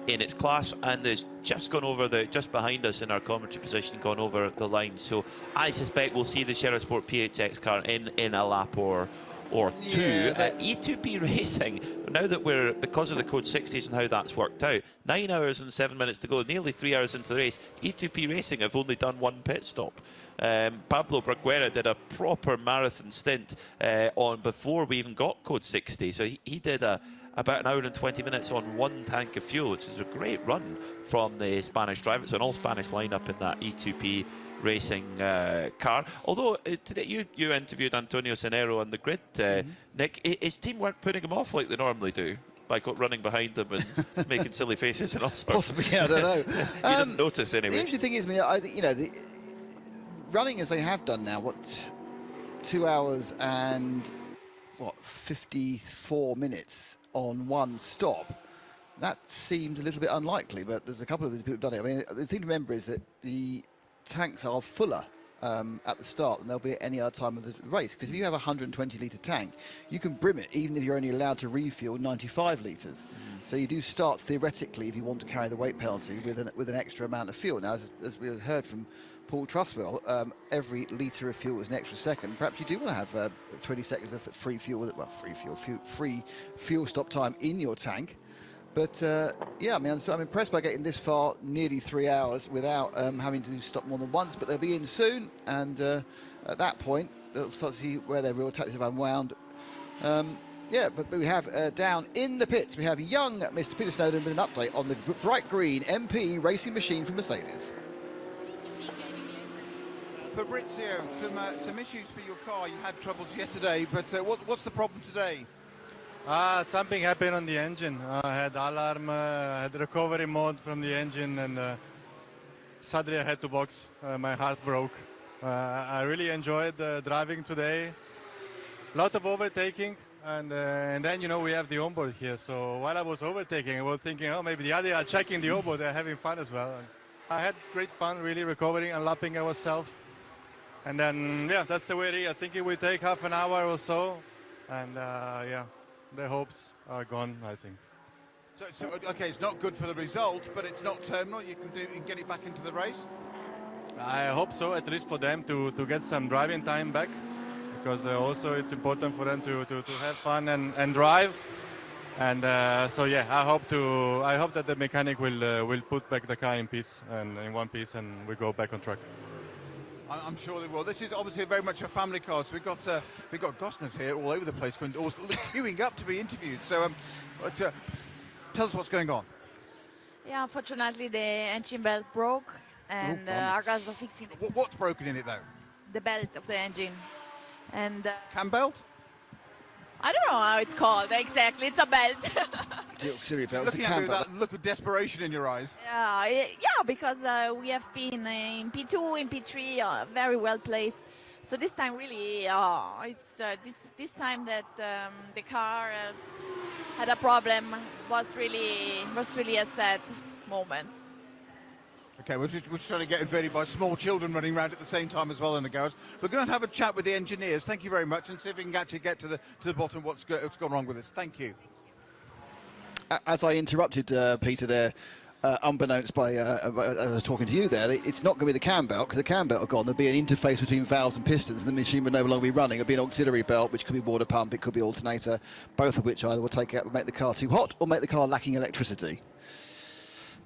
Speaker 1: in its class, and there's just gone over just behind us in our commentary position, gone over the line. So I suspect we'll see the Sheriff Sport PHX car in a lap or two. E2P Racing, now that because of the code 60s and how that's worked out, 9 hours and 7 minutes to go, nearly 3 hours into the race. E2P Racing have only done one pit stop. Pablo Braguera did a proper marathon stint before we even got code 60, so he did about an hour and 20 minutes on one tank of fuel, which is a great run from the Spanish driver. It's an all Spanish lineup in that E2P Racing car. Although today you interviewed Antonio Cenero on the grid, Nick. His team weren't putting him off like they normally do by running behind them and making silly faces and all sorts.
Speaker 4: Possibly, I don't know.
Speaker 1: You didn't notice anyway.
Speaker 4: The interesting thing is, running as they have done now, 2 hours and 54 minutes on one stop. That seemed a little bit unlikely, but there's a couple of people who've done it. I mean, the thing to remember is that the tanks are fuller at the start than there'll be at any other time of the race. Because if you have a 120-litre tank, you can brim it even if you're only allowed to refuel 95 litres. So you do start theoretically, if you want to carry the weight penalty, with an extra amount of fuel. Now, as we heard from Paul Truswell, every litre of fuel is an extra second. Perhaps you do want to have 20 seconds of free fuel, free fuel stop time in your tank. But yeah, I mean, I'm impressed by getting this far, nearly 3 hours, without having to stop more than once. But they'll be in soon, and at that point, they'll start to see where their real tactics have unwound. Yeah, but we have down in the pits, we have young Mr. Peter Snowden with an update on the bright green MP racing machine from Mercedes.
Speaker 5: Fabrizio, some issues for your car. You had troubles yesterday, but what's the problem today?
Speaker 8: Something happened on the engine. I had alarm, I had recovery mode from the engine, and suddenly I had to box. My heart broke. I really enjoyed driving today. A lot of overtaking, and then, you know, we have the onboard here. So while I was overtaking, I was thinking, oh, maybe the other are checking the onboard. They're having fun as well. And I had great fun, really recovering and lapping ourselves. And then, yeah, that's the way it is. I think it will take half an hour or so, and yeah. The hopes are gone, I think.
Speaker 5: So okay, it's not good for the result, but it's not terminal. You can get it back into the race.
Speaker 8: I hope so, at least for them to get some driving time back, because also it's important for them to have fun and drive. And so yeah, I hope that the mechanic will put back the car in peace and in one piece, and we go back on track.
Speaker 5: I'm sure they will. This is obviously very much a family car, so we've got Gosners here all over the place, queuing up to be interviewed. So tell us what's going on.
Speaker 22: Yeah, unfortunately the engine belt broke, and our guys are fixing it.
Speaker 5: What's broken in it though?
Speaker 22: The belt of the engine. And
Speaker 5: cam belt?
Speaker 22: I don't know how it's called exactly. It's a belt.
Speaker 4: The auxiliary belt.
Speaker 5: Looking at me with that look of desperation in your eyes.
Speaker 22: Yeah, because we have been in P2, in P3, very well placed. So this time, really, it's this time that the car had a problem was really a sad moment.
Speaker 5: Okay, we're just trying to get invaded by small children running around at the same time as well in the garage. We're going to have a chat with the engineers. Thank you very much, and see if we can actually get to the bottom of what's gone wrong with this. Thank you.
Speaker 4: As I interrupted Peter there, unbeknownst by as I was talking to you there, it's not going to be the cam belt, because the cam belt are gone. There'll be an interface between valves and pistons, and the machine will no longer be running. It'll be an auxiliary belt, which could be water pump, it could be alternator, both of which either will make the car too hot or make the car lacking electricity.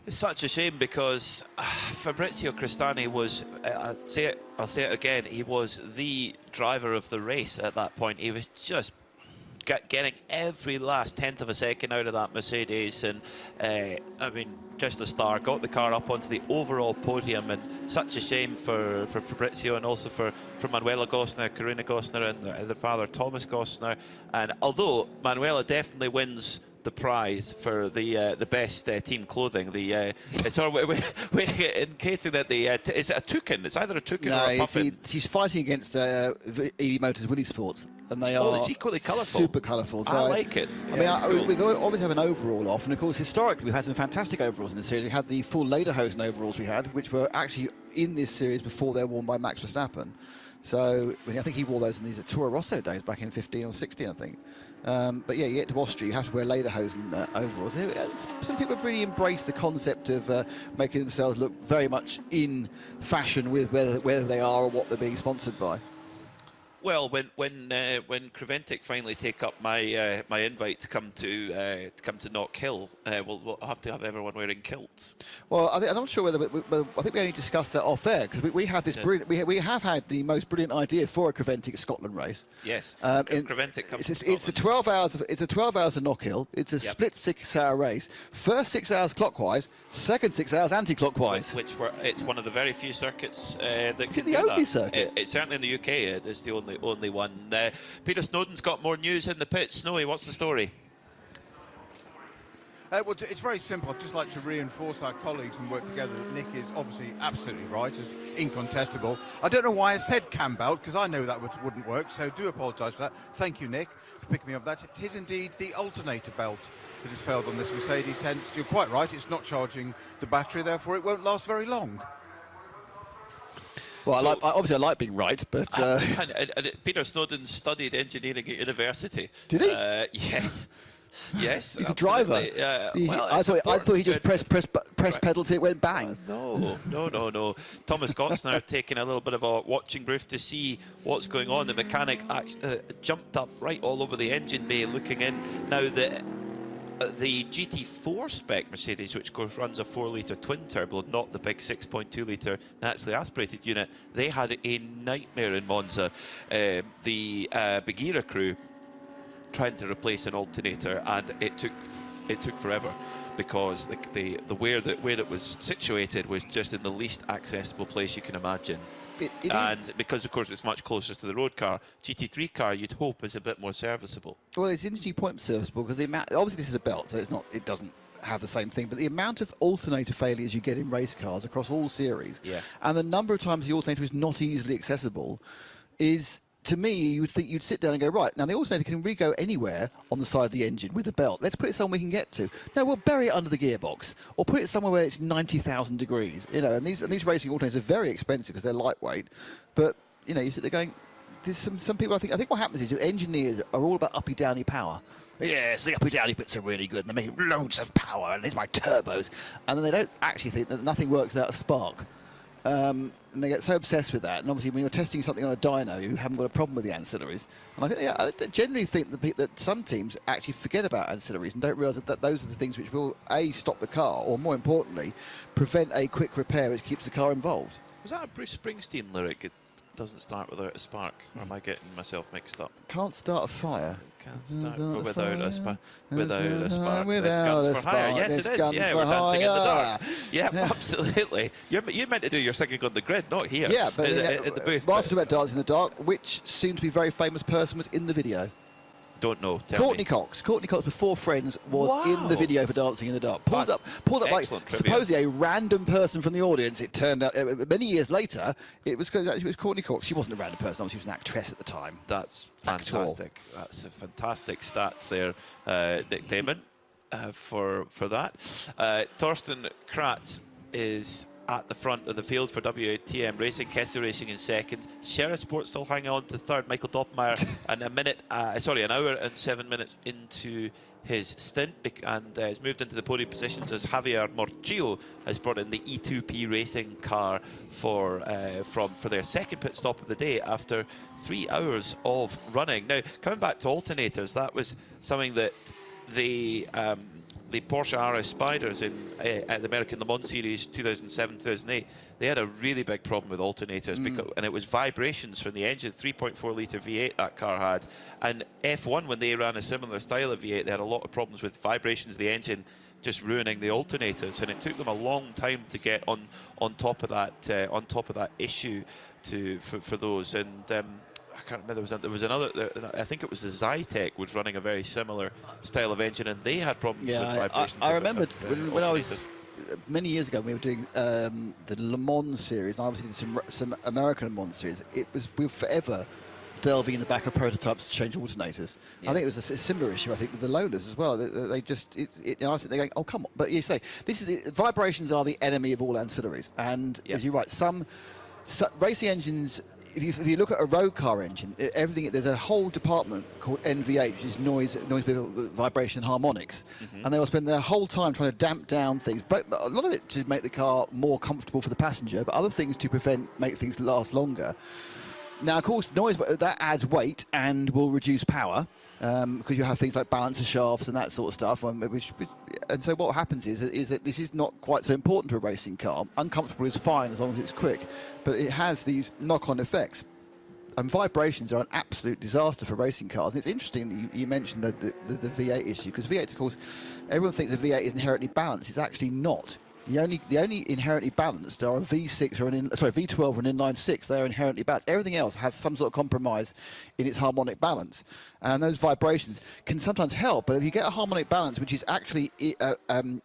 Speaker 1: It's such a shame, because Fabrizio Cristani was, I'll say it again, he was the driver of the race at that point. He was just getting every last tenth of a second out of that Mercedes, and I mean, just a star. Got the car up onto the overall podium, and such a shame for Fabrizio, and also for Manuela Gosner, Karina Gosner, and the father Thomas Gosner. And although Manuela definitely wins the prize for the best team clothing, we're indicating that is it a toucan? It's either a toucan or a puffin.
Speaker 4: She's fighting against EV Motors Willy Sports, and they are
Speaker 1: it's equally colourful.
Speaker 4: Super colourful. So
Speaker 1: I like it.
Speaker 4: I mean, we always have an overall off, and of course historically we've had some fantastic overalls in the series. We had the full lederhosen overalls we had, which were actually in this series before they were worn by Max Verstappen. So I think he wore those in these Toro Rosso days back in 15 or 16, I think. But yeah, you get to Austria, you have to wear lederhosen overalls. Some people have really embraced the concept of making themselves look very much in fashion with whether they are or what they're being sponsored by.
Speaker 1: Well, when Creventic finally take up my my invite to come to Knock Hill, we'll have to have everyone wearing kilts.
Speaker 4: Well, I'm not sure whether I think we only discussed that off air, because we have this brilliant. We have had the most brilliant idea for a Creventic Scotland race.
Speaker 1: Yes, Creventic comes.
Speaker 4: It's the 12 hours. It's a 12 hours of Knock Hill. It's a split 6-hour race. First 6 hours clockwise, second 6 hours anti-clockwise.
Speaker 1: It's one of the very few circuits that.
Speaker 4: Is it the only circuit?
Speaker 1: It's certainly in the UK. It's the only one. Peter Snowden's got more news in the pits. Snowy, what's the story?
Speaker 5: Well, it's very simple. I'd just like to reinforce our colleagues and work together. Nick is obviously absolutely right. It's incontestable. I don't know why I said cam belt, because I know that wouldn't work, so do apologise for that. Thank you, Nick, for picking me up that. It is indeed the alternator belt that has failed on this Mercedes, hence you're quite right, it's not charging the battery, therefore it won't last very long.
Speaker 4: Well, so, obviously I like being right, but...
Speaker 1: and Peter Snowden studied engineering at university.
Speaker 4: Did he?
Speaker 1: Yes. Yes,
Speaker 4: he's a driver. I thought he just pressed pedal till it went bang.
Speaker 1: No. Thomas Gott's now taking a little bit of a watching brief to see what's going on. The mechanic actually jumped up right all over the engine bay, looking in. Now the GT4 spec Mercedes, which of course runs a 4-litre twin turbo, not the big 6.2-litre naturally aspirated unit, they had a nightmare in Monza. The Bagheera crew trying to replace an alternator, and it took forever because where it was situated was just in the least accessible place you can imagine. And because of course it's much closer to the road car, GT3 car you'd hope is a bit more serviceable.
Speaker 4: Well, it's an interesting point, serviceable, because the amount, obviously this is a belt, so it doesn't have the same thing, but the amount of alternator failures you get in race cars across all series, and the number of times the alternator is not easily accessible is, to me, you would think you'd sit down and go, right, now the alternator can really go anywhere on the side of the engine with the belt. Let's put it somewhere we can get to. No, we'll bury it under the gearbox or put it somewhere where it's 90,000 degrees. You know, and these racing alternators are very expensive because they're lightweight. But, you know, you sit there going, there's some people, I think what happens is your engineers are all about uppy-downy power. Yes, the uppy-downy bits are really good and they make loads of power and there's my turbos. And then they don't actually think that nothing works without a spark. And they get so obsessed with that, and obviously when you're testing something on a dyno, you haven't got a problem with the ancillaries. And I think, I generally think that some teams actually forget about ancillaries and don't realise that those are the things which will stop the car, or more importantly, prevent a quick repair which keeps the car involved.
Speaker 1: Was that a Bruce Springsteen lyric? It doesn't start without a spark, or am I getting myself mixed up?
Speaker 4: Can't start a fire.
Speaker 1: Can't start without a spark. Without a spark.
Speaker 4: Without a
Speaker 1: for
Speaker 4: spark.
Speaker 1: hire. Yes, it is. Yeah, we're dancing in the dark. Yeah, absolutely. You're meant to do your singing on the grid, not here.
Speaker 4: Yeah, but
Speaker 1: in the booth.
Speaker 4: Whilst we're talking about dancing in the dark, which seemed to be a very famous person was in the video.
Speaker 1: Don't know.
Speaker 4: Courtney Cox. Courtney Cox, before Friends, was in the video for Dancing in the Dark. Pulled up like supposedly a random person from the audience. It turned out many years later it was Courtney Cox. She wasn't a random person. She was an actress at the time.
Speaker 1: That's fantastic. That's a fantastic stat there, Nick Damon, for that. Torsten Kratz is at the front of the field for WTM Racing, Kessel Racing in second, Sheriff Sports still hanging on to third, Michael Doppmeyer, and an hour and 7 minutes into his stint, and has moved into the podium positions as Javier Morchillo has brought in the E2P Racing car for their second pit stop of the day after 3 hours of running. Now, coming back to alternators, that was something that the Porsche RS Spiders at the American Le Mans Series 2007-2008, they had a really big problem with alternators, and it was vibrations from the engine. 3.4 litre V8 that car had, and F1, when they ran a similar style of V8, they had a lot of problems with vibrations of the engine just ruining the alternators, and it took them a long time to get on top of that issue for those. And I can't remember, there was another, I think it was the Zytec was running a very similar style of engine, and they had problems with vibrations.
Speaker 4: I remember when I was, many years ago, we were doing the Le Mans series, and I obviously did some American Le Mans series. We were forever delving in the back of prototypes to change alternators. I think it was a similar issue, I think, with the Lolas as well. They just, I think they're going, oh, come on. But you say, vibrations are the enemy of all ancillaries. And as you're right, some racing engines, if you look at a road car engine, there's a whole department called NVH, which is noise vibration harmonics, and they will spend their whole time trying to damp down things. But a lot of it to make the car more comfortable for the passenger, but other things to make things last longer. Now, of course, noise that adds weight and will reduce power because you have things like balancer shafts and that sort of stuff. And so what happens is that this is not quite so important to a racing car. Uncomfortable is fine as long as it's quick, but it has these knock-on effects. And vibrations are an absolute disaster for racing cars. And it's interesting that you mentioned the V8 issue, because V8, of course, everyone thinks the V8 is inherently balanced. It's actually not. The only inherently balanced are a V6 or V12 or an inline 6. They are inherently balanced. Everything else has some sort of compromise in its harmonic balance, and those vibrations can sometimes help. But if you get a harmonic balance which is actually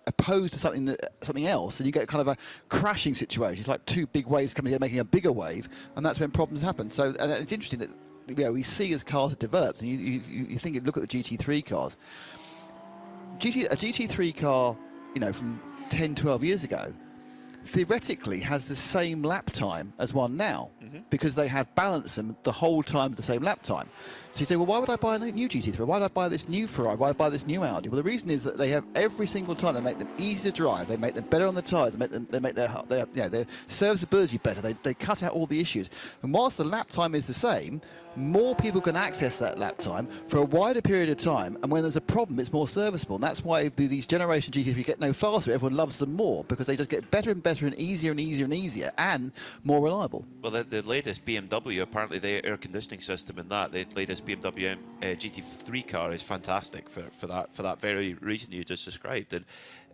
Speaker 4: opposed to something else, then you get kind of a crashing situation. It's like two big waves coming together, making a bigger wave, and that's when problems happen. So, and it's interesting that we see as cars have developed, and you think, look at the GT3 cars. A GT3 car, from 10, 12 years ago, theoretically has the same lap time as one now, because they have balanced them the whole time at the same lap time. So you say, well, why would I buy a new GT3? Why would I buy this new Ferrari? Why would I buy this new Audi? Well, the reason is that they have every single time they make them easy to drive, they make them better on the tyres, they make their serviceability better, they cut out all the issues. And whilst the lap time is the same, more people can access that lap time for a wider period of time, and when there's a problem, it's more serviceable. And that's why these generation GT3 get no faster. Everyone loves them more because they just get better and better and easier and easier and easier and more reliable.
Speaker 1: Well, the latest BMW, apparently the air conditioning system in that, the latest BMW GT3 car is fantastic for that very reason you just described. And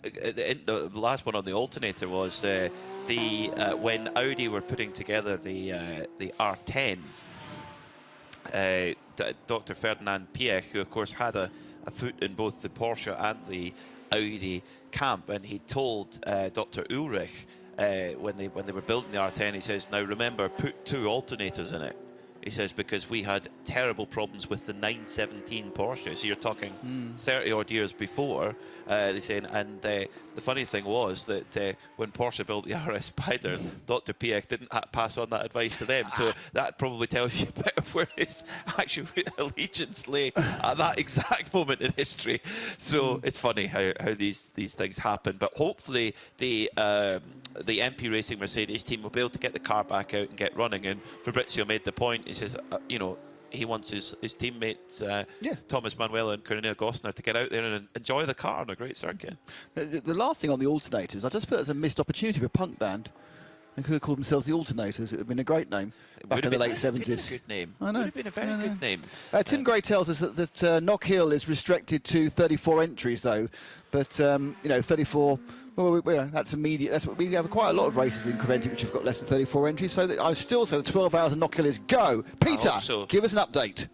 Speaker 1: the last one on the alternator was when Audi were putting together the R10. Dr. Ferdinand Piech, who of course had a foot in both the Porsche and the Audi camp, and he told Dr. Ulrich when they were building the R10, he says, now remember, put 2 alternators in it. He says, because we had terrible problems with the 917 Porsche. So you're talking 30 odd years before, they say. And the funny thing was that when Porsche built the RS Spider, Dr. Piech didn't pass on that advice to them. So that probably tells you a bit of where his actual allegiance lay at that exact moment in history. So it's funny how these things happen. But hopefully the MP Racing Mercedes team will be able to get the car back out and get running. And Fabrizio made the point. He says, he wants his teammates, Thomas Manuel and Cornelia Gosner, to get out there and enjoy the car on a great circuit.
Speaker 4: The last thing on the alternators, I just feel it's a missed opportunity for a punk band. They could have called themselves the Alternators. It would have been a great name back in the late 70s.
Speaker 1: Good name.
Speaker 4: I know.
Speaker 1: It would have been a very good name.
Speaker 4: Tim Gray tells us that Knock Hill is restricted to 34 entries, though. But, 34... Well, that's immediate. We have quite a lot of races in Creventic which have got less than 34 entries. So I still say the 12 hours of Knock Hill is go. Peter, give us an update.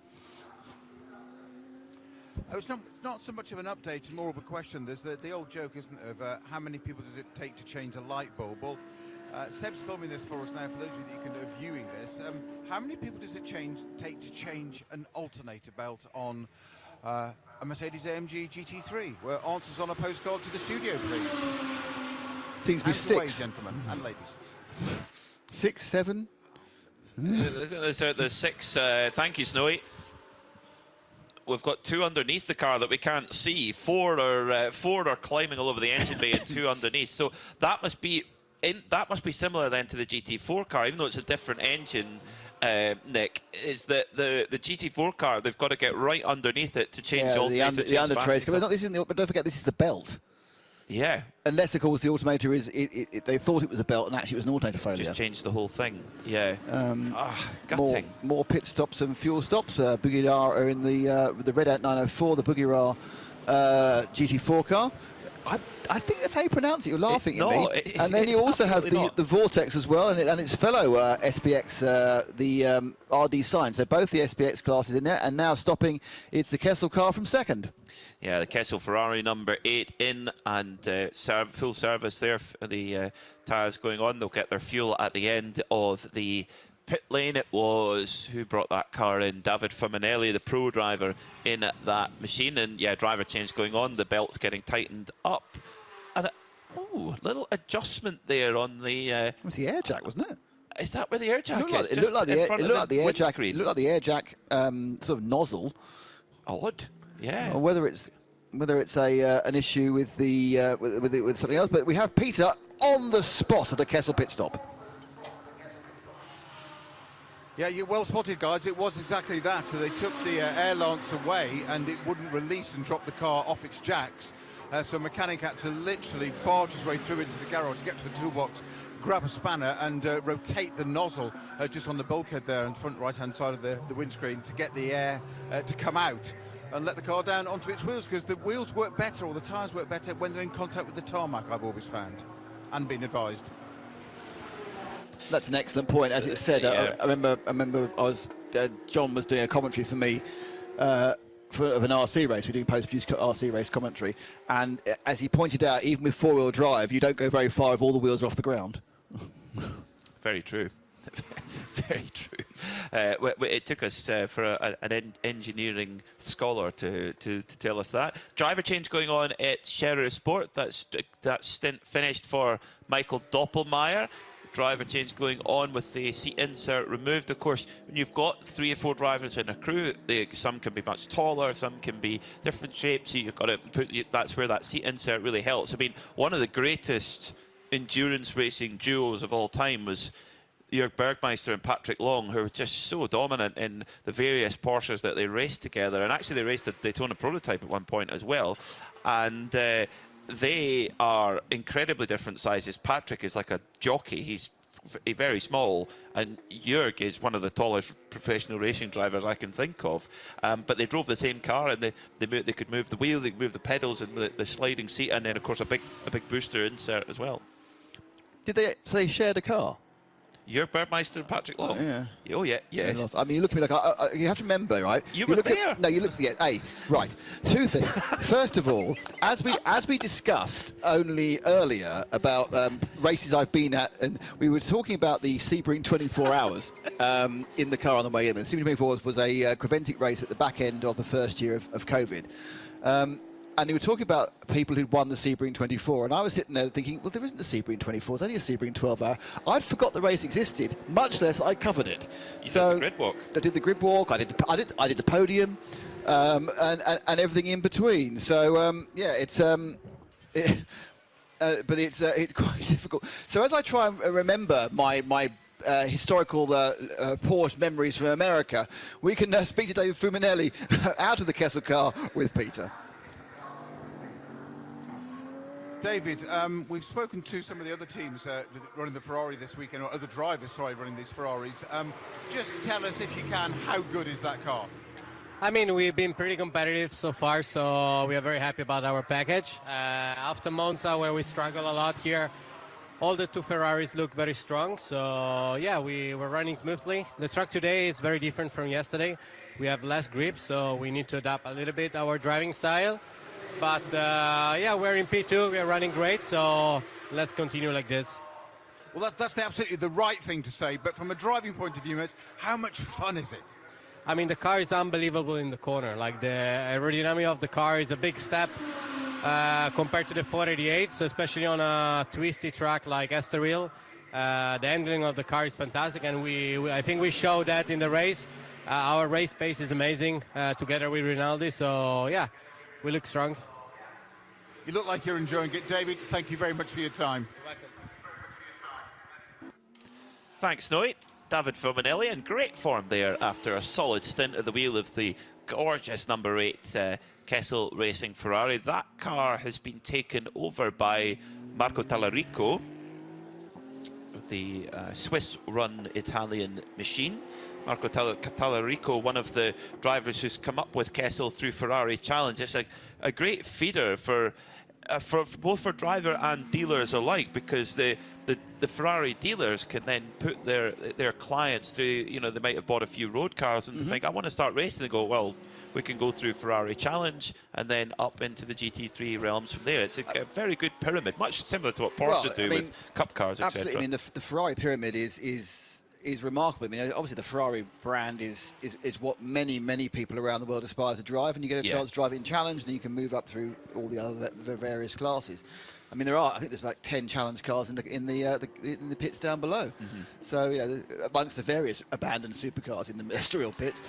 Speaker 5: It's not so much of an update, more of a question. There's the old joke, isn't it, of how many people does it take to change a light bulb? Well, Seb's filming this for us now. For those of you that are viewing this, how many people does it take to change an alternator belt on a Mercedes-AMG GT3? Where answers on a postcard to the studio, please.
Speaker 4: Seems to be 6.
Speaker 5: Away, gentlemen and ladies.
Speaker 4: 6, 7.
Speaker 1: There's 6. Thank you, Snowy. We've got 2 underneath the car that we can't see. 4 are climbing all over the engine bay, and 2 underneath. So that must be similar then to the GT4 car, even though it's a different engine. Nick, is that the GT4 car, they've got to get right underneath it to change all the
Speaker 4: under trays. But don't forget, this is the belt.
Speaker 1: Yeah.
Speaker 4: Unless, of course, the alternator is... they thought it was a belt and actually it was an alternator failure.
Speaker 1: Just changed the whole thing. Yeah. Gutting.
Speaker 4: More pit stops and fuel stops. Bugatti are in the Red Ant 904, the Bugatti GT4 car. I think that's how you pronounce it. You're laughing at me. And then you also have the Vortex as well, and its fellow SPX, the RD Sign. So both the SPX classes in there, and now stopping, it's the Kessel car from second.
Speaker 1: Yeah, the Kessel Ferrari number 8 in, and full service there. The tyres going on. They'll get their fuel at the end of the pit lane. It was, who brought that car in? David Faminelli, the pro driver, in that machine. And yeah, driver change going on. The belt's getting tightened up. And little adjustment there on the...
Speaker 4: it was the air jack, wasn't it?
Speaker 1: Is that where the air jack is?
Speaker 4: It looked like the air jack. It looked like the air jack sort of nozzle.
Speaker 1: Odd. Yeah.
Speaker 4: Or whether it's an issue with with something else. But we have Peter on the spot at the Kessel pit stop.
Speaker 5: Yeah, you're well spotted, guys. It was exactly that. So they took the air lance away and it wouldn't release and drop the car off its jacks. So a mechanic had to literally barge his way through into the garage, get to the toolbox, grab a spanner and rotate the nozzle just on the bulkhead there in the front right-hand side of the windscreen to get the air to come out and let the car down onto its wheels, because the wheels work better, or the tyres work better, when they're in contact with the tarmac, I've always found, and been advised.
Speaker 4: That's an excellent point. As it said, I remember John was doing a commentary for me of an RC race. We're doing post-produced RC race commentary, and as he pointed out, even with four-wheel drive, you don't go very far if all the wheels are off the ground.
Speaker 1: Very true. Very true. It took us for an engineering scholar to tell us that. Driver change going on at Scherer Sport. That stint finished for Michael Doppelmayr. Driver change going on with the seat insert removed. Of course, when you've got 3 or 4 drivers in a crew, some can be much taller, some can be different shapes. So you've got to that's where that seat insert really helps. I mean, one of the greatest endurance racing duos of all time was Jörg Bergmeister and Patrick Long, who were just so dominant in the various Porsches that they raced together. And actually, they raced the Daytona prototype at one point as well. And they are incredibly different sizes. Patrick is like a jockey. He's very small, and Jörg is one of the tallest professional racing drivers I can think of. But they drove the same car, and they could move the wheel, they could move the pedals, and the sliding seat, and then of course a big booster insert as well.
Speaker 2: Did they shared a car?
Speaker 1: Jörg Bergmeister and Patrick Long.
Speaker 2: Yeah.
Speaker 1: Oh yeah, yes.
Speaker 2: I mean, you look at me like you have to remember, right?
Speaker 1: You were there.
Speaker 2: No, you look at hey, right. 2 things. First of all, as we discussed only earlier about races I've been at, and we were talking about the Sebring 24 hours in the car on the way in. And Sebring 24 was a Creventic race at the back end of the first year of COVID. And you were talking about people who'd won the Sebring 24, and I was sitting there thinking, well, there isn't a Sebring 24, it's only a Sebring 12 hour. I'd forgot the race existed, much less I covered it.
Speaker 1: You did the grid walk.
Speaker 2: I did the grid walk, I did the podium, and everything in between. So, yeah, it's... but it's quite difficult. So as I try and remember my historical Porsche memories from America, we can speak to David Fuminelli out of the Kessel car with Peter.
Speaker 5: David, we've spoken to some of the other teams running the Ferrari this weekend, or other drivers, sorry, running these Ferraris. Just tell us, if you can, how good is that car?
Speaker 9: I mean, we've been pretty competitive so far, so we are very happy about our package. After Monza, where we struggle a lot here, all the 2 Ferraris look very strong. So, yeah, we were running smoothly. The truck today is very different from yesterday. We have less grip, so we need to adapt a little bit our driving style. But, yeah, we're in P2, we're running great, so let's continue like this.
Speaker 5: Well, that's absolutely the right thing to say, but from a driving point of view, how much fun is it?
Speaker 9: I mean, the car is unbelievable in the corner. Like, the aerodynamic of the car is a big step compared to the 488, so especially on a twisty track like Estoril. The handling of the car is fantastic, and I think we showed that in the race. Our race pace is amazing together with Rinaldi, so, yeah. We look strong.
Speaker 5: You look like you're enjoying it. David, thank you very much for your time.
Speaker 9: You're welcome.
Speaker 1: Thanks, Noit. David Fuminelli in great form there after a solid stint at the wheel of the gorgeous number 8 Kessel Racing Ferrari. That car has been taken over by Marco Tallarico, the Swiss-run Italian machine. Marco Tallarico, one of the drivers who's come up with Kessel through Ferrari Challenge. It's a great feeder for both for driver and dealers alike, because the Ferrari dealers can then put their clients through. You know, they might have bought a few road cars and they think, I want to start racing. They go, well, we can go through Ferrari Challenge and then up into the GT3 realms from there. It's a very good pyramid, much similar to what Porsche do with cup cars, etc.
Speaker 2: Absolutely. I mean, the Ferrari pyramid is remarkable. I mean, obviously the Ferrari brand is what many people around the world aspire to drive, and you get a chance to drive it in Challenge, and you can move up through all the other various classes. I mean, I think there's about 10 Challenge cars in the pits down below. So, you know, amongst the various abandoned supercars in the Estoril pits.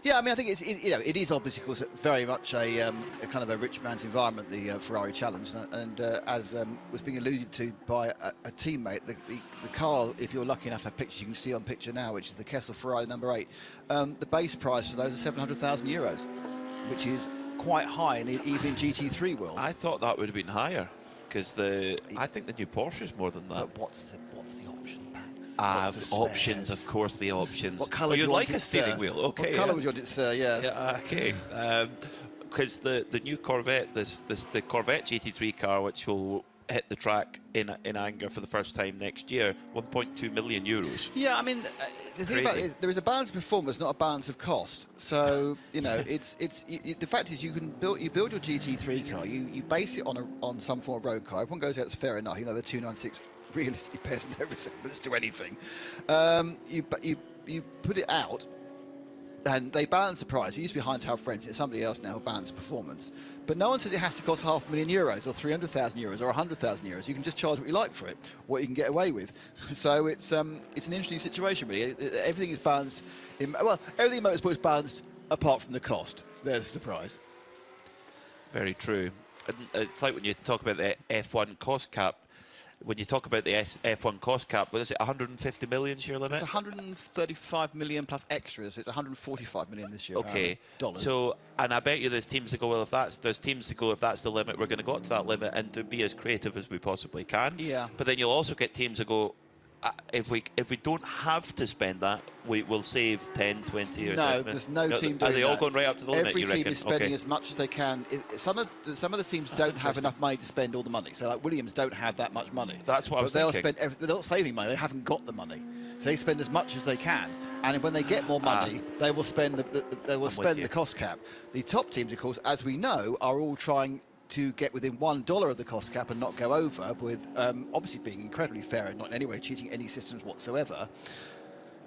Speaker 2: Yeah, I mean, I think it is obviously, of course, very much a kind of a rich man's environment, the Ferrari Challenge, and as was being alluded to by a teammate, the car, if you're lucky enough to have pictures, you can see on picture now, which is the Kessel Ferrari number 8. The base price for those are 700,000 euros, which is quite high, even in GT3 world.
Speaker 1: I thought that would have been higher, because I think the new Porsche is more than that.
Speaker 2: But what's the option packs?
Speaker 1: Options, of course, the options.
Speaker 2: What colour do you
Speaker 1: like
Speaker 2: want
Speaker 1: a steering wheel? Okay.
Speaker 2: What colour would you want it, sir?
Speaker 1: Yeah. Okay. Because the new Corvette, the Corvette GT3 car, which will hit the track in anger for the first time next year, 1.2 million euros.
Speaker 2: Yeah, I mean, the thing about it is there is a balance of performance, not a balance of cost. So you know, the fact is you build your GT3 car, you base it on some form of road car. Everyone goes, that's fair enough. You know, the 296 realistically bears no resemblance to anything. You
Speaker 4: you put it out, and they balance the price. It used to be Heinz Half Friends, it's somebody else now who balance performance. But no one says it has to cost €500,000 or 300,000 euros or 100,000 euros. You can just charge what you like for it, what you can get away with. So it's an interesting situation, really. Everything is balanced. Everything in motorsport is balanced apart from the cost. There's a surprise.
Speaker 1: Very true. And it's like when you talk about the F1 cost cap. When you talk about the F1 cost cap, what is it, 150 million is your limit?
Speaker 4: It's 135 million plus extras. It's 145 million this year.
Speaker 1: Okay.
Speaker 4: Dollars.
Speaker 1: So, and I bet you there's teams that go, well, if that's the limit, we're going to go up to that limit and to be as creative as we possibly can.
Speaker 4: Yeah.
Speaker 1: But then you'll also get teams that go, if we don't have to spend that, we'll save 10, 20 or
Speaker 4: no, there's no team doing that.
Speaker 1: Are they all going right up to the limit,
Speaker 4: Every
Speaker 1: you
Speaker 4: team
Speaker 1: reckon?
Speaker 4: is spending as much as they can. Some of the teams don't have enough money to spend all the money. So like Williams don't have that much money.
Speaker 1: That's what I was thinking.
Speaker 4: They're not saving money. They haven't got the money. So they spend as much as they can. And when they get more money, they will spend the cost cap. The top teams, of course, as we know, are all trying to get within $1 of the cost cap and not go over, with obviously being incredibly fair and not in any way cheating any systems whatsoever.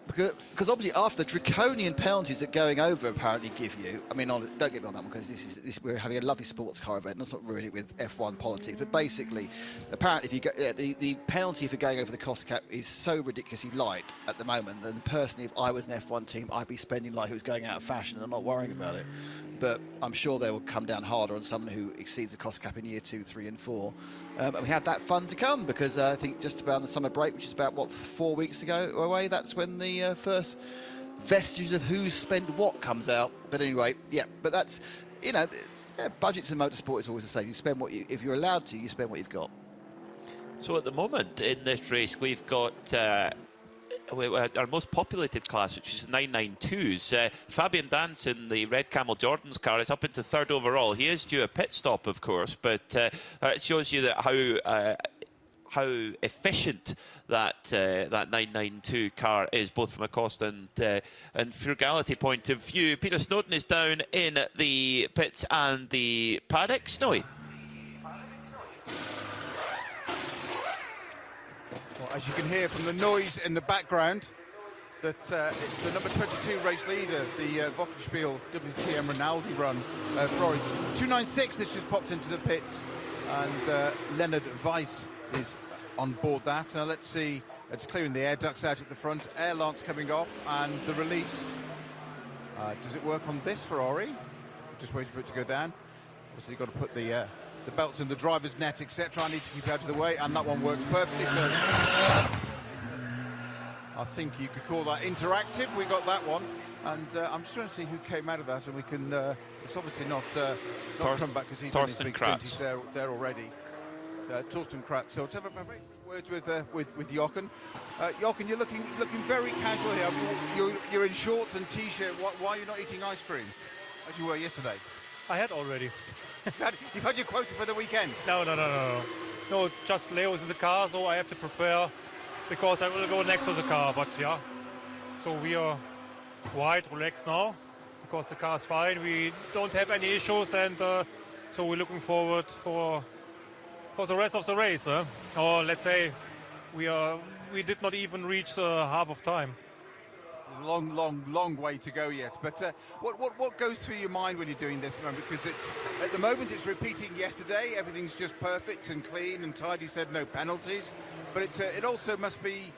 Speaker 4: Because obviously after the draconian penalties that going over apparently give you, I mean, don't get me on that one, because we're having a lovely sports car event. Let's not ruin it with F1 politics. But basically, apparently, if you go, the penalty for going over the cost cap is so ridiculously light at the moment that personally, if I was an F1 team, I'd be spending like it was going out of fashion and not worrying about it. But I'm sure they will come down harder on someone who exceeds the cost cap in year 2, 3 and 4. And we have that fun to come, because I think just about the summer break, which is about, 4 weeks ago away, that's when the first vestiges of who's spent what comes out. But anyway, yeah, but that's, budgets in motorsport is always the same. You spend if you're allowed to, you spend what you've got.
Speaker 1: So at the moment in this race, we've got our most populated class, which is 992s. Fabian Dance in the Red Camel Jordan's car is up into 3rd overall. He is due a pit stop, of course, but it shows you that how efficient that 992 car is, both from a cost and frugality point of view. Peter Snowden is down in the pits and the paddock. Snowy.
Speaker 5: Well, as you can hear from the noise in the background, that it's the number 22 race leader, the Wochenspiel WTM Rinaldi run, Ferrari 296 that's just popped into the pits, and Leonard Weiss is on board that. Now let's see, it's clearing the air ducts out at the front, air lance coming off, and the release. Does it work on this Ferrari? Just waiting for it to go down. Obviously you've got to put the belts in the driver's net, etc. I need to keep out of the way, and that one works perfectly. So I think you could call that interactive. We got that one, and I'm just trying to see who came out of that, and we can. It's obviously not Krumbach, because he's
Speaker 1: Torsten
Speaker 5: big
Speaker 1: Kratz
Speaker 5: there already. Torsten Kratz. So let's have a very quick words with Jochen. Jochen, you're looking very casual here. You're in shorts and t-shirt. Why are you not eating ice cream as you were yesterday?
Speaker 21: I had already.
Speaker 5: You've had your quota for the weekend?
Speaker 21: No. No, just Leo's in the car, so I have to prepare, because I will go next to the car. But yeah, so we are quite relaxed now, because the car is fine. We don't have any issues, and so we're looking forward for the rest of the race. Or let's say we did not even reach half of time.
Speaker 5: There's a long way to go yet. But what goes through your mind when you're doing this, man? Because at the moment it's repeating yesterday. Everything's just perfect and clean and tidy. You said no penalties, but it also must be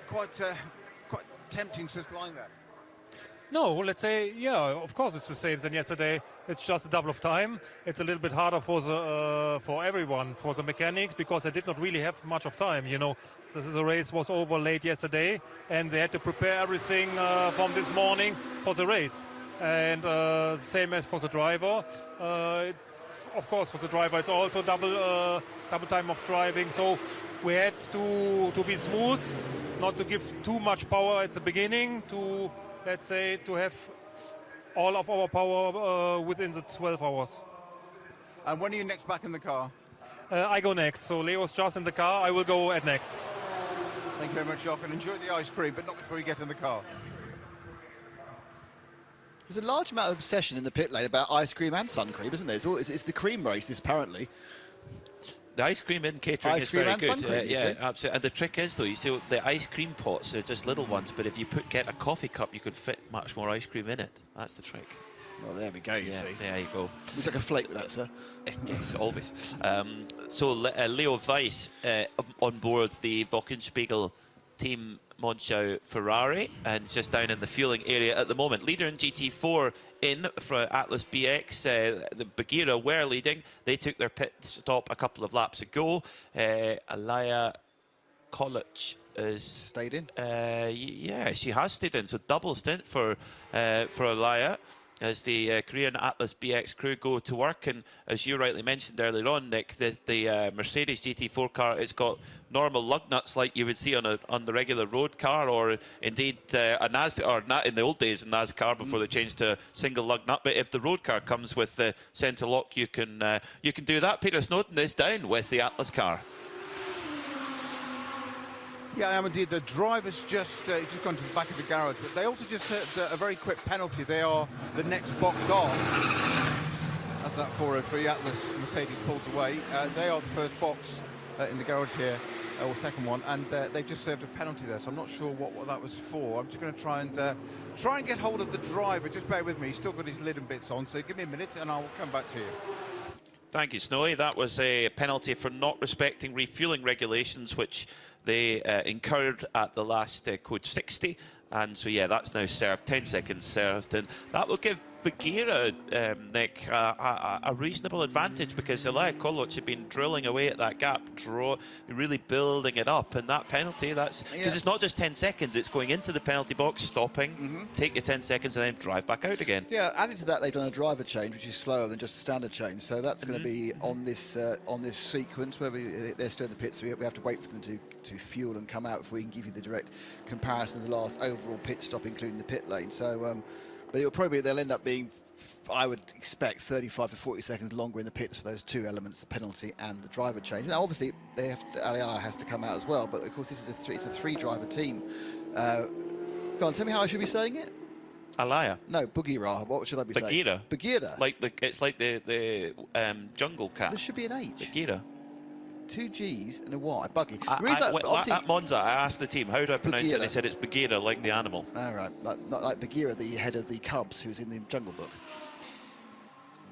Speaker 5: quite tempting just lying there.
Speaker 21: No, let's say, yeah, of course it's the same as yesterday. It's just a double of time. It's a little bit harder for everyone, for the mechanics, because they did not really have much of time, So the race was over late yesterday, and they had to prepare everything from this morning for the race. And same as for the driver. Of course, for the driver, it's also double time of driving. So we had to be smooth, not to give too much power at the beginning, to, let's say, to have all of our power within the 12 hours.
Speaker 5: And when are you next back in the car?
Speaker 21: I go next. So Leo's just in the car. I will go at next.
Speaker 5: Thank you very much, Jochen. Enjoy the ice cream, but not before you get in the car.
Speaker 4: There's a large amount of obsession in the pit lane about ice cream and sun cream, isn't there? It's the cream race, apparently.
Speaker 1: The ice cream in catering
Speaker 4: Ice
Speaker 1: is
Speaker 4: cream
Speaker 1: very
Speaker 4: and
Speaker 1: good.
Speaker 4: sun cream, you
Speaker 1: Yeah,
Speaker 4: see.
Speaker 1: absolutely. And the trick is, though, you see, the ice cream pots are just little ones, but if you get a coffee cup, you can fit much more ice cream in it. That's the trick.
Speaker 4: Well, there we go, you see.
Speaker 1: There you go.
Speaker 4: Would you like a flake with that, sir?
Speaker 1: Yes, always. So Leo Weiss on board the Wochenspiegel team Monschau Ferrari, and just down in the fueling area at the moment. Leader in GT4 in for Atlas BX. The Bagheera were leading. They took their pit stop a couple of laps ago. Alaya Kolic is
Speaker 4: stayed in.
Speaker 1: Yeah, she has stayed in. So double stint for Alaya as the Korean Atlas BX crew go to work. And as you rightly mentioned earlier on, Nick, the Mercedes GT4 car, it's got normal lug nuts like you would see on the regular road car, or indeed a in the old days in NASCAR before they changed to a single lug nut. But if the road car comes with the centre lock, you can do that. Peter Snowden is down with the Atlas car.
Speaker 5: Yeah, I am indeed. The driver's just gone to the back of the garage, but they also just had a very quick penalty. They are the next box off as that 403 Atlas Mercedes pulls away. They are the first box in the garage here, or second one, and they've just served a penalty there, so I'm not sure what that was for. I'm just going to try and get hold of the driver. Just bear with me. He's still got his lid and bits on, so give me a minute and I'll come back to you.
Speaker 1: Thank you, Snowy. That was a penalty for not respecting refueling regulations, which they incurred at the last Code 60. And so, yeah, that's now served, 10 seconds served. And that will give Bagheera, Nick, a reasonable advantage, because Elia Koloc had been drilling away at that gap, really building it up. And that penalty, that's because it's not just 10 seconds, it's going into the penalty box, stopping, take your 10 seconds, and then drive back out again.
Speaker 4: Yeah, adding to that, they've done a driver change, which is slower than just a standard change. So that's going to be on this sequence where they're still in the pits. So we have to wait for them to fuel and come out before we can give you the direct comparison of the last overall pit stop, including the pit lane. So, but it'll probably they'll end up being, I would expect, 35 to 40 seconds longer in the pits for those two elements, the penalty and the driver change. Now, obviously, Alaya has to come out as well, but of course, this is it's a three-driver team. Go on, tell me how I should be saying it.
Speaker 1: Alaya.
Speaker 4: No, Bagheera. What should I be saying? Bagheera.
Speaker 1: It's like the jungle cat.
Speaker 4: There should be an H.
Speaker 1: Bagheera.
Speaker 4: 2 G's and a Y, buggy.
Speaker 1: At Monza, I asked the team, how do I pronounce it? And they said it's Bagheera, like the animal.
Speaker 4: All right, not like Bagheera, the head of the Cubs, who's in the Jungle Book.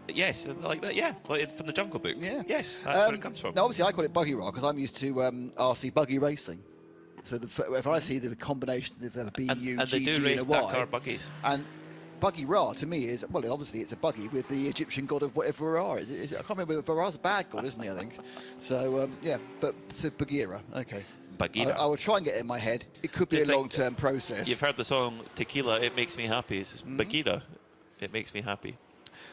Speaker 1: Yes, like that, yeah, from the Jungle Book.
Speaker 4: Yeah.
Speaker 1: Yes, that's where it comes from.
Speaker 4: Now, obviously, I call it buggy rock because I'm used to RC buggy racing. So if I see the combination of a B, U,
Speaker 1: and they
Speaker 4: G,
Speaker 1: do
Speaker 4: G,
Speaker 1: race
Speaker 4: and a Y,
Speaker 1: Dakar buggies.
Speaker 4: And Buggy Ra to me is, well, obviously it's a buggy with the Egyptian god of whatever Ra is. I can't remember. Ra's a bad god, isn't he? I think. So yeah, but it's Bagheera. Okay.
Speaker 1: Bagheera.
Speaker 4: I will try and get it in my head. It could be a long-term process.
Speaker 1: You've heard the song Tequila, It Makes Me Happy. It's Bagheera, It Makes Me Happy.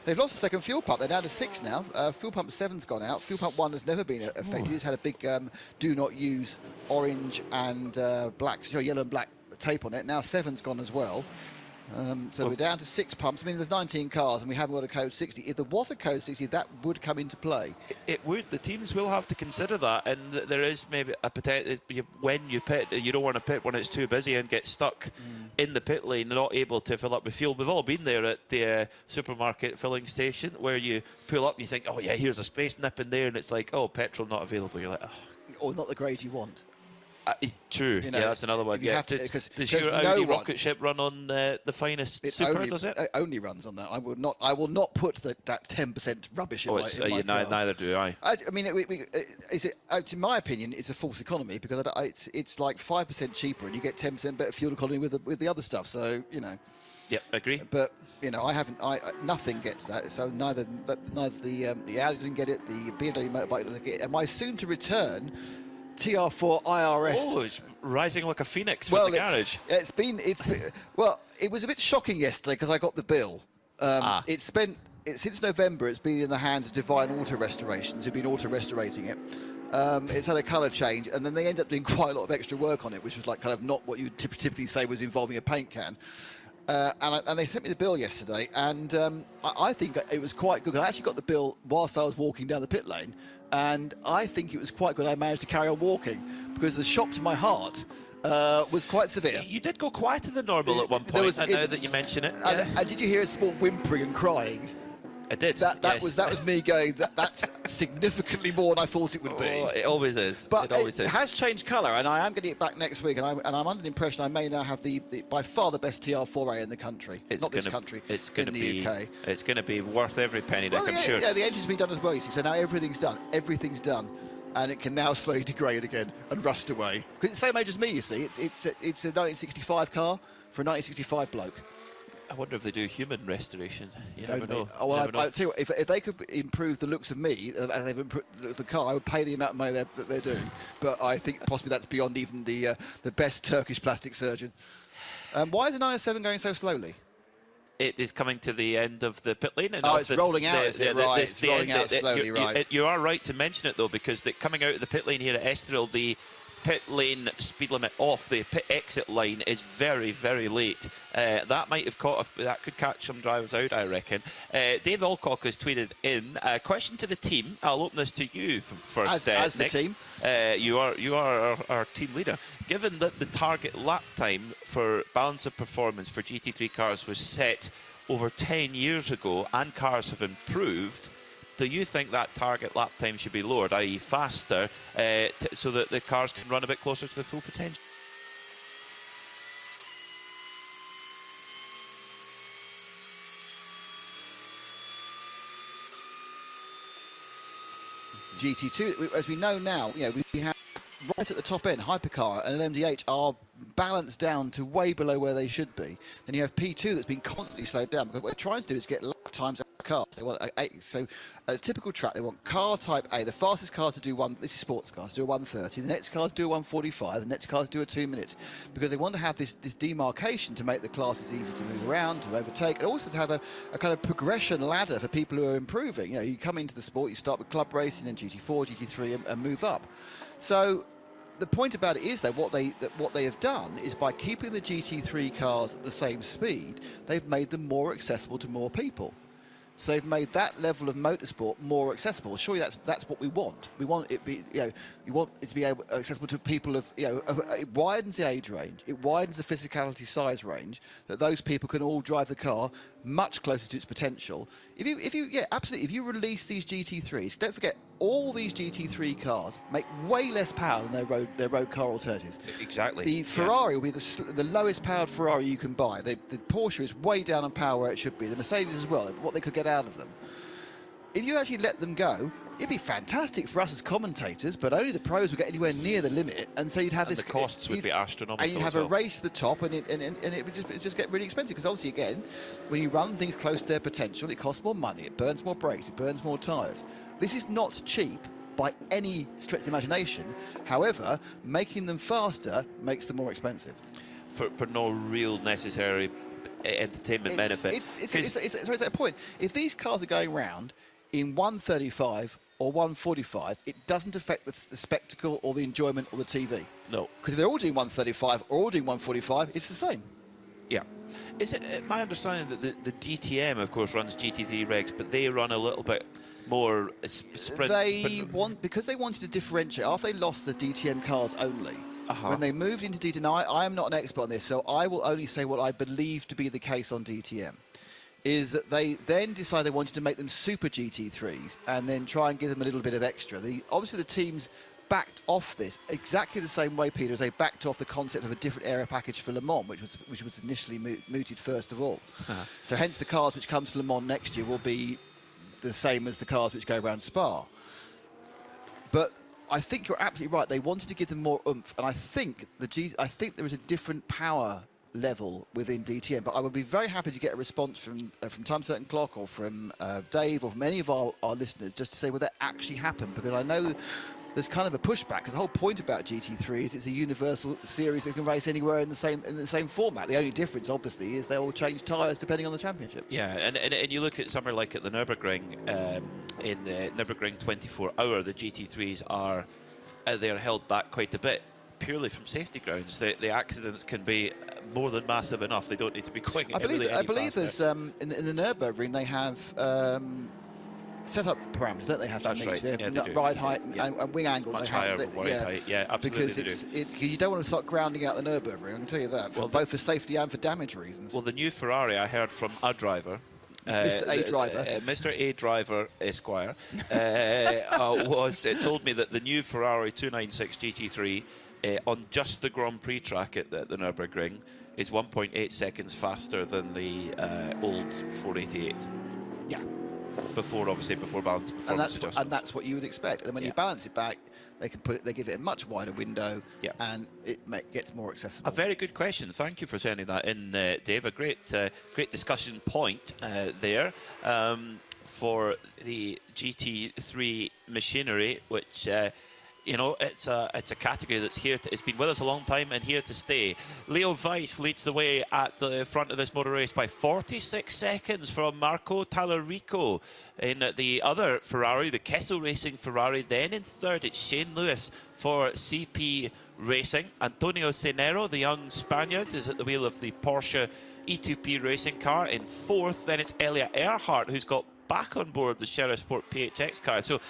Speaker 4: They've lost the second fuel pump. They're down to 6 now. Fuel pump 7's gone out. Fuel pump 1 has never been affected. It's had a big do not use orange and yellow and black tape on it. Now 7's gone as well. So we're down to 6 pumps. I mean, there's 19 cars and we haven't got a code 60. If there was a code 60, that would come into play.
Speaker 1: It would. The teams will have to consider that, and there is maybe a potential when you pit. You don't want to pit when it's too busy and get stuck in the pit lane, not able to fill up with fuel. We've all been there at the supermarket filling station where you pull up and you think, oh yeah, here's a space nip in there, and it's like, oh, petrol not available. You're like, oh.
Speaker 4: Or not the grade you want.
Speaker 1: True.
Speaker 4: You know,
Speaker 1: yeah, that's another one. Yeah, does your Audi rocket ship run on the finest Super? Does it?
Speaker 4: It only runs on that. I will not put that 10% rubbish in my car.
Speaker 1: Neither do I.
Speaker 4: I mean, in my opinion, it's a false economy because it's like 5% cheaper and you get 10% better fuel economy with the other stuff. So you know.
Speaker 1: Yep, agree.
Speaker 4: But you know, nothing gets that. So neither the Audi doesn't get it, the BMW motorbike doesn't get it. And my soon to return TR4 IRS.
Speaker 1: Oh, it's rising like a phoenix from the garage.
Speaker 4: It was a bit shocking yesterday because I got the bill. Since November, it's been in the hands of Divine Auto Restorations, who've been auto restorating it. It's had a colour change, and then they ended up doing quite a lot of extra work on it, which was like kind of not what you typically say was involving a paint can. And they sent me the bill yesterday, and I think it was quite good. I actually got the bill whilst I was walking down the pit lane, and I think it was quite good. I managed to carry on walking because the shock to my heart was quite severe.
Speaker 1: You did go quieter than normal at one point. Now that you mention it,
Speaker 4: and did you hear a small whimpering and crying?
Speaker 1: It did.
Speaker 4: That was me going. That's significantly more than I thought it would be.
Speaker 1: Oh, it always is.
Speaker 4: But
Speaker 1: it always is.
Speaker 4: Has changed colour, and I am getting it back next week. And I'm under the impression I may now have the by far the best TR4A in the country.
Speaker 1: It's
Speaker 4: Not
Speaker 1: gonna,
Speaker 4: this country.
Speaker 1: It's going to
Speaker 4: in
Speaker 1: be.
Speaker 4: the UK.
Speaker 1: It's going to be worth every penny, Nick, I'm sure.
Speaker 4: Yeah, the engine's been done as well. You see, so now everything's done. Everything's done. And it can now slowly degrade again and rust away. Because it's the same age as me, you see. It's a 1965 car for a 1965 bloke.
Speaker 1: I wonder if they do human restoration. You never know.
Speaker 4: Oh, well,
Speaker 1: never know.
Speaker 4: I tell you what, if they could improve the looks of me as they've improved the car, I would pay the amount of money that they're doing. But I think possibly that's beyond even the best Turkish plastic surgeon. Why is the 907 going so slowly?
Speaker 1: It is coming to the end of the pit lane. And
Speaker 4: it's rolling out, is it? Right, it's rolling out slowly, right.
Speaker 1: You are right to mention it, though, because coming out of the pit lane here at Estoril, the pit lane speed limit off the pit exit line is very, very late. That might have that could catch some drivers out, I reckon. Dave Alcock has tweeted in a question to the team. I'll open this to you first,
Speaker 4: as
Speaker 1: Nick.
Speaker 4: the team.
Speaker 1: You are our team leader. Given that the target lap time for balance of performance for GT3 cars was set over 10 years ago and cars have improved, do you think that target lap time should be lowered, i.e. faster, so that the cars can run a bit closer to the full potential?
Speaker 4: GT2, as we know now, we have right at the top end, Hypercar and MDH are balanced down to way below where they should be. Then you have P2 that's been constantly slowed down, because what they're trying to do is get lap times out of cars. They want so a typical track, they want car type A, the fastest car to do this is sports cars, to do a 130, the next car to do a 145, the next car to do a 2 minute, because they want to have this demarcation to make the classes easy to move around, to overtake, and also to have a kind of progression ladder for people who are improving. You come into the sport, you start with club racing, then GT4, GT3, and move up. So the point about it is, though, what they have done is, by keeping the GT3 cars at the same speed, they've made them more accessible to more people. So they've made that level of motorsport more accessible. Surely that's what we want. We want it we want it to be accessible to people of it widens the age range, it widens the physicality size range, that those people can all drive the car much closer to its potential. Absolutely. If you release these GT3s, don't forget, all these GT3 cars make way less power than their road car alternatives.
Speaker 1: Exactly.
Speaker 4: The Ferrari will be the lowest powered Ferrari you can buy. The Porsche is way down on power where it should be. The Mercedes as well, what they could get out of them. If you actually let them go, it'd be fantastic for us as commentators, but only the pros would get anywhere near the limit, and so you'd have
Speaker 1: and the costs would be astronomical.
Speaker 4: And you'd have a race to the top, and it would just get really expensive, because obviously, again, when you run things close to their potential, it costs more money, it burns more brakes, it burns more tyres. This is not cheap by any stretch of the imagination. However, making them faster makes them more expensive.
Speaker 1: For no real necessary entertainment benefit.
Speaker 4: It's a point. If these cars are going round in 135 or 145, it doesn't affect the spectacle or the enjoyment or the TV.
Speaker 1: No.
Speaker 4: Because if they're all doing 135 or all doing 145, it's the same.
Speaker 1: Yeah. Is it my understanding that the DTM, of course, runs GT3 regs, but they run a little bit more sprint?
Speaker 4: Because they wanted to differentiate, after they lost the DTM cars only, when they moved into DTM, now I am not an expert on this, so I will only say what I believe to be the case on DTM, is that they then decided they wanted to make them super GT3s and then try and give them a little bit of extra. Obviously the teams backed off this exactly the same way, Peter, as they backed off the concept of a different aero package for Le Mans, which was initially mooted first of all. So hence the cars which come to Le Mans next year will be the same as the cars which go around Spa. But I think you're absolutely right. They wanted to give them more oomph, and I think there is a different power level within DTM. But I would be very happy to get a response from Time Certain Clock or from Dave or from any of our listeners, just to say whether that actually happened, because I know there's kind of a pushback, because the whole point about GT3 is it's a universal series that can race anywhere in the same format. The only difference, obviously, is they all change tyres depending on the championship.
Speaker 1: Yeah, and you look at somewhere like at the Nürburgring, in the Nürburgring 24-hour, the GT3s are they're held back quite a bit, purely from safety grounds. The accidents can be more than massive enough. They don't need to be going. I
Speaker 4: believe there's in the Nürburgring they have set-up parameters, don't they have to meet?
Speaker 1: Right.
Speaker 4: They have
Speaker 1: Yeah, they
Speaker 4: ride height and wing angles.
Speaker 1: Much
Speaker 4: they have,
Speaker 1: higher ride height. Yeah, absolutely.
Speaker 4: Because you don't want to start grounding out the Nürburgring, I can tell you that, both for safety and for damage reasons.
Speaker 1: Well, the new Ferrari, I heard from a driver,
Speaker 2: Mr. A Driver.
Speaker 1: Mr. A Driver Esquire told me that the new Ferrari 296 GT3 on just the Grand Prix track at the Nürburgring is 1.8 seconds faster than the old 488.
Speaker 2: Yeah.
Speaker 1: Before balance performance adjustment.
Speaker 2: And that's what you would expect. And when you balance it back, they give it a much wider window, and it gets more accessible.
Speaker 1: A very good question. Thank you for sending that in, Dave. A great discussion point there for the GT3 machinery, which. It's a category that's it's been with us a long time and here to stay. Leo Weiss leads the way at the front of this motor race by 46 seconds from Marco Tallarico in the other Ferrari, the Kessel Racing Ferrari. Then in third, it's Shane Lewis for CP Racing. Antonio Cenero, the young Spaniard, is at the wheel of the Porsche E2P racing car. In fourth, then it's Elliot Earhart, who's got back on board the Sheriff Sport PHX car. So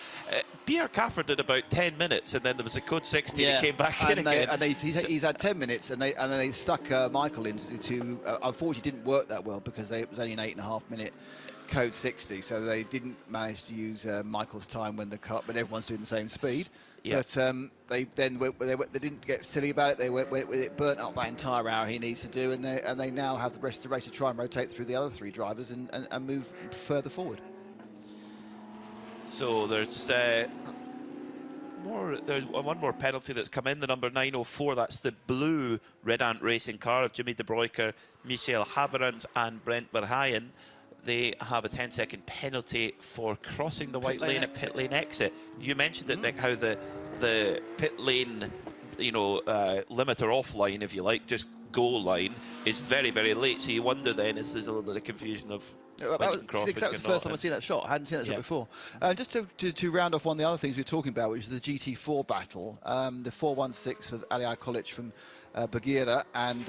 Speaker 1: Pierre Caffer did about 10 minutes, and then there was a code 60 that came back in again.
Speaker 2: And he's had 10 minutes, and then they stuck Michael into unfortunately didn't work that well because it was only an 8.5 minute code 60, so they didn't manage to use Michael's time when everyone's doing the same speed. Yeah. But they didn't get silly about it. They went with it, burnt up that entire hour he needs to do, and they now have the rest of the race to try and rotate through the other three drivers and move further forward.
Speaker 1: So there's one more penalty that's come in, the number 904. That's the blue Red Ant Racing car of Jimmy De Bruyker, Michel Haverand and Brent Verheyen. They have a 10-second penalty for crossing the white lane at pit lane exit. You mentioned it, Nick, how the pit lane, limiter offline, if you like, just go line is very, very late. So you wonder then if there's a little bit of confusion of.
Speaker 2: That was the first time I've seen that shot. I hadn't seen that shot before. Just to round off one of the other things we were talking about, which is the GT4 battle, the 416 of Ali Kolic from Bagheera and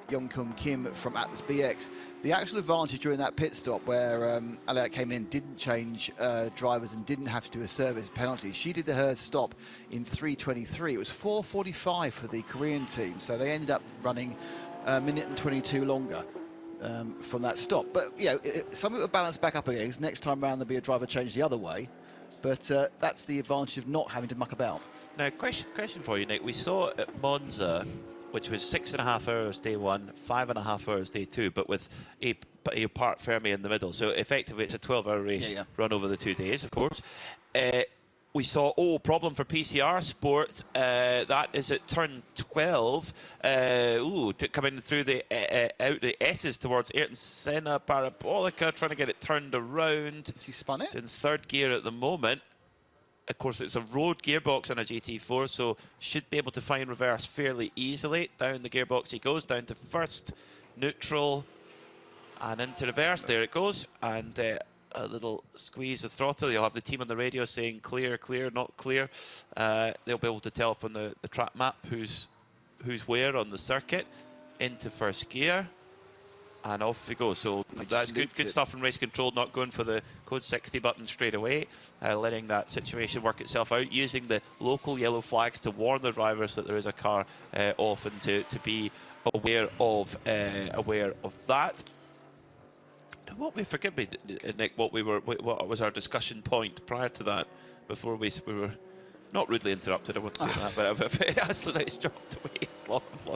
Speaker 2: Yongkum Kim from Atlas BX. The actual advantage during that pit stop where Ali came in, didn't change drivers and didn't have to do a service penalty. She did her stop in 3:23. It was 4:45 for the Korean team, so they ended up running a minute and 22 longer. From that stop, but something will balance back up again, because next time round there'll be a driver change the other way, but that's the advantage of not having to muck about.
Speaker 1: Now, question for you, Nick. We saw at Monza, which was 6.5 hours day one, 5.5 hours day two, but with a part Fermi in the middle, so effectively it's a 12-hour race run over the 2 days, of course. We saw, problem for PCR Sport. That is at turn 12. Coming through out the S's towards Ayrton Senna Parabolica, trying to get it turned around.
Speaker 2: He spun it.
Speaker 1: It's in third gear at the moment. Of course, it's a road gearbox on a GT4, so should be able to find reverse fairly easily. Down the gearbox he goes, down to first, neutral, and into reverse. There it goes, and a little squeeze of throttle. You'll have the team on the radio saying clear, clear, not clear. They'll be able to tell from the track map who's where on the circuit. Into first gear, and off we go. So that's good stuff from race control, not going for the code 60 button straight away, letting that situation work itself out, using the local yellow flags to warn the drivers that there is a car off, and to be aware of that. Forgive me, Nick, what was our discussion point prior to that, before we were not rudely interrupted, I wouldn't say that, but actually it's dropped away. I've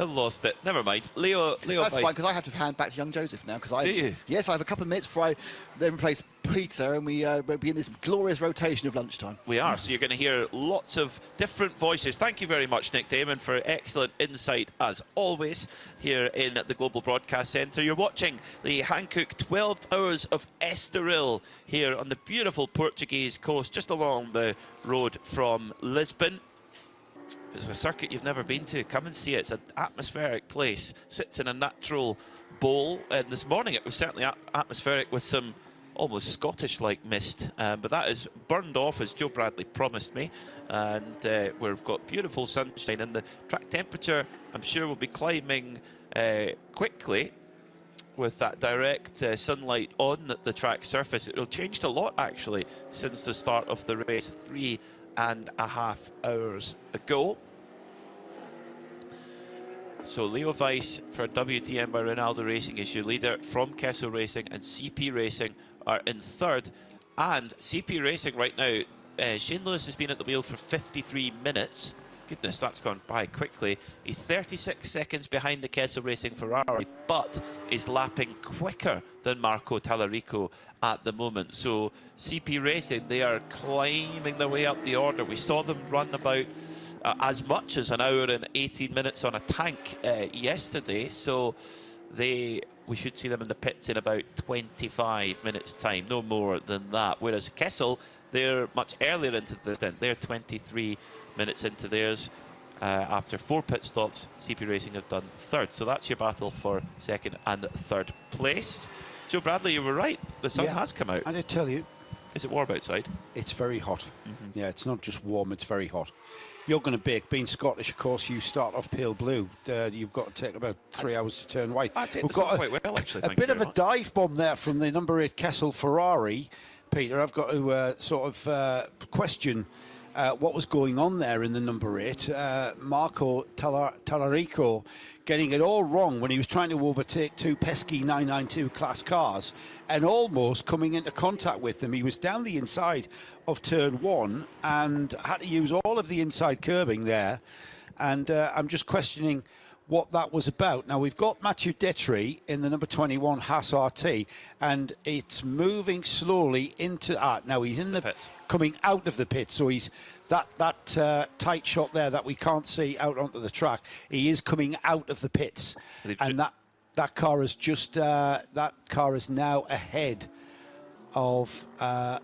Speaker 1: lost it. Never mind. Leo
Speaker 2: That's fine, because I have to hand back to young Joseph now.
Speaker 1: Do you?
Speaker 2: Yes, I have a couple of minutes before I then replace Peter, and we'll be in this glorious rotation of lunchtime.
Speaker 1: We are, so you're going to hear lots of different voices. Thank you very much, Nick Damon, for excellent insight, as always, here in the Global Broadcast Centre. You're watching the Hankook 12 Hours of Estoril here on the beautiful Portuguese coast, just along the road from Lisbon. If it's a circuit you've never been to, come and see it. It's an atmospheric place. Sits in a natural bowl. And this morning it was certainly atmospheric with some almost Scottish-like mist. But that is burned off, as Joe Bradley promised me. And we've got beautiful sunshine. And the track temperature, I'm sure, will be climbing quickly with that direct sunlight on the track surface. It'll changed a lot, actually, since the start of the race 3.5 hours ago. So Leo Weiss for WTM by Ronaldo Racing is your leader from Kessel Racing, and CP Racing are in third. And CP Racing right now, Shane Lewis has been at the wheel for 53 minutes. Goodness, that's gone by quickly. He's 36 seconds behind the Kessel Racing Ferrari, but is lapping quicker than Marco Tallarico at the moment. So CP Racing, they are climbing their way up the order. We saw them run about as much as an hour and 18 minutes on a tank yesterday, so we should see them in the pits in about 25 minutes time, no more than that. Whereas Kessel, they're much earlier into the stint. They're 23 minutes into theirs. After 4 pit stops, CP Racing have done third. So that's your battle for second and third place. Joe Bradley, you were right. The sun has come out.
Speaker 18: I did tell you.
Speaker 1: Is it warm outside?
Speaker 18: It's very hot. Yeah, it's not just warm, it's very hot. You're going to bake. Being Scottish, of course, you start off pale blue. You've got to take about 3 hours to turn white.
Speaker 1: We've got quite well, actually.
Speaker 18: A bit of a dive bomb there from the number 8 Kessel Ferrari. Peter, I've got to sort of question what was going on there in the number 8. Marco Tallarico getting it all wrong when he was trying to overtake 2 pesky 992 class cars and almost coming into contact with them. He was down the inside of turn 1 and had to use all of the inside curbing there. And I'm just questioning what that was about. Now, we've got Mathieu Detry in the number 21 Haas RT, and it's moving slowly into now he's in the
Speaker 1: pits,
Speaker 18: coming out of the pit, so he's that tight shot there that we can't see out onto the track. He is coming out of the pits, and that car is just that car is now ahead of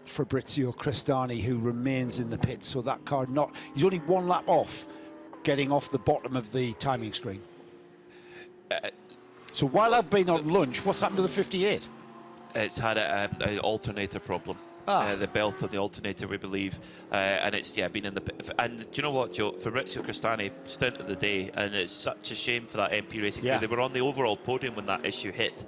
Speaker 18: Fabrizio Crestani, who remains in the pits. So that car he's only 1 lap off getting off the bottom of the timing screen. So while I've been on lunch, what's happened to the 58?
Speaker 1: It's had an alternator problem. The belt on the alternator, we believe, and it's been in the pit. And do you know what, Joe? Fabrizio Crestani, stint of the day, and it's such a shame for that MP Racing crew. They were on the overall podium when that issue hit.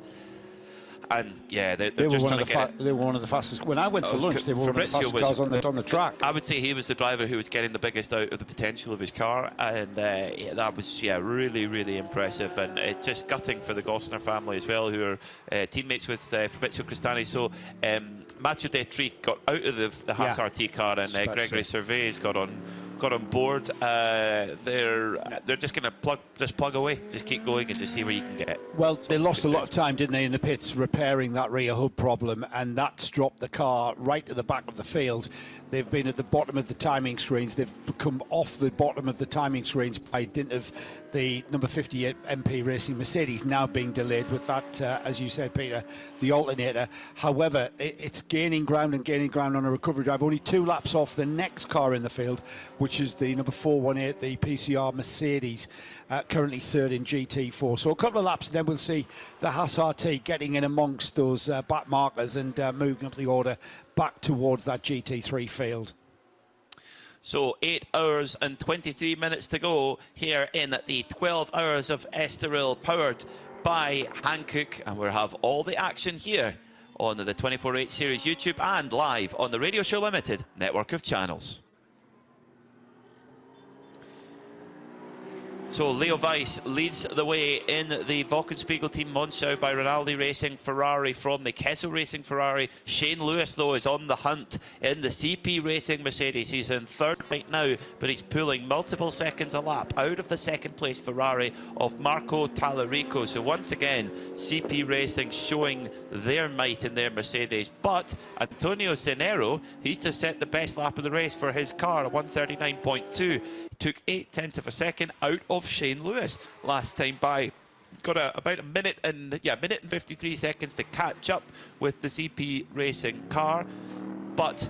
Speaker 1: And yeah, they're just trying to get it.
Speaker 18: They were one of the fastest. When I went for lunch, they were one of the fastest cars on the track.
Speaker 1: I would say he was the driver who was getting the biggest out of the potential of his car, and that was really, really impressive. And it's just gutting for the Gosner family as well, who are teammates with Fabrizio Crestani. So Mathieu Detry got out of the Haas RT car, and Gregory Servais got on board. They're just going to plug away, just keep going and just see where you can get.
Speaker 18: Well, they lost a lot of time, didn't they, in the pits repairing that rear hub problem, and that's dropped the car right to the back of the field. They've been at the bottom of the timing screens. They've come off the bottom of the timing screens by dint of the number 58 MP Racing Mercedes now being delayed with that, as you said, Peter, the alternator. However, it's gaining ground on a recovery drive. Only 2 laps off the next car in the field, which is the number 418, the PCR Mercedes, currently third in GT4. So a couple of laps, and then we'll see the Haas RT getting in amongst those back markers and moving up the order back towards that GT3 field.
Speaker 1: So 8 hours and 23 minutes to go here in the 12 hours of Estoril, powered by Hankook, and we'll have all the action here on the 24/8 Series YouTube and live on the Radio Show Limited network of channels. So Leo Weiss leads the way in the Wochenspiegel Team Monschau by Rinaldi Racing Ferrari from the Kessel Racing Ferrari. Shane Lewis, though, is on the hunt in the CP Racing Mercedes. He's in third right now, but he's pulling multiple seconds a lap out of the second place Ferrari of Marco Tallarico. So once again, CP Racing showing their might in their Mercedes. But Antonio Cenero, he's just set the best lap of the race for his car, a 139.2. Took 0.8 of a second out of Shane Lewis last time by. Got about a minute and 53 seconds to catch up with the CP Racing car, but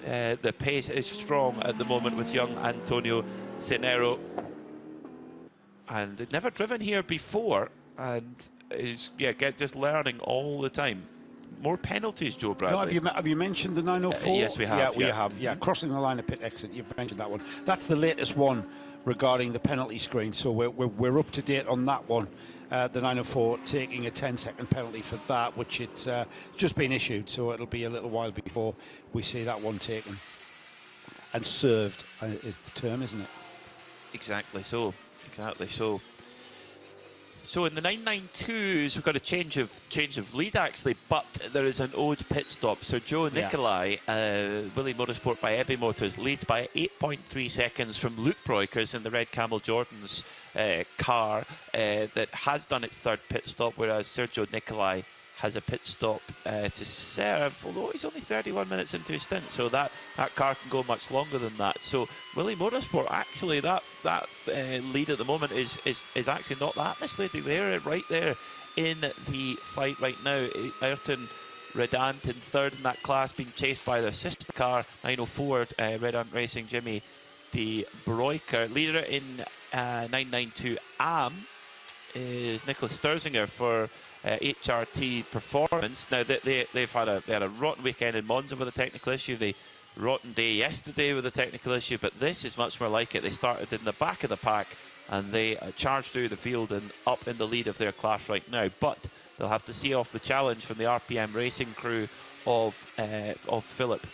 Speaker 1: the pace is strong at the moment with young Antonio Cenero, and they'd never driven here before, and is just learning all the time. More penalties, Joe Bradley.
Speaker 18: No, have you mentioned the 904?
Speaker 1: Yes, we have.
Speaker 18: Yeah, we have. Yeah, crossing the line of pit exit. You've mentioned that one. That's the latest one regarding the penalty screen. So we're up to date on that one. The 904 taking a 10-second penalty for that, which it's just been issued. So it'll be a little while before we see that one taken and served. Is the term, isn't it?
Speaker 1: Exactly so. So in the 992s, we've got a change of lead actually, but there is an owed pit stop. So Joe Nicolai, Willie Motorsport by Ebby Motors, leads by 8.3 seconds from Luke Breukers in the Red Camel Jordan's car that has done its third pit stop, whereas Sergio Nicolai has a pit stop to serve, although he's only 31 minutes into his stint, so that car can go much longer than that. So Willie Motorsport, actually, that lead at the moment is actually not that misleading. They're right there in the fight right now. Ayrton Redant in third in that class, being chased by their sister car, 904 Redant Racing, Jimmy de Broeker. Leader in 992 AM is Nicholas Sturzinger for HRT Performance. Now they had a rotten weekend in Monza with a technical issue. The rotten day yesterday with a technical issue, but this is much more like it. They started in the back of the pack and they charged through the field and up in the lead of their class right now. But they'll have to see off the challenge from the RPM racing crew of Philip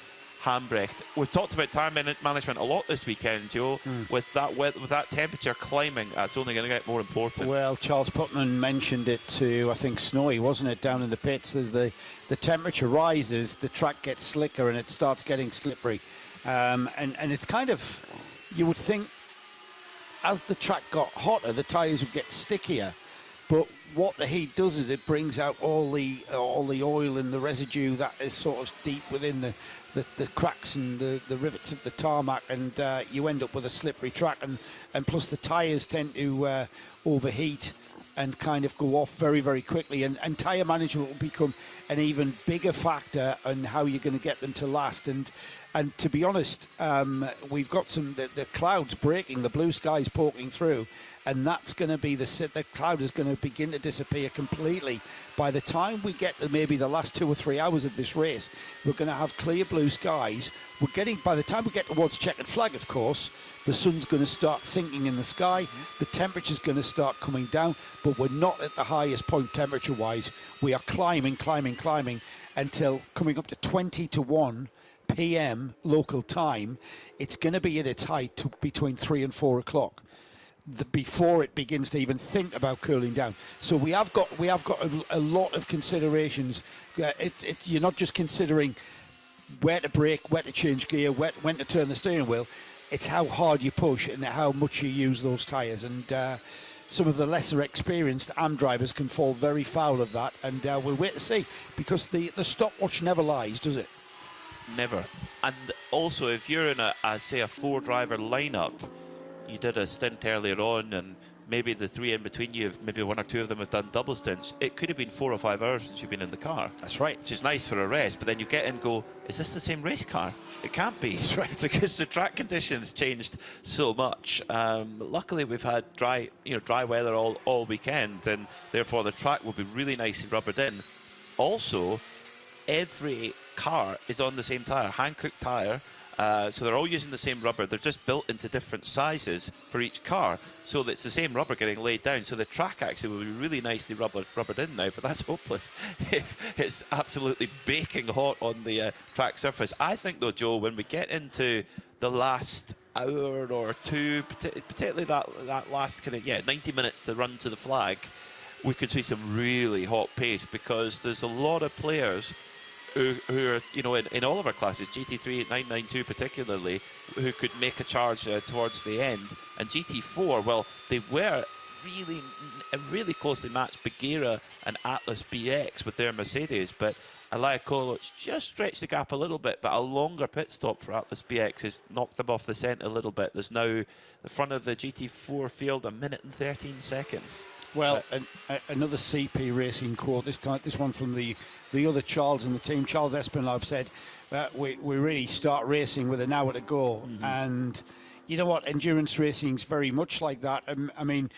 Speaker 1: Hambrecht. We've talked about time management a lot this weekend, Joe. With that temperature climbing, that's only going to get more important.
Speaker 10: Well, Charles Putman mentioned it to, I think, Snowy, wasn't it, down in the pits? As the temperature rises, the track gets slicker and it starts getting slippery. And it's kind of, you would think, as the track got hotter, the tyres would get stickier. But what the heat does is it brings out all the oil and the residue that is sort of deep within the cracks and the rivets of the tarmac, and you end up with a slippery track, and plus the tyres tend to overheat and kind of go off very, very quickly, and tyre management will become an even bigger factor on how you're going to get them to last. And to be honest, we've got the clouds breaking, the blue skies poking through, and that's going to be the cloud is going to begin to disappear completely. By the time we get to maybe the last 2 or 3 hours of this race, we're going to have clear blue skies. By the time we get towards checkered flag, of course, the sun's going to start sinking in the sky. The temperature's going to start coming down, but we're not at the highest point temperature-wise. We are climbing until coming up to 20 to 1 p.m. local time. It's going to be at its height between 3 and 4 o'clock. Before it begins to even think about cooling down. So we have got a lot of considerations. You're not just considering where to brake, where to change gear, when to turn the steering wheel. It's how hard you push and how much you use those tyres. And some of the lesser experienced AM drivers can fall very foul of that. And we'll wait to see, because the stopwatch never lies, does it?
Speaker 1: Never. And also, if you're in a 4-driver lineup, you did a stint earlier on, and maybe the 3 in between you, maybe 1 or 2 of them have done double stints. It could have been 4 or 5 hours since you've been in the car.
Speaker 10: That's right.
Speaker 1: Which is nice for a rest, but then you get in and go, is this the same race car? It can't be.
Speaker 10: That's right.
Speaker 1: Because the track conditions changed so much. Luckily, we've had dry weather all weekend, and therefore the track will be really nicely rubbered in. Also, every car is on the same tyre, Hankook tyre. So they're all using the same rubber. They're just built into different sizes for each car, so that it's the same rubber getting laid down. So the track actually will be really nicely rubbered in now, but that's hopeless if it's absolutely baking hot on the track surface. I think, though, Joe, when we get into the last hour or two, particularly that last 90 minutes to run to the flag, we could see some really hot pace, because there's a lot of players who are, in all of our classes, GT3, 992 particularly, who could make a charge towards the end. And GT4, well, they were really closely matched, Bagheera and Atlas BX with their Mercedes, but Elia Koloc just stretched the gap a little bit, but a longer pit stop for Atlas BX has knocked them off the scent a little bit. There's now the front of the GT4 field 1 minute and 13 seconds.
Speaker 10: Well, another CP Racing quote, this one from the other Charles in the team. Charles Espinlab said, we really start racing with an hour to go. Mm-hmm. And you know what, endurance racing is very much like that. I mean,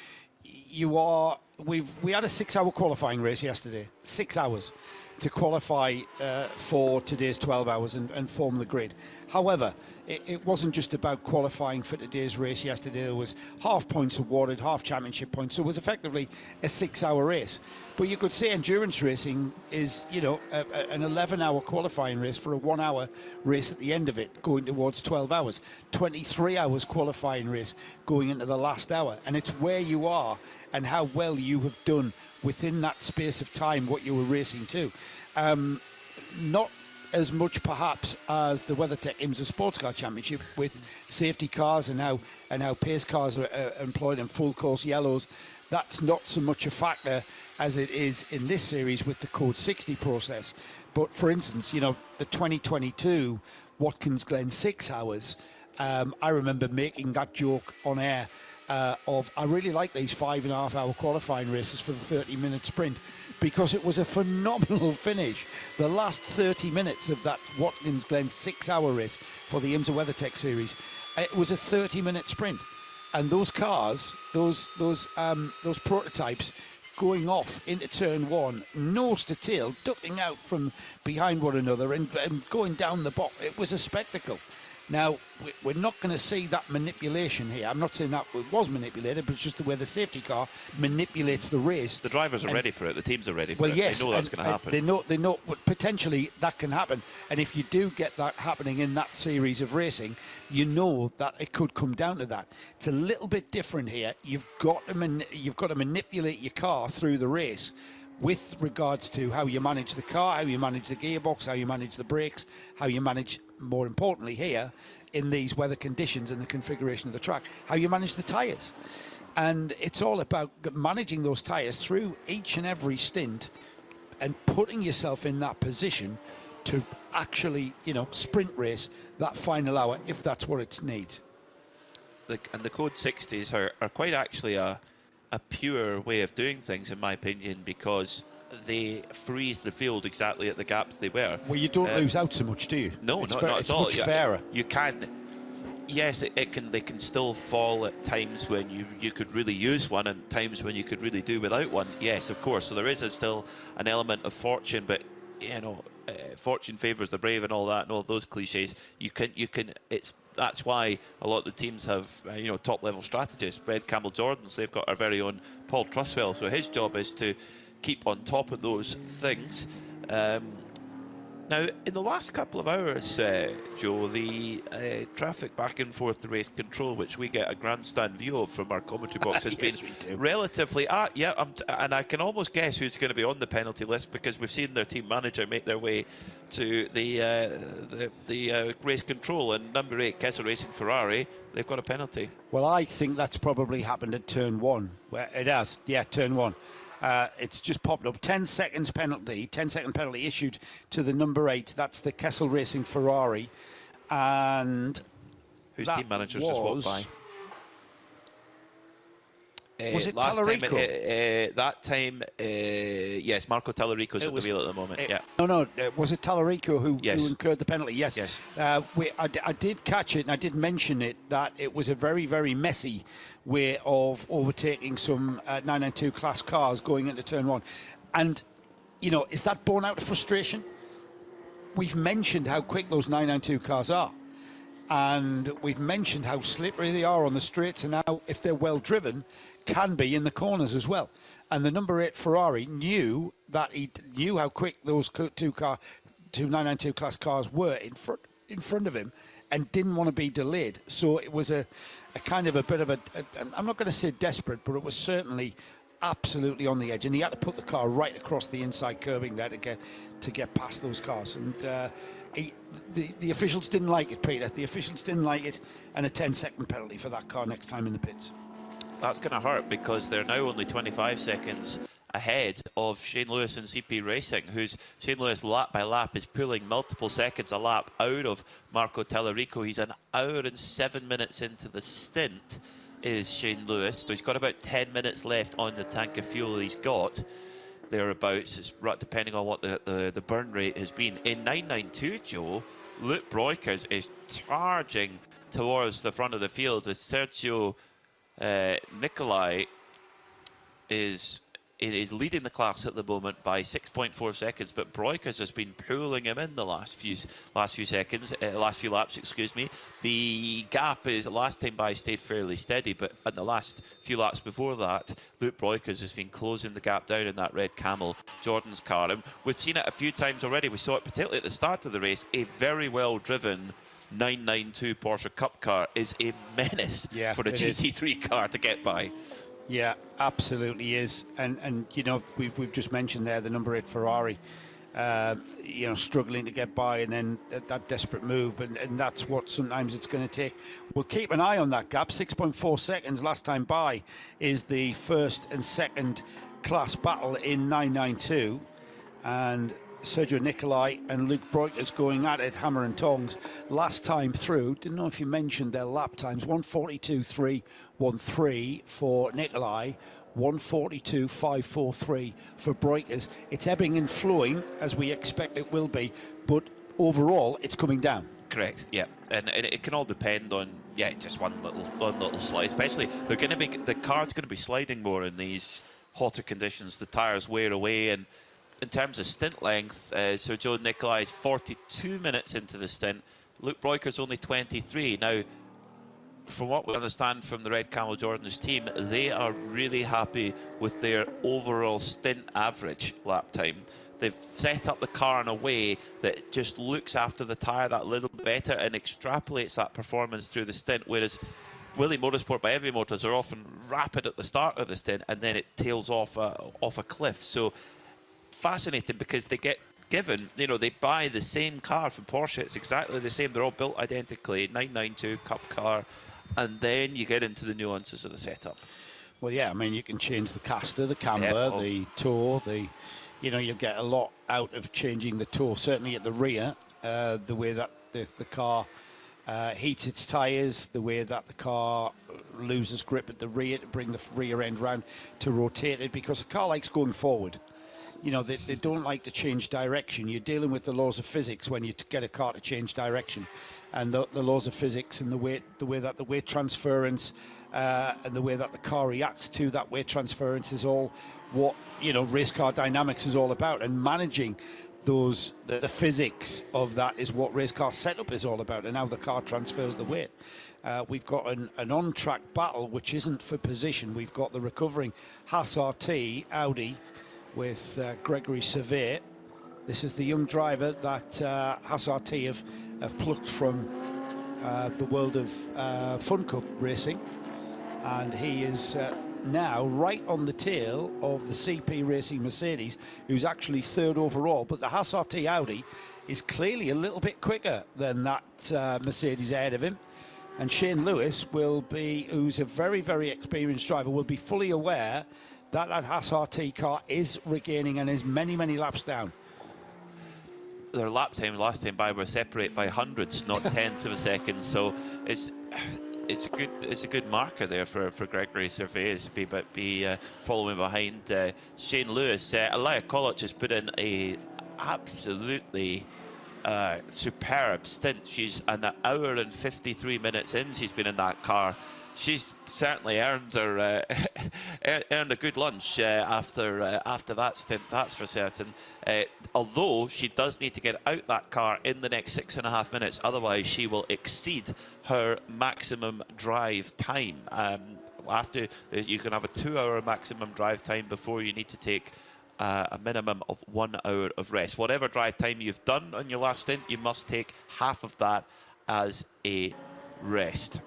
Speaker 10: we had a 6-hour qualifying race yesterday, 6 hours.
Speaker 18: to qualify for today's 12 hours and form the grid. However, it wasn't just about qualifying for today's race yesterday. There was half points awarded, half championship points, so it was effectively a 6-hour race. But you could say endurance racing is, you know, an 11-hour qualifying race for a 1-hour race at the end of it, going towards 12 hours. 23 hours qualifying race going into the last hour. And it's where you are and how well you have done within that space of time what you were racing to. Not as much perhaps as the WeatherTech IMSA Sports Car Championship with safety cars and how pace cars are employed in full course yellows. That's not so much a factor as it is in this series with the Code 60 process. But for instance, you know, the 2022 Watkins Glen 6 hours, I remember making that joke on air of I really like these 5.5 hour qualifying races for the 30-minute sprint, because it was a phenomenal finish. The last 30 minutes of that Watkins Glen 6-hour race for the IMSA WeatherTech series, it was a 30-minute sprint, and those cars, those prototypes, going off into turn one, nose to tail, ducking out from behind one another and going down the box. It was a spectacle. Now, we're not going to see that manipulation here. I'm not saying that it was manipulated, but it's just the way the safety car manipulates the race.
Speaker 1: The drivers are ready for it. The teams are ready for
Speaker 18: well,
Speaker 1: it.
Speaker 18: Yes,
Speaker 1: they know that's going to happen.
Speaker 18: They know potentially that can happen. And if you do get that happening in that series of racing, you know that it could come down to that. It's a little bit different here. You've got to manipulate your car through the race with regards to how you manage the car, how you manage the gearbox, how you manage the brakes, how you manage, more importantly here, in these weather conditions and the configuration of the track, how you manage the tyres. And it's all about managing those tyres through each and every stint and putting yourself in that position to actually, you know, sprint race that final hour if that's what it needs.
Speaker 1: And the Code 60s are quite actually a pure way of doing things, in my opinion, because they freeze the field exactly at the gaps they were.
Speaker 18: Well, you don't lose out so much, do you?
Speaker 1: No,
Speaker 18: it's
Speaker 1: not at all.
Speaker 18: It's much fairer.
Speaker 1: You can. Yes, they can still fall at times when you could really use one and times when you could really do without one. Yes, of course. So there is still an element of fortune, but you know, fortune favours the brave and all that, and all those cliches. You can. That's why a lot of the teams have top level strategists. Red Campbell Jordans, they've got our very own Paul Truswell. So his job is to keep on top of those things. Now, in the last couple of hours, Joe, the traffic back and forth to race control, which we get a grandstand view of from our commentary box, has
Speaker 18: yes,
Speaker 1: been relatively... and I can almost guess who's going to be on the penalty list, because we've seen their team manager make their way to the race control, and number 8, Kessel Racing Ferrari, they've got a penalty.
Speaker 18: Well, I think that's probably happened at turn 1. Where it has, yeah, turn 1. It's just popped up. 10-second penalty issued to the number 8. That's the Kessel Racing Ferrari. And
Speaker 1: whose team managers just walked by.
Speaker 18: Was it
Speaker 1: last
Speaker 18: Tallarico?
Speaker 1: That time, yes, Marco Tallarico's at the wheel at the moment. Yeah.
Speaker 18: No, was it Tallarico who incurred the penalty? Yes.
Speaker 1: Yes.
Speaker 18: I did catch it, and I did mention it, that it was a very, very messy way of overtaking some 992 class cars going into turn 1. And, you know, is that born out of frustration? We've mentioned how quick those 992 cars are. And we've mentioned how slippery they are on the straights, and how, if they're well driven, can be in the corners as well. And the number 8 Ferrari knew how quick those two 992 class cars were in front of him, and didn't want to be delayed. So it was a kind of a bit of I'm not going to say desperate, but it was certainly absolutely on the edge, and he had to put the car right across the inside curbing there to get past those cars. And the officials didn't like it, Peter. The officials didn't like it, and a 10-second penalty for that car next time in the pits.
Speaker 1: That's going to hurt, because they're now only 25 seconds ahead of Shane Lewis and CP Racing, who's Shane Lewis lap by lap is pulling multiple seconds a lap out of Marco Tallarico. He's an hour and 7 minutes into the stint, is Shane Lewis. So he's got about 10 minutes left on the tank of fuel he's got. Thereabouts, it's depending on what the burn rate has been. In 992, Joe, Luke Broikers is charging towards the front of the field as Sergio Nicolai is is leading the class at the moment by 6.4 seconds, but Breukers has been pulling him in the last few laps, excuse me. The gap is last time by stayed fairly steady, but in the last few laps before that, Luke Breukers has been closing the gap down in that red Camel Jordan's car, and we've seen it a few times already. We saw it particularly at the start of the race. A very well driven 992 Porsche Cup car is a menace for a GT3 car to get by.
Speaker 10: Yeah, absolutely is. And you know, we've just mentioned there the number 8 Ferrari, you know, struggling to get by, and then that desperate move, and that's what sometimes it's going to take. We'll keep an eye on that gap. 6.4 seconds last time by is the first and second class battle in 992, and Sergio Nicolai and Luke Breukers going at it hammer and tongs. Last time through, didn't know if you mentioned their lap times, 1:42.313 for Nicolai, 1:42.543 for Breukers. It's ebbing and flowing as we expect it will be, but overall it's coming down.
Speaker 1: Correct, yeah, and it can all depend on just one little slide. Especially the car's going to be sliding more in these hotter conditions. The tyres wear away, and in terms of stint length, so Joe Nicolai is 42 minutes into the stint. Luke Breukers only 23. Now, from what we understand from the Red Camel Jordan's team, they are really happy with their overall stint average lap time. They've set up the car in a way that just looks after the tyre that little bit better and extrapolates that performance through the stint, whereas Willie Motorsport by Heavy Motors are often rapid at the start of the stint and then it tails off a cliff. So fascinating, because they get given, you know, they buy the same car from Porsche. It's exactly the same. They're all built identically, 992 Cup car, and then you get into the nuances of the setup.
Speaker 10: Well, yeah, I mean, you can change the caster, the camber, the toe, you know, you get a lot out of changing the toe, certainly at the rear, the way that the car heats its tyres, the way that the car loses grip at the rear to bring the rear end round to rotate it, because the car likes going forward. You know, they don't like to change direction. You're dealing with the laws of physics when you get a car to change direction, and the laws of physics and the way that the weight transference and the way that the car reacts to that weight transference is all what, you know, race car dynamics is all about, and managing those the physics of that is what race car setup is all about, and how the car transfers the weight. We've got an on-track battle which isn't for position. We've got the recovering Haas RT Audi with Gregory Servet. This is the young driver that Haas RT have plucked from the world of Fun Cup racing, and he is now right on the tail of the CP Racing Mercedes, who's actually third overall, but the Haas RT Audi is clearly a little bit quicker than that Mercedes ahead of him. And Shane Lewis will be, who's a very, very experienced driver, will be fully aware that Haas RT car is regaining and is many, many laps down.
Speaker 1: Their lap times last time by were separated by hundreds, not tenths of a second. So it's a good marker there for Gregory Servet to be following behind Shane Lewis. Alaya Koloc has put in a absolutely superb stint. She's an hour and 53 minutes in. She's been in that car. She's certainly earned her earned a good lunch after that stint, that's for certain. Although she does need to get out that car in the next 6.5 minutes, otherwise she will exceed her maximum drive time. After you can have a 2-hour maximum drive time before you need to take a minimum of 1 hour of rest. Whatever drive time you've done on your last stint, you must take half of that as a rest.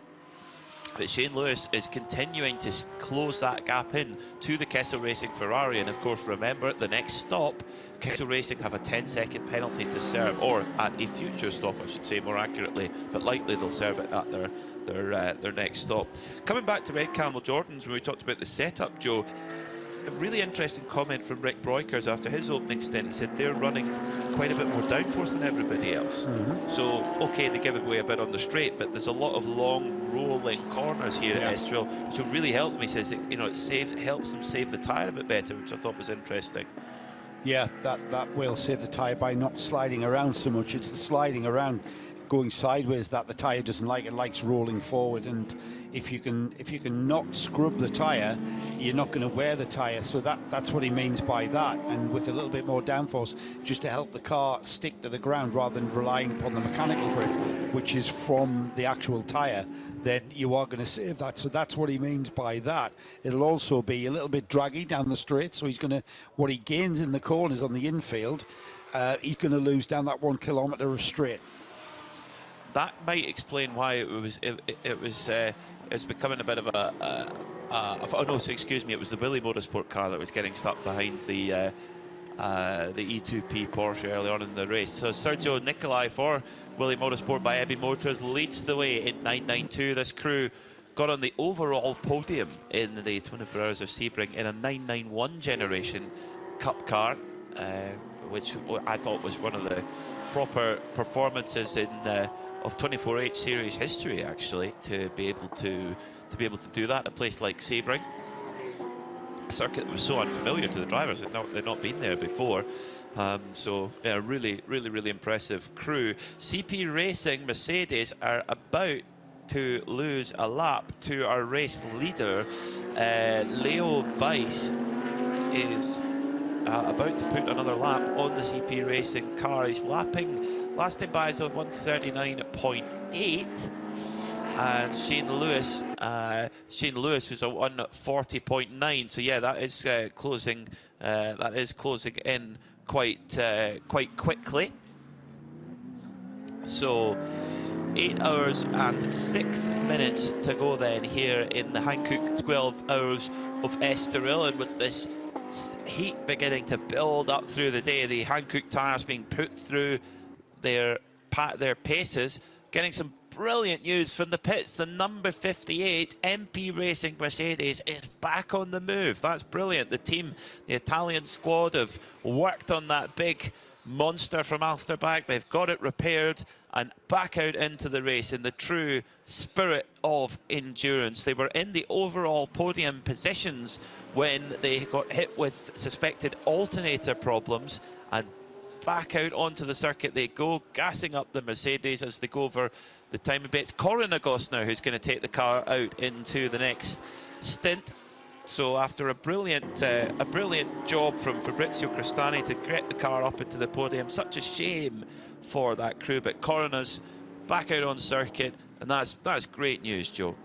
Speaker 1: But Shane Lewis is continuing to close that gap in to the Kessel Racing Ferrari. And of course, remember, at the next stop, Kessel Racing have a 10-second penalty to serve, or at a future stop, I should say more accurately, but likely they'll serve it at their next stop. Coming back to Red Camel Jordans, when we talked about the setup, Joe, a really interesting comment from Rick Breukers after his opening stint. He said they're running quite a bit more downforce than everybody else. So, okay, they give it away a bit on the straight, but there's a lot of long rolling corners here at Estoril, which will really help them. He says, you know, it helps them save the tyre a bit better, which I thought was interesting.
Speaker 10: Yeah, that will save the tyre by not sliding around so much. It's the sliding around
Speaker 18: going sideways that the tyre doesn't like. It likes rolling forward, and if you can not scrub the tyre, you're not going to wear the tyre. So that's what he means by that. And with a little bit more downforce, just to help the car stick to the ground rather than relying upon the mechanical grip, which is from the actual tyre, then you are going to save that. So that's what he means by that. It'll also be a little bit draggy down the straight. So he's going to, what he gains in the corners on the infield, he's going to lose down that 1 kilometre of straight.
Speaker 1: That might explain why it's becoming a bit of oh no, excuse me, it was the Willie Motorsport car that was getting stuck behind the E2P Porsche early on in the race. So Sergio Nicolai for Willie Motorsport by Ebby Motors leads the way in 992. This crew got on the overall podium in the 24 Hours of Sebring in a 991 generation Cup car, which I thought was one of the proper performances in of 24H series history, actually, to be able to do that at a place like Sebring, a circuit that was so unfamiliar to the drivers. They'd not been there before. So yeah, really impressive crew. CP Racing Mercedes are about to lose a lap to our race leader. Leo Weiss is about to put another lap on the CP Racing car. He's last time by is on 139.8, and Shane Lewis was on 140.9. So yeah, that is closing. That is closing in quite quickly. So 8 hours and 6 minutes to go then here in the Hankook 12 Hours of Estoril, and with this heat beginning to build up through the day, the Hankook tyres being put through their paces, getting some brilliant news from the pits. The number 58 MP Racing Mercedes is back on the move. That's brilliant. The team, the Italian squad, have worked on that big monster from Alsterbach. They've got it repaired and back out into the race in the true spirit of endurance. They were in the overall podium positions when they got hit with suspected alternator problems, and back out onto the circuit they go, gassing up the Mercedes as they go over the time a bit. It's Koronagos now who's going to take the car out into the next stint. So after a brilliant job from Fabrizio Cristani to get the car up into the podium, such a shame for that crew, but Corona's back out on circuit, and that's great news, Joe.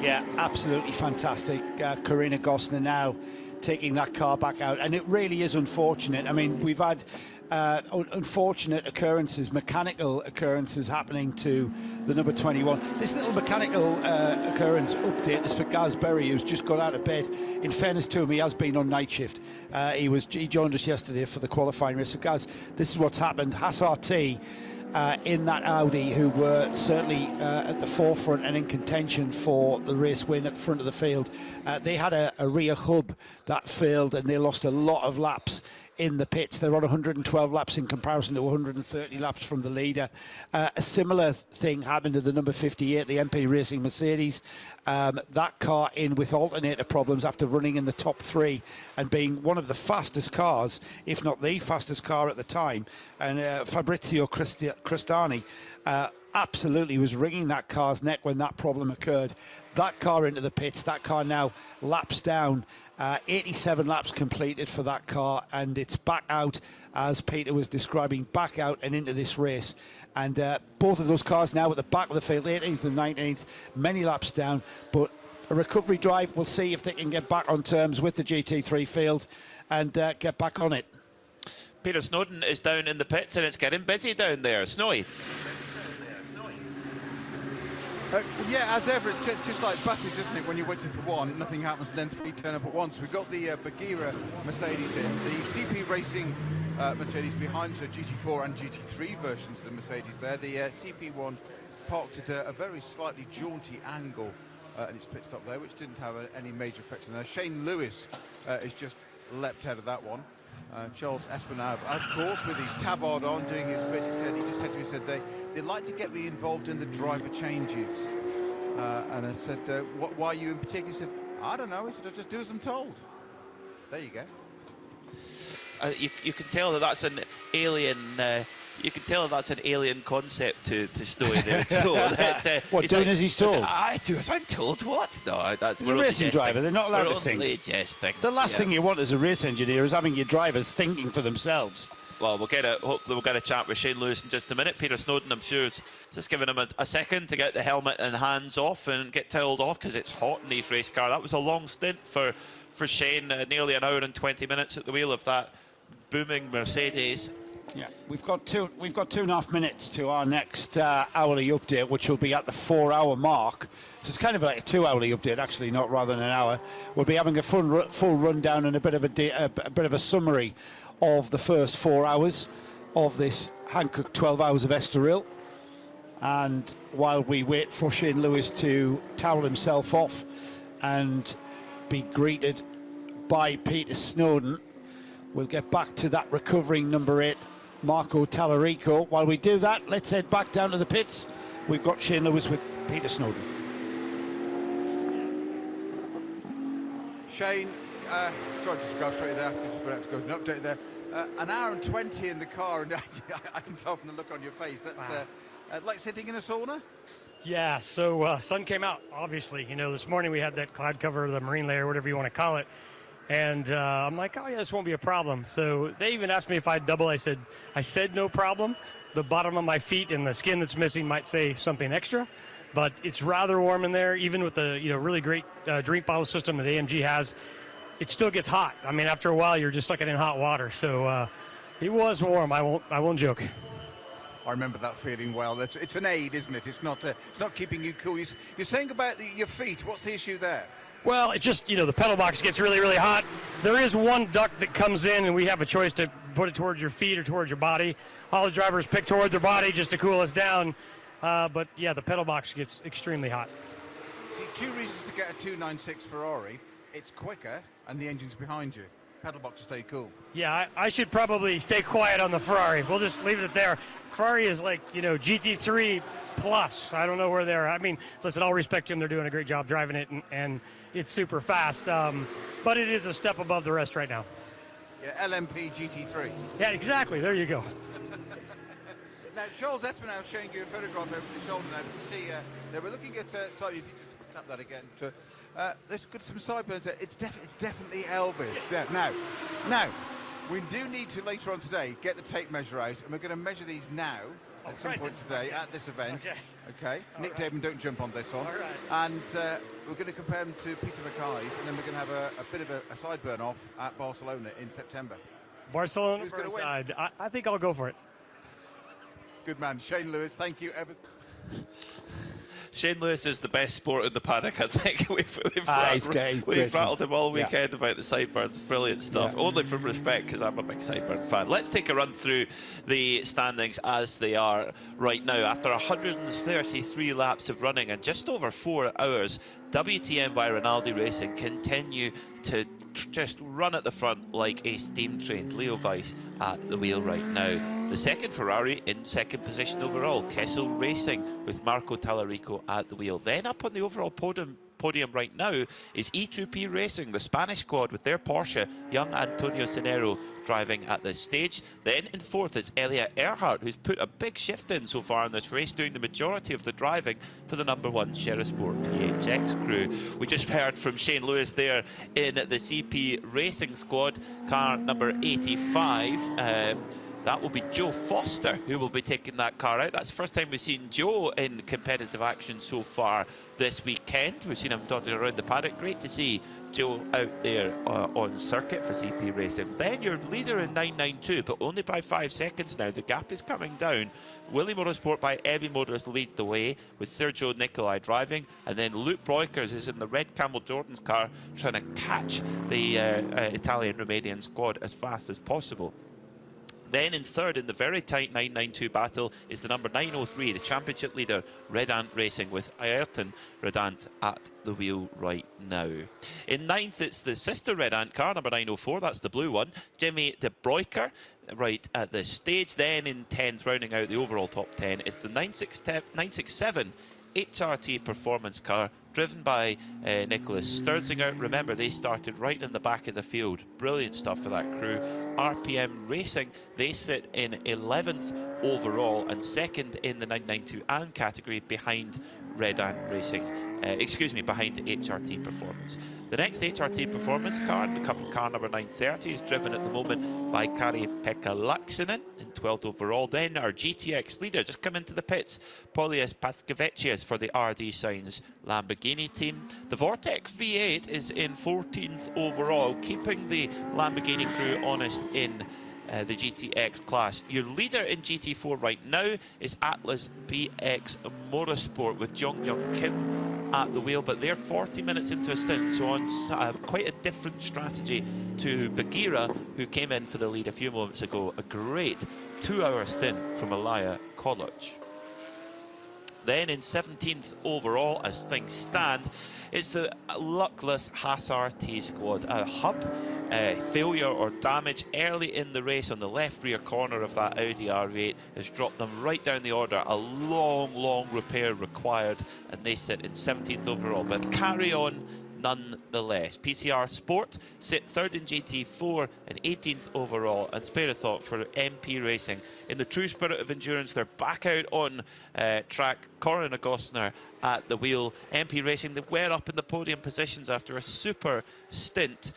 Speaker 18: Yeah, absolutely fantastic. Karina Gosner now taking that car back out, and it really is unfortunate. I mean, we've had unfortunate occurrences, mechanical occurrences happening to the number 21. This little mechanical occurrence update is for Gaz Berry, who's just got out of bed. In fairness to him, he has been on night shift. He joined us yesterday for the qualifying race. So Gaz, this is what's happened. Haas RT in that Audi, who were certainly at the forefront and in contention for the race win at the front of the field. They had a rear hub that failed, and they lost a lot of laps in the pits. They're on 112 laps in comparison to 130 laps from the leader. A similar thing happened to the number 58, the MP Racing Mercedes. That car in with alternator problems after running in the top 3 and being one of the fastest cars, if not the fastest car at the time. And Fabrizio Cristani absolutely was wringing that car's neck when that problem occurred. That car into the pits, that car now laps down. 87 laps completed for that car, and it's back out, as Peter was describing, back out and into this race. And both of those cars now at the back of the field, 18th and 19th, many laps down, but a recovery drive. We'll see if they can get back on terms with the GT3 field and get back on it.
Speaker 1: Peter Snowden is down in the pits, and it's getting busy down there. Snowy.
Speaker 5: Yeah, as ever, just like buses, isn't it? When you're waiting for one, nothing happens, and then 3 turn up at once. We've got the Bagheera Mercedes in, the CP Racing Mercedes behind the GT4 and GT3 versions of the Mercedes there. The CP1 is parked at a very slightly jaunty angle in its pit stop there, which didn't have any major effects on there. Shane Lewis is just leapt out of that one. Charles Espinal, of course, with his tabard on, doing his bit. He just said to me, they'd like to get me involved in the driver changes. And I said, why are you in particular? He said, I don't know. He said, I'll just do as I'm told. There you go.
Speaker 1: You can tell that that's an alien You can tell that's an alien concept to Snowy there. So that,
Speaker 10: what, doing as he's told?
Speaker 1: I do as I'm told. What? No, that's
Speaker 10: He's a racing driver. They're not allowed to think.
Speaker 1: We're only jesting.
Speaker 10: The last thing you want as a race engineer is having your drivers thinking for themselves.
Speaker 1: Well, hopefully we'll get a chat with Shane Lewis in just a minute. Peter Snowden, I'm sure, is just giving him a second to get the helmet and hands off and get toweled off because it's hot in these race cars. That was a long stint for Shane, nearly an hour and 20 minutes at the wheel of that booming Mercedes.
Speaker 10: Yeah, we've got 2.5 minutes to our next hourly update, which will be at the 4-hour mark. So it's kind of like a 2-hourly update, actually, not rather than an hour. We'll be having a full rundown and a bit of a summary of the first 4 hours of this Hankook 12 hours of Estoril. And while we wait for Shane Lewis to towel himself off and be greeted by Peter Snowden, we'll get back to that recovering number 8, Marco Tallarico. While we do that, let's head back down to the pits. We've got Shane Lewis with Peter Snowden.
Speaker 5: Shane, sorry, just go straight there. Just about to go an update there. An hour and 20 in the car, and I can tell from the look on your face that's like sitting in a sauna.
Speaker 20: Yeah, so sun came out, obviously. You know, this morning we had that cloud cover, the marine layer, whatever you want to call it. And I'm like, oh, yeah, this won't be a problem. So they even asked me if I'd double. I said no problem. The bottom of my feet and the skin that's missing might say something extra. But it's rather warm in there, even with the really great drink bottle system that AMG has. It still gets hot. I mean, after a while, you're just sucking in hot water. So it was warm. I won't joke.
Speaker 5: I remember that feeling well. It's an aid, isn't it? It's not keeping you cool. You're saying about your feet. What's the issue there?
Speaker 20: Well, it just, the pedal box gets really, really hot. There is one duct that comes in, and we have a choice to put it towards your feet or towards your body. All the drivers pick toward their body just to cool us down. But, yeah, the pedal box gets extremely hot.
Speaker 5: See, 2 reasons to get a 296 Ferrari. It's quicker, and the engine's behind you. Pedal box to stay cool.
Speaker 20: Yeah, I should probably stay quiet on the Ferrari. We'll just leave it there. Ferrari is like, GT3 plus. I don't know where they're. I mean, listen, all respect to them. They're doing a great job driving it, and it's super fast. But it is a step above the rest right now.
Speaker 5: Yeah, LMP GT3.
Speaker 20: Yeah, exactly. There you go.
Speaker 5: Now, Charles Espinal showing you a photograph over the shoulder now. You can see that we're looking at. Sorry, if you just tap that again. There's got some sideburns there. It's definitely Elvis. Yeah. Now, we do need to later on today get the tape measure out, and we're going to measure these now. At some point today at this event. Okay. Nick Daban, don't jump on this one.
Speaker 20: All right.
Speaker 5: And we're going to compare them to Peter Mackay's, and then we're going to have a bit of a sideburn off at Barcelona in September.
Speaker 20: Barcelona Burnside. I think I'll go for it.
Speaker 5: Good man. Shane Lewis, thank you ever.
Speaker 1: Shane Lewis is the best sport in the paddock, I think. We've rattled him all weekend about the sideburns. Brilliant stuff. Yeah. Only from respect, because I'm a big sideburn fan. Let's take a run through the standings as they are right now. After 133 laps of running and just over 4 hours, WTM by Rinaldi Racing continue to just run at the front like a steam train. Leo Weiss at the wheel right now. The second Ferrari in second position overall. Kessel Racing with Marco Tallarico at the wheel. Then up on the overall podium right now is E2P Racing, the Spanish squad with their Porsche, young Antonio Cenero driving at this stage. Then in fourth is Elliot Earhart, who's put a big shift in so far in this race, doing the majority of the driving for the number 1 Sherisport PHX crew. We just heard from Shane Lewis there in the CP Racing squad, car number 85. That will be Joe Foster who will be taking that car out. That's the first time we've seen Joe in competitive action so far this weekend. We've seen him dotting around the paddock. Great to see Joe out there on circuit for CP Racing. Then your leader in 992, but only by 5 seconds now. The gap is coming down. Willie Motorsport by Ebby Motors lead the way with Sergio Nicolai driving, and then Luke Breukers is in the red Campbell Jordan's car trying to catch the Italian-Romanian squad as fast as possible. Then in third, in the very tight 992 battle, is the number 903, the championship leader, Red Ant Racing, with Ayrton Redant at the wheel right now. In ninth, it's the sister Red Ant car, number 904, that's the blue one, Jimmy De Bruyker, right at this stage. Then in 10th, rounding out the overall top 10, is the 967 HRT performance car, driven by Nicholas Sturzinger. Remember, they started right in the back of the field. Brilliant stuff for that crew. RPM Racing, they sit in 11th overall, and second in the 992 and category behind Redan Racing. Behind HRT Performance. The next HRT Performance car, the couple car number 930, is driven at the moment by Kari-Pekka Laksinen in 12th overall. Then our GTX leader just come into the pits, Polias Paskevicius for the RD Signs Lamborghini team. The Vortex V8 is in 14th overall, keeping the Lamborghini crew honest in the GTX class. Your leader in GT4 right now is Atlas BX Motorsport with Jong Young Kim at the wheel, but they're 40 minutes into a stint, so on quite a different strategy to Bagheera, who came in for the lead a few moments ago. A great 2-hour stint from Alaya College. Then in 17th overall, as things stand, it's the luckless Haas RT squad. A hub failure or damage early in the race on the left rear corner of that Audi R8 has dropped them right down the order. A long repair required, and they sit in 17th overall, but carry on nonetheless. PCR Sport sit third in GT4 and 18th overall, and spare a thought for MP Racing. In the true spirit of endurance, they're back out on track. Corin Agostner at the wheel. MP Racing, they were up in the podium positions after a super stint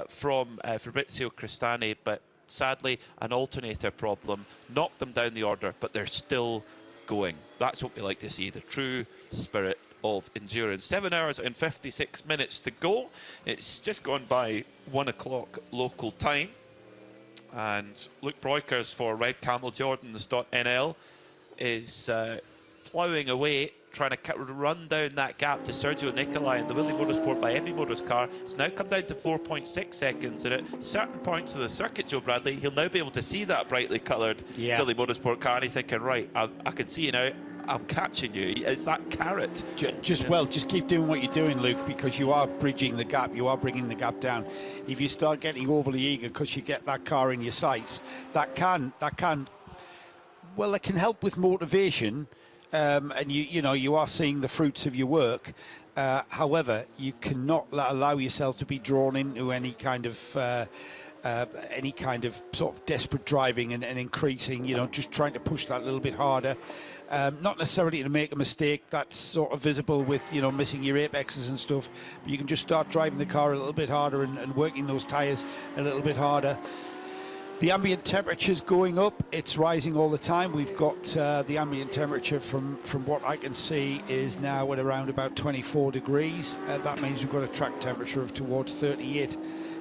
Speaker 1: from Fabrizio Cristani, but sadly an alternator problem knocked them down the order, but they're still going. That's what we like to see, the true spirit of endurance. 7 hours and 56 minutes to go. It's just gone by 1 o'clock local time, and Luke Breukers for Red Camel Jordan.nl is ploughing away, trying to run down that gap to Sergio Nicolai and the Willie Motorsport by Heavy Motors car. It's now come down to 4.6 seconds, and at certain points of the circuit, Joe Bradley, he'll now be able to see that brightly coloured Willie Motorsport car, and he's thinking, right, I can see you now, I'm catching you. It's that carrot.
Speaker 10: Just keep doing what you're doing, Luke, because you are bridging the gap. You are bringing the gap down. If you start getting overly eager because you get that car in your sights, that can help with motivation, and you are seeing the fruits of your work. However, you cannot allow yourself to be drawn into any kind of sort of desperate driving and increasing, just trying to push that a little bit harder. Not necessarily to make a mistake that's sort of visible with, missing your apexes and stuff, but you can just start driving the car a little bit harder and working those tyres a little bit harder. The ambient temperature's going up. It's rising all the time. We've got the ambient temperature from what I can see is now at around about 24 degrees. That means we've got a track temperature of towards 38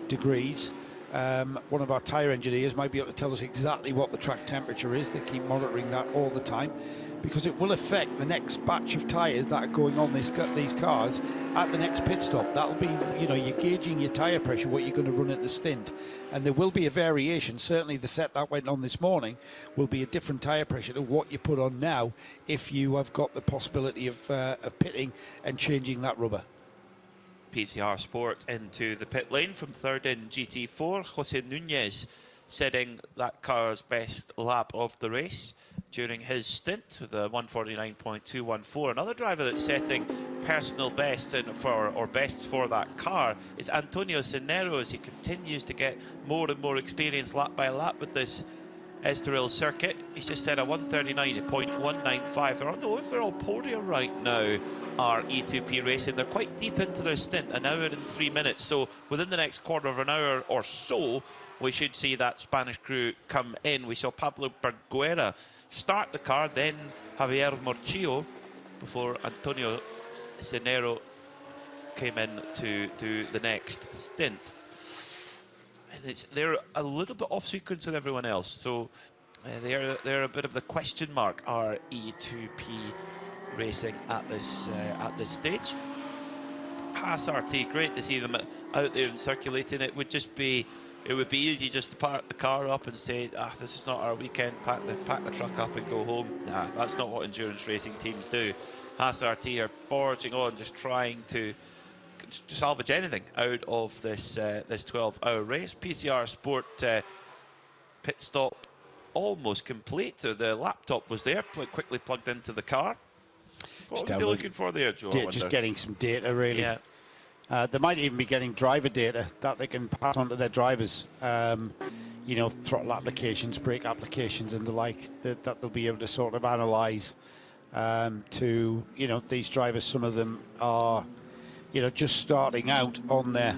Speaker 10: degrees. One of our tyre engineers might be able to tell us exactly what the track temperature is. They keep monitoring that all the time, because it will affect the next batch of tyres that are going on these cars at the next pit stop. That'll be, you're gauging your tyre pressure, what you're going to run at the stint, and there will be a variation. Certainly the set that went on this morning will be a different tyre pressure to what you put on now if you have got the possibility of pitting and changing that rubber.
Speaker 1: PCR Sport into the pit lane from third in GT4. Jose Nunez setting that car's best lap of the race during his stint with a 149.214. Another driver that's setting personal bests bests for that car is Antonio Cenero, as he continues to get more and more experience lap by lap with this Estoril circuit. He's just set a 139.195. They're on the overall podium right now, are E2P Racing. They're quite deep into their stint, an hour and 3 minutes. So within the next quarter of an hour or so, we should see that Spanish crew come in. We saw Pablo Berguera start the car, then Javier Morchillo, before Antonio Cenero came in to do the next stint. And they're a little bit off sequence with everyone else, so they're a bit of the question mark, are E2P Racing at this stage. Haas RT, great to see them out there and circulating. It would be easy just to park the car up and say, this is not our weekend, pack the truck up and go home. Nah, that's not what endurance racing teams do. Haas RT are forging on, just trying to salvage anything out of this 12-hour race. PCR Sport pit stop almost complete. The laptop was there, quickly plugged into the car. What are they looking for there, Joe?
Speaker 10: Just getting some data, really.
Speaker 1: Yeah.
Speaker 10: They might even be getting driver data that they can pass on to their drivers. you know, throttle applications, brake applications, and the like that they'll be able to sort of analyse. To, you know, these drivers, some of them are, you know, just starting out on there.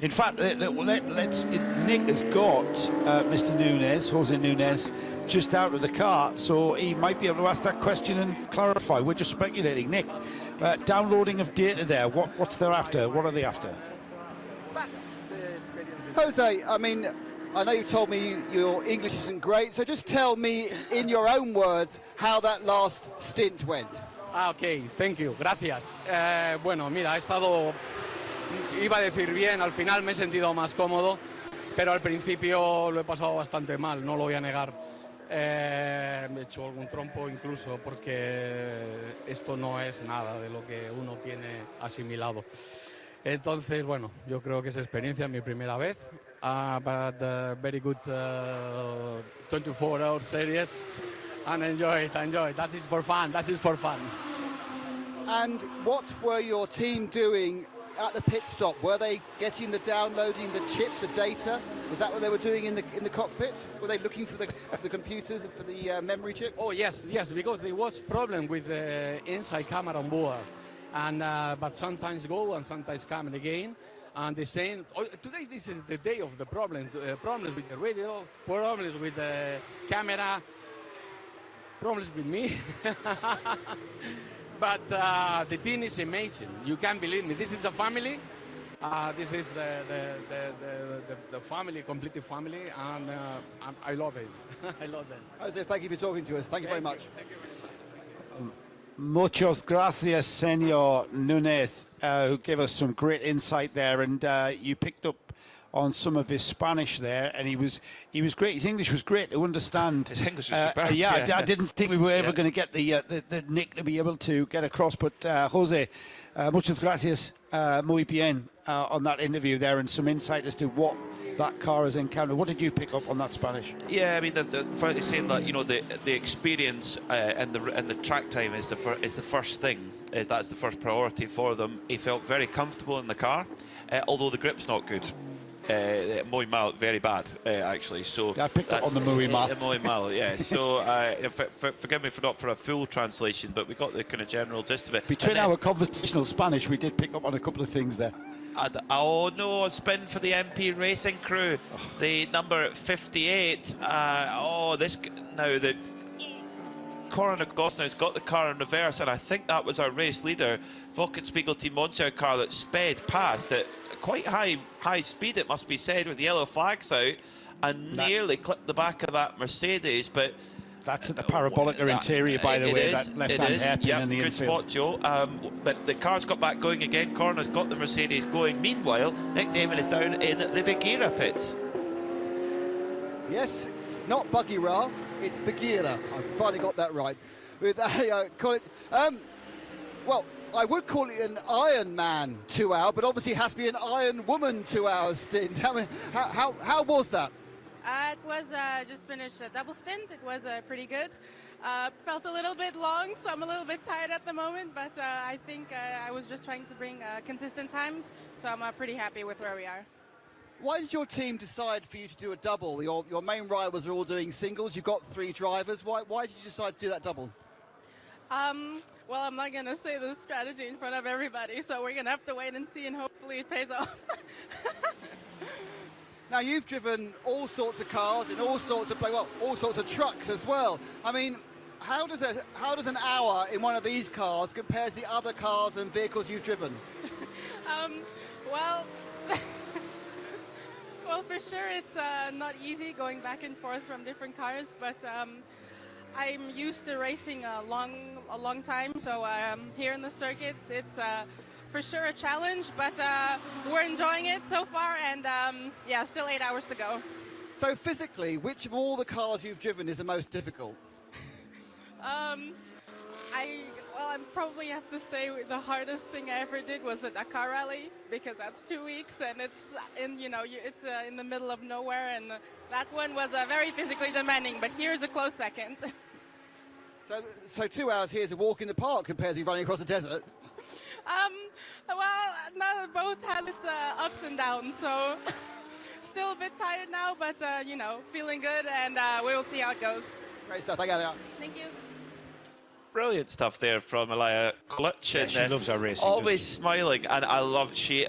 Speaker 10: In fact, Nick has got Mr. Nunez, Jose Nunez, just out of the car, so he might be able to ask that question and clarify. We're just speculating. Nick, downloading of data there, what's they're after? What are they after?
Speaker 2: Jose, I mean, I know you've told me your English isn't great, so just tell me in your own words how that last stint went.
Speaker 11: Ok, thank you, gracias. Bueno, mira, iba a decir bien, al final me he sentido más cómodo, pero al principio lo he pasado bastante mal, no lo voy a negar. Me he hecho algún trompo incluso porque esto no es nada de lo que uno tiene asimilado. Entonces, bueno, yo creo que es experiencia, mi primera vez. But very good 24-hour series, and enjoy it. That is for fun.
Speaker 2: And what were your team doing at the pit stop? Were they downloading the chip, the data? Was that what they were doing in the cockpit? Were they looking for the computers, for the memory chip?
Speaker 11: Oh yes, because there was problem with the inside camera on board, and but sometimes go and sometimes come again. And they're saying, today this is the day of the problems with the radio, problems with the camera, problems with me. But the team is amazing. You can't believe me. This is a family. This is the family, complete family, and I love it. I love them.
Speaker 2: Jose, thank you for talking to us. Thank you very much.
Speaker 10: Muchas gracias, Senor Nunez, who gave us some great insight there, and you picked up on some of his Spanish there, and he was great. His English was great to understand.
Speaker 1: His English was superb.
Speaker 10: I didn't think we were ever going to get the Nick to be able to get across, but Jose, muchas gracias, muy bien, on that interview there, and some insight as to what that car has encountered. What did you pick up on that Spanish?
Speaker 1: Yeah, I mean, they're saying that, you know, the experience and the track time is the first thing. That's the first priority for them. He felt very comfortable in the car, although the grip's not good. Muy mal, very bad, actually. So
Speaker 10: I picked up on the muy mal.
Speaker 1: Muy mal, yeah. So forgive me for a full translation, but we got the kind of general gist of it.
Speaker 10: Between our conversational Spanish, we did pick up on a couple of things there.
Speaker 1: Oh no, a spin for the MP Racing crew. The number 58. Now the Corin Agostino's got the car in reverse, and I think that was our race leader, Wolkenspiegel Team Monster car that sped past at quite high speed, it must be said, with the yellow flags out, and nearly clipped the back of that Mercedes, but
Speaker 10: that's at the Parabolica interior, by the way, that left-hand hairpin in the
Speaker 1: good
Speaker 10: infield.
Speaker 1: Spot, Joe. But the car's got back going again. Corin has got the Mercedes going. Meanwhile, Nick Damon is down in the Bagheera pits.
Speaker 2: Yes, it's not Bagheera, it's Bagheera. I finally got that right. With call it. Well, I would call it an Iron Man 2 hour, but obviously it has to be an Iron Woman 2 hour stint. I mean, how was that?
Speaker 12: It was just finished a double stint. It was pretty good. Felt a little bit long, so I'm a little bit tired at the moment, but I think I was just trying to bring consistent times, so I'm pretty happy with where we are.
Speaker 2: Why did your team decide for you to do a double? Your main rivals are all doing singles. You've got 3 drivers. Why did you decide to do that double?
Speaker 12: Well, I'm not going to say the strategy in front of everybody, so we're going to have to wait and see, and hopefully it pays off.
Speaker 2: Now, you've driven all sorts of cars in all sorts of trucks as well. I mean, how does an hour in one of these cars compare to the other cars and vehicles you've driven?
Speaker 12: Well, for sure it's not easy going back and forth from different cars, but I'm used to racing a long time, so here in the circuits, it's for sure a challenge, but we're enjoying it so far, and yeah, still 8 hours to go.
Speaker 2: So physically, which of all the cars you've driven is the most difficult?
Speaker 12: I probably have to say the hardest thing I ever did was a Dakar rally, because that's 2 weeks, and it's in the middle of nowhere, and that one was very physically demanding, but here's a close second.
Speaker 2: So 2 hours here is a walk in the park compared to running across the desert.
Speaker 12: Well, both had its ups and downs, so still a bit tired now, but you know, feeling good, and we will see how it goes.
Speaker 2: Great stuff. Thank you.
Speaker 12: Thank you.
Speaker 1: Brilliant stuff there from Elia Clutch.
Speaker 18: Yeah,
Speaker 1: and,
Speaker 18: she loves her racing.
Speaker 1: Always smiling, and I love she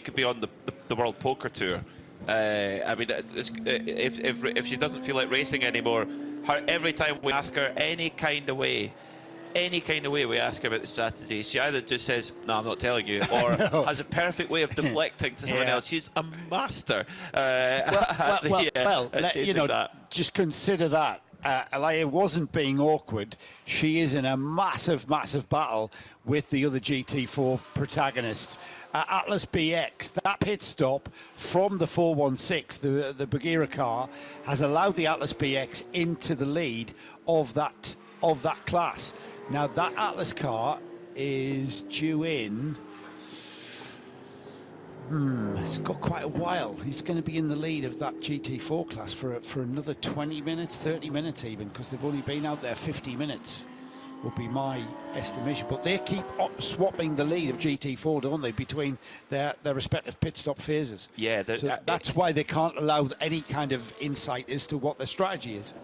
Speaker 1: could be on the World Poker Tour. I mean, if she doesn't feel like racing anymore, every time we ask her any kind of way we ask her about the strategy, she either just says, "No, I'm not telling you," or has a perfect way of deflecting to someone else. She's a master.
Speaker 10: You know, just consider that. Elia wasn't being awkward. She is in a massive battle with the other GT4 protagonists. Atlas BX, that pit stop from the 416, the Bagheera car, has allowed the Atlas BX into the lead of that class. Now that Atlas car is due in. It's got quite a while. He's going to be in the lead of that GT4 class for another 20 minutes, 30 minutes even, because they've only been out there 50 minutes, would be my estimation. But they keep swapping the lead of GT4, don't they, between their respective pit stop phases.
Speaker 1: Yeah,
Speaker 10: so that's why they can't allow any kind of insight as to what their strategy is.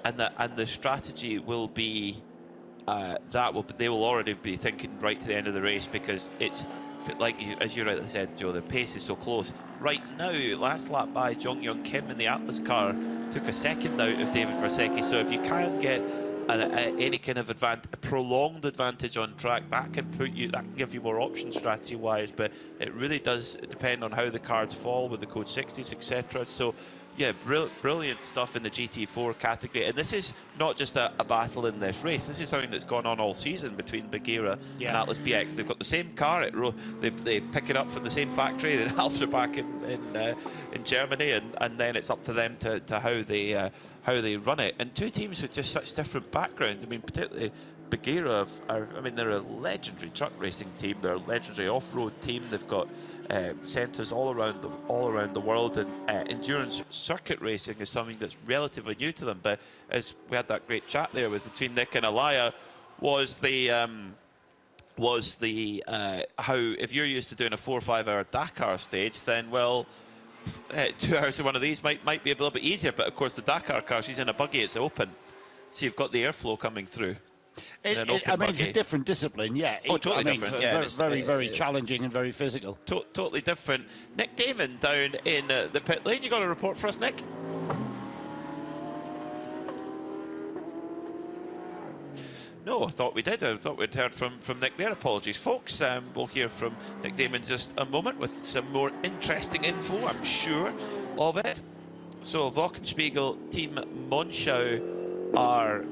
Speaker 1: And the strategy will be they will already be thinking right to the end of the race, because it's. But like as you rightly said, Joe, the pace is so close. Right now, last lap by Jong Young Kim in the Atlas car took a second out of David Versecki. So if you can get any kind of a prolonged advantage on track, that can give you more options strategy-wise. But it really does depend on how the cards fall with the Code 60s, etc. So yeah, brilliant stuff in the GT4 category. And this is not just a battle in this race. This is something that's gone on all season between Bagheera and Atlas BX. They've got the same car. They pick it up from the same factory. The Alfs are back in Germany, and then it's up to them to how they run it. And two teams with just such different backgrounds. I mean, particularly Bagheera they're a legendary truck racing team. They're a legendary off-road team. They've got centres all around the world, and endurance circuit racing is something that's relatively new to them. But as we had that great chat there between Nick and Elia, was the how if you're used to doing a 4 or 5 hour Dakar stage, then 2 hours of one of these might be a little bit easier. But of course the Dakar car, she's in a buggy, it's open, so you've got the airflow coming through.
Speaker 10: It's a different discipline, yeah.
Speaker 1: Oh, totally different. Yeah,
Speaker 10: very challenging and very physical.
Speaker 1: Totally different. Nick Damon down in the pit lane. You got a report for us, Nick? No, I thought we did. I thought we'd heard from Nick there. Apologies, folks. We'll hear from Nick Damon in just a moment with some more interesting info, I'm sure, of it. So, Wochenspiegel, Team Monschau are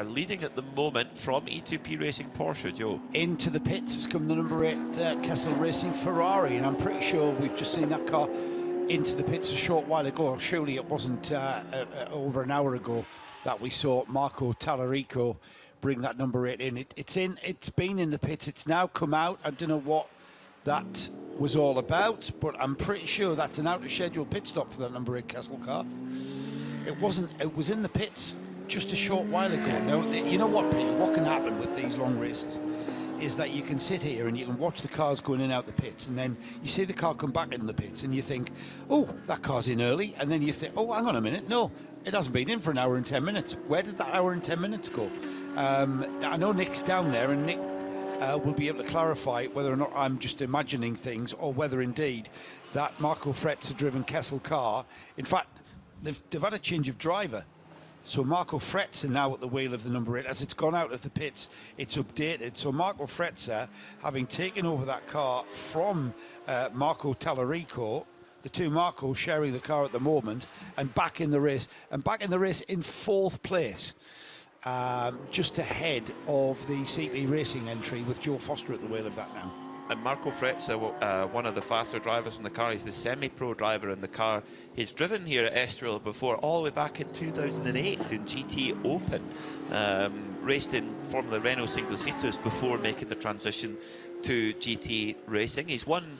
Speaker 1: leading at the moment from E2P Racing Porsche, Joe.
Speaker 10: Into the pits has come the number 8 Kessel Racing Ferrari, and I'm pretty sure we've just seen that car into the pits a short while ago. Surely it wasn't over an hour ago that we saw Marco Tallarico bring that number 8 in. It's been in the pits. It's now come out. I don't know what that was all about, but I'm pretty sure that's an out of schedule pit stop for that number 8 Kessel car. It wasn't. It was in the pits just a short while ago. Now, you know what, Peter, what can happen with these long races is that you can sit here and you can watch the cars going in and out the pits, and then you see the car come back in the pits and you think, oh, that car's in early, and then you think, oh, hang on a minute, no, it hasn't been in for an hour and 10 minutes. Where did that hour and 10 minutes go? I know Nick's down there, and Nick will be able to clarify whether or not I'm just imagining things, or whether indeed that Marco Fretzer driven Kessel car, in fact, they've had a change of driver. So Marco Fretzer now at the wheel of the number 8. As it's gone out of the pits, it's updated. So Marco Fretzer, having taken over that car from Marco Tallarico, the two Marcos sharing the car at the moment, and back in the race. And back in the race in 4th place, just ahead of the CP Racing entry, with Joe Foster at the wheel of that now.
Speaker 1: And Marco Fretzer, one of the faster drivers in the car, he's the semi-pro driver in the car. He's driven here at Estoril before, all the way back in 2008 in GT Open. Raced in Formula Renault single seaters before making the transition to GT racing. He's won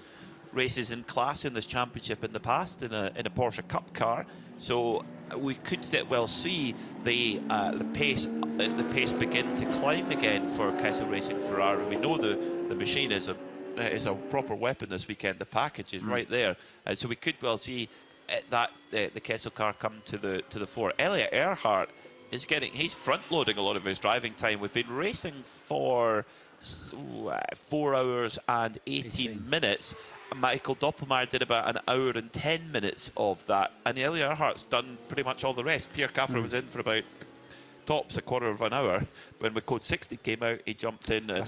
Speaker 1: races in class in this championship in the past in a Porsche Cup car. So we could well see the pace begin to climb again for Kessel Racing Ferrari. We know the machine is is a proper weapon this weekend. The package is right there, so we could well see that the Kessel car come to the fore. Elliot Earhart is he's front loading a lot of his driving time. We've been racing for 4 hours and 18 minutes. Michael Doppelmayr did about an hour and 10 minutes of that, and Elliot Earhart's done pretty much all the rest. Pierre Caffer was in for about tops a quarter of an hour. When the Code 60 came out, he jumped in and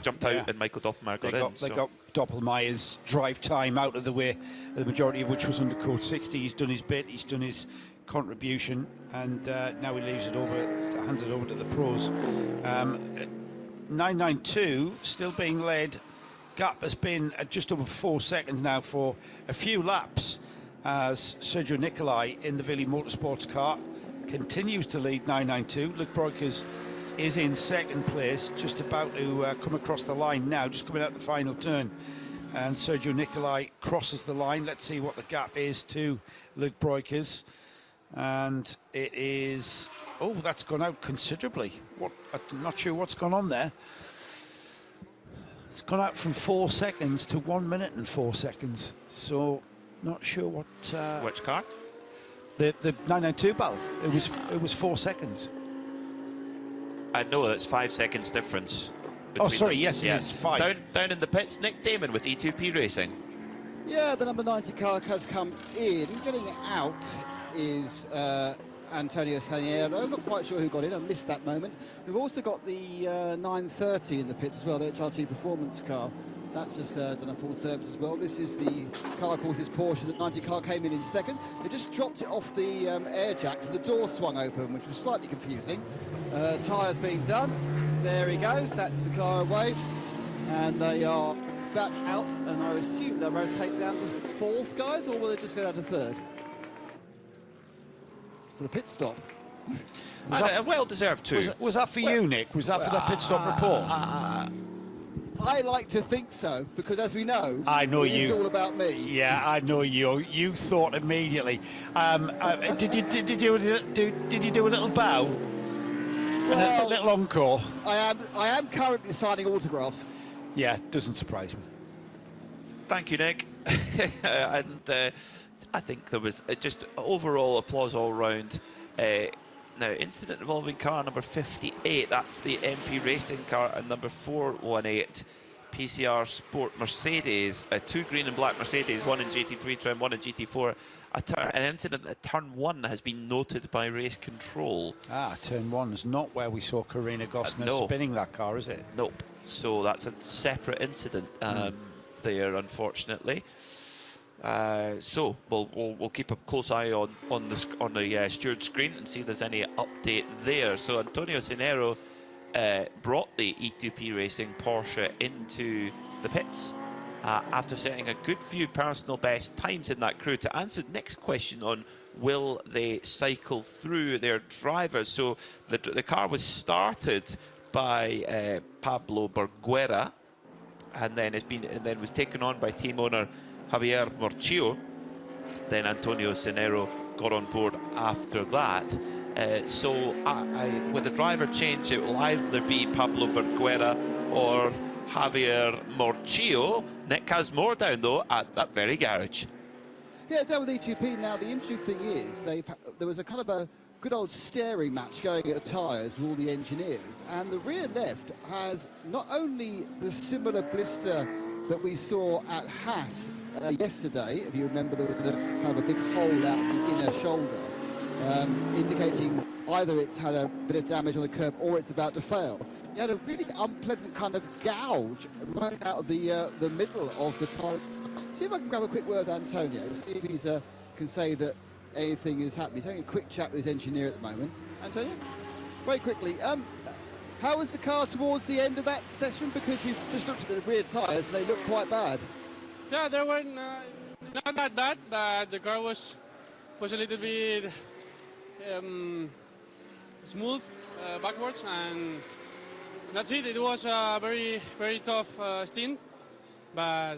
Speaker 1: jumped out, and Michael Doppelmayr got in.
Speaker 10: They got Doppelmayr's drive time out of the way, the majority of which was under Code 60. He's done his bit, he's done his contribution, and now he hands it over to the pros. 992 still being led. Gap has been at just over 4 seconds now for a few laps, as Sergio Nicolai in the Villi Motorsports car continues to lead 992. Luc Breukers is in second place, just about to come across the line now, just coming out the final turn. And Sergio Nicolai crosses the line. Let's see what the gap is to Luc Breukers. And it is, oh, that's gone out considerably. I'm not sure what's gone on there. It's gone out from 4 seconds to 1 minute and 4 seconds. So, not sure what.
Speaker 1: Which car?
Speaker 10: The 992 battle. It was 4 seconds.
Speaker 1: I know that's 5 seconds difference.
Speaker 10: Oh, sorry.
Speaker 1: Them.
Speaker 10: Yes, it is 5.
Speaker 1: Down in the pits, Nick Damon with E2P Racing.
Speaker 4: Yeah, the number 90 car has come in. Getting out is Antonio Saniero. Not quite sure who got in. I missed that moment. We've also got the 930 in the pits as well, the HRT Performance car. That's just done a full service as well. This is the car, of course, is Porsche. The 90 car came in second. They just dropped it off the air jacks. The door swung open, which was slightly confusing. Tyres being done. There he goes. That's the car away. And they are back out. And I assume they'll rotate down to fourth, guys, or will they just go down to third? For the pit stop.
Speaker 1: Well deserved too.
Speaker 10: Was that for you, Nick? Was that for that pit stop report?
Speaker 4: I like to think so, because as we know, it's all about me.
Speaker 10: Yeah, I know you. You thought immediately. Did you do a little bow?
Speaker 4: Well,
Speaker 10: a little encore?
Speaker 4: I am currently signing autographs.
Speaker 10: Yeah, doesn't surprise me.
Speaker 1: Thank you, Nick. And I think there was just overall applause all round. Now, incident involving car number 58, that's the MP Racing car, and number 418, PCR Sport Mercedes, 2 green and black Mercedes, 1 in GT3 trim, 1 in GT4. An incident at turn 1 has been noted by race control.
Speaker 10: Turn 1 is not where we saw Karina Gosner spinning that car, is it?
Speaker 1: Nope. So that's a separate incident there, unfortunately. So we'll keep a close eye on the steward screen and see if there's any update there. So Antonio Cinero brought the E2P Racing Porsche into the pits after setting a good few personal best times in that crew. To answer Nick's question on will they cycle through their drivers, so the car was started by Pablo Berguera, and then was taken on by team owner Javier Morchillo. Then Antonio Cinero got on board after that. So with the driver change, it will either be Pablo Berguera or Javier Morchillo. Nick has more down, though, at that very garage.
Speaker 4: Yeah, down with E2P. Now, the interesting thing is there was a kind of a good old staring match going at the tyres with all the engineers. And the rear left has not only the similar blister that we saw at Haas yesterday, if you remember, there was kind of a big hole out the inner shoulder, indicating either it's had a bit of damage on the curb or it's about to fail. You had a really unpleasant kind of gouge right out of the middle of the tyre. See if I can grab a quick word with Antonio, see if he's can say that anything is happening. He's having a quick chat with his engineer at the moment. Antonio, very quickly, how was the car towards the end of that session? Because we've just looked at the rear tyres and they look quite bad.
Speaker 13: Yeah, they were not that bad. The car was a little bit smooth backwards, and that's it. It was a very, very tough stint, but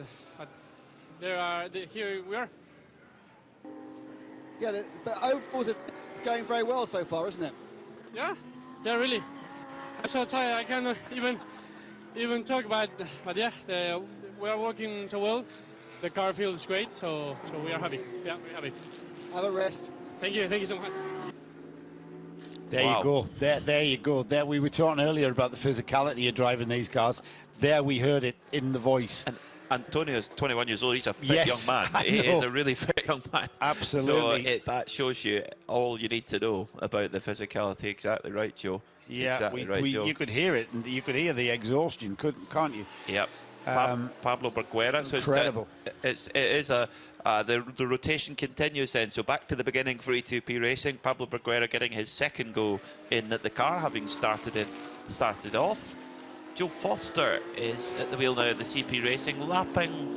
Speaker 13: here we are.
Speaker 4: Yeah, but overall it's going very well so far, isn't it?
Speaker 13: Yeah, really. I'm so tired I cannot even talk about. But yeah, we are working so well. The car feels great, so we are happy. Yeah, we're happy.
Speaker 2: Have a rest.
Speaker 13: Thank you so much.
Speaker 10: There you go. There you go. There we were talking earlier about the physicality of driving these cars. There we heard it in the voice.
Speaker 1: And Antonio's 21 years old. He's a fit
Speaker 10: Yes,
Speaker 1: young man.
Speaker 10: I
Speaker 1: He is
Speaker 10: know.
Speaker 1: a really fit young man.
Speaker 10: Absolutely.
Speaker 1: So that shows you all you need to know about the physicality. Exactly right, Joe.
Speaker 10: Yeah,
Speaker 1: exactly right, Joe.
Speaker 10: you could hear it, and you could hear the exhaustion, can't you?
Speaker 1: Yep. Pablo Berguera. So
Speaker 10: incredible.
Speaker 1: It is the rotation continues then. So back to the beginning for E2P Racing. Pablo Berguera getting his second go in the car, having started off. Joe Foster is at the wheel now of the CP Racing, lapping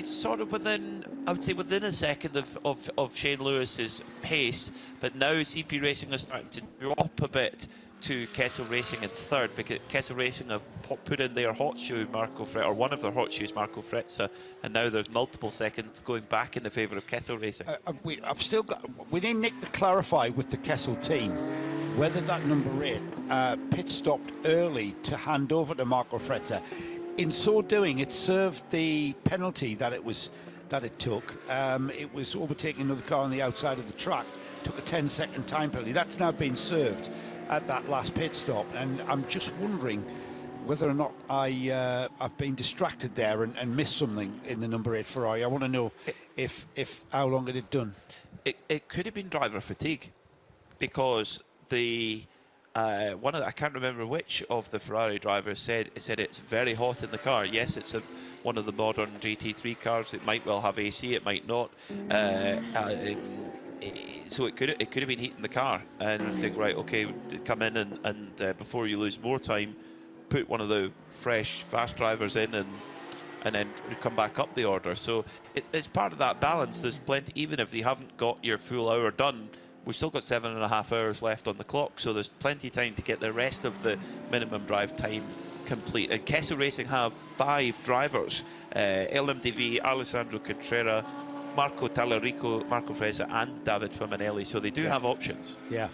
Speaker 1: sort of within, I would say, within a second of Shane Lewis's pace. But now CP Racing is starting to drop a bit to Kessel Racing in third, because Kessel Racing have put in their hot shoe, Marco Fre, or one of their hot shoes, Marco Frezza, and now there's multiple seconds going back in the favour of Kessel Racing.
Speaker 10: I've still got. We need Nick to clarify with the Kessel team whether that number 8 pit stopped early to hand over to Marco Frezza. In so doing, it served the penalty that it took. It was overtaking another car on the outside of the track. Took a 10-second time penalty. That's now been served at that last pit stop, and I'm just wondering whether or not I've been distracted there and missed something in the number 8 Ferrari. I want to know if how long it had done.
Speaker 1: It could have been driver fatigue, because the I can't remember which of the Ferrari drivers said it's very hot in the car. Yes, it's one of the modern GT3 cars. It might well have AC, it might not. So it could have been heating the car, and I think, right, okay, come in and before you lose more time, put one of the fresh fast drivers in and then come back up the order. So it's part of that balance. There's plenty, even if you haven't got your full hour done, we've still got 7.5 hours left on the clock, so there's plenty of time to get the rest of the minimum drive time complete. And Kessel Racing have 5 drivers: LMDV, Alessandro Contreras, Marco Tallarico, Marco Frezza, and David Faminelli. So they do have options.
Speaker 10: Yeah,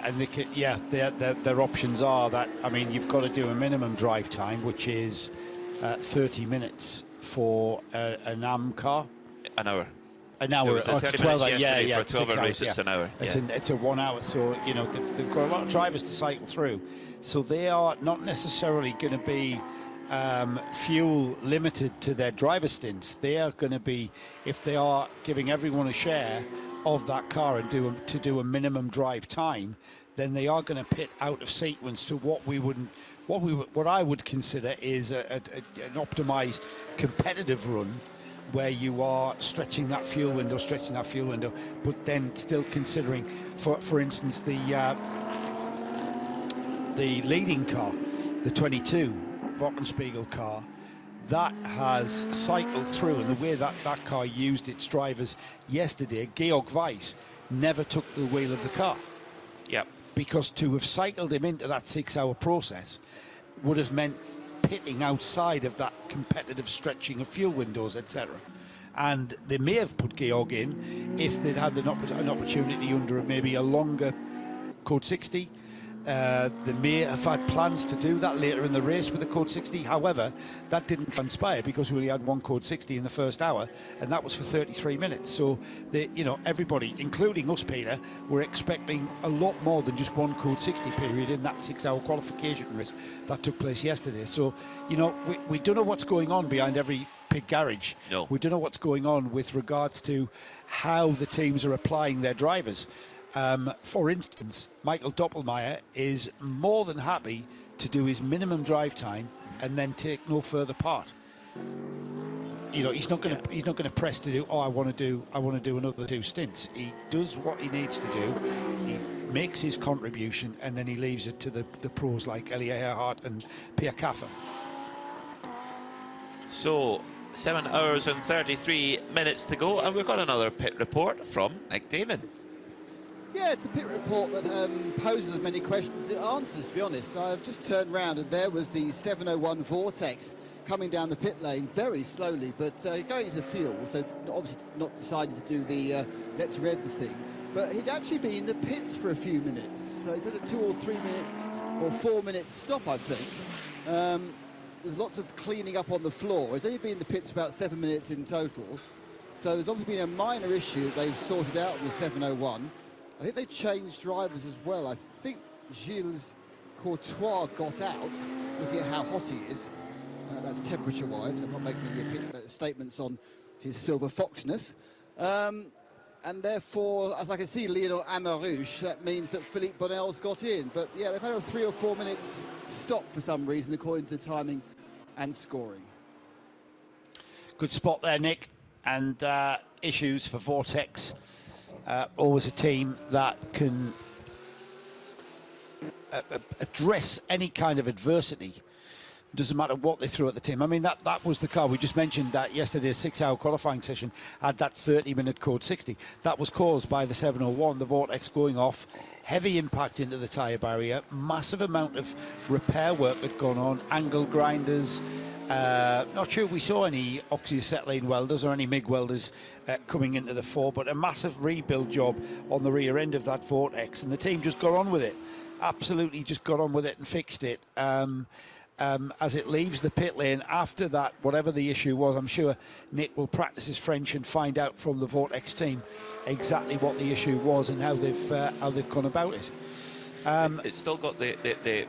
Speaker 10: and their options are that, I mean, you've got to do a minimum drive time, which is 30 minutes for an AM car.
Speaker 1: An hour.
Speaker 10: An hour.
Speaker 1: It was
Speaker 10: 12
Speaker 1: hours.
Speaker 10: yeah.
Speaker 1: For a 12 hour race, it's an hour.
Speaker 10: It's a 1 hour. So, you know, they've got a lot of drivers to cycle through. So they are not necessarily going to be fuel limited to their driver stints. They are going to be, if they are giving everyone a share of that car and do a minimum drive time, then they are going to pit out of sequence to what I would consider is an optimized competitive run, where you are stretching that fuel window, but then still considering, for instance, the leading car, the 22 Wochenspiegel car, that has cycled through, and the way that car used its drivers yesterday, Georg Weiss never took the wheel of the car.
Speaker 1: Yep.
Speaker 10: Because to have cycled him into that 6-hour process would have meant pitting outside of that competitive stretching of fuel windows, etc. And they may have put Georg in if they'd had an opportunity under maybe a longer Code 60. They may have had plans to do that later in the race with the Code 60. However, that didn't transpire because we only had one Code 60 in the first hour, and that was for 33 minutes. So, everybody, including us, Peter, were expecting a lot more than just one Code 60 period in that 6-hour qualification race that took place yesterday. So, we don't know what's going on behind every pit garage.
Speaker 1: No.
Speaker 10: We don't know what's going on with regards to how the teams are applying their drivers. For instance, Michael Doppelmayr is more than happy to do his minimum drive time and then take no further part. He's not going to press to do. I want to do another 2 stints. He does what he needs to do. He makes his contribution, and then he leaves it to the pros like Elie Earhart and Pierre Caffer.
Speaker 1: So 7 hours and 33 minutes to go, and we've got another pit report from Nick Damon.
Speaker 2: Yeah, it's a pit report that poses as many questions as it answers, to be honest. I've just turned round and there was the 701 Vortex coming down the pit lane very slowly, but going into fuel, so obviously not decided to do the let's rev the thing. But he'd actually been in the pits for a few minutes, so he's at a 2 or 3 minute or 4 minute stop, I think.
Speaker 4: there's lots of cleaning up on the floor. It's only been in the pits about 7 minutes in total. So there's obviously been a minor issue that they've sorted out in the 701. I think they changed drivers as well. I think Gilles Courtois got out, looking at how hot he is. That's temperature-wise. I'm not making any statements on his silver foxness. And therefore, as I can see, Lionel Amarouche, that means that Philippe Bonnell's got in. But yeah, they've had a 3 or 4 minutes stop for some reason, according to the timing and scoring.
Speaker 10: Good spot there, Nick. And issues for Vortex. Always a team that can address any kind of adversity. Doesn't matter what they threw at the team. I mean, that was the car. We just mentioned that yesterday's 6-hour qualifying session had that 30-minute code 60. That was caused by the 701, the Vortex going off, heavy impact into the tyre barrier, massive amount of repair work had gone on, angle grinders. Not sure we saw any oxyacetylene welders or any MIG welders coming into the fore, but a massive rebuild job on the rear end of that Vortex, and the team just got on with it. Absolutely just got on with it and fixed it. As it leaves the pit lane after that, whatever the issue was, I'm sure Nick will practice his French and find out from the Vortex team exactly what the issue was and how they've gone about it.
Speaker 1: It's still got the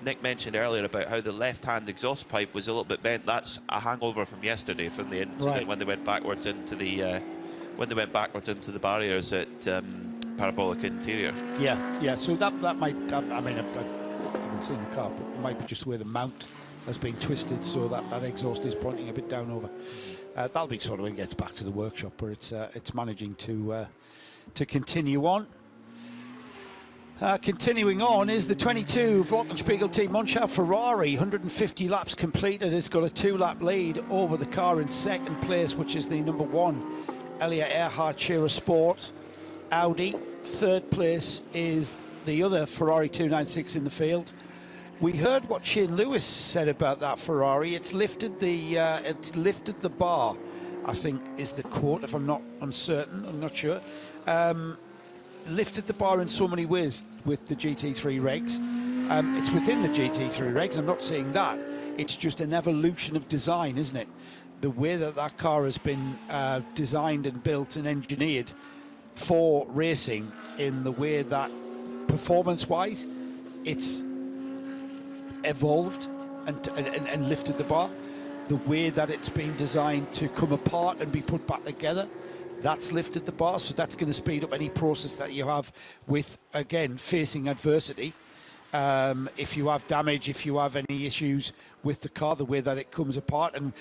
Speaker 1: Nick mentioned earlier about how the left-hand exhaust pipe was a little bit bent. That's a hangover from yesterday, from the incident when they went backwards into the barriers at Parabolic Interior.
Speaker 10: Yeah. So that might. I mean, I haven't seen the car, but it might be just where the mount has been twisted, so that exhaust is pointing a bit down over. That'll be sort of when it gets back to the workshop, where it's managing to continue on. Continuing on is the 22 Glockenspiegel Team Monschau Ferrari, 150 laps completed. It's got a 2-lap lead over the car in second place, which is the number 1 Elia Earhart Scherer Sport Audi. Third place is the other Ferrari 296 in the field. We heard what Shane Lewis said about that Ferrari. It's lifted the bar, I think is the quote, if I'm not uncertain, I'm not sure. Lifted the bar in so many ways with the GT3 regs. It's within the GT3 regs, I'm not saying that. It's just an evolution of design, isn't it? The way that car has been designed and built and engineered for racing, in the way that performance-wise it's evolved and lifted the bar. The way that it's been designed to come apart and be put back together, that's lifted the bar. So that's going to speed up any process that you have with, again, facing adversity. If you have damage, if you have any issues with the car, the way that it comes apart, and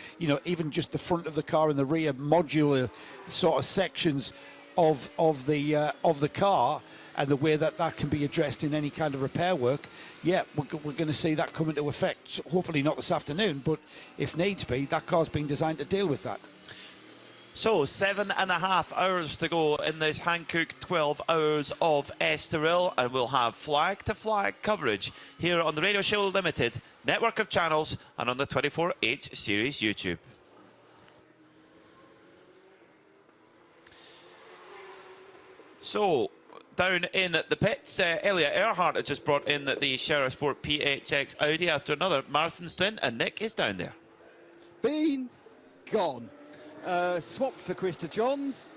Speaker 10: even just the front of the car and the rear modular sort of sections of the car, and the way that can be addressed in any kind of repair work, yeah, we're going to see that come into effect. So hopefully not this afternoon, but if needs be, that car's been designed to deal with that.
Speaker 1: So 7.5 hours to go in this Hankook 12 hours of Estoril, and we'll have flag-to-flag coverage here on the Radio Show Limited network of channels and on the 24H Series YouTube. So, down in the pits, Elliot Earhart has just brought in the Scherer Sport PHX Audi after another marathon stint, and Nick is down there.
Speaker 4: Been gone. Swapped for Krista Johns.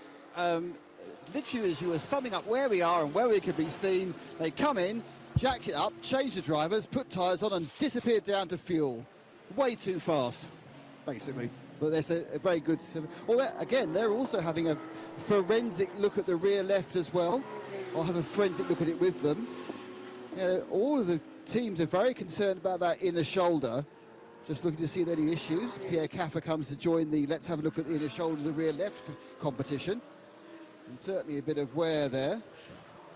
Speaker 4: Literally, as you were summing up where we are and where we could be seen, they come in, jacked it up, changed the drivers, put tyres on and disappeared down to fuel. Way too fast, basically. But there's a very good... again, they're also having a forensic look at the rear left as well. I'll have a forensic look at it with them. All of the teams are very concerned about that inner shoulder. Just looking to see if there are any issues. Pierre Caffer comes to join the let's have a look at the inner shoulder of the rear left competition. And certainly a bit of wear there.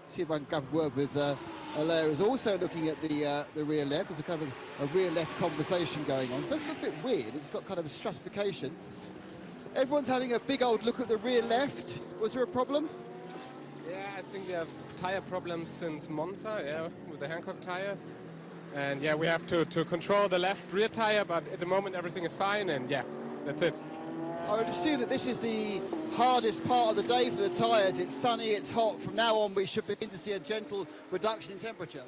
Speaker 4: See if I can grab a word with Alaire is also looking at the rear left. There's a kind of a rear left conversation going on. It does look a bit weird. It's got kind of a stratification. Everyone's having a big old look at the rear left. Was there a problem?
Speaker 15: Yeah, I think we have tire problems since Monza, with the Hankook tires. And yeah, we have to control the left rear tire, but at the moment everything is fine, and yeah, that's it.
Speaker 4: I would assume that this is the hardest part of the day for the tyres. It's sunny, it's hot. From now on, we should begin to see a gentle reduction in temperature.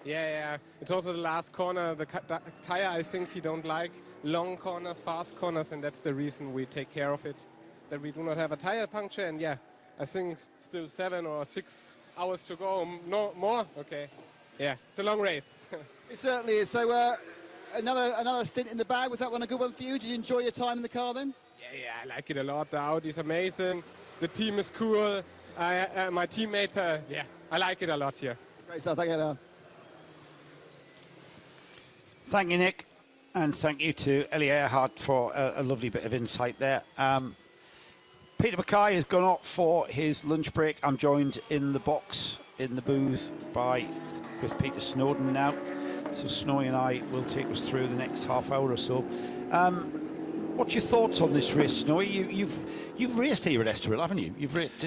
Speaker 15: Yeah. It's also the last corner. The tire, I think he don't like long corners, fast corners, and that's the reason we take care of it, that we do not have a tire puncture. And yeah, I think still 7 or 6 hours to go. No more. Okay. Yeah, it's a long race.
Speaker 4: It certainly is. So another stint in the bag. Was that one a good one for you? Did you enjoy your time in the car then?
Speaker 15: Yeah, I like it a lot. The Audi's amazing. The team is cool. My teammates, I like it a lot here.
Speaker 4: Great stuff. Thank you.
Speaker 10: Thank you, Nick. And thank you to Ellie Earhart for a lovely bit of insight there. Peter Mackay has gone off for his lunch break. I'm joined in the box, in the booth, with Peter Snowden now. So Snowy and I will take us through the next half hour or so. What's your thoughts on this race, Snowy? You've raced here at Estoril, haven't you?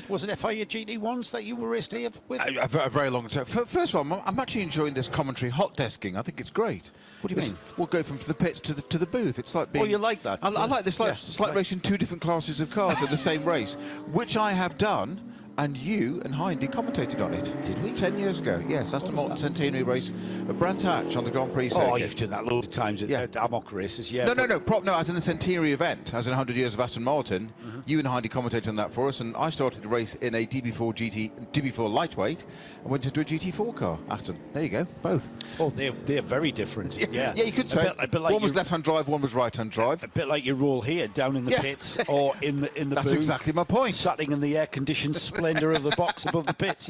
Speaker 10: Was it FIA GT1s that you were raced here with?
Speaker 5: A very long time. First of all, I'm actually enjoying this commentary hot desking. I think it's great.
Speaker 10: What do you mean?
Speaker 5: We'll go from the pits to the booth. It's like being...
Speaker 10: Oh, you like that?
Speaker 5: I like this. It's like racing two different classes of cars in the same race, which I have done. And you and Hindy commentated on it.
Speaker 10: Did we?
Speaker 5: 10 years ago, yes. Aston Martin Centenary race at Brands Hatch on the Grand Prix circuit.
Speaker 10: Oh, you've done that loads of times at Amok races, yeah.
Speaker 5: No, as in the Centenary event, as in 100 years of Aston Martin. You and Hindy commentated on that for us, and I started to race in a DB4 lightweight, and went into a GT4 car. Aston, there you go, both.
Speaker 10: Oh, they're very different. Yeah,
Speaker 5: you could say.
Speaker 10: A bit like
Speaker 5: one was left-hand drive, one was right-hand drive.
Speaker 10: A bit like your role here, down in the pits or in the
Speaker 5: That's
Speaker 10: booth.
Speaker 5: exactly my point.
Speaker 10: Sitting in the air-conditioned splendour of the box above the pits.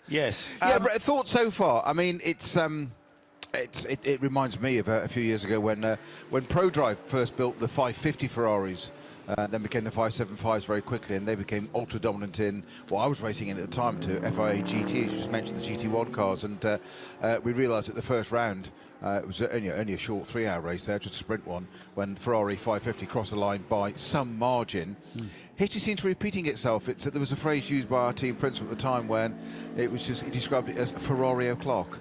Speaker 10: Yes.
Speaker 5: But thoughts so far. I mean, it reminds me of a few years ago when ProDrive first built the 550 Ferraris. Then became the 575s very quickly, and they became ultra dominant in what I was racing in at the time, to FIA GT, as you just mentioned, the GT1 cars. And we realised at the first round, it was only a short 3-hour race there, just a sprint one, when Ferrari 550 crossed the line by some margin. History seems to be repeating itself. There was a phrase used by our team principal at the time when he described it as Ferrari o'clock.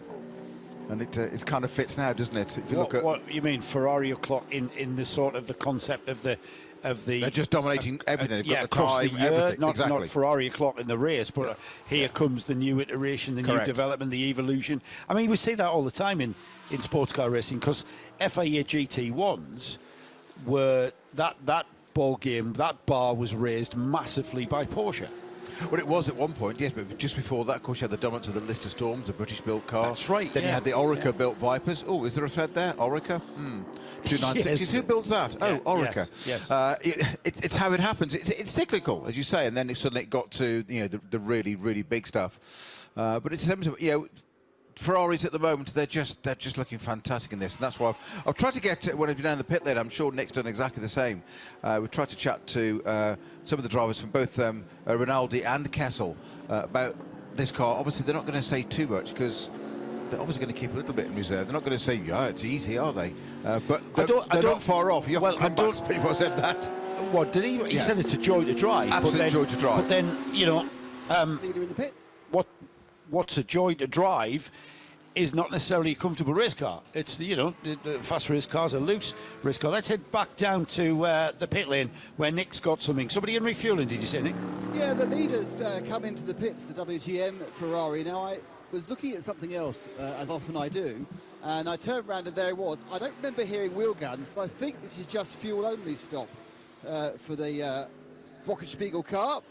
Speaker 5: And it kind of fits now, doesn't it? If you look at
Speaker 10: what you mean, Ferrari o'clock in the sort of the concept of the
Speaker 5: they're just dominating everything. They've got
Speaker 10: across
Speaker 5: time,
Speaker 10: the year,
Speaker 5: everything.
Speaker 10: not Ferrari o'clock in the race, but here comes the new iteration, the new development, the evolution. I mean, we see that all the time in sports car racing, because FIA GT1s were that ball game, that bar was raised massively by Porsche.
Speaker 5: Well, it was at one point, yes, but just before that, of course, you had the dominance of the Lister Storms, a British-built car.
Speaker 10: That's right.
Speaker 5: Then you had the Orica-built Vipers. Oh, is there a thread there? Orica? 296s.
Speaker 10: Yes.
Speaker 5: Who builds that?
Speaker 10: Yeah,
Speaker 5: oh, Orica.
Speaker 10: Yes.
Speaker 5: It's how it happens. It's cyclical, as you say, and then suddenly it got to the really, really big stuff. But it's Ferraris at the moment, they're just looking fantastic in this, and that's why I've tried to get, when I've been down the pit lane, I'm sure Nick's done exactly the same. We've tried to chat to some of the drivers from both Rinaldi and Kessel about this car. Obviously, they're not going to say too much, because they're obviously going to keep a little bit in reserve. They're not going to say, yeah, it's easy, are they? But they're not far off. Pretty much said that.
Speaker 10: What did he? He said it's a joy to drive.
Speaker 5: Absolute joy to drive.
Speaker 10: But then,
Speaker 4: leader in the pit.
Speaker 10: What's a joy to drive is not necessarily a comfortable race car. It's the fast race cars are loose race car. Let's head back down to the pit lane where Nick's got something. Somebody in refueling, did you say, Nick?
Speaker 4: Yeah, the leaders come into the pits, the WGM Ferrari. Now, I was looking at something else, as often I do, and I turned around and there it was. I don't remember hearing wheel guns, so I think this is just fuel-only stop for the Wochenspiegel car.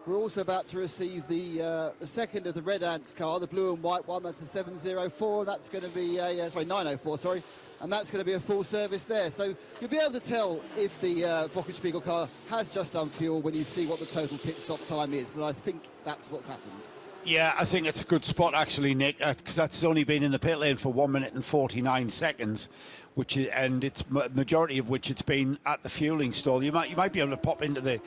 Speaker 4: We're also about to receive the second of the Red Ants car, the blue and white one. That's a 704. That's going to be a 904. Sorry, and that's going to be a full service there. So you'll be able to tell if the Wochenspiegel car has just done fuel when you see what the total pit stop time is. But I think that's what's happened.
Speaker 10: Yeah, I think it's a good spot actually, Nick, because that's only been in the pit lane for 1 minute and 49 seconds, and it's majority of which it's been at the fueling stall. You might be able to pop into the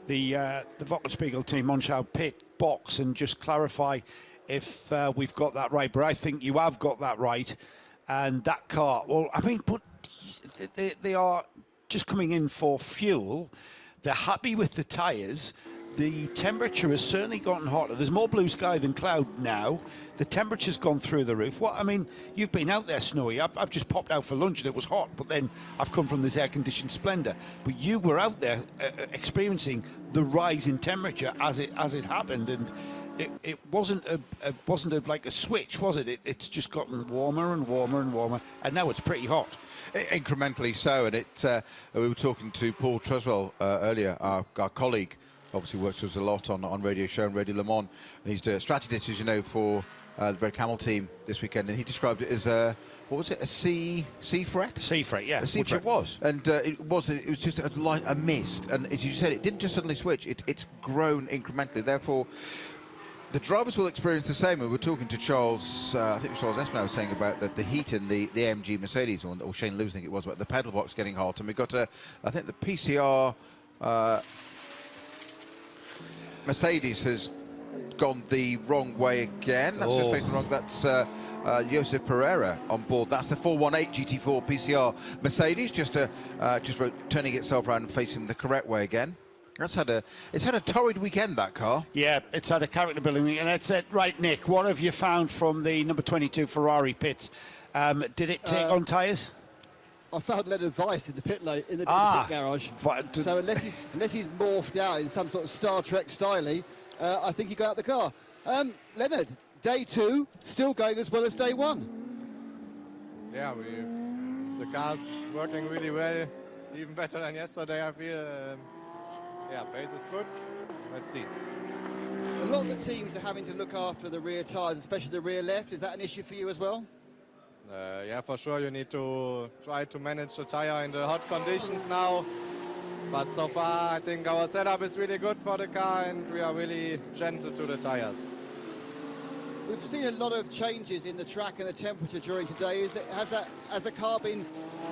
Speaker 10: Wochenspiegel team Monschau pit box and just clarify if we've got that right. But I think you have got that right, and that car. Well, I mean, but they are just coming in for fuel. They're happy with the tyres. The temperature has certainly gotten hotter. There's more blue sky than cloud now. The temperature's gone through the roof. I mean, you've been out there, Snowy. I've just popped out for lunch and it was hot, but then I've come from this air-conditioned splendour. But you were out there experiencing the rise in temperature as it happened, and
Speaker 18: it wasn't like a switch, was it? It's just gotten warmer and warmer and warmer, and now it's pretty hot.
Speaker 5: Incrementally so, and we were talking to Paul Truswell earlier, our colleague, obviously works with us a lot on Radio Show and Radio Le Mans, and he's the strategist, as you know, for the Red Camel team this weekend, and he described it as what was it? A sea fret?
Speaker 18: Sea fret, yeah.
Speaker 5: A sea fret.
Speaker 18: Which it was.
Speaker 5: And it was just a mist, and as you said, it didn't just suddenly switch. It's grown incrementally. Therefore, the drivers will experience the same. We were talking to Charles, I think it was Charles Espinel was saying about the heat in the AMG Mercedes, or Shane Lewis, I think it was, about the pedal box getting hot. And we got I think the PCR Mercedes has gone the wrong way again. That's just facing the wrong. That's Josep Pereira on board. That's the 418 GT4 PCR Mercedes, just turning itself around and facing the correct way again. It's had a torrid weekend, that car.
Speaker 18: Yeah, it's had a character building week, and that's it. Right, Nick, what have you found from the number 22 Ferrari pits? Did it take on tyres?
Speaker 4: I found Leonard Weiss in the pit garage. So unless he's morphed out in some sort of Star Trek styling, I think he got out the car. Leonard, day 2 still going as well as day 1.
Speaker 8: Yeah, the car's working really well, even better than yesterday, I feel. Yeah, pace is good. Let's see.
Speaker 4: A lot of the teams are having to look after the rear tyres, especially the rear left. Is that an issue for you as well?
Speaker 8: Yeah, for sure. You need to try to manage the tyre in the hot conditions now. But so far, I think our setup is really good for the car, and we are really gentle to the tyres.
Speaker 4: We've seen a lot of changes in the track and the temperature during today. Has the car been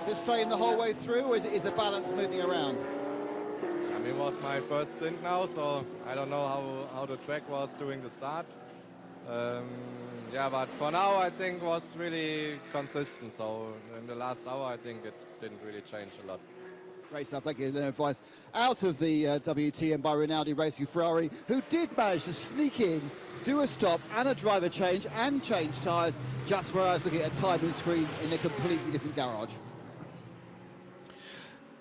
Speaker 4: the same the whole way through, or is the balance moving around?
Speaker 8: I mean, it was my first stint now, so I don't know how the track was during the start. Yeah, but for now, I think it was really consistent. So in the last hour, I think it didn't really change a lot.
Speaker 4: Great stuff, thank you. Advice out of the WTM by Rinaldi Racing Ferrari, who did manage to sneak in, do a stop and a driver change and change tyres just where I was looking at a timing screen in a completely different garage.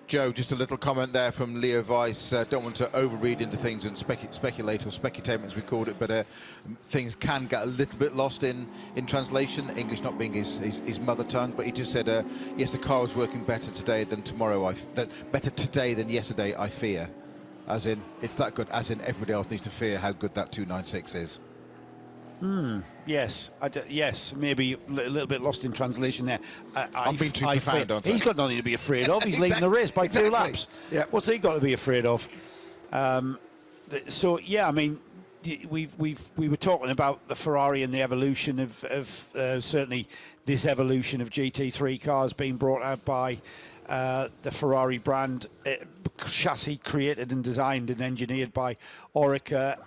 Speaker 5: Joe, just a little comment there from Leo Weiss. Don't want to overread into things and speculate or specutate, as we called it, but things can get a little bit lost in translation, English not being his mother tongue. But he just said, yes, the car is working better today than tomorrow. Better today than yesterday, I fear. As in, it's that good, as in everybody else needs to fear how good that 296 is.
Speaker 18: Yes, yes, maybe a little bit lost in translation there.
Speaker 5: I'm being too profound, aren't I?
Speaker 18: He's got nothing to be afraid of. He's leading the race by 2 laps.
Speaker 5: Yep.
Speaker 18: What's he got to be afraid of? So yeah, I mean, we were talking about the Ferrari and the evolution of certainly this evolution of GT3 cars being brought out by the Ferrari brand, chassis created and designed and engineered by Orica.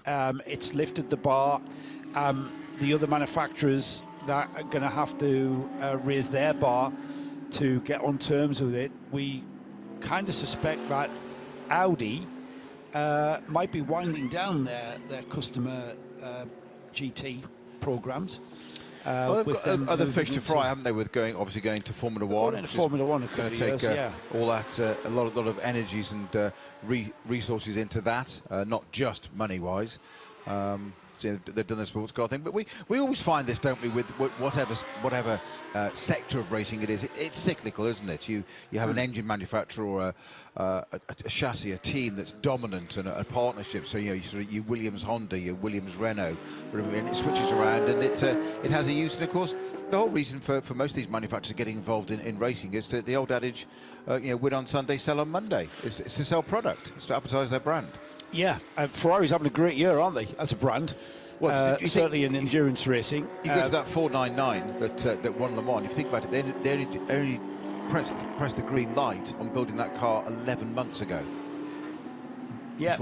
Speaker 18: It's lifted the bar. The other manufacturers that are going to have to raise their bar to get on terms with it. We kind of suspect that Audi might be winding down their customer GT programs.
Speaker 5: Well, they've got other fish to fry, haven't they? With going to Formula One.
Speaker 18: Into Formula One,
Speaker 5: it's going to take all that a lot of energies and resources into that, not just money-wise. So they've done the sports car thing, but we always find this, don't we, with whatever sector of racing it is. It's cyclical, isn't it? You have an engine manufacturer or a chassis, a team that's dominant, and a partnership. So you Williams Honda, you Williams Renault, and it switches around, and it has a use. And of course, the whole reason for most of these manufacturers getting involved in racing is the old adage, win on Sunday, sell on Monday. It's to sell product. It's to advertise their brand.
Speaker 18: Yeah, Ferrari's having a great year, aren't they, as a brand? Well, certainly in endurance racing.
Speaker 5: You go to that 499 that won Le Mans. If you think about it, they only pressed the green light on building that car 11 months ago.
Speaker 18: Yeah,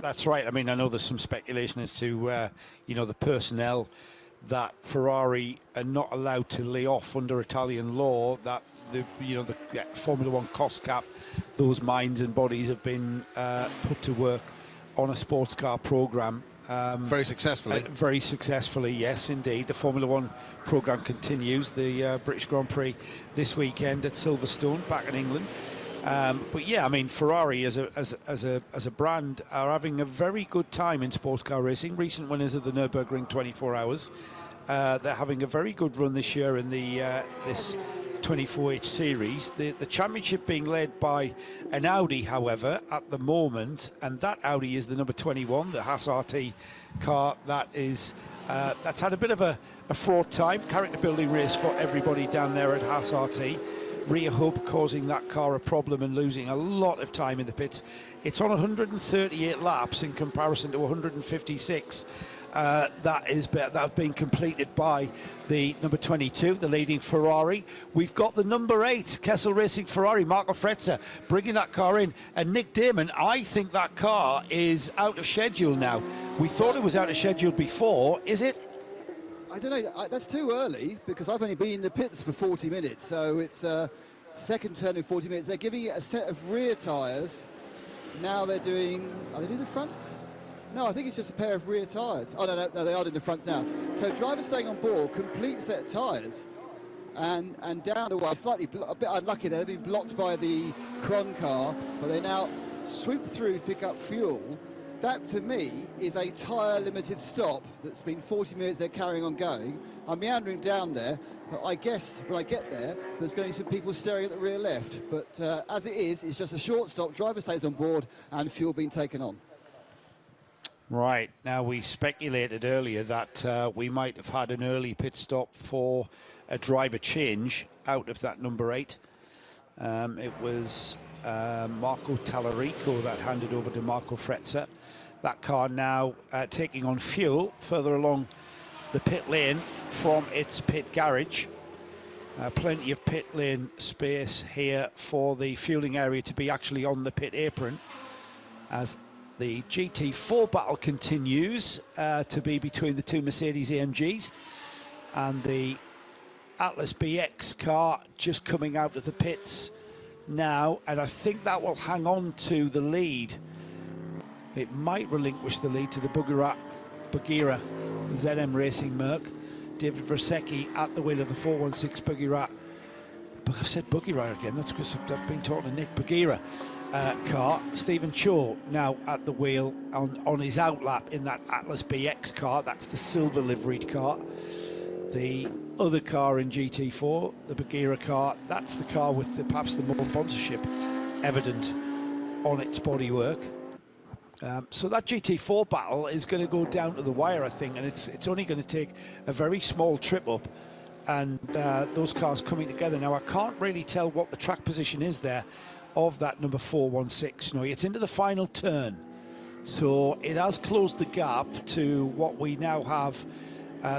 Speaker 18: that's right. I mean, I know there's some speculation as to the personnel that Ferrari are not allowed to lay off under Italian law. That the Formula One cost cap, those minds and bodies have been put to work on a sports car program.
Speaker 5: Very successfully.
Speaker 18: Very successfully, yes, indeed. The Formula One program continues. The British Grand Prix this weekend at Silverstone, back in England. But yeah, I mean, Ferrari as a brand are having a very good time in sports car racing. Recent winners of the Nürburgring 24 Hours. They're having a very good run this year in the this 24H series. The championship being led by an Audi, however, at the moment, and that Audi is the number 21, the Haas RT car. That is that's had a bit of a fraught time, character building race for everybody down there at Haas RT. Rear hub causing that car a problem and losing a lot of time in the pits. It's on 138 laps in comparison to 156 that have been completed by the number 22, the leading Ferrari. We've got the number 8 Kessel Racing Ferrari, Marco Frezza, bringing that car in. And Nick Damon, I think that car is out of schedule now. We thought it was out of schedule before. Is it?
Speaker 4: I don't know, that's too early because I've only been in the pits for 40 minutes, so it's second turn in 40 minutes. They're giving it a set of rear tyres. Now they're doing, are they doing the fronts? No, I think it's just a pair of rear tyres. Oh, no, they are doing the fronts now. So drivers staying on board, complete set of tyres. And down the way, a bit unlucky there. They've been blocked by the Cron car, but they now swoop through to pick up fuel. That, to me, is a tyre-limited stop that's been 40 minutes they're carrying on going. I'm meandering down there, but I guess when I get there, there's going to be some people staring at the rear left. But as it is, it's just a short stop, driver stays on board, and fuel being taken on.
Speaker 18: Right, now we speculated earlier that we might have had an early pit stop for a driver change out of that number 8. It was Marco Tallarico that handed over to Marco Frezza. That car now taking on fuel further along the pit lane from its pit garage. Plenty of pit lane space here for the fueling area to be actually on the pit apron as the GT4 battle continues to be between the two Mercedes AMGs and the Atlas BX car just coming out of the pits now, and I think that will hang on to the lead. It might relinquish the lead to the Bagheera ZM Racing Merc. David Versecki at the wheel of the 416 Bagheera. I've said Bagheera again, that's because I've been talking to Nick. Bagheera car. Stephen Cho now at the wheel on his outlap in that Atlas BX car. That's the silver liveried car. The other car in GT4, the Bagheera car, that's the car with perhaps the more sponsorship evident on its bodywork. So that GT4 battle is going to go down to the wire, I think, and it's only going to take a very small trip up and those cars coming together. Now, I can't really tell what the track position is there of that number 416 Snowy. It's into the final turn, so it has closed the gap to what we now have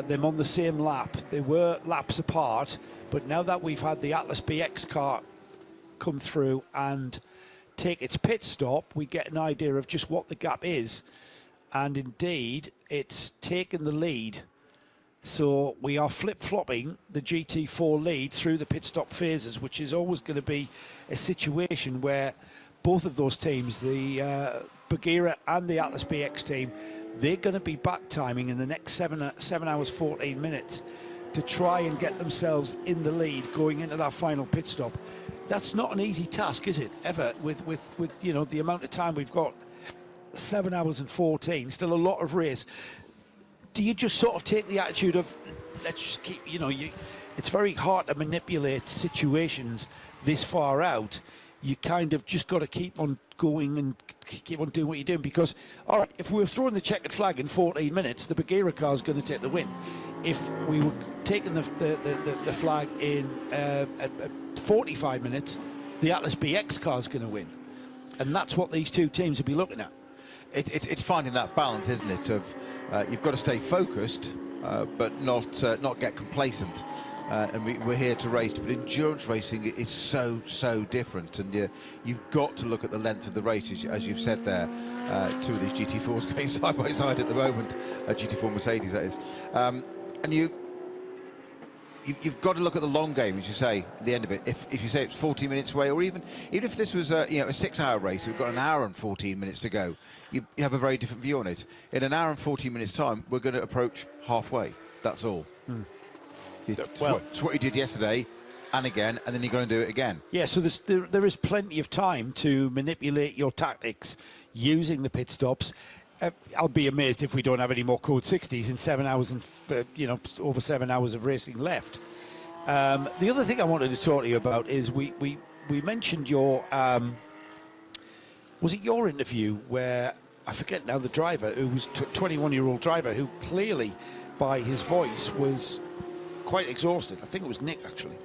Speaker 18: them on the same lap. They were laps apart, but now that we've had the Atlas BX car come through and take its pit stop, we get an idea of just what the gap is, and indeed it's taken the lead. So we are flip-flopping the GT4 lead through the pit stop phases, which is always going to be a situation where both of those teams, the Bagheera and the Atlas BX team, they're going to be back timing in the next 7 hours 14 minutes to try and get themselves in the lead going into that final pit stop. That's not an easy task, is it, ever, with you know, the amount of time we've got, 7 hours and 14, still a lot of race. Do you just sort of take the attitude of, let's just keep, you know, it's very hard to manipulate situations this far out. You kind of just got to keep on going and keep on doing what you're doing, because, all right, if we were throwing the checkered flag in 14 minutes, the Bagheera car is going to take the win. If we were taking the flag in 45 minutes, the Atlas BX car is going to win. And that's what these two teams will be looking at.
Speaker 5: It's finding that balance, isn't it, of you've got to stay focused, but not get complacent. And we're here to race, but endurance racing is so different, and you've got to look at the length of the race, as you've said there. Two of these GT4s going side by side at the moment, GT4 Mercedes that is, and you've got to look at the long game, as you say, at the end of it. If you say it's 40 minutes away, or even if this was a 6-hour race, we've got an hour and 14 minutes to go, you have a very different view on it. In an hour and 14 minutes time, we're going to approach halfway. That's all.
Speaker 18: Well,
Speaker 5: it's what you did yesterday, and again, and then you're going to do it again.
Speaker 18: Yeah, so there is plenty of time to manipulate your tactics using the pit stops. I'll be amazed if we don't have any more Code 60s in 7 hours and over 7 hours of racing left. The other thing I wanted to talk to you about is we mentioned your was it your interview where I forget now the driver who was 21-year-old driver who clearly by his voice was quite exhausted. I think it was Nick actually.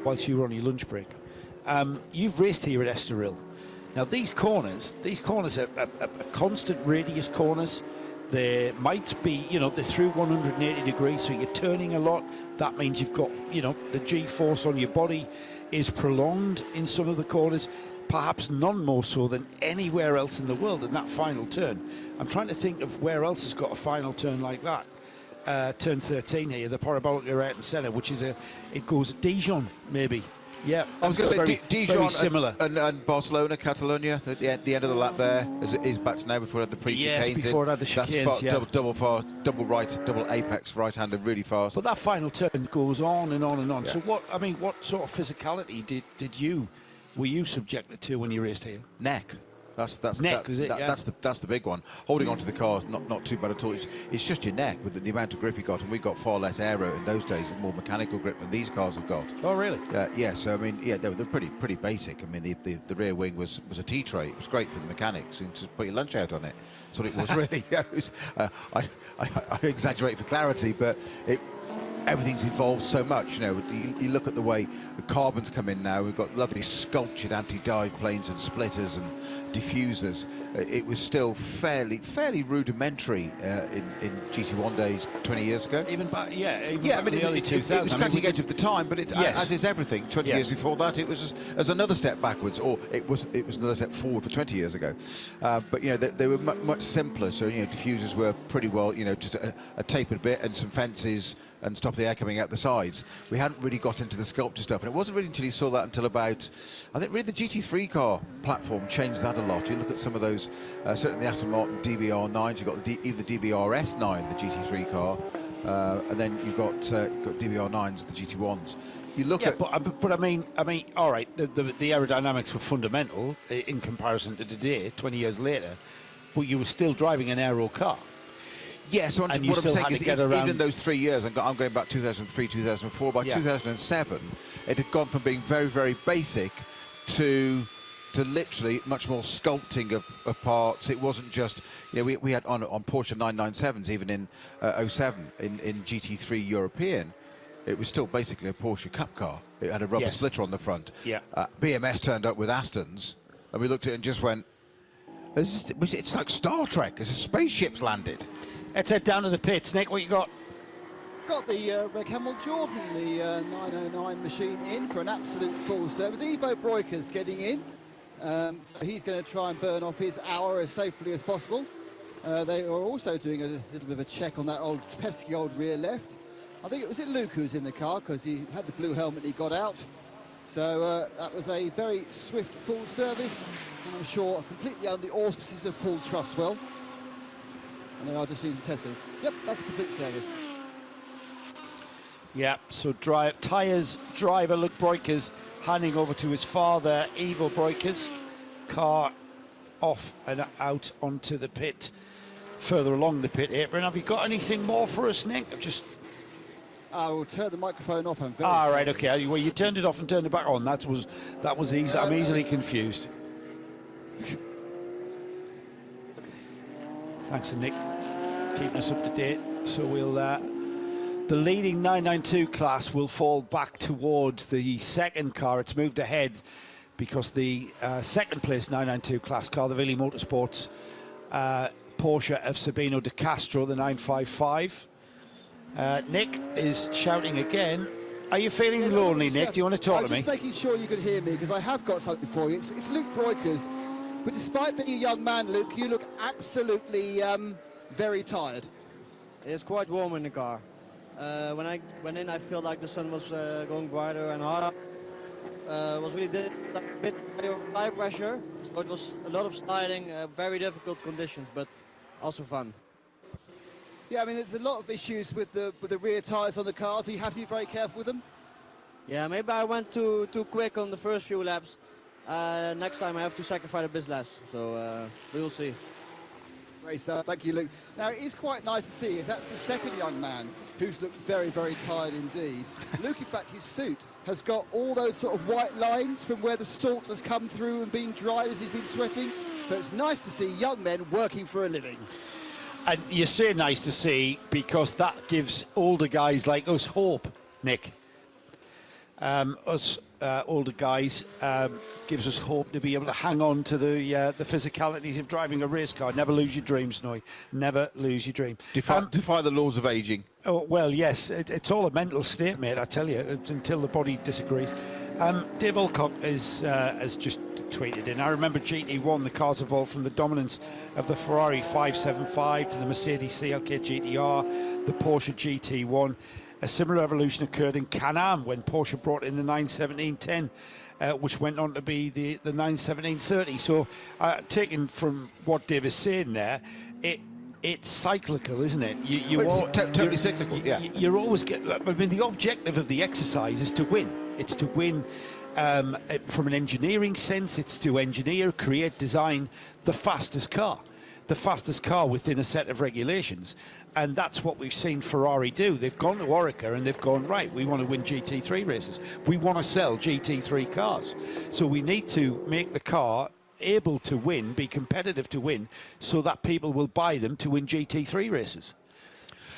Speaker 18: Whilst you were on your lunch break. You've raced here at Estoril. Now these corners are constant radius corners. They might be, they're through 180 degrees, so you're turning a lot. That means you've got, the G-force on your body is prolonged in some of the corners, perhaps none more so than anywhere else in the world in that final turn. I'm trying to think of where else has got a final turn like that. Turn 13 here, the parabolic right and centre, which is it goes Dijon maybe. Yeah,
Speaker 5: I was going to say Dijon
Speaker 18: very similar.
Speaker 5: And Barcelona, Catalonia, at the end of the lap there is back to now before it had the pre-chicanes.
Speaker 18: Yes, before it had the chicanes.
Speaker 5: That's double fast, double right, double apex, right-hander, really fast.
Speaker 18: But that final turn goes on and on and on.
Speaker 5: Yeah.
Speaker 18: So what sort of physicality were you subjected to when you raced here?
Speaker 5: Neck. That's
Speaker 18: neck, is it?
Speaker 5: That's the big one. Holding onto the car, not too bad at all. It's just your neck with the amount of grip you got, and we got far less aero in those days, more mechanical grip than these cars have got.
Speaker 18: Oh, really?
Speaker 5: Yeah. So I mean, they're pretty basic. I mean, the rear wing was a T-tray. It was great for the mechanics and to put your lunch out on it. That's what it was really. It was, I exaggerate for clarity, but everything's evolved so much. You look at the way the carbons come in now. We've got lovely sculptured anti-dive planes and splitters and diffusers. It was still fairly rudimentary in GT1 days 20 years ago.
Speaker 18: Even back,
Speaker 5: I mean,
Speaker 18: the early 2000s.
Speaker 5: It was cutting edge of the time, but
Speaker 18: yes.
Speaker 5: as is everything. 20 years before that, it was as another step backwards, or it was another step forward for 20 years ago. But they were much simpler. So diffusers were pretty well, just a tapered bit and some fences and stop the air coming out the sides. We hadn't really got into the sculpture stuff, and it wasn't really until you saw that until about, I think, really the GT3 car platform changed that a lot. You look at some of those, certainly the Aston Martin DBR9s. You've got even the DBR-S9, the GT3 car, and then you've got DBR9s, the GT1s. You look at,
Speaker 18: but I mean, all right. The aerodynamics were fundamental in comparison to today, 20 years later, but you were still driving an aero car.
Speaker 5: Yeah, so what I'm saying is even in those 3 years, I'm going back 2003, 2004, by 2007, it had gone from being very, very basic to literally much more sculpting of parts. It wasn't just, we had on Porsche 997s, even in 07, in GT3 European, it was still basically a Porsche Cup car. It had a rubber slitter on the front.
Speaker 18: Yeah.
Speaker 5: BMS turned up with Astons, and we looked at it and just went, it's like Star Trek. There's a spaceship's landed.
Speaker 18: Let's head down to the pits. Nick, what you got?
Speaker 4: Got the Reg Hamill Jordan, the 909 machine in for an absolute full service. Ivo Breukers getting in. So he's going to try and burn off his hour as safely as possible. They are also doing a little bit of a check on that pesky old rear left. I think it was Luke who was in the car because he had the blue helmet he got out. So that was a very swift full service, and I'm sure completely under the auspices of Paul Truswell. And they are just using Tesco. Yep, that's a complete service.
Speaker 18: Yeah, so tyres, driver Luke Breukers handing over to his father, Ivo Breukers. Car off and out onto the pit, further along the pit apron. Have you got anything more for us, Nick?
Speaker 4: I will turn the microphone off. I'm very
Speaker 18: sorry.
Speaker 4: Right,
Speaker 18: okay. Well, you turned it off and turned it back on. That was easy. I'm easily confused. Thanks to Nick keeping us up to date. So we'll the leading 992 class will fall back towards the second car. It's moved ahead because the second place 992 class car, the Vili Motorsports Porsche of Sabino de Castro, the 955. Nick is shouting again. Are you feeling lonely, Nick? Do you want to talk to me?
Speaker 4: I'm just making sure you could hear me because I have got something for you. It's Luke Breukers. But despite being a young man, Luke, you look absolutely very tired.
Speaker 16: It's quite warm in the car. When I went in, I felt like the sun was going brighter and harder. Was really a bit high pressure. So it was a lot of sliding, very difficult conditions, but also fun.
Speaker 4: Yeah, I mean, there's a lot of issues with the rear tyres on the cars. So you have to be very careful with them.
Speaker 16: Yeah, maybe I went too quick on the first few laps. Next time I have to sacrifice a bit less. So we will see.
Speaker 4: Great stuff. Thank you, Luke. Now, it is quite nice to see as that's the second young man who's looked very, very tired indeed. Luke, in fact, his suit has got all those sort of white lines from where the salt has come through and been dried as he's been sweating. So it's nice to see young men working for a living.
Speaker 10: And you say nice to see because that gives older guys like us hope, Nick. Us older guys gives us hope to be able to hang on to the physicalities of driving a race car. Never lose your dreams, Snowy. Never lose your dream.
Speaker 5: Defy the laws of aging.
Speaker 10: Oh, well, yes, it's all a mental state, mate, I tell you, until the body disagrees. Dave Alcock has just tweeted in. I remember GT1, the cars evolved from the dominance of the Ferrari 575 to the Mercedes CLK GTR, the Porsche GT1. A similar evolution occurred in Can-Am when Porsche brought in the 91710, which went on to be the 91730. So, taken from what Dave is saying there, it's cyclical, isn't it?
Speaker 5: Totally cyclical, yeah.
Speaker 10: You're always I mean, the objective of the exercise is to win. It's to win from an engineering sense. It's to engineer, create, design the fastest car within a set of regulations. And that's what we've seen Ferrari do. They've gone to Orica and they've gone, right, we want to win GT3 races. We want to sell GT3 cars. So we need to make the car able to win, be competitive to win, so that people will buy them to win GT3 races.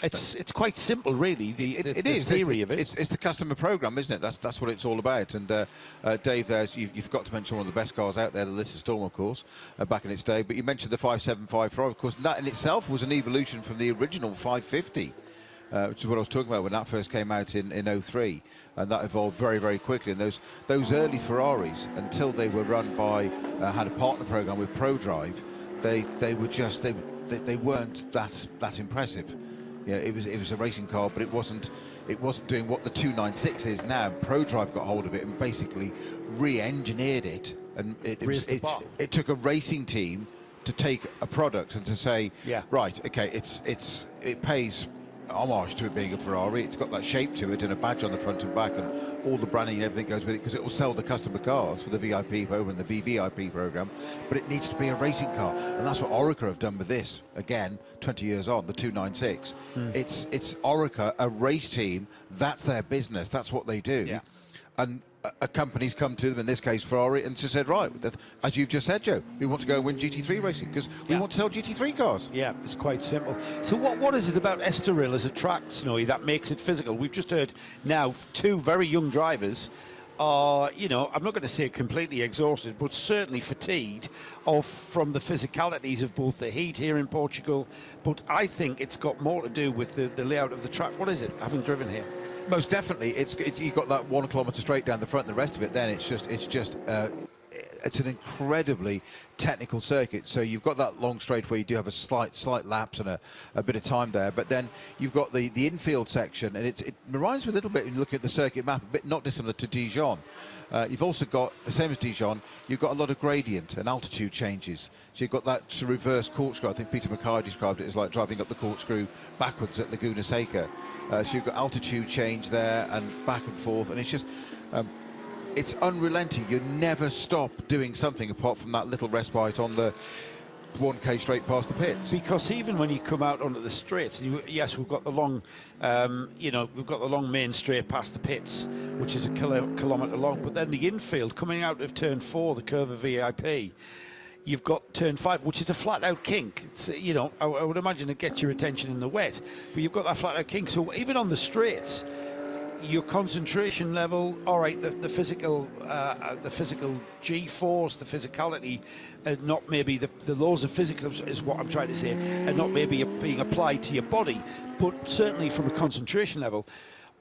Speaker 10: It's quite simple, really. The theory of it.
Speaker 5: It's the customer program, isn't it? That's what it's all about. And Dave, you've got to mention one of the best cars out there, the Lissa Storm, of course, back in its day. But you mentioned the 575 Ferrari, of course. That in itself was an evolution from the original 550, which is what I was talking about when that first came out in 03. And that evolved very, very quickly. And those early Ferraris, until they were run by had a partner program with ProDrive, they weren't that impressive. Yeah, it was a racing car, but it wasn't doing what the 296 is now. ProDrive got hold of it and basically re-engineered it, and it took a racing team to take a product and to say, right, okay, it pays homage to it being a Ferrari. It's got that shape to it and a badge on the front and back, and all the branding and everything goes with it because it will sell the customer cars for the VIP program and the VVIP program. But it needs to be a racing car, and that's what Orica have done with this. Again, 20 years on, the 296. It's Orica, a race team. That's their business. That's what they do. And a company's come to them, in this case Ferrari, and just said, right, as you've just said, Joe, we want to go and win GT3 racing because we want to sell GT3 cars.
Speaker 10: Yeah, it's quite simple. So what is it about Estoril as a track, Snowy, that makes it physical? We've just heard now two very young drivers are, I'm not going to say completely exhausted, but certainly fatigued from the physicalities of both the heat here in Portugal. But I think it's got more to do with the layout of the track. What is it, having driven here?
Speaker 5: Most definitely, you've got that 1 kilometre straight down the front. The rest of it, then it's an incredibly technical circuit. So you've got that long straight where you do have a slight lapse and a bit of time there. But then you've got the infield section, and it reminds me a little bit when you look at the circuit map, a bit not dissimilar to Dijon. You've also got, the same as Dijon, you've got a lot of gradient and altitude changes. So you've got that reverse corkscrew. I think Peter Mackay described it as like driving up the corkscrew backwards at Laguna Seca. So you've got altitude change there and back and forth, and it's just it's unrelenting. You never stop doing something apart from that little respite on the 1K straight past the pits.
Speaker 10: Because even when you come out onto the straights, yes, we've got the long, we've got the long main straight past the pits, which is a kilometre long. But then the infield coming out of turn 4, the curve of VIP. You've got turn 5, which is a flat-out kink. It's, I would imagine it gets your attention in the wet, but you've got that flat-out kink. So even on the straights, your concentration level, all right, the physical G-force, the physicality, not maybe the laws of physics is what I'm trying to say, and not maybe being applied to your body, but certainly from a concentration level.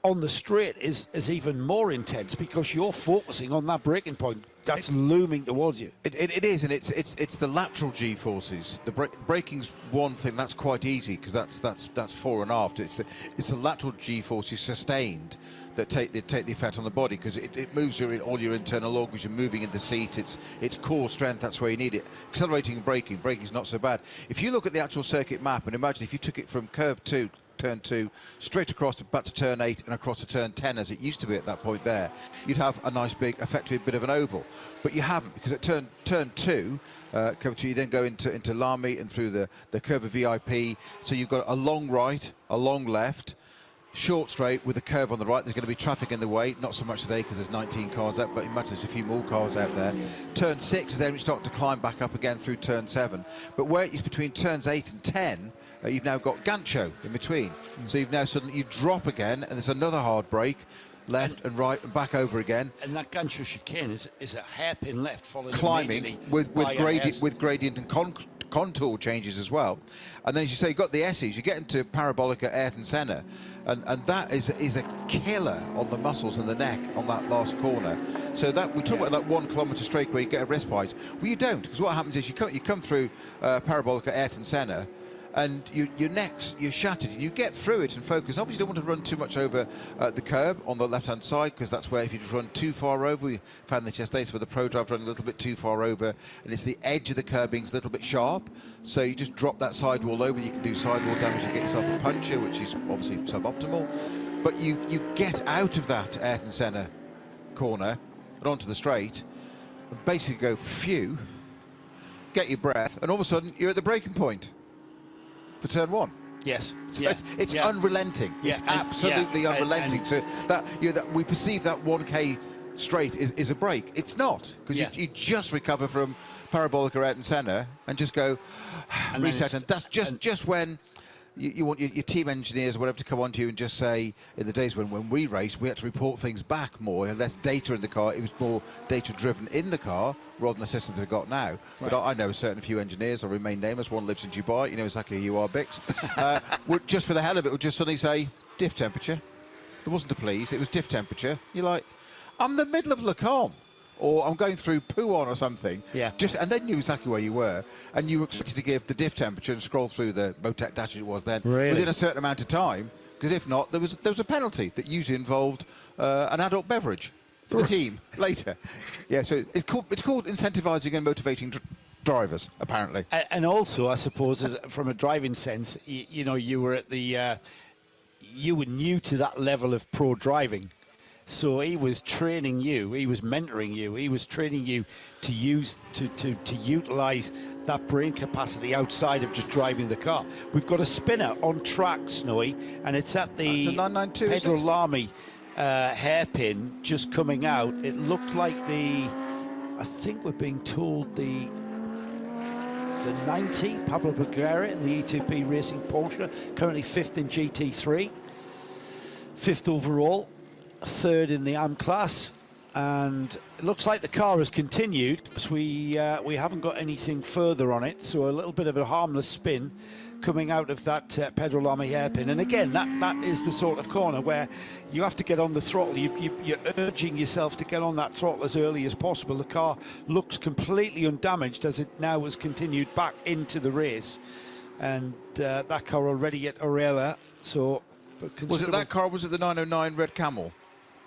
Speaker 10: On the straight is even more intense because you're focusing on that braking point that's looming towards you.
Speaker 5: It is, and it's the lateral G forces. The braking's one thing that's quite easy because that's fore and aft. It's the lateral G forces sustained that take the effect on the body because it moves all your internal organs. You're moving in the seat. It's core strength. That's where you need it. Accelerating and braking's not so bad. If you look at the actual circuit map and imagine if you took it from curve 2 turn 2, straight across back to turn 8 and across to turn 10 as it used to be at that point there, you'd have a nice big, effectively bit of an oval. But you haven't, because at turn 2, cover 2, you then go into Lamy and through the curve of VIP. So you've got a long right, a long left, short straight with a curve on the right. There's going to be traffic in the way, not so much today because there's 19 cars out, but imagine there's a few more cars out there. Turn 6 is then you start to climb back up again through turn 7. But where it's between turns 8 and 10, you've now got Gancho in between. So you've now suddenly, you drop again, and there's another hard break, left and right and back over again.
Speaker 10: And that Gancho chicane is a hairpin left, followed
Speaker 5: climbing with gradient and contour changes as well. And then as you say, you've got the S's, you get into Parabolica, Ayrton Senna, and that is a killer on the muscles and the neck on that last corner. So that we talk about that 1 kilometre straight where you get a respite. Well, you don't, because what happens is you come through Parabolica, Ayrton Senna, and your neck's, you're shattered. You get through it and focus. Obviously, you don't want to run too much over the curb on the left-hand side, because that's where if you just run too far over, we found this yesterday, so with the Pro Drive running a little bit too far over, and it's the edge of the curbing's a little bit sharp, so you just drop that sidewall over. You can do sidewall damage and get yourself a puncture, which is obviously suboptimal. But you get out of that Ayrton Senna corner and onto the straight, and basically go phew, get your breath, and all of a sudden you're at the braking point for turn 1.
Speaker 10: Yes.
Speaker 5: So it's unrelenting.
Speaker 10: Yeah.
Speaker 5: It's absolutely unrelenting. So that that we perceive that 1K straight is a break. It's not, because you just recover from Parabolica, Ayrton Senna and just go and reset. And that's just when you want your team engineers or whatever to come onto you and just say, in the days when we raced, we had to report things back more, and less data in the car. It was more data driven in the car rather than the systems we've got now. Right. But I know a certain few engineers, I'll remain nameless, one lives in Dubai, you know exactly who you are, Bix, would just for the hell of it would just suddenly say diff temperature. There wasn't a please, it was diff temperature. You're like, I'm in the middle of Le Combe, or I'm going through Pouon or something.
Speaker 10: Yeah.
Speaker 5: And then knew exactly where you were, and you were expected to give the diff temperature and scroll through the Motec dash as it was then within a certain amount of time, because if not, there was a penalty that usually involved an adult beverage for the team later. Yeah, so it's called incentivising and motivating drivers, apparently.
Speaker 10: And also, I suppose, from a driving sense, you know, you were at the you were new to that level of pro driving. So he was training you, he was mentoring you, he was training you to utilise that brain capacity outside of just driving the car. We've got a spinner on track, Snowy, and it's at the Pedro Lamy hairpin just coming out. It looked like I think we're being told the 90, Pablo Bagheera in the E2P Racing Porsche, currently 5th in GT3, 5th overall. 3rd in the AM class, and it looks like the car has continued, because we haven't got anything further on it, so a little bit of a harmless spin coming out of that Pedro Lamy hairpin. And again, that is the sort of corner where you have to get on the throttle. You're urging yourself to get on that throttle as early as possible. The car looks completely undamaged as it now has continued back into the race, and that car already at Orella. So
Speaker 5: was it that car? Was it the 909 Red Camel?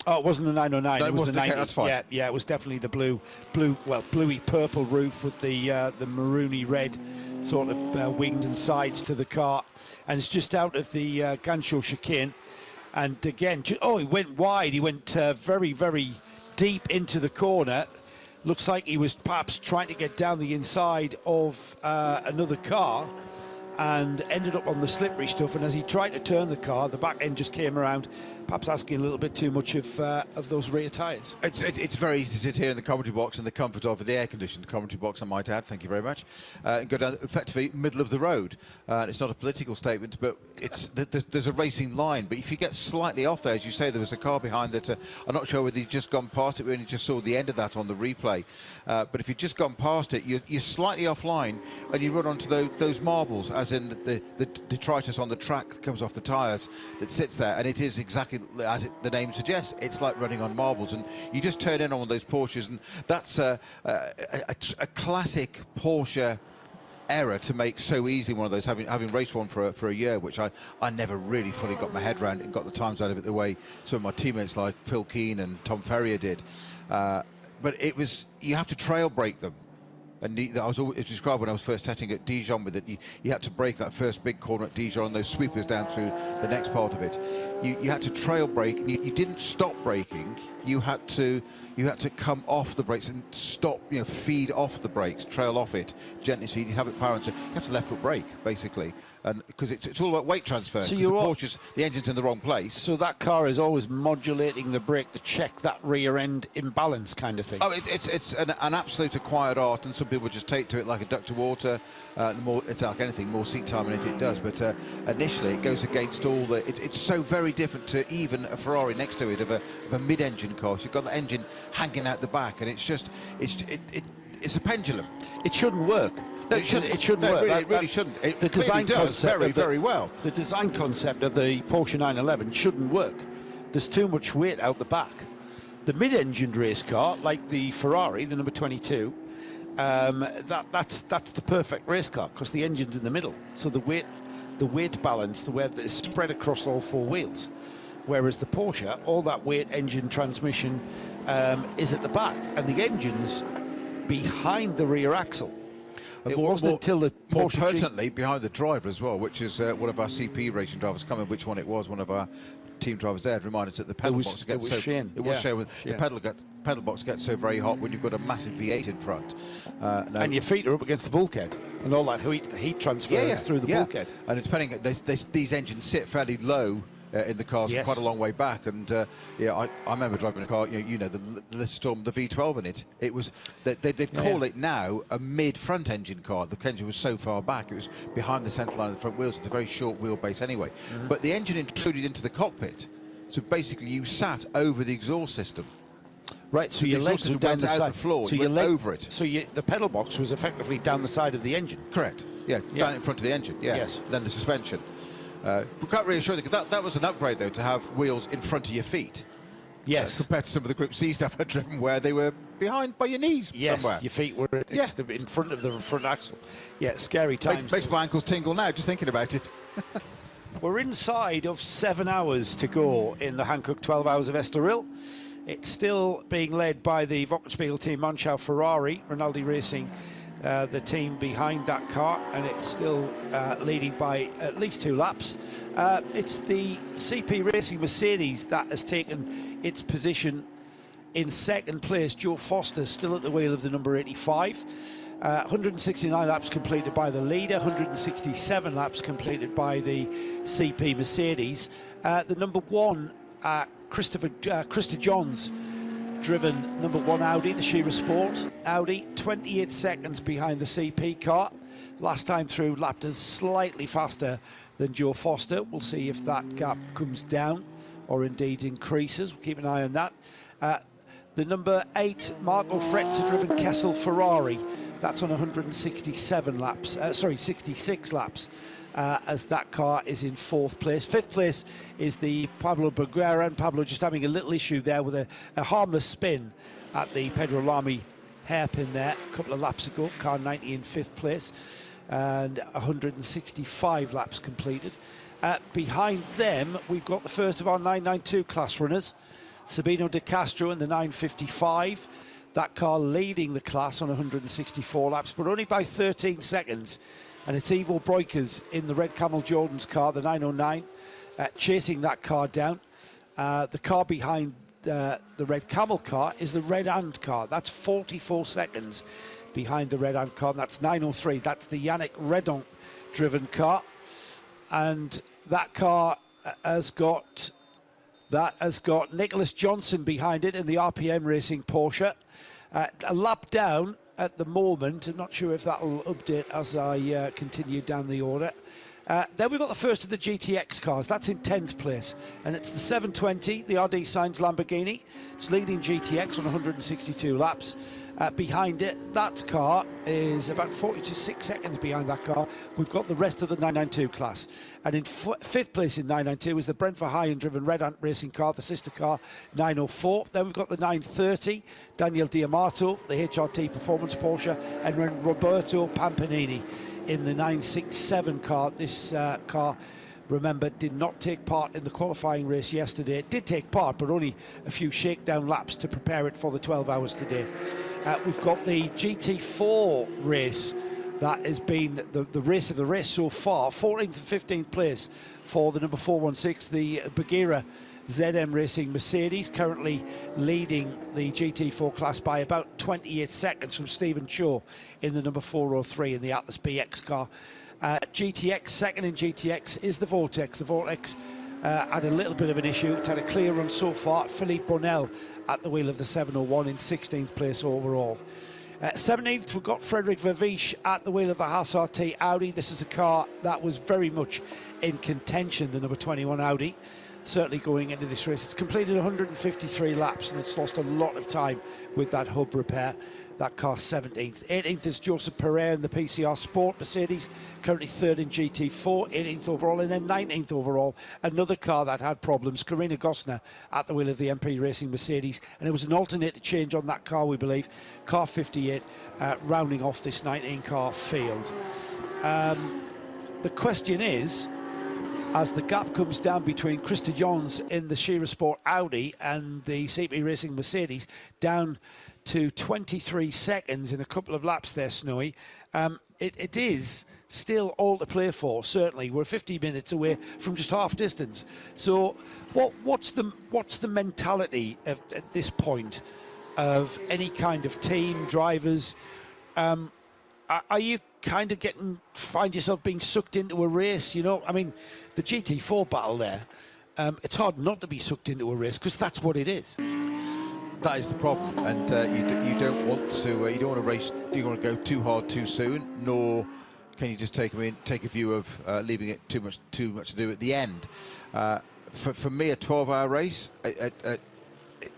Speaker 10: Oh, it wasn't the 909.
Speaker 5: No,
Speaker 10: it was the 90.
Speaker 5: That's fine.
Speaker 10: Yeah, it was definitely the bluey purple roof with the maroony red sort of wings and sides to the car, and it's just out of the Gancho chicane. And again, he went wide. He went very, very deep into the corner. Looks like he was perhaps trying to get down the inside of another car, and ended up on the slippery stuff. And as he tried to turn the car, the back end just came around, perhaps asking a little bit too much of those rear tyres.
Speaker 5: It's very easy to sit here in the commentary box in the comfort of the air-conditioned commentary box, I might add, thank you very much, and go down effectively middle of the road. It's not a political statement, but there's a racing line. But if you get slightly off there, as you say, there was a car behind that. I'm not sure whether you'd just gone past it. We only just saw the end of that on the replay. But if you'd just gone past it, you're slightly offline, and you run onto those marbles, as in the detritus on the track that comes off the tyres that sits there, and it is exactly as the name suggests. It's like running on marbles, and you just turn in on one of those Porsches, and that's a classic Porsche error to make so easy. One of those, having raced one for a year, which I never really fully got my head around and got the times out of it the way some of my teammates like Phil Keane and Tom Ferrier did. But it was, you have to trail brake them. And I was always described when I was first testing at Dijon with it. You had to break that first big corner at Dijon and those sweepers down through the next part of it. You had to trail brake. And you didn't stop braking. You had to come off the brakes and stop. Feed off the brakes, trail off it gently, so you have it power. So you have to left foot brake basically, and because it's all about weight transfer.
Speaker 10: So
Speaker 5: the engine's in the wrong place.
Speaker 10: So that car is always modulating the brake to check that rear end imbalance kind of thing.
Speaker 5: Oh, it's an absolute acquired art, and some people just take to it like a duck to water. It's like anything, more seat time in it does. But initially, it goes against all the. It's so very different to even a Ferrari next to it of a mid-engine car. So you've got the engine hanging out the back, and it's a pendulum.
Speaker 10: It shouldn't work.
Speaker 5: No, it shouldn't.
Speaker 10: It shouldn't work.
Speaker 5: It really shouldn't. It
Speaker 10: the design
Speaker 5: does
Speaker 10: concept
Speaker 5: very well.
Speaker 10: The design concept of the Porsche 911 shouldn't work. There's too much weight out the back. The mid-engined race car, like the Ferrari, the number 22, that's the perfect race car because the engine's in the middle. So the weight balance, the way that is spread across all four wheels. Whereas the Porsche, all that weight, engine, transmission is at the back, and the engine's behind the rear axle.
Speaker 5: And
Speaker 10: it wasn't until the
Speaker 5: more
Speaker 10: Porsche
Speaker 5: pertinently behind the driver as well, which is one of our CP racing drivers. Coming, which one it was? One of our team drivers there had reminded us that the pedal box gets so.
Speaker 10: Shane.
Speaker 5: It was Shane. The pedal box gets so very hot when you've got a massive V8 in front,
Speaker 10: and your feet are up against the bulkhead, and all that heat transfers through the bulkhead.
Speaker 5: And depending, these engines sit fairly low. In the cars, quite a long way back, and I remember driving a car. The Storm, the V12 in it. It was they'd call it now a mid-front engine car. The engine was so far back; it was behind the centre line of the front wheels. It's a very short wheelbase anyway. But the engine intruded into the cockpit, so basically you sat over the exhaust system.
Speaker 10: Right, so your legs were down the side.
Speaker 5: The floor,
Speaker 10: so
Speaker 5: you went over it.
Speaker 10: So the pedal box was effectively down the side of the engine.
Speaker 5: Correct. Yeah, down in front of the engine. Yeah.
Speaker 10: Yes.
Speaker 5: Then the suspension. We can't really assure that was an upgrade though, to have wheels in front of your feet.
Speaker 10: Yes.
Speaker 5: Compared to some of the Group C stuff I've driven where they were behind by your knees somewhere.
Speaker 10: Your feet were in front of the front axle. Yeah, scary times.
Speaker 5: Makes my ankles tingle now just thinking about it.
Speaker 10: We're inside of 7 hours to go in the Hankook 12 Hours of Estoril. It's still being led by the Wochenspiegel team, Manschau Ferrari, Rinaldi Racing, the team behind that car, and it's still leading by at least 2 laps. It's the CP Racing Mercedes that has taken its position in second place. Joe Foster still at the wheel of the number 85. 169 laps completed by the leader, 167 laps completed by the CP Mercedes. The number 1, Krista Johns, driven number 1 Audi, the Shira Sport Audi, 28 seconds behind the CP car. Last time through, lapped us slightly faster than Joe Foster. We'll see if that gap comes down or indeed increases. We'll keep an eye on that. The number 8 Marco Frezza driven Kessel Ferrari. That's on 167 laps. 66 laps. As that car is in 4th place. 5th place is the Pablo Berguera, and Pablo just having a little issue there with a harmless spin at the Pedro Lamy hairpin there a couple of laps ago. Car 90 in 5th place and 165 laps completed. Behind them, we've got the first of our 992 class runners, Sabino De Castro in the 955. That car leading the class on 164 laps, but only by 13 seconds. And it's Ivo Breukers in the Red Camel Jordan's car, the 909, chasing that car down. The car behind the Red Camel car is the Red Ant car. That's 44 seconds behind the Red Ant car. And that's 903. That's the Yannick Redon driven car. And that car has got Nicholas Johnson behind it in the RPM Racing Porsche. A lap down at the moment. I'm not sure if that will update as I continue down the order. Then we've got the first of the GTX cars. That's in 10th place. And it's the 720, the RD Sainz Lamborghini. It's leading GTX on 162 laps. Behind it, that car is about 46 seconds behind that car. We've got the rest of the 992 class. And in 5th place in 992 is the Brent Verheyen driven Red Ant racing car, the sister car 904. Then we've got the 930, Daniel Diamato, the HRT Performance Porsche, and then Roberto Pampanini in the 967 car. This car, remember, did not take part in the qualifying race yesterday. It did take part, but only a few shakedown laps to prepare it for the 12 hours today.
Speaker 18: We've got the GT4 race. That has been the race of the race so far. 14th and 15th place for the number 416, the Bagheera ZM Racing Mercedes, currently leading the GT4 class by about 28 seconds from Stephen Cho in the number 403 in the Atlas BX car. GTX, second in GTX, is the Vortex. The Vortex had a little bit of an issue. It's had a clear run so far. Philippe Bonnell at the wheel of the 701 in 16th place overall. 17th, we've got Frederick Verviche at the wheel of the Haas RT Audi. This is a car that was very much in contention, the number 21 Audi, certainly going into this race. It's completed 153 laps and it's lost a lot of time with that hub repair. That car 17th. 18th is Joseph Pereira in the PCR Sport Mercedes, currently third in GT4, 18th overall, and then 19th overall. Another car that had problems, Karina Gosner at the wheel of the MP Racing Mercedes, and it was an alternator change on that car, we believe. Car 58, rounding off this 19-car field. The question is, as the gap comes down between Krista Johns in the Shearer Sport Audi and the CP Racing Mercedes down to 23 seconds in a couple of laps there, Snowy, it is still all to play for. Certainly, we're 50 minutes away from just half distance. So, what's the mentality at this point of any kind of team, drivers? Are you kind of find yourself being sucked into a race? You know, I mean, the GT4 battle there. It's hard not to be sucked into a race because that's what it is.
Speaker 5: That is the problem, and you don't want to. You don't want to race. You don't want to go too hard too soon, nor can you just take a view of leaving it too much to do at the end. For me, a 12-hour race,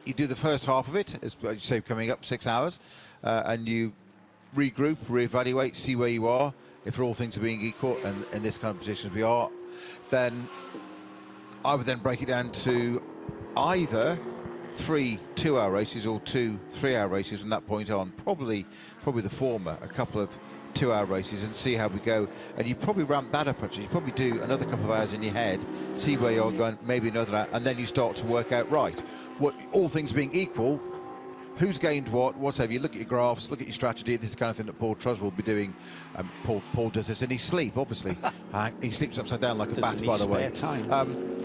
Speaker 5: you do the first half of it, as you say, coming up 6 hours, and you regroup, reevaluate, see where you are. If all things are being equal, and in this kind of position as we are, then I would then break it down to either 3 2-hour races or 2 3-hour races from that point on. Probably the former, a couple of 2-hour races, and see how we go. And you probably ramp that up actually. You probably do another couple of hours in your head, see where you're going, maybe another hour, and then you start to work out, right, what, all things being equal, who's gained whatever. You look at your graphs, look at your strategy. This is the kind of thing that Paul Trus will be doing. Paul does this in his sleep, obviously. He sleeps upside down like a bat, by the way.
Speaker 18: Time.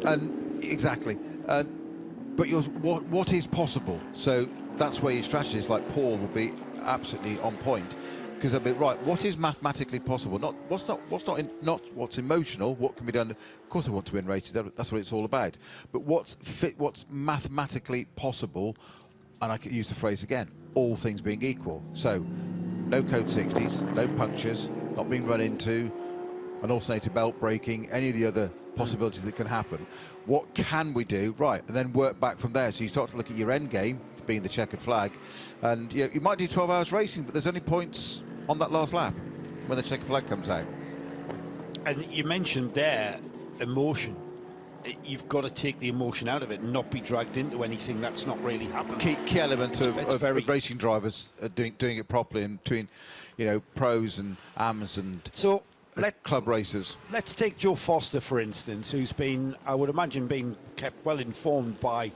Speaker 5: And exactly. But what is possible? So that's where your strategy is. Like Paul will be absolutely on point, because they'll be right. What is mathematically possible? Not what's emotional. What can be done? Of course, I want to win races. That's what it's all about. But what's mathematically possible? And I could use the phrase again, all things being equal. So, no code 60s, no punctures, not being run into, an alternator belt breaking, any of the other possibilities that can happen. What can we do? Right, and then work back from there. So you start to look at your end game, being the checkered flag, and you might do 12 hours racing, but there's only points on that last lap when the checkered flag comes out.
Speaker 18: And you mentioned there emotion. You've got to take the emotion out of it and not be dragged into anything that's not really happening.
Speaker 5: Key element of racing drivers doing it properly, and between pros and AMs and club racers.
Speaker 18: Let's take Joe Foster, for instance, who's been, I would imagine, been kept well informed by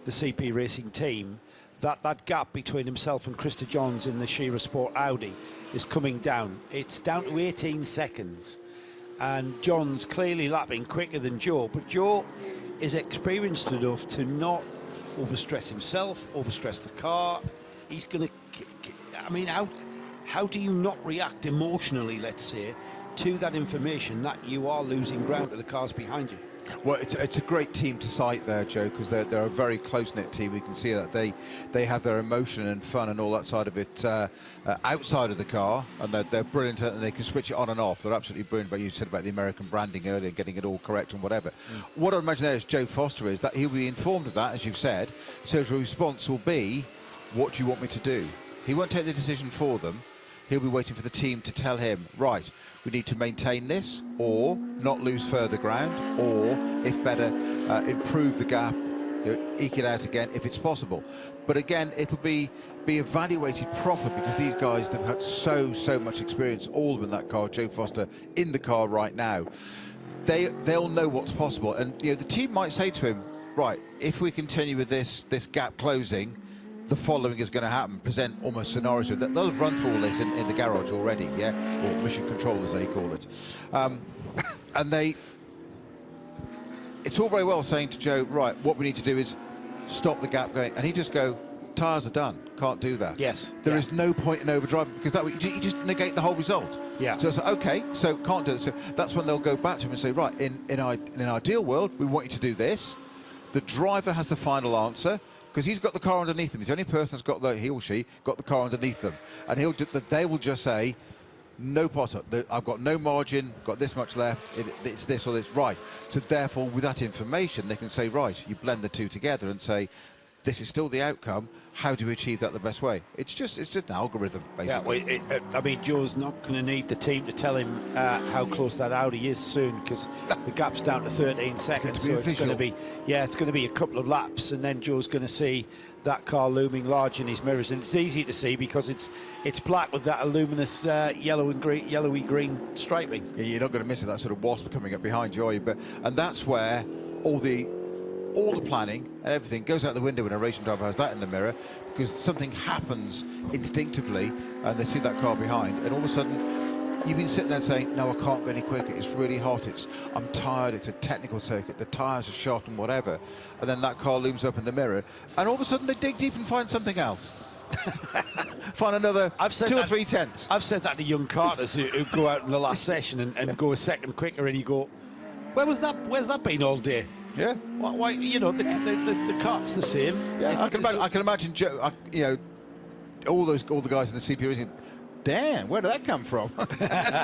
Speaker 18: the CP Racing team that gap between himself and Krista Johns in the Shearer Sport Audi is coming down. It's down to 18 seconds. And John's clearly lapping quicker than Joe, but Joe is experienced enough to not overstress himself, overstress the car. He's going to, I mean, how do you not react emotionally, let's say, to that information that you are losing ground to the cars behind you?
Speaker 5: Well, it's a great team to cite there, Joe, because they're a very close-knit team. We can see that they have their emotion and fun and all that side of it outside of the car, and they're brilliant, and they can switch it on and off. They're absolutely brilliant. But you said about the American branding earlier, getting it all correct and whatever. What I imagine there is Joe Foster is that he'll be informed of that, as you've said. So his response will be, "What do you want me to do?" He won't take the decision for them. He'll be waiting for the team to tell him, right, we need to maintain this, or not lose further ground, or, if better, improve the gap, eke it out again if it's possible. But again, it'll be evaluated properly, because these guys, they've had so much experience, all of them in that car. Joe Foster in the car right now. They'll know what's possible, and the team might say to him, right, if we continue with this gap closing, the following is going to happen, present almost scenarios. They'll have run through all this in the garage already, yeah, or mission control as they call it. And it's all very well saying to Joe, right, what we need to do is stop the gap going, and he just go, tyres are done, can't do that.
Speaker 10: Yes.
Speaker 5: There is no point in overdriving, because that you just negate the whole result.
Speaker 10: Yeah.
Speaker 5: So it's like, okay, so can't do it. So that's when they'll go back to him and say, right, in an ideal world, we want you to do this. The driver has the final answer, because he's got the car underneath him. He's the only person that's got he or she got the car underneath them, and they will just say, no Potter, I've got no margin, got this much left, it's this or this, right. So therefore, with that information, they can say, right, you blend the two together and say, this is still the outcome, how do we achieve that the best way? It's an algorithm, basically.
Speaker 10: Yeah, well, I mean, Joe's not going to need the team to tell him how close that Audi is soon, because the gap's down to 13 seconds, so it's going to be, it's going to be a couple of laps, and then Joe's going to see that car looming large in his mirrors, and it's easy to see because it's black with that luminous yellowy green striping.
Speaker 5: Yeah, you're not going to miss it, that sort of wasp coming up behind you, are you? And that's where all the planning and everything goes out the window when a racing driver has that in the mirror, because something happens instinctively and they see that car behind, and all of a sudden you've been sitting there saying, no, I can't go any quicker, it's really hot, I'm tired, it's a technical circuit, the tyres are shot and whatever, and then that car looms up in the mirror, and all of a sudden they dig deep and find something else. Find another 2 or 3 tenths.
Speaker 10: I've said that to young karters who go out in the last session and go a second quicker, and you go, where's that been all day?
Speaker 5: Yeah.
Speaker 10: Why? You know, the kart's the same.
Speaker 5: Yeah, I can imagine Joe, all the guys in the CPU thinking, Dan, where did that come from?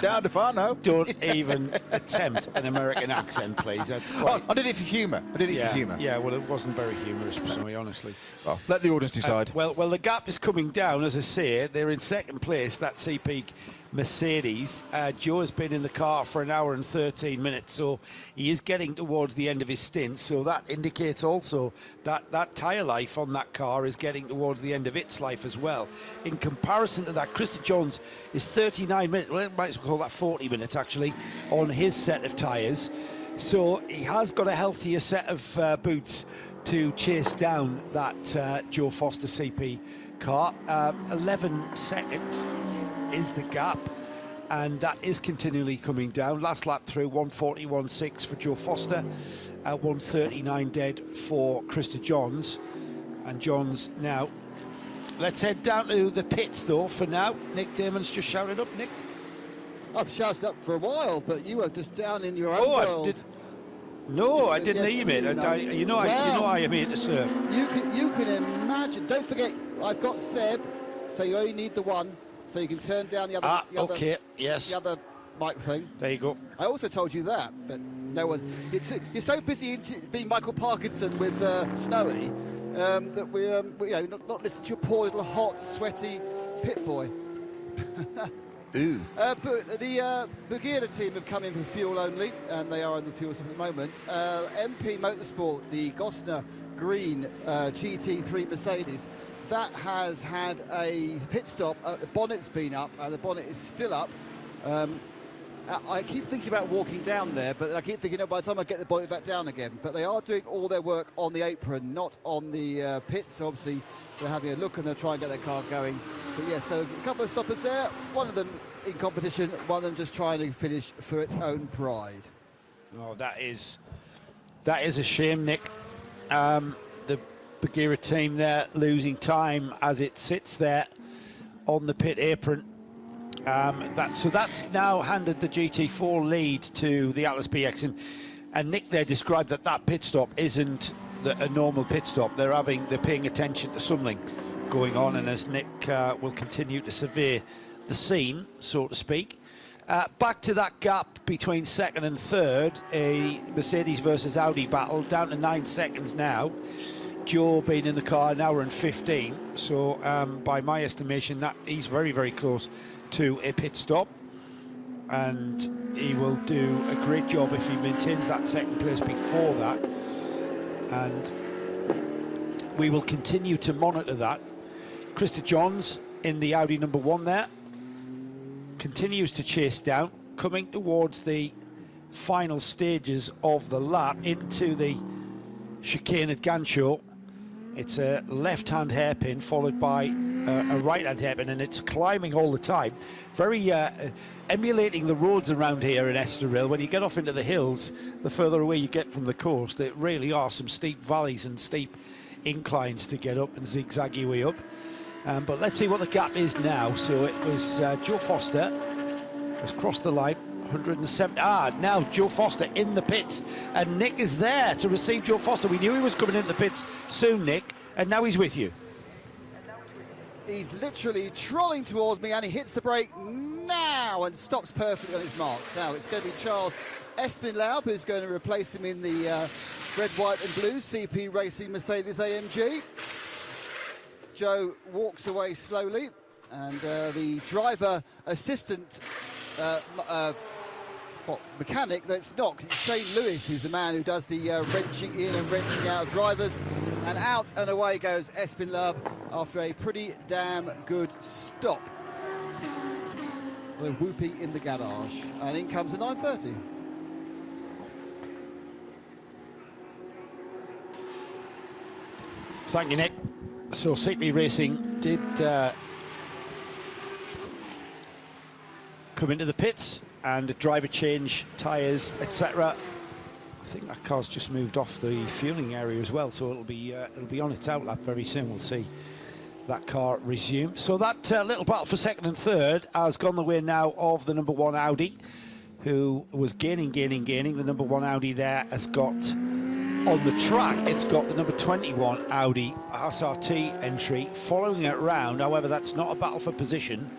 Speaker 5: Down if I know.
Speaker 10: Don't even attempt an American accent, please. That's quite...
Speaker 5: I did it for humour. For humour.
Speaker 10: Yeah, well, it wasn't very humorous, Snowy, honestly.
Speaker 5: Well, let the audience decide.
Speaker 10: Well, the gap is coming down, as I say. They're in second place, that CP Mercedes. Joe has been in the car for 1 hour and 13 minutes, so he is getting towards the end of his stint. So that indicates also that tyre life on that car is getting towards the end of its life as well. In comparison to that, Christopher Johns is 39 minutes, well, might as well call that 40 minutes actually, on his set of tyres. So he has got a healthier set of boots to chase down that Joe Foster CP car. 11 seconds is the gap, and that is continually coming down. Last lap through, 1:41.6 for Joe Foster, 1:39 dead for Krista Johns. And Johns now, let's head down to the pits though for now. Nick Damon's just shouted up. Nick?
Speaker 4: I've shouted up for a while, but you were just down in your own world.
Speaker 10: I didn't hear it. You know I am here to serve.
Speaker 4: You can imagine. Don't forget, I've got Seb, so you only need the one. So you can turn down the other.
Speaker 10: Okay, yes.
Speaker 4: The other microphone.
Speaker 10: There you go.
Speaker 4: I also told you that, but no one. You're so busy being Michael Parkinson with Snowy that we're not listening to your poor little hot, sweaty pit boy.
Speaker 5: Ooh.
Speaker 4: But the Bugatti team have come in for fuel only, and they are on the fuel at the moment. MP Motorsport, the Gosner Green GT3 Mercedes. That has had a pit stop. The bonnet's been up, and the bonnet is still up. I keep thinking about walking down there, but I keep thinking, by the time I get the bonnet back down again. But they are doing all their work on the apron, not on the pit. So obviously they're having a look and they'll try and get their car going. But yeah, so a couple of stoppers there. One of them in competition, one of them just trying to finish for its own pride.
Speaker 10: Oh, that is a shame, Nick. The Bagheera team there losing time as it sits there on the pit apron. So that's now handed the GT4 lead to the Atlas BX, and Nick there described that pit stop isn't a normal pit stop. They're paying attention to something going on, and as Nick will continue to survey the scene, so to speak. Back to that gap between second and third, a Mercedes versus Audi battle, down to 9 seconds now. Joe being in the car 1 hour and 15, so by my estimation that he's very, very close to a pit stop, and he will do a great job if he maintains that second place before that, and we will continue to monitor that. Krista Johns in the Audi number 1 there continues to chase down, coming towards the final stages of the lap into the chicane at Gancho. It's a left-hand hairpin followed by a right-hand hairpin, and it's climbing all the time. Very emulating the roads around here in Estoril. When you get off into the hills, the further away you get from the coast, there really are some steep valleys and steep inclines to get up and zigzag your way up. But let's see what the gap is now. So it was Joe Foster has crossed the line. 170. Now Joe Foster in the pits, and Nick is there to receive Joe Foster. We knew he was coming into the pits soon, Nick, and now he's with you.
Speaker 2: He's literally trolling towards me, and he hits the brake now and stops perfectly on his mark. Now it's going to be Charles Espinlaub who's going to replace him in the red, white and blue CP Racing Mercedes AMG. Joe walks away slowly, and the driver assistant mechanic that's not, it's Shane Lewis who's the man who does the wrenching in and wrenching out of drivers, and out and away goes Espinlaub after a pretty damn good stop. The whooping in the garage, and in comes the 930.
Speaker 10: Thank you, Nick. So CP Racing did come into the pits and a driver change, tyres, etc. I think that car's just moved off the fueling area as well, so it'll be on its outlap very soon. We'll see that car resume. So that little battle for second and third has gone the way now of the number 1 Audi, who was gaining. The number 1 Audi there has got on the track, it's got the number 21 Audi SRT entry following it round. However, that's not a battle for position.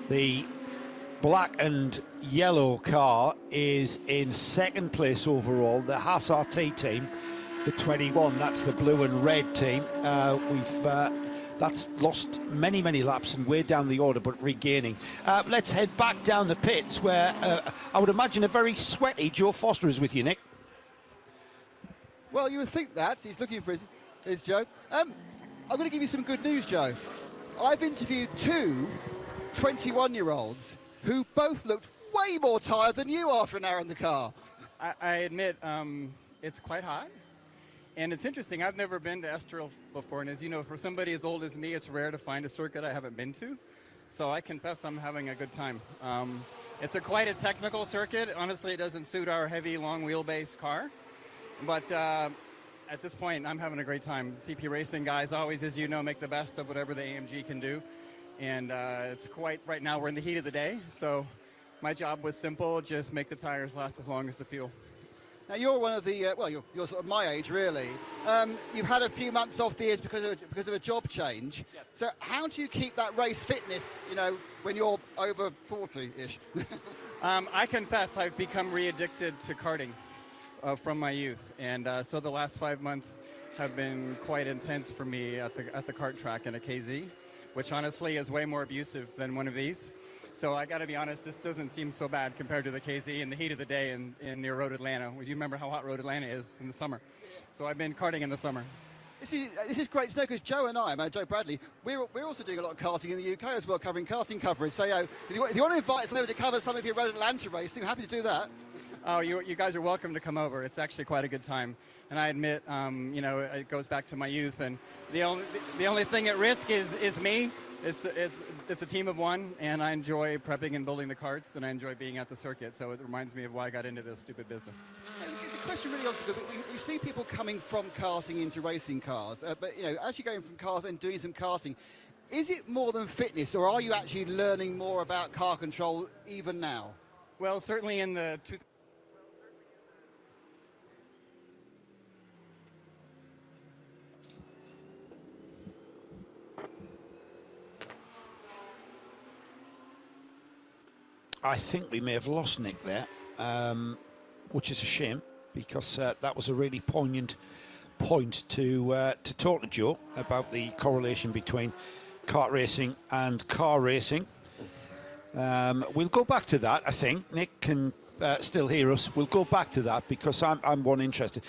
Speaker 10: The black and yellow car is in second place overall. The SRT team, the 21, that's the blue and red team. That's lost many laps and way down the order, but regaining. Let's head back down the pits where I would imagine a very sweaty Joe Foster is with you, Nick.
Speaker 2: Well, you would think that. He's looking for his Joe. I'm going to give you some good news, Joe. I've interviewed 2 21-year-olds who both looked way more tired than you after an hour in the car.
Speaker 17: I admit it's quite hot. And it's interesting, I've never been to Estoril before, and as you know, for somebody as old as me, it's rare to find a circuit I haven't been to. So I confess I'm having a good time. It's quite a technical circuit. Honestly, it doesn't suit our heavy, long wheelbase car. But at this point, I'm having a great time. The CP Racing guys always, as you know, make the best of whatever the AMG can do. And it's quite, right now we're in the heat of the day. So my job was simple, just make the tires last as long as the fuel.
Speaker 2: Now you're one of the, well, you're sort of my age really. You've had a few months off the ears because of a job change. Yes. So how do you keep that race fitness, you know, when you're over 40-ish?
Speaker 17: I confess I've become re-addicted to karting from my youth. And so the last 5 months have been quite intense for me at the kart track in a KZ, which honestly is way more abusive than one of these. So I got to be honest, this doesn't seem so bad compared to the KZ in the heat of the day in near Road Atlanta. You remember how hot Road Atlanta is in the summer. So I've been karting in the summer.
Speaker 2: This is great to know, because Joe and I, Joe Bradley, we're also doing a lot of karting in the UK as well, covering karting coverage. So if you want to invite us over to cover some of your Road Atlanta racing, I'm happy to do that.
Speaker 17: Oh, you guys are welcome to come over. It's actually quite a good time. And I admit, you know, it goes back to my youth. And the only thing at risk is me. It's a team of one, and I enjoy prepping and building the karts, and I enjoy being at the circuit. So it reminds me of why I got into this stupid business.
Speaker 2: The question really also, we see people coming from karting into racing cars, but you know, as you're going from cars and doing some karting, is it more than fitness, or are you actually learning more about car control even now?
Speaker 17: Well, certainly in the
Speaker 10: I think we may have lost Nick there, which is a shame, because that was a really poignant point to talk to Joe about the correlation between kart racing and car racing. We'll go back to that. I think Nick can still hear us. We'll go back to that because I'm one interested.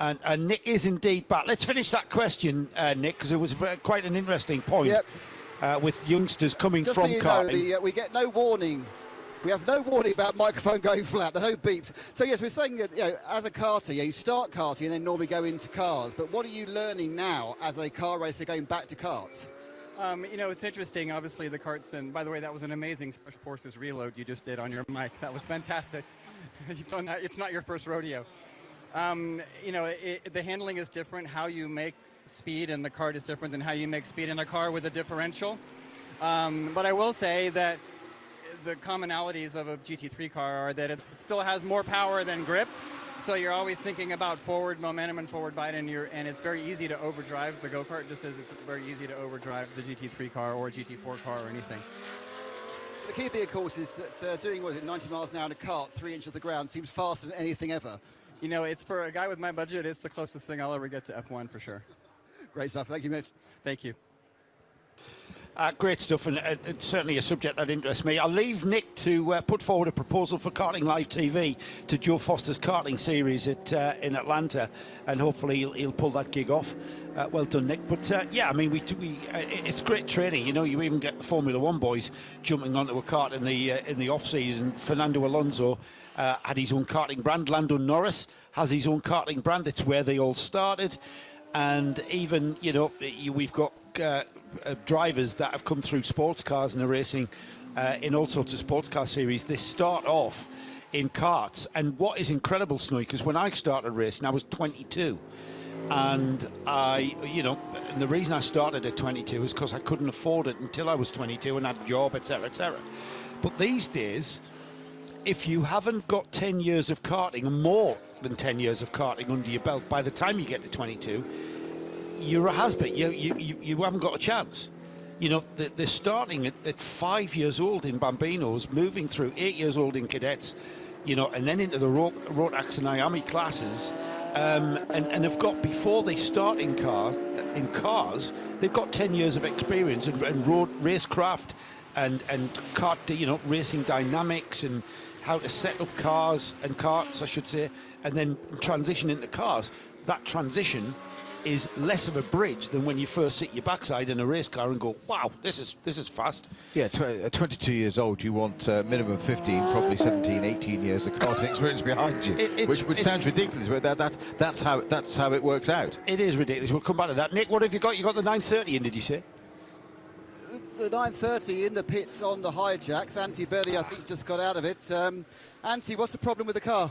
Speaker 10: And Nick is indeed back. Let's finish that question, Nick, because it was quite an interesting point. Yep. With youngsters coming
Speaker 2: Just
Speaker 10: from
Speaker 2: so you
Speaker 10: karting.
Speaker 2: know, we get no warning We have no warning about microphone going flat, no beeps. So yes, we're saying that, you know, as a karter, you start karting and then normally go into cars. But what are you learning now as a car racer going back to karts?
Speaker 17: You know, it's interesting, obviously, the karts, and by the way, that was an amazing Special Forces reload you just did on your mic. That was fantastic. It's not your first rodeo. You know, the handling is different. How you make speed in the kart is different than how you make speed in a car with a differential. But I will say that the commonalities of a GT3 car are that it still has more power than grip. So you're always thinking about forward momentum and forward bite, and it's very easy to overdrive the go-kart, just as it's very easy to overdrive the GT3 car or a GT4 car or anything.
Speaker 2: The key thing, of course, is that doing, what is it, 90 miles an hour in a kart, 3 inches off the ground, seems faster than anything ever.
Speaker 17: You know, it's for a guy with my budget, it's the closest thing I'll ever get to F1 for sure.
Speaker 2: Great stuff. Thank you, Mitch.
Speaker 17: Thank you.
Speaker 18: Great stuff, and it's certainly a subject that interests me. I'll leave Nick to put forward a proposal for Karting Live TV to Joe Foster's karting series in Atlanta, and hopefully he'll pull that gig off. Well done, Nick. But yeah, I mean, it's great training. You know, you even get the Formula One boys jumping onto a kart in the off season. Fernando Alonso had his own karting brand. Lando Norris has his own karting brand. It's where they all started, and even, you know, we've got drivers that have come through sports cars and are racing in all sorts of sports car series. They start off in karts, and what is incredible, Snowy, because when I started racing I was 22, and and the reason I started at 22 is because I couldn't afford it until I was 22 and had a job, etc, etc. But these days, if you haven't got 10 years of karting, and more than 10 years of karting under your belt, by the time you get to 22, you're a has-been. You haven't got a chance. You know, they're starting at 5 years old in Bambinos, moving through 8 years old in cadets, you know, and then into the Rotax and Miami classes, and have got, before they start in cars, they've got 10 years of experience and road racecraft and kart, you know, racing dynamics and how to set up cars and karts, I should say, and then transition into cars. That transition is less of a bridge than when you first sit your backside in a race car and go, wow, this is fast.
Speaker 5: Yeah, at 22 years old, you want minimum 15, probably 17, 18 years of karting experience behind you, which sounds ridiculous, but that's how it works out.
Speaker 18: It is ridiculous. We'll come back to that. Nick, what have you got? You got the 930 in, did you say?
Speaker 2: The 930 in the pits on the hijacks. Antti Berli, I think, just got out of it. Antti, what's the problem with the car?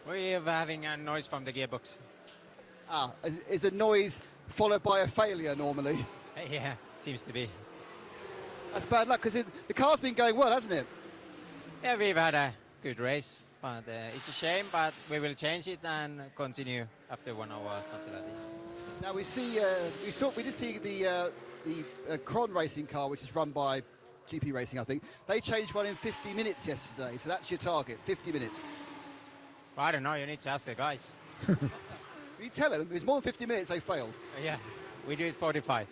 Speaker 14: We're having a noise from the gearbox.
Speaker 2: Is a noise followed by a failure normally?
Speaker 14: Yeah, seems to be.
Speaker 2: That's bad luck, because the car's been going well, hasn't it?
Speaker 14: Yeah, we've had a good race, but it's a shame, but we will change it and continue after 1 hour, something like this.
Speaker 2: Now we see, we did see the Cron racing car, which is run by GP Racing, I think. They changed one in 50 minutes yesterday, so that's your target, 50 minutes.
Speaker 14: Well, I don't know, you need to ask the guys.
Speaker 2: You tell them, if it's more than 50 minutes, they failed.
Speaker 14: Yeah, we do it 45.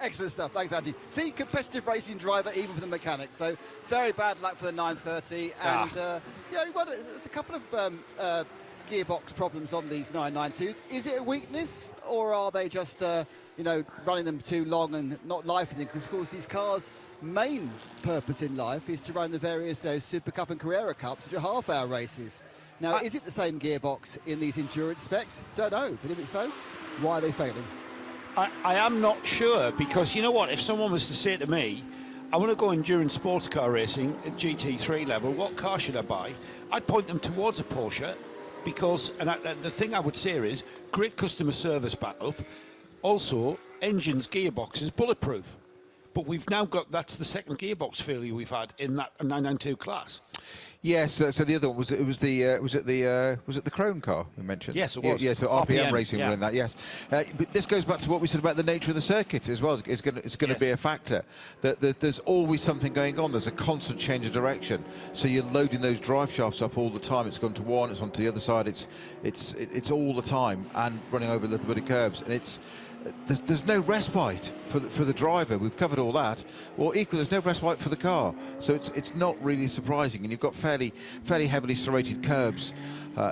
Speaker 2: Excellent stuff, thanks Andy. See, competitive racing driver even for the mechanic, so very bad luck for the 930. And yeah, well, there's a couple of gearbox problems on these 992s. Is it a weakness, or are they just, you know, running them too long and not lifing them? Because of course these cars' main purpose in life is to run the various Super Cup and Carrera Cups, which are half-hour races. Now, is it the same gearbox in these endurance specs? Don't know, but if it's so, why are they failing?
Speaker 18: I am not sure, because you know what, if someone was to say to me, I want to go endurance sports car racing at GT3 level, what car should I buy? I'd point them towards a Porsche, because, and the thing I would say is, great customer service backup, also engines, gearboxes, bulletproof. But we've now got, that's the second gearbox failure we've had in that 992 class.
Speaker 5: Yes, so the other one was it the Chrome car you mentioned?
Speaker 18: Yes, it was.
Speaker 5: Yeah, so RPM Racing
Speaker 18: yeah.
Speaker 5: were in that. Yes, but this goes back to what we said about the nature of the circuit as well. It's going to be a factor that there's always something going on. There's a constant change of direction. So you're loading those drive shafts up all the time. It's gone to one, it's on to the other side. It's all the time, and running over a little bit of curbs, and it's. There's no respite for the driver. We've covered all that. Or equally, there's no respite for the car. So it's not really surprising. And you've got fairly heavily serrated curbs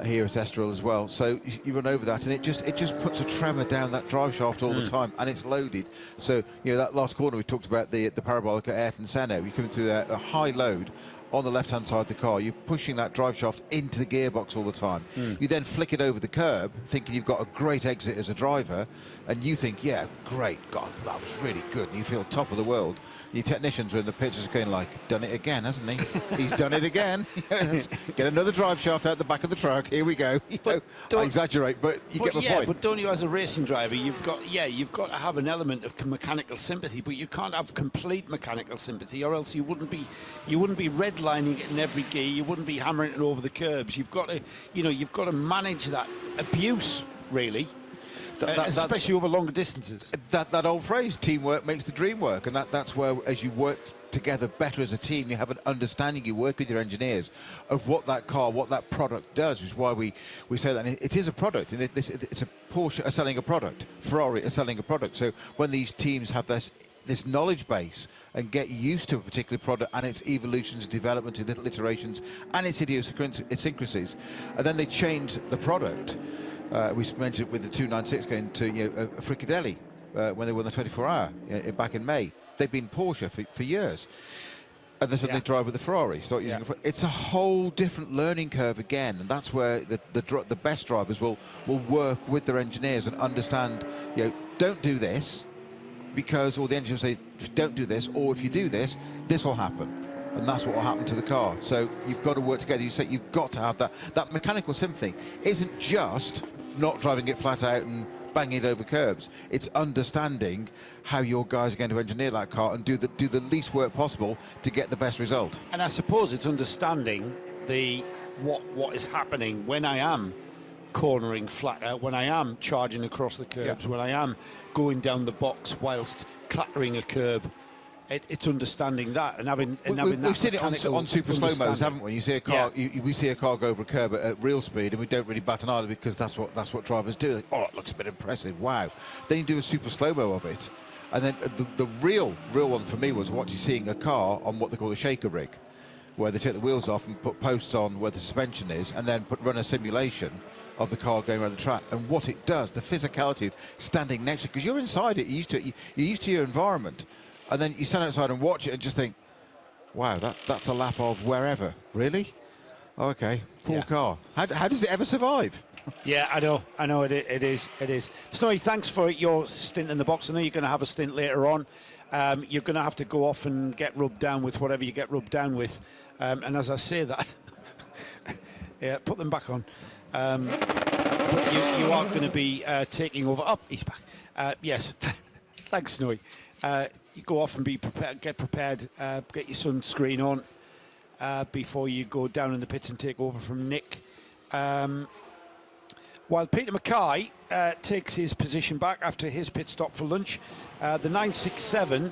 Speaker 5: here at Estoril as well. So you run over that, and it just puts a tremor down that drive shaft all the time, and it's loaded. So you know that last corner we talked about the parabolic at Ayrton Senna. You're coming through a high load on the left-hand side of the car. You're pushing that drive shaft into the gearbox all the time. You then flick it over the curb, thinking you've got a great exit as a driver, and you think, yeah, great, God, that was really good, and you feel top of the world. Your technicians are in the pit just going like, done it again, hasn't he? He's done it again. Yes. Get another drive shaft out the back of the truck. Here we go. I exaggerate, but you get my point.
Speaker 18: But don't you, as a racing driver, you've got to have an element of mechanical sympathy, but you can't have complete mechanical sympathy, or else you wouldn't be redlining it in every gear. You wouldn't be hammering it over the curbs. You've got to manage that abuse, really. Especially over longer distances.
Speaker 5: That old phrase, teamwork makes the dream work, and that's where, as you work together better as a team, you have an understanding, you work with your engineers of what that car, what that product does, which is why we say that. And it is a product, and it's a Porsche are selling a product, Ferrari are selling a product. So when these teams have this knowledge base and get used to a particular product and its evolutions, development, its little iterations, and its idiosyncrasies, and then they change the product. We mentioned it with the 296 going to Frickadelli when they won the 24-hour back in May. They've been Porsche for years. And then suddenly drive with the Ferrari. It's a whole different learning curve again, and that's where the best drivers will work with their engineers and understand, don't do this, because, or the engineer will say, don't do this, or if you do this, this will happen. And that's what will happen to the car. So you've got to work together. You say you've got to have that mechanical sympathy. Isn't just not driving it flat out and banging it over curbs. It's understanding how your guys are going to engineer that car and do the least work possible to get the best result.
Speaker 18: And I suppose it's understanding what is happening when I am cornering flat out, when I am charging across the curbs, when I am going down the box whilst clattering a curb. It's understanding that and having
Speaker 5: we've seen it on super slow-mos, haven't we? You see a car, we see a car go over a curb at real speed, and we don't really bat an eye because that's what drivers do. Like, oh, it looks a bit impressive. Wow. Then you do a super slow-mo of it, and then the real one for me was seeing a car on what they call a shaker rig, where they take the wheels off and put posts on where the suspension is, and then run a simulation of the car going around the track, and what it does, the physicality of standing next to it, because you're inside it, you're used to your environment. And then you stand outside and watch it and just think, wow, that's a lap of wherever. Really? Okay, poor car. How does it ever survive?
Speaker 18: Yeah, I know it is. Snowy, thanks for your stint in the box. I know you're going to have a stint later on. You're going to have to go off and get rubbed down with whatever you get rubbed down with. And as I say that, put them back on. But you are going to be taking over. Oh, he's back. Yes, thanks, Snowy. You go off and be prepared, get prepared, get your sunscreen on before you go down in the pits and take over from Nick. While Peter Mackay takes his position back after his pit stop for lunch, the 967,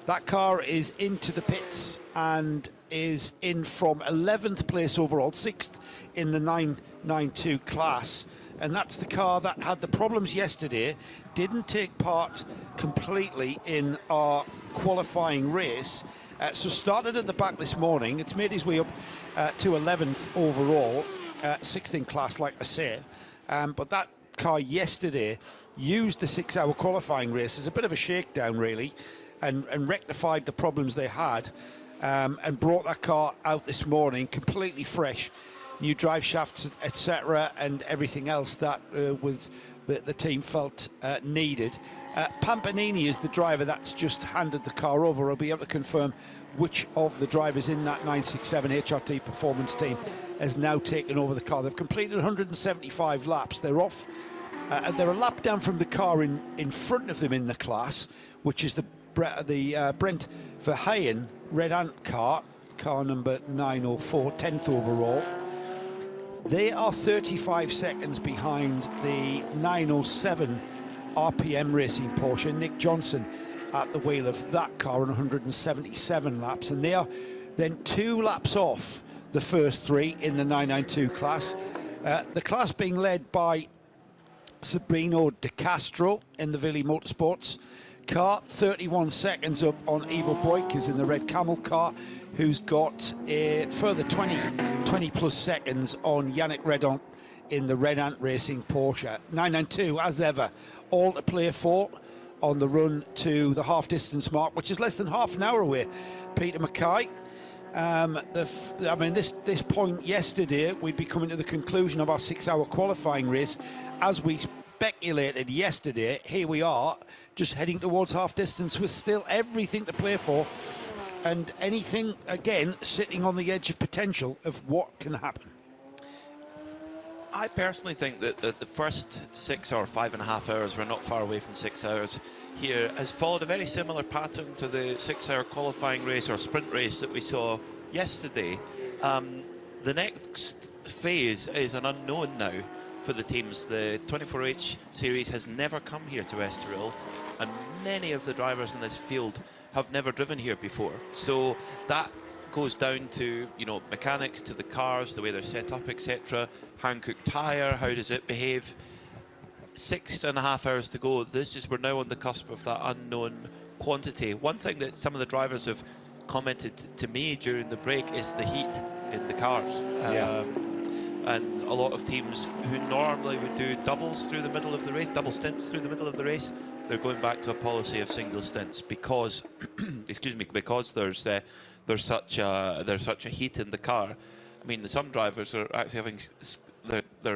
Speaker 18: that car is into the pits and is in from 11th place overall, 6th in the 992 class. And that's the car that had the problems yesterday, didn't take part completely in our qualifying race. So started at the back this morning. It's made his way up to 11th overall, 6th in class, like I say. But that car yesterday used the 6-hour qualifying race as a bit of a shakedown, really, and rectified the problems they had, and brought that car out this morning completely fresh. New drive shafts, etc., and everything else that the team felt needed. Pampanini is the driver that's just handed the car over. I'll be able to confirm which of the drivers in that 967 HRT performance team has now taken over the car. They've completed 175 laps. They're off. They're a lap down from the car in front of them in the class, which is the Brent Verheyen Red Ant car number 904, 10th overall. They are 35 seconds behind the 907 RPM Racing Porsche. Nick Johnson at the wheel of that car on 177 laps, and they are then 2 laps off the first 3 in the 992 class. The class being led by Sabrino De Castro in the Villi Motorsports car, 31 seconds up on Ivo Boykers in the Red Camel car, who's got a further 20 plus seconds on Yannick Redon in the Red Ant Racing Porsche. 992, as ever, all to play for on the run to the half-distance mark, which is less than half an hour away. Peter Mackay I mean, this point yesterday, we'd be coming to the conclusion of our 6-hour qualifying race. As we speculated yesterday, here we are, just heading towards half distance with still everything to play for, and anything, again, sitting on the edge of potential of what can happen.
Speaker 1: I personally think that the first 6 or 5.5 hours, we're not far away from 6 hours here, has followed a very similar pattern to the 6-hour qualifying race or sprint race that we saw yesterday. The next phase is an unknown now for the teams. The 24H series has never come here to Estoril, and many of the drivers in this field have never driven here before. So that goes down to, you know, mechanics, to the cars, the way they're set up, etc. Hankook tyre, how does it behave? 6.5 hours to go. We're now on the cusp of that unknown quantity. One thing that some of the drivers have commented to me during the break is the heat in the cars. And a lot of teams who normally would do doubles through the middle of the race, double stints through the middle of the race, they're going back to a policy of single stints because, excuse me, because there's such a heat in the car. I mean, some drivers are actually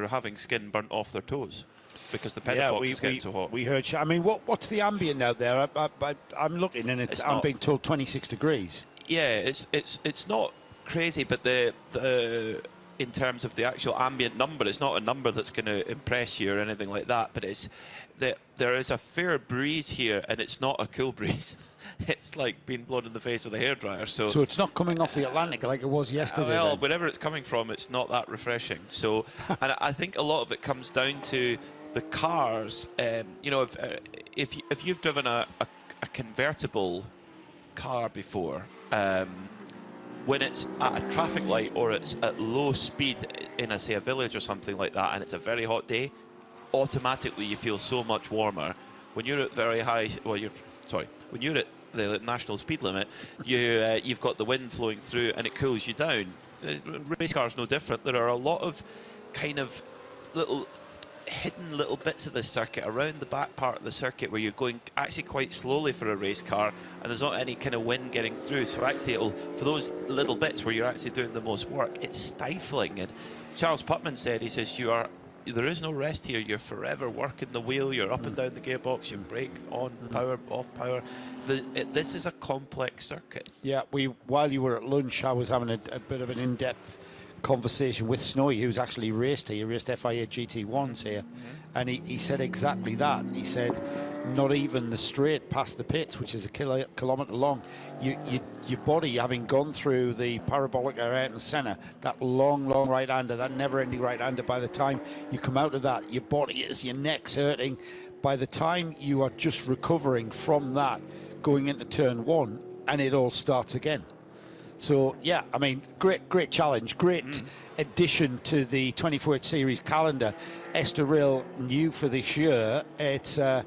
Speaker 1: having skin burnt off their toes because the pedal is getting so hot.
Speaker 18: We heard. I mean, what's the ambient out there? I'm looking, and I'm being told 26 degrees.
Speaker 1: Yeah, it's not crazy, but the in terms of the actual ambient number, it's not a number that's going to impress you or anything like that. But it's that there is a fair breeze here, and it's not a cool breeze. It's like being blown in the face with a hairdryer. So
Speaker 18: it's not coming off the Atlantic like it was yesterday.
Speaker 1: Well, wherever it's coming from, it's not that refreshing. So, and I think a lot of it comes down to the cars. You know, if you've driven a convertible car before, when it's at a traffic light or it's at low speed in say a village or something like that, and it's a very hot day, automatically you feel so much warmer. When you're at very high, when you're at the national speed limit, you've got the wind flowing through and it cools you down. Race cars no different. There are a lot of kind of hidden little bits of the circuit around the back part of the circuit where you're going actually quite slowly for a race car, and there's not any kind of wind getting through. So actually, for those little bits where you're actually doing the most work, it's stifling. And Charles Putman said, he says, there is no rest here. You're forever working the wheel. You're up and down the gearbox. You brake on power, off power. This is a complex circuit.
Speaker 18: Yeah, while you were at lunch, I was having a bit of an in-depth conversation with Snowy, who's actually raced here. He raced FIA GT1s here, and he said exactly that. He said, not even the straight past the pits, which is a kilometre long, your body, having gone through the parabolic air and centre, that long right-hander, that never-ending right-hander, by the time you come out of that, your body your neck's hurting. By the time you are just recovering from that, going into turn one, and it all starts again. So, yeah, I mean, great challenge, great addition to the 24H Series calendar. Estoril new for this year. It's a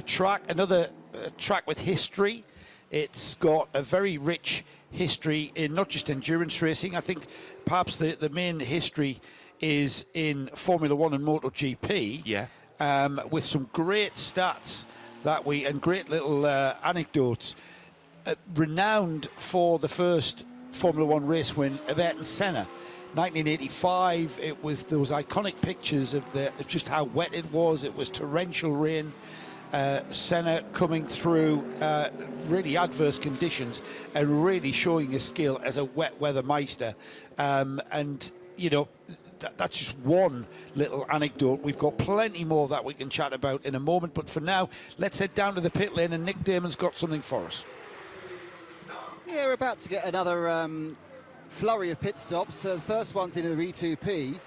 Speaker 18: track, another track with history. It's got a very rich history in not just endurance racing. I think perhaps the main history is in Formula One and MotoGP.
Speaker 1: Yeah.
Speaker 18: With some great stats and great little anecdotes. Renowned for the first Formula One race win of Ayrton Senna, 1985. There was iconic pictures of just how wet it was. It was torrential rain. Senna coming through really adverse conditions and really showing his skill as a wet weather meister. And you know, that's just one little anecdote. We've got plenty more that we can chat about in a moment. But for now, let's head down to the pit lane, and Nick Damon's got something for us.
Speaker 2: Yeah, we're about to get another flurry of pit stops. The first one's in a E2P.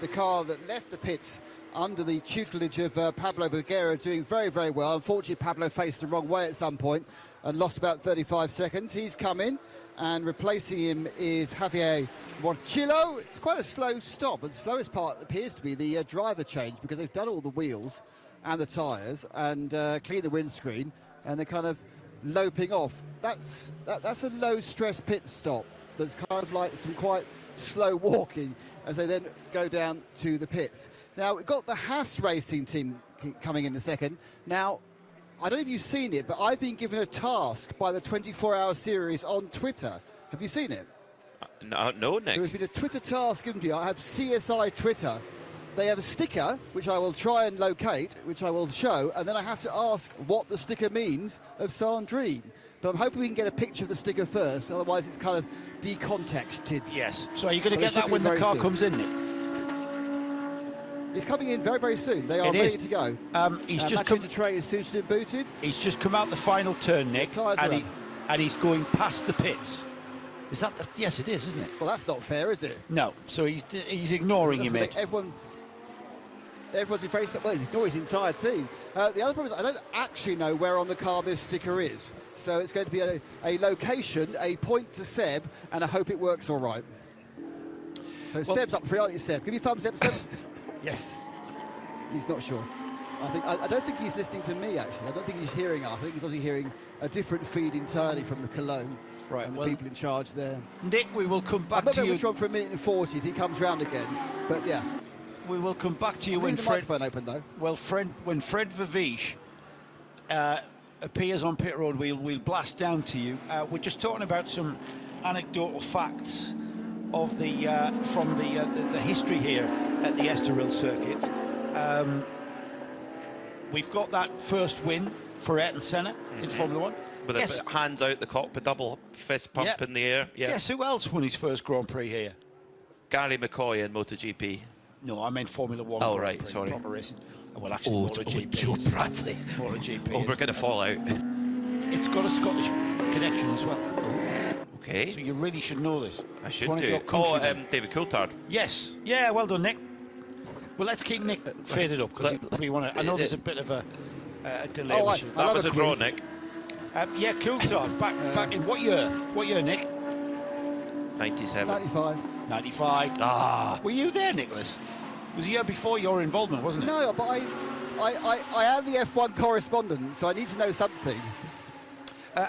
Speaker 2: The car that left the pits under the tutelage of Pablo Burguera doing very, very well. Unfortunately, Pablo faced the wrong way at some point and lost about 35 seconds. He's come in, and replacing him is Javier Morchillo. It's quite a slow stop, but the slowest part appears to be the driver change, because they've done all the wheels and the tyres and cleaned the windscreen, and they're kind of loping off. That's a low stress pit stop. That's kind of like some quite slow walking as they then go down to the pits. Now we've got the Haas racing team coming in a second. Now I don't know if you've seen it, but I've been given a task by the 24-hour series on Twitter Have you seen it?
Speaker 1: No, Nick.
Speaker 2: There has been a Twitter task given to you. I have CSI Twitter. They have a sticker, which I will try and locate, which I will show, and then I have to ask what the sticker means of Sandrine. But I'm hoping we can get a picture of the sticker first, otherwise it's kind of decontexted.
Speaker 18: Yes. So are you going to get that when the car comes in, Nick?
Speaker 2: It's coming in very, very soon. They are ready to go.
Speaker 18: He's just come
Speaker 2: to tray is suited and booted.
Speaker 18: He's just come out the final turn, Nick, and he's going past the pits. Is that the? Yes, it is, isn't it?
Speaker 2: Well, that's not fair, is it?
Speaker 18: No. So he's ignoring you, mate.
Speaker 2: Everyone's been very well. He's ignoring his entire team. The other problem is I don't actually know where on the car this sticker is. So it's going to be a location, a point to Seb, and I hope it works all right. So Seb's up for it, aren't you, Seb? Give me a thumbs up, Seb. Yes. He's not sure. I don't think he's listening to me, actually. I don't think he's hearing us. I think he's obviously hearing a different feed entirely from the Cologne.
Speaker 18: Right,
Speaker 2: and the people in charge there.
Speaker 18: Nick, we will come back
Speaker 2: to you. I'm not
Speaker 18: you.
Speaker 2: going to run for a minute and 40 as he comes round again. But yeah.
Speaker 18: We will come back to you when
Speaker 2: the microphone open, though.
Speaker 18: Well, when Fred Vervish appears on pit road, we'll blast down to you. We're just talking about some anecdotal facts of the from the history here at the Estoril circuit. We've got that first win for Ayrton Senna in Formula 1.
Speaker 1: With hands out the cockpit, double fist pump in the air. Yeah.
Speaker 18: Guess who else won his first Grand Prix here?
Speaker 1: Gary McCoy in MotoGP.
Speaker 18: No, I meant Formula 1.
Speaker 1: Oh,
Speaker 18: Grand
Speaker 1: right,
Speaker 18: Prix,
Speaker 1: sorry.
Speaker 18: Proper racing. Well, actually, MotoGP.
Speaker 1: Joe Bradley.
Speaker 18: MotoGP.
Speaker 1: Oh, we're going to fall out.
Speaker 18: It's got a Scottish connection as well.
Speaker 1: Okay.
Speaker 18: So you really should know this.
Speaker 1: I should
Speaker 18: do.
Speaker 1: David Coulthard.
Speaker 18: Yes. Yeah, well done, Nick. Well, let's keep Nick faded up because we want to. I know there's a bit of a delay.
Speaker 1: That was a draw, Nick.
Speaker 18: Yeah, Coulthard. Back in what year? What year, Nick?
Speaker 1: 97.
Speaker 2: 95.
Speaker 18: 95.
Speaker 1: Ah.
Speaker 18: Were you there, Nicholas? It was a year before your involvement, wasn't it?
Speaker 2: No, but I am the F1 correspondent, so I need to know something.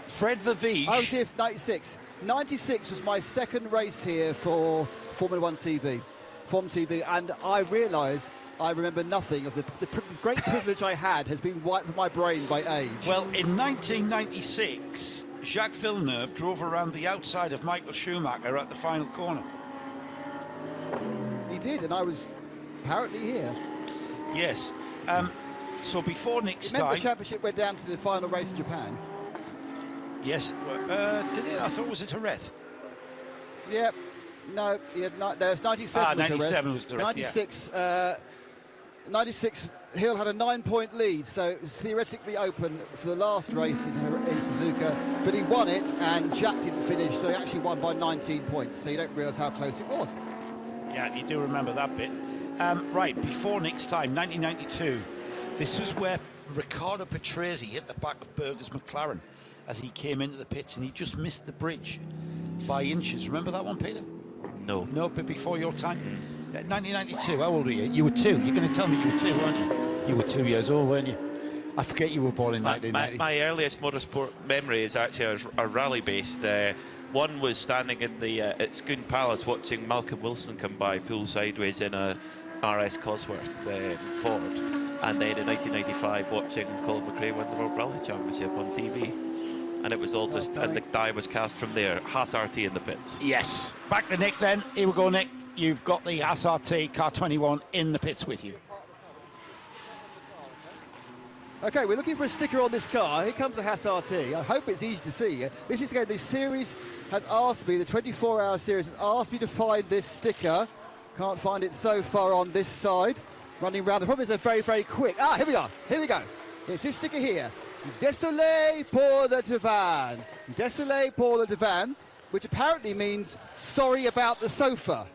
Speaker 18: Fred Vervish.
Speaker 2: Oh, dear, 96. 96 was my second race here for Formula 1 TV, Form TV, and I realise I remember nothing of the great privilege I had has been wiped from my brain by age.
Speaker 18: Well, in 1996, Jacques Villeneuve drove around the outside of Michael Schumacher at the final corner.
Speaker 2: He did, and I was apparently here.
Speaker 18: Yes. So before Nick's
Speaker 2: Remember
Speaker 18: time...
Speaker 2: the championship went down to the final race in Japan?
Speaker 18: Yes. Did it? I thought it was at Jerez.
Speaker 2: Yep. No, there's 97.
Speaker 18: 97 was Jerez,
Speaker 2: 96. 96. Hill had a 9-point lead, so it was theoretically open for the last race in Suzuka, but he won it, and Jack didn't finish, so he actually won by 19 points. So you don't realise how close it was.
Speaker 18: Yeah, you do remember that bit. Right, before Nick's time, 1992, this was where Riccardo Patrese hit the back of Berger's McLaren as he came into the pits, and he just missed the bridge by inches. Remember that one, Peter?
Speaker 1: No.
Speaker 18: No, but before your time. 1992, how old were you? You were 2. You're going to tell me you were 2, weren't you? You were 2 years old, weren't you? I forget you were born in 1990.
Speaker 1: My earliest motorsport memory is actually a rally-based. One was standing in the at Scone Palace watching Malcolm Wilson come by full sideways in a RS Cosworth Ford, and then in 1995 watching Colin McRae win the World Rally Championship on TV. And it was all just, and the die was cast from there. Haas RT in the pits.
Speaker 18: Yes. Back to Nick then. Here we go, Nick. You've got the Haas RT Car 21 in the pits with you.
Speaker 2: Okay, we're looking for a sticker on this car. Here comes the Haas RT. I hope it's easy to see. This is the series has asked me, the 24-hour series has asked me to find this sticker. Can't find it so far on this side. Running around. The problem is they're very, very quick. Ah, here we are. Here we go. It's this sticker here. Désolé pour le divan. Désolé pour le divan, which apparently means sorry about the sofa.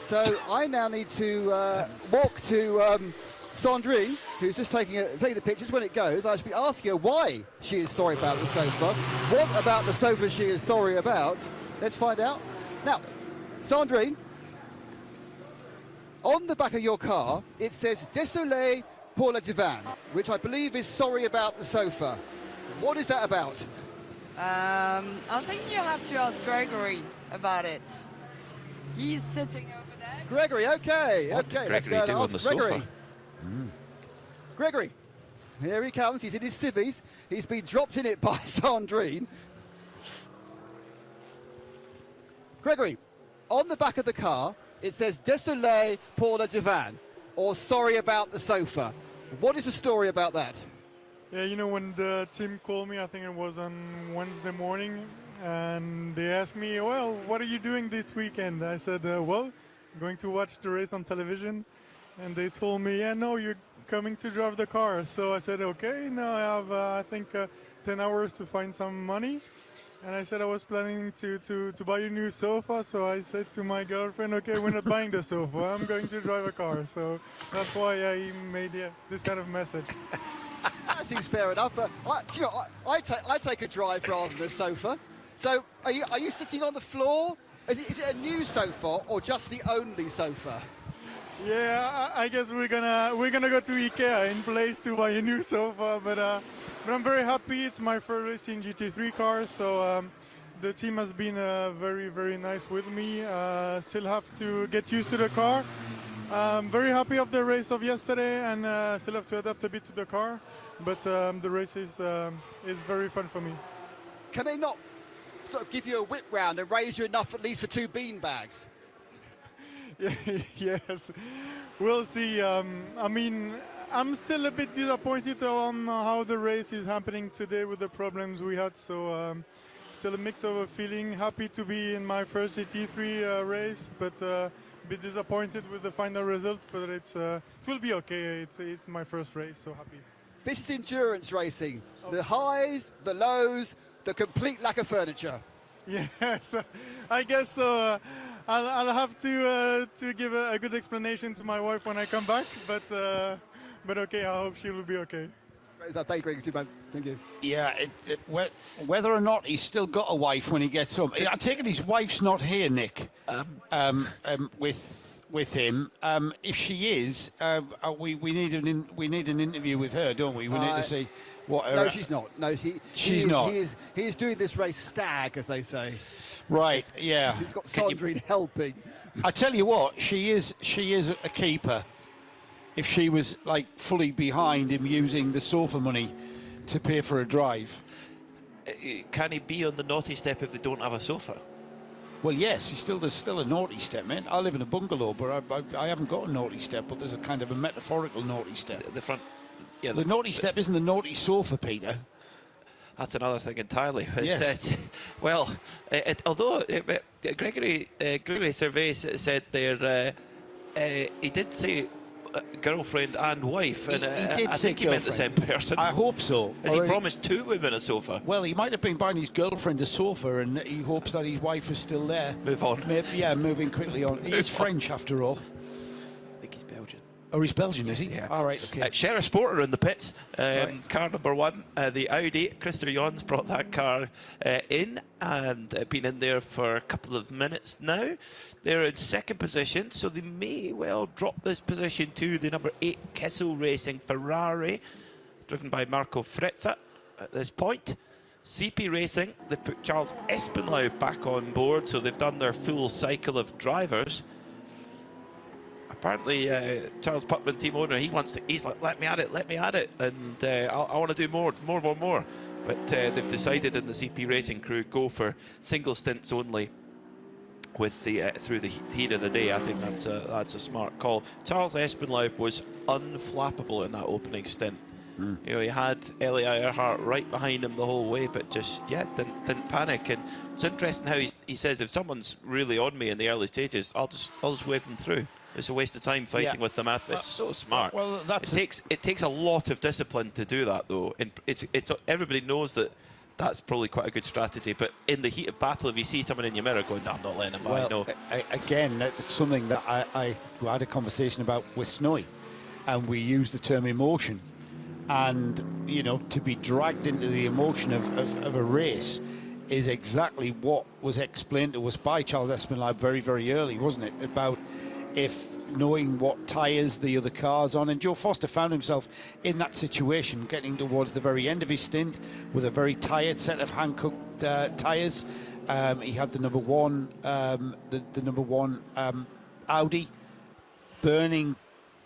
Speaker 2: So I now need to walk to Sandrine, who's just taking the pictures. When it goes, I should be asking her why she is sorry about the sofa. What about the sofa she is sorry about? Let's find out. Now, Sandrine, on the back of your car, it says Désolé pour le divan, which I believe is sorry about the sofa. What is that about?
Speaker 3: I think you have to ask Gregory about it. He's sitting over there.
Speaker 2: Gregory, okay, let's go and ask Gregory. Gregory, here he comes. He's in his civvies. He's been dropped in it by Sandrine. Gregory, on the back of the car, it says Désolé pour le divan, or sorry about the sofa. What is the story about that?
Speaker 8: Yeah, you know, when the team called me, I think it was on Wednesday morning, and they asked me, well, what are you doing this weekend? I said, well, I'm going to watch the race on television. And they told me, yeah, no, you're coming to drive the car. So I said, okay, now I have, I think, 10 hours to find some money. And I said I was planning to buy a new sofa. So I said to my girlfriend, okay, we're not buying the sofa. I'm going to drive a car. So that's why I made this kind of message.
Speaker 2: That seems fair enough. But I take a drive rather than a sofa. So are you sitting on the floor? Is it a new sofa or just the only sofa?
Speaker 8: Yeah, I guess we're gonna go to IKEA in place to buy a new sofa. But I'm very happy. It's my first race in GT3 cars, so the team has been very, very nice with me. Still have to get used to the car. I'm very happy of the race of yesterday, and still have to adapt a bit to the car. But the race is very fun for me.
Speaker 2: Can they not sort of give you a whip round and raise you enough at least for 2 bean bags?
Speaker 8: Yes, we'll see. I mean, I'm still a bit disappointed on how the race is happening today with the problems we had. So still a mix of a feeling. Happy to be in my first GT3 race, but a bit disappointed with the final result. But it will be okay. It's my first race, so happy.
Speaker 2: This is endurance racing. The highs, the lows, the complete lack of furniture.
Speaker 8: Yes, I guess so. I'll have to give a good explanation to my wife when I come back, but okay, I hope she will be okay.
Speaker 2: Thank you.
Speaker 10: Yeah, whether or not he's still got a wife when he gets home. I take it his wife's not here, Nick, with him. If she is, we need an interview with her, don't we? We need to see what her...
Speaker 2: No, she's not. No,
Speaker 10: she's not.
Speaker 2: He is doing this race stag, as they say.
Speaker 10: Right, yeah.
Speaker 2: He's got Sandrine helping.
Speaker 10: I tell you what, she is a keeper. If she was like fully behind him using the sofa money to pay for a drive.
Speaker 1: Can he be on the naughty step if they don't have a sofa?
Speaker 10: Well, yes, there's still a naughty step, man. I live in a bungalow, but I haven't got a naughty step, but there's a kind of a metaphorical naughty step.
Speaker 1: The front, yeah.
Speaker 10: The naughty step isn't the naughty sofa, Peter.
Speaker 1: That's another thing entirely.
Speaker 10: Yes.
Speaker 1: Although Gregory Servais said there, he did say girlfriend and wife, and
Speaker 10: he did
Speaker 1: I
Speaker 10: say
Speaker 1: think he meant the same person.
Speaker 10: I hope so.
Speaker 1: Has he promised 2 women a sofa?
Speaker 10: Well, he might have been buying his girlfriend a sofa, and he hopes that his wife is still there.
Speaker 1: Move on.
Speaker 10: Yeah, moving quickly on. He is French, after all.
Speaker 1: I think he's Belgian.
Speaker 10: Oh, he's Belgian, is he?
Speaker 1: Yeah.
Speaker 10: All right, okay.
Speaker 1: Sheriff Porter in the pits.
Speaker 10: Right.
Speaker 1: Car number 1, the Audi. Christopher Jons brought that car in and been in there for a couple of minutes now. They're in 2nd position, so they may well drop this position to the number 8 Kessel Racing Ferrari, driven by Marco Frezza at this point. CP Racing, they put Charles Espinlau back on board, so they've done their full cycle of drivers. Apparently, Charles Putman, team owner, he's like, let me at it, and I want to do more. But they've decided in the CP Racing crew go for single stints only with the through the heat of the day. I think that's a smart call. Charles Espinlau was unflappable in that opening stint. You know, he had Eli Earhart right behind him the whole way, but just didn't panic. And it's interesting how he says, if someone's really on me in the early stages, I'll just wave them through. It's a waste of time fighting with them. It's so smart.
Speaker 10: Well,
Speaker 1: it takes a lot of discipline to do that, though. And it's everybody knows that that's probably quite a good strategy. But in the heat of battle, if you see someone in your mirror going, no, I'm not letting him by. No.
Speaker 10: Again, it's something that I had a conversation about with Snowy, and we used the term emotion. And, you know, to be dragged into the emotion of a race is exactly what was explained to us by Charles Espinlau very, very early, wasn't it? About if knowing what tyres the other car's on. And Joe Foster found himself in that situation, getting towards the very end of his stint with a very tired set of Hankook tyres. He had the number 1, the number 1 Audi, burning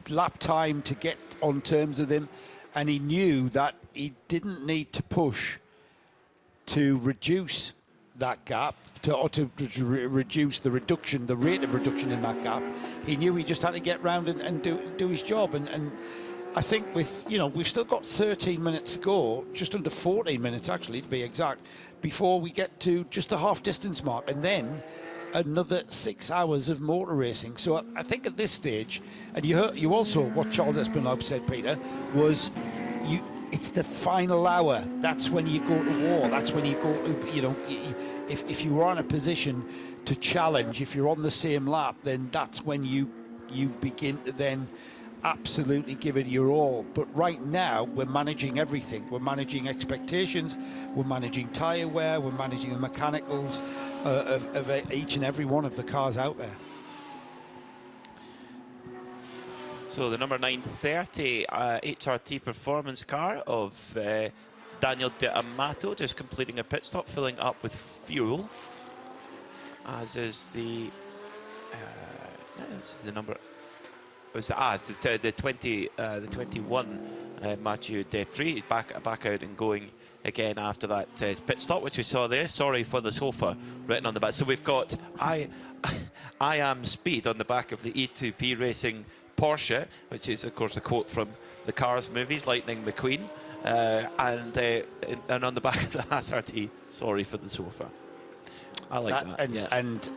Speaker 10: lap time to get on terms with him. And he knew that he didn't need to push to reduce that gap, to reduce the rate of reduction in that gap. He knew he just had to get round and do his job. And I think with, we've still got 13 minutes to go, just under 14 minutes actually to be exact, before we get to just the half distance mark, and then another 6 hours of motor racing. So I think at this stage, and you also, what Charles Espinal said, Peter, was it's the final hour. That's when you go to war. That's when you go to, if you are in a position to challenge, if you're on the same lap, then that's when you begin to then absolutely give it your all. But right now, we're managing everything. We're managing expectations, we're managing tyre wear, we're managing the mechanicals of each and every one of the cars out there.
Speaker 1: So the number 930 HRT performance car of Daniel De Amato just completing a pit stop, filling up with fuel, as is the this is the number. It's the 21 Mathieu Detry. He's back out and going again after that pit stop, which we saw there. Sorry for the sofa written on the back. So we've got I am speed on the back of the E2P Racing Porsche, which is of course a quote from the Cars movies, Lightning McQueen, and on the back of the SRT, sorry for the sofa. I like that.
Speaker 10: And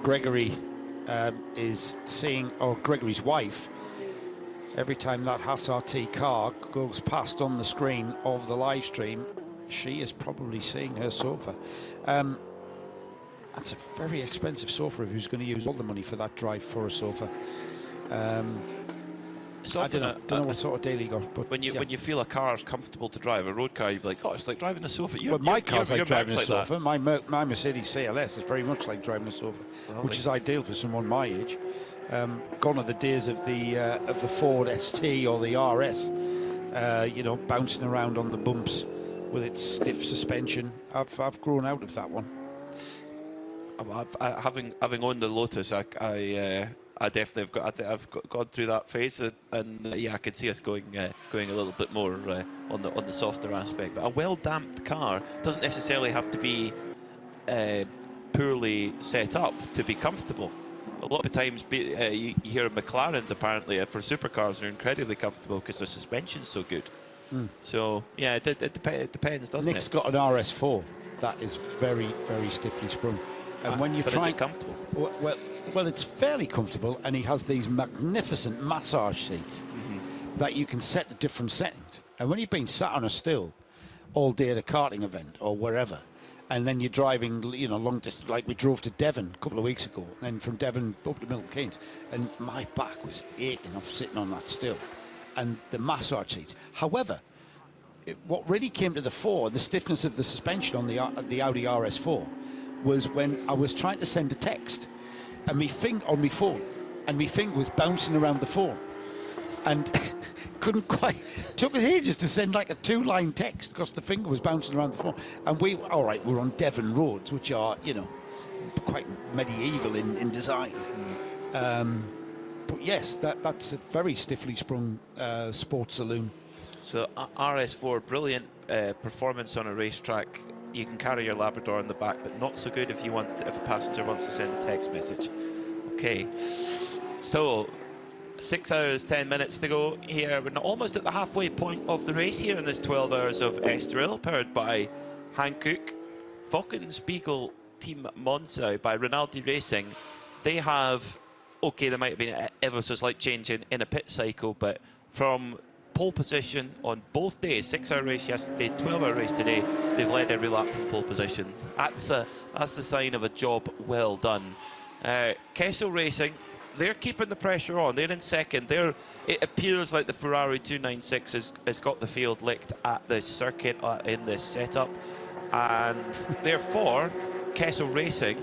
Speaker 10: Gregory is seeing, or Gregory's wife, every time that SRT car goes past on the screen of the live stream, she is probably seeing her sofa. That's a very expensive sofa if who's going to use all the money for that drive for a sofa. I don't know what sort of deal he got, but
Speaker 1: when you feel a car is comfortable to drive, a road car, you'd be like, oh, it's like driving a sofa.
Speaker 10: Well, my car's like driving a sofa. My Mercedes CLS is very much like driving a sofa, which is ideal for someone my age. Gone are the days of the Ford ST or the RS, bouncing around on the bumps with its stiff suspension. I've grown out of that one.
Speaker 1: Having owned the Lotus, I definitely have gone through that phase, and I can see us going a little bit more on the softer aspect. But a well damped car doesn't necessarily have to be poorly set up to be comfortable. A lot of times, you hear McLarens apparently for supercars are incredibly comfortable because their suspension's so good. So yeah, it depends, doesn't it?
Speaker 10: Nick's got an RS4 that is very, very stiffly sprung, and when you try,
Speaker 1: is it comfortable?
Speaker 10: Well, it's fairly comfortable, and he has these magnificent massage seats that you can set to different settings. And when you've been sat on a still all day at a karting event or wherever, and then you're driving, long distance, like we drove to Devon a couple of weeks ago, and then from Devon up to Milton Keynes, and my back was aching off sitting on that still, and the massage seats. However, what really came to the fore, the stiffness of the suspension on the Audi RS4, was when I was trying to send a text, and my finger on my phone, and my finger was bouncing around the phone, and couldn't quite. Took us ages to send like a 2-line text because the finger was bouncing around the phone. And we're on Devon roads, which are quite medieval in design. But yes, that's a very stiffly sprung sports saloon.
Speaker 1: So RS4, brilliant performance on a racetrack. You can carry your Labrador in the back, but not so good if a passenger wants to send a text message. Okay, so 6 hours 10 minutes to go here. We're almost at the halfway point of the race here in this 12 hours of ESTORIL, powered by Hankook. Fockenspiegel Team Monza by Rinaldi Racing. They have, there might have been ever so slight change in a pit cycle, but from pole position on both days, 6-hour race yesterday, 12-hour race today, they've led every lap from pole position. That's the sign of a job well done. Kessel Racing, they're keeping the pressure on. They're in second. It appears like the Ferrari 296 has got the field licked at this circuit in this setup, and therefore Kessel Racing,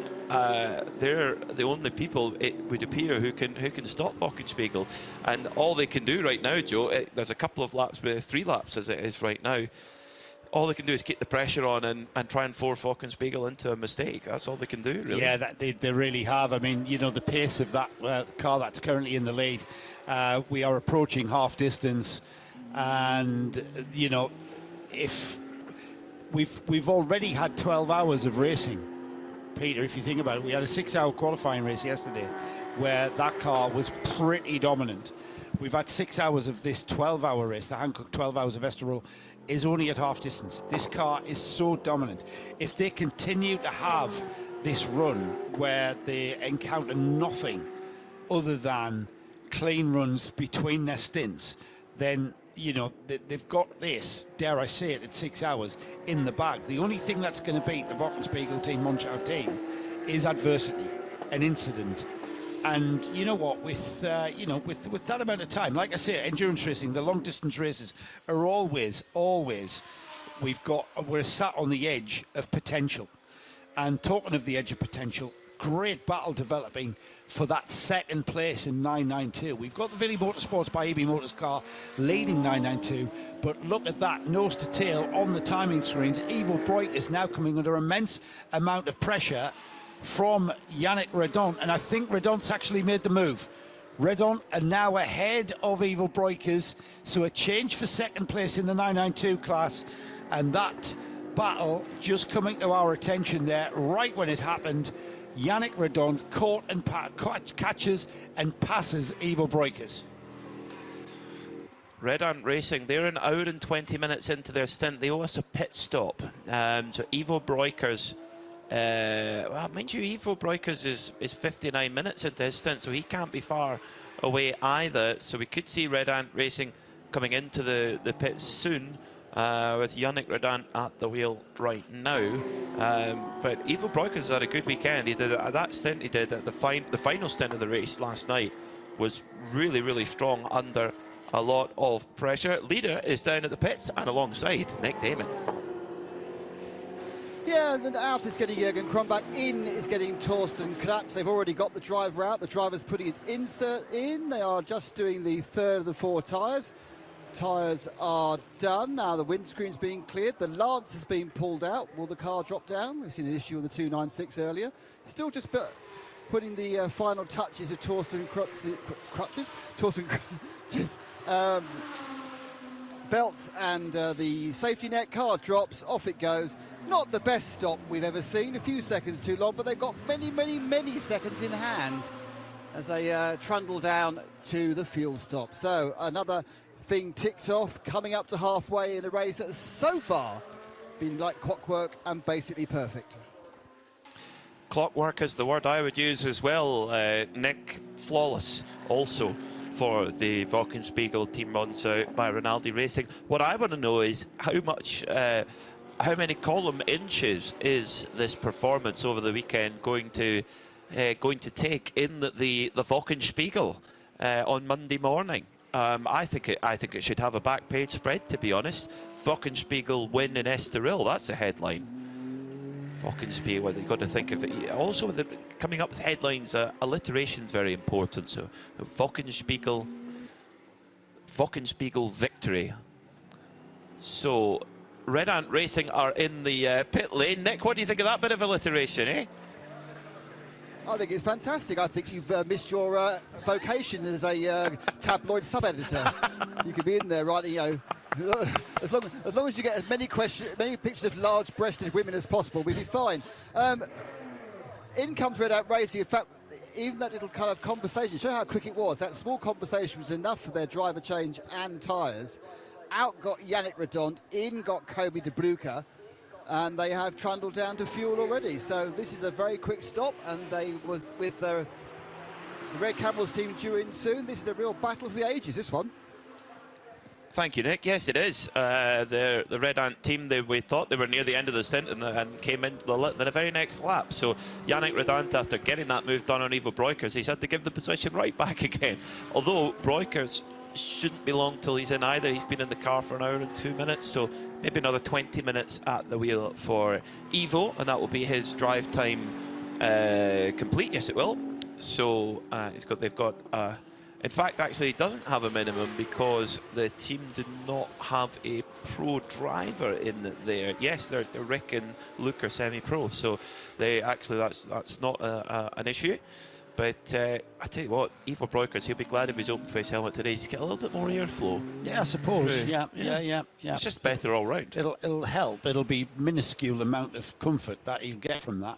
Speaker 1: they're the only people, it would appear, who can stop Fockenspiegel. And all they can do right now, Joe, there's a couple of laps, 3 laps as it is right now. All they can do is keep the pressure on and try and force Fockenspiegel into a mistake. That's all they can do, really.
Speaker 10: Yeah, they really have. I mean, the pace of that car that's currently in the lead, we are approaching half distance, and if we've already had 12 hours of racing. Peter, if you think about it, we had a 6-hour qualifying race yesterday where that car was pretty dominant. We've had 6 hours of this 12-hour race. The Hankook 12 hours of Estoril is only at half distance. This car is so dominant. If they continue to have this run where they encounter nothing other than clean runs between their stints, then you know they've got this, dare I say it, at 6 hours in the bag. The only thing that's going to beat the Wochenspiegel team, Monschau team, is adversity, an incident. And you know what, with that amount of time, like I say, endurance racing, the long distance races are always we're sat on the edge of potential. And talking of the edge of potential, great battle developing for that second place in 992. We've got the Villy Motorsports by EB Motors car leading 992, but look at that, nose to tail on the timing screens. Ivo Breuk is now coming under immense amount of pressure from Yannick Redon, and I think Redon's actually made the move. Redon are now ahead of Ivo Breukers, so a change for second place in the 992 class, and that battle just coming to our attention there right when it happened. Yannick Redon caught and catches and passes Ivo Breukers.
Speaker 1: Red Ant Racing, they're an hour and 20 minutes into their stint. They owe us a pit stop. So Ivo Breukers, well, mind you, Ivo Breukers is 59 minutes into his stint, so he can't be far away either. So we could see Red Ant Racing coming into the pits soon. With Yannick Redon at the wheel right now. But Ivo Breukers had a good weekend. He did that stint he did at the final stint of the race last night was really, really strong under a lot of pressure. Leader is down at the pits and alongside Nick Damon.
Speaker 2: Yeah, and then out is getting Jürgen Kronbach, in is getting Torsten Kratz. They've already got the driver out. The driver's putting his insert in. They are just doing the third of the 4 tyres. Tyres are done. Now the windscreen's being cleared. The lance has been pulled out. Will the car drop down? We've seen an issue with the 296 earlier. Still just putting the final touches of Torsten Kratz's belts and the safety net. Car drops, off it goes. Not the best stop we've ever seen. A few seconds too long, but they've got many, many, many seconds in hand as they trundle down to the fuel stop. So another thing ticked off, coming up to halfway in a race that has so far been like clockwork and basically perfect.
Speaker 1: Clockwork is the word I would use as well. Nick, flawless also for the Wochenspiegel Team Monza by Rinaldi Racing. What I want to know is how many column inches is this performance over the weekend going to take in the Wochenspiegel on Monday morning? I think it should have a back page spread, to be honest. Wochenspiegel win in Estoril, that's a headline. Wochenspiegel, well, you've got to think of it. Also, coming up with headlines, alliteration's very important. So, Wochenspiegel victory. So, Red Ant Racing are in the pit lane. Nick, what do you think of that bit of alliteration, eh?
Speaker 2: I think it's fantastic. I think you've missed your vocation as a tabloid sub-editor. You could be in there writing, you know, as long as you get as many pictures of large-breasted women as possible, we'll be fine. In comes Red Ant Racing. In fact, even that little kind of conversation, show how quick it was. That small conversation was enough for their driver change and tyres. Out got Yannick Redon, in got Kobe de Brucker. And they have trundled down to fuel already. So this is a very quick stop, and they were with the Red Camels team due in soon. This is a real battle of the ages, this one.
Speaker 1: Thank you, Nick. Yes, it is. The Red Ant team, we thought they were near the end of the stint and came into the very next lap. So Yannick Redon, after getting that move done on Ivo Breukers, he's had to give the position right back again. Although Breukers shouldn't be long till he's in either. He's been in the car for an hour and 2 minutes, so maybe another 20 minutes at the wheel for Ivo, and that will be his drive time complete. Yes, it will. So they've got. In fact, actually, he doesn't have a minimum because the team did not have a pro driver in there. Yes, they're Rick and Luke are semi-pro, so they actually that's not an issue. But I tell you what, Ivo Breukers, he'll be glad of his open face helmet today. Just get a little bit more airflow.
Speaker 10: Yeah, I suppose.
Speaker 1: Through.
Speaker 10: Yeah.
Speaker 1: It's just better all round.
Speaker 10: It'll help. It'll be minuscule amount of comfort that he'll get from that.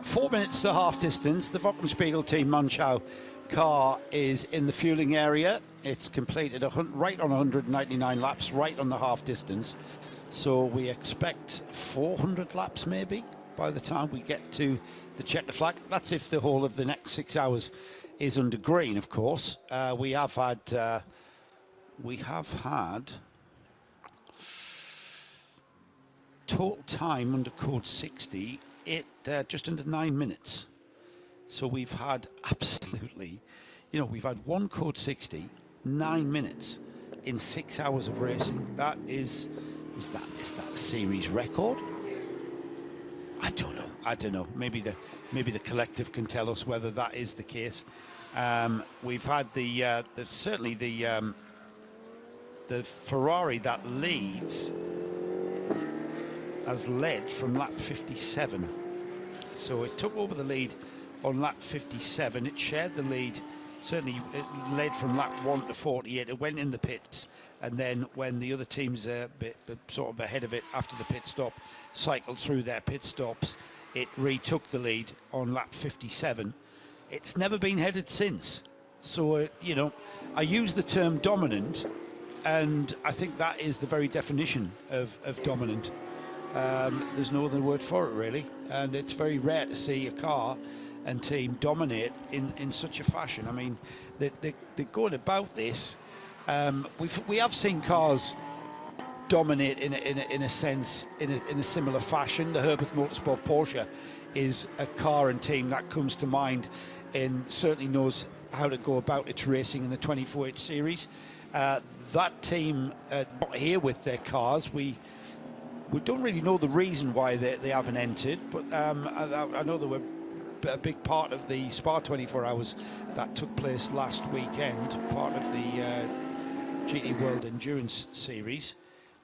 Speaker 10: 4 minutes to half distance. The Wochenspiegel team Monschau car is in the fueling area. It's completed right on 199 laps, right on the half distance. So we expect 400 laps maybe by the time we get to the checkered flag. That's if the whole of the next 6 hours is under green, of course. We have had total time under code 60 just under 9 minutes. So we've had absolutely, we've had one code 60, 9 minutes in 6 hours of racing. That is that a series record? I don't know. Maybe the collective can tell us whether that is the case. We've had certainly the Ferrari that leads has led from lap 57. So it took over the lead on lap 57. It shared the lead. Certainly it led from lap 1 to 48. It went in the pits, and then when the other teams sort of ahead of it after the pit stop cycled through their pit stops, it retook the lead on lap 57. It's never been headed since. So, I use the term dominant, and I think that is the very definition of dominant. There's no other word for it, really. And it's very rare to see a car and team dominate in such a fashion. I mean, they're going about this. We have seen cars dominate in a sense, in a similar fashion. The Herbert Motorsport Porsche is a car and team that comes to mind, and certainly knows how to go about its racing in the 24H series. That team not here with their cars. We don't really know the reason why they haven't entered, but I know they were a big part of the Spa 24 Hours that took place last weekend, part of the GT World Endurance Series.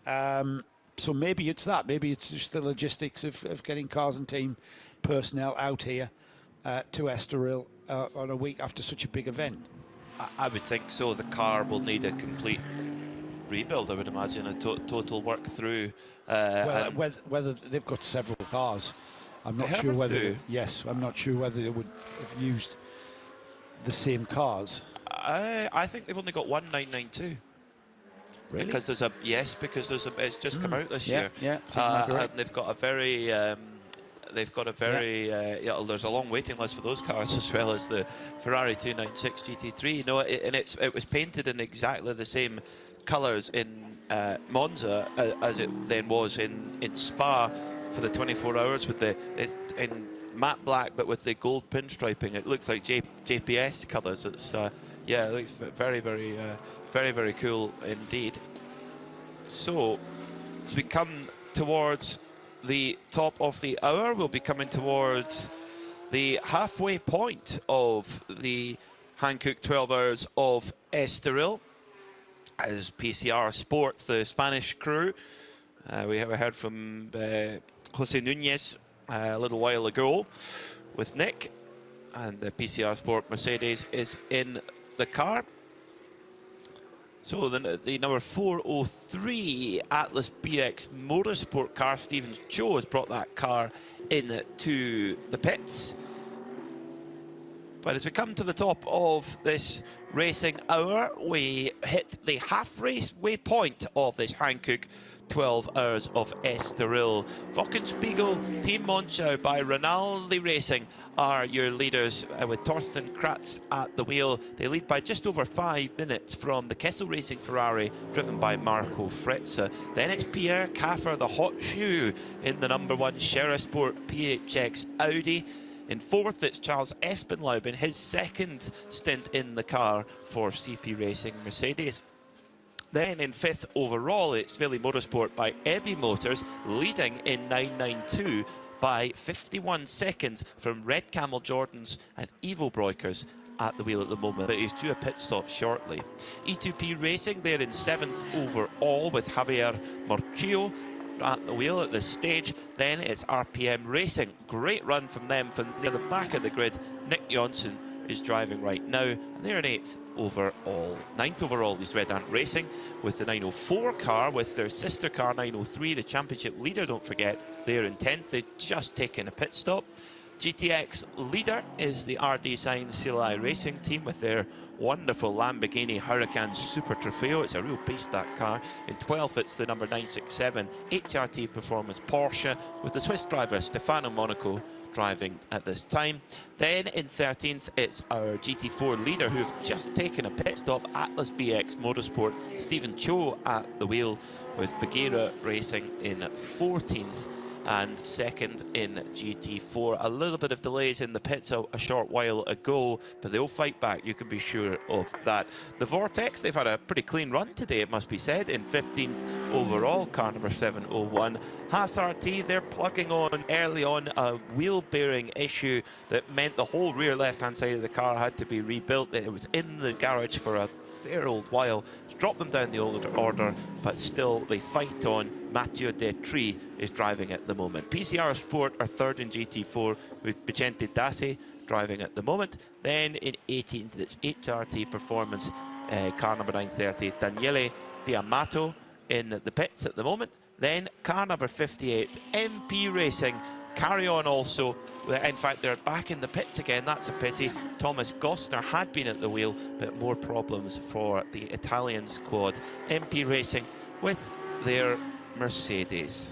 Speaker 10: So maybe it's that. Maybe it's just the logistics of getting cars and team personnel out here to Estoril on a week after such a big event.
Speaker 1: I would think so. The car will need a complete rebuild, I would imagine, a total work through.
Speaker 10: Whether they've got several cars, I'm not sure whether. Yes, I'm not sure whether they would have used the same cars.
Speaker 1: I think they've only got one 992.
Speaker 10: Really?
Speaker 1: Because there's it's just come out this year.
Speaker 10: Yeah.
Speaker 1: And they've got a very. There's a long waiting list for those cars, as well as the Ferrari 296 GT3. It was painted in exactly the same colours in Monza as it then was in Spa for the 24 hours, with it's in matte black but with the gold pinstriping. It looks like JPS colours. It's it looks very, very, very, very cool indeed. So as we come towards the top of the hour, we'll be coming towards the halfway point of the Hankook 12 Hours of Estoril. As PCR Sports, the Spanish crew, we have heard from Jose Nunez a little while ago with Nick, and the PCR Sport Mercedes is in the car. So the number 403 Atlas BX Motorsport car, Stephen Cho, has brought that car in to the pits. But as we come to the top of this racing hour, we hit the halfway point of this Hankook 12 Hours of Estoril. Wochenspiegel Team Monschau by Rinaldi Racing are your leaders, with Torsten Kratz at the wheel. They lead by just over 5 minutes from the Kessel Racing Ferrari, driven by Marco Fretza. Then it's Pierre Kaffer, the hot shoe, in the number 1 Sport PHX Audi. In fourth, it's Charles Espenlaub in his second stint in the car for CP Racing Mercedes. Then in fifth overall, it's Philly Motorsport by Ebby Motors, leading in 992 by 51 seconds from Red Camel Jordans and Ivo Breukers at the wheel at the moment, but he's due a pit stop shortly. E2P Racing, they're in seventh overall with Javier Morchillo. at the wheel at this stage. Then it's RPM Racing. Great run from them from near the back of the grid. Nick Jonsson is driving right now, and they're in 8th overall. 9th overall is Red Ant Racing with the 904 car, with their sister car 903, the championship leader, don't forget, they're in 10th. They've just taken a pit stop. GTX leader is the RD Sign CLI Racing team with their wonderful Lamborghini Huracan Super Trofeo. It's a real beast, that car. In 12th, it's the number 967 HRT Performance Porsche with the Swiss driver Stefano Monaco driving at this time. Then in 13th, it's our GT4 leader who've just taken a pit stop, Atlas BX Motorsport, Stephen Cho at the wheel, with Bagheera Racing in 14th. And second in GT4. A little bit of delays in the pits a short while ago, but they'll fight back, you can be sure of that. The Vortex, they've had a pretty clean run today, it must be said, in 15th overall, car number 701. Haas RT, they're plugging on early on a wheel bearing issue that meant the whole rear left-hand side of the car had to be rebuilt. It was in the garage for a fair old while. It's dropped them down the order, but still they fight on. Mathieu Detry is driving at the moment. PCR Sport are third in GT4 with Vicente Dassi driving at the moment. Then in 18th, it's HRT Performance, car number 930, Daniele Diamato in the pits at the moment. Then car number 58, MP Racing, carry on also. In fact, they're back in the pits again. That's a pity. Thomas Gostner had been at the wheel, but more problems for the Italian squad. MP Racing with their Mercedes.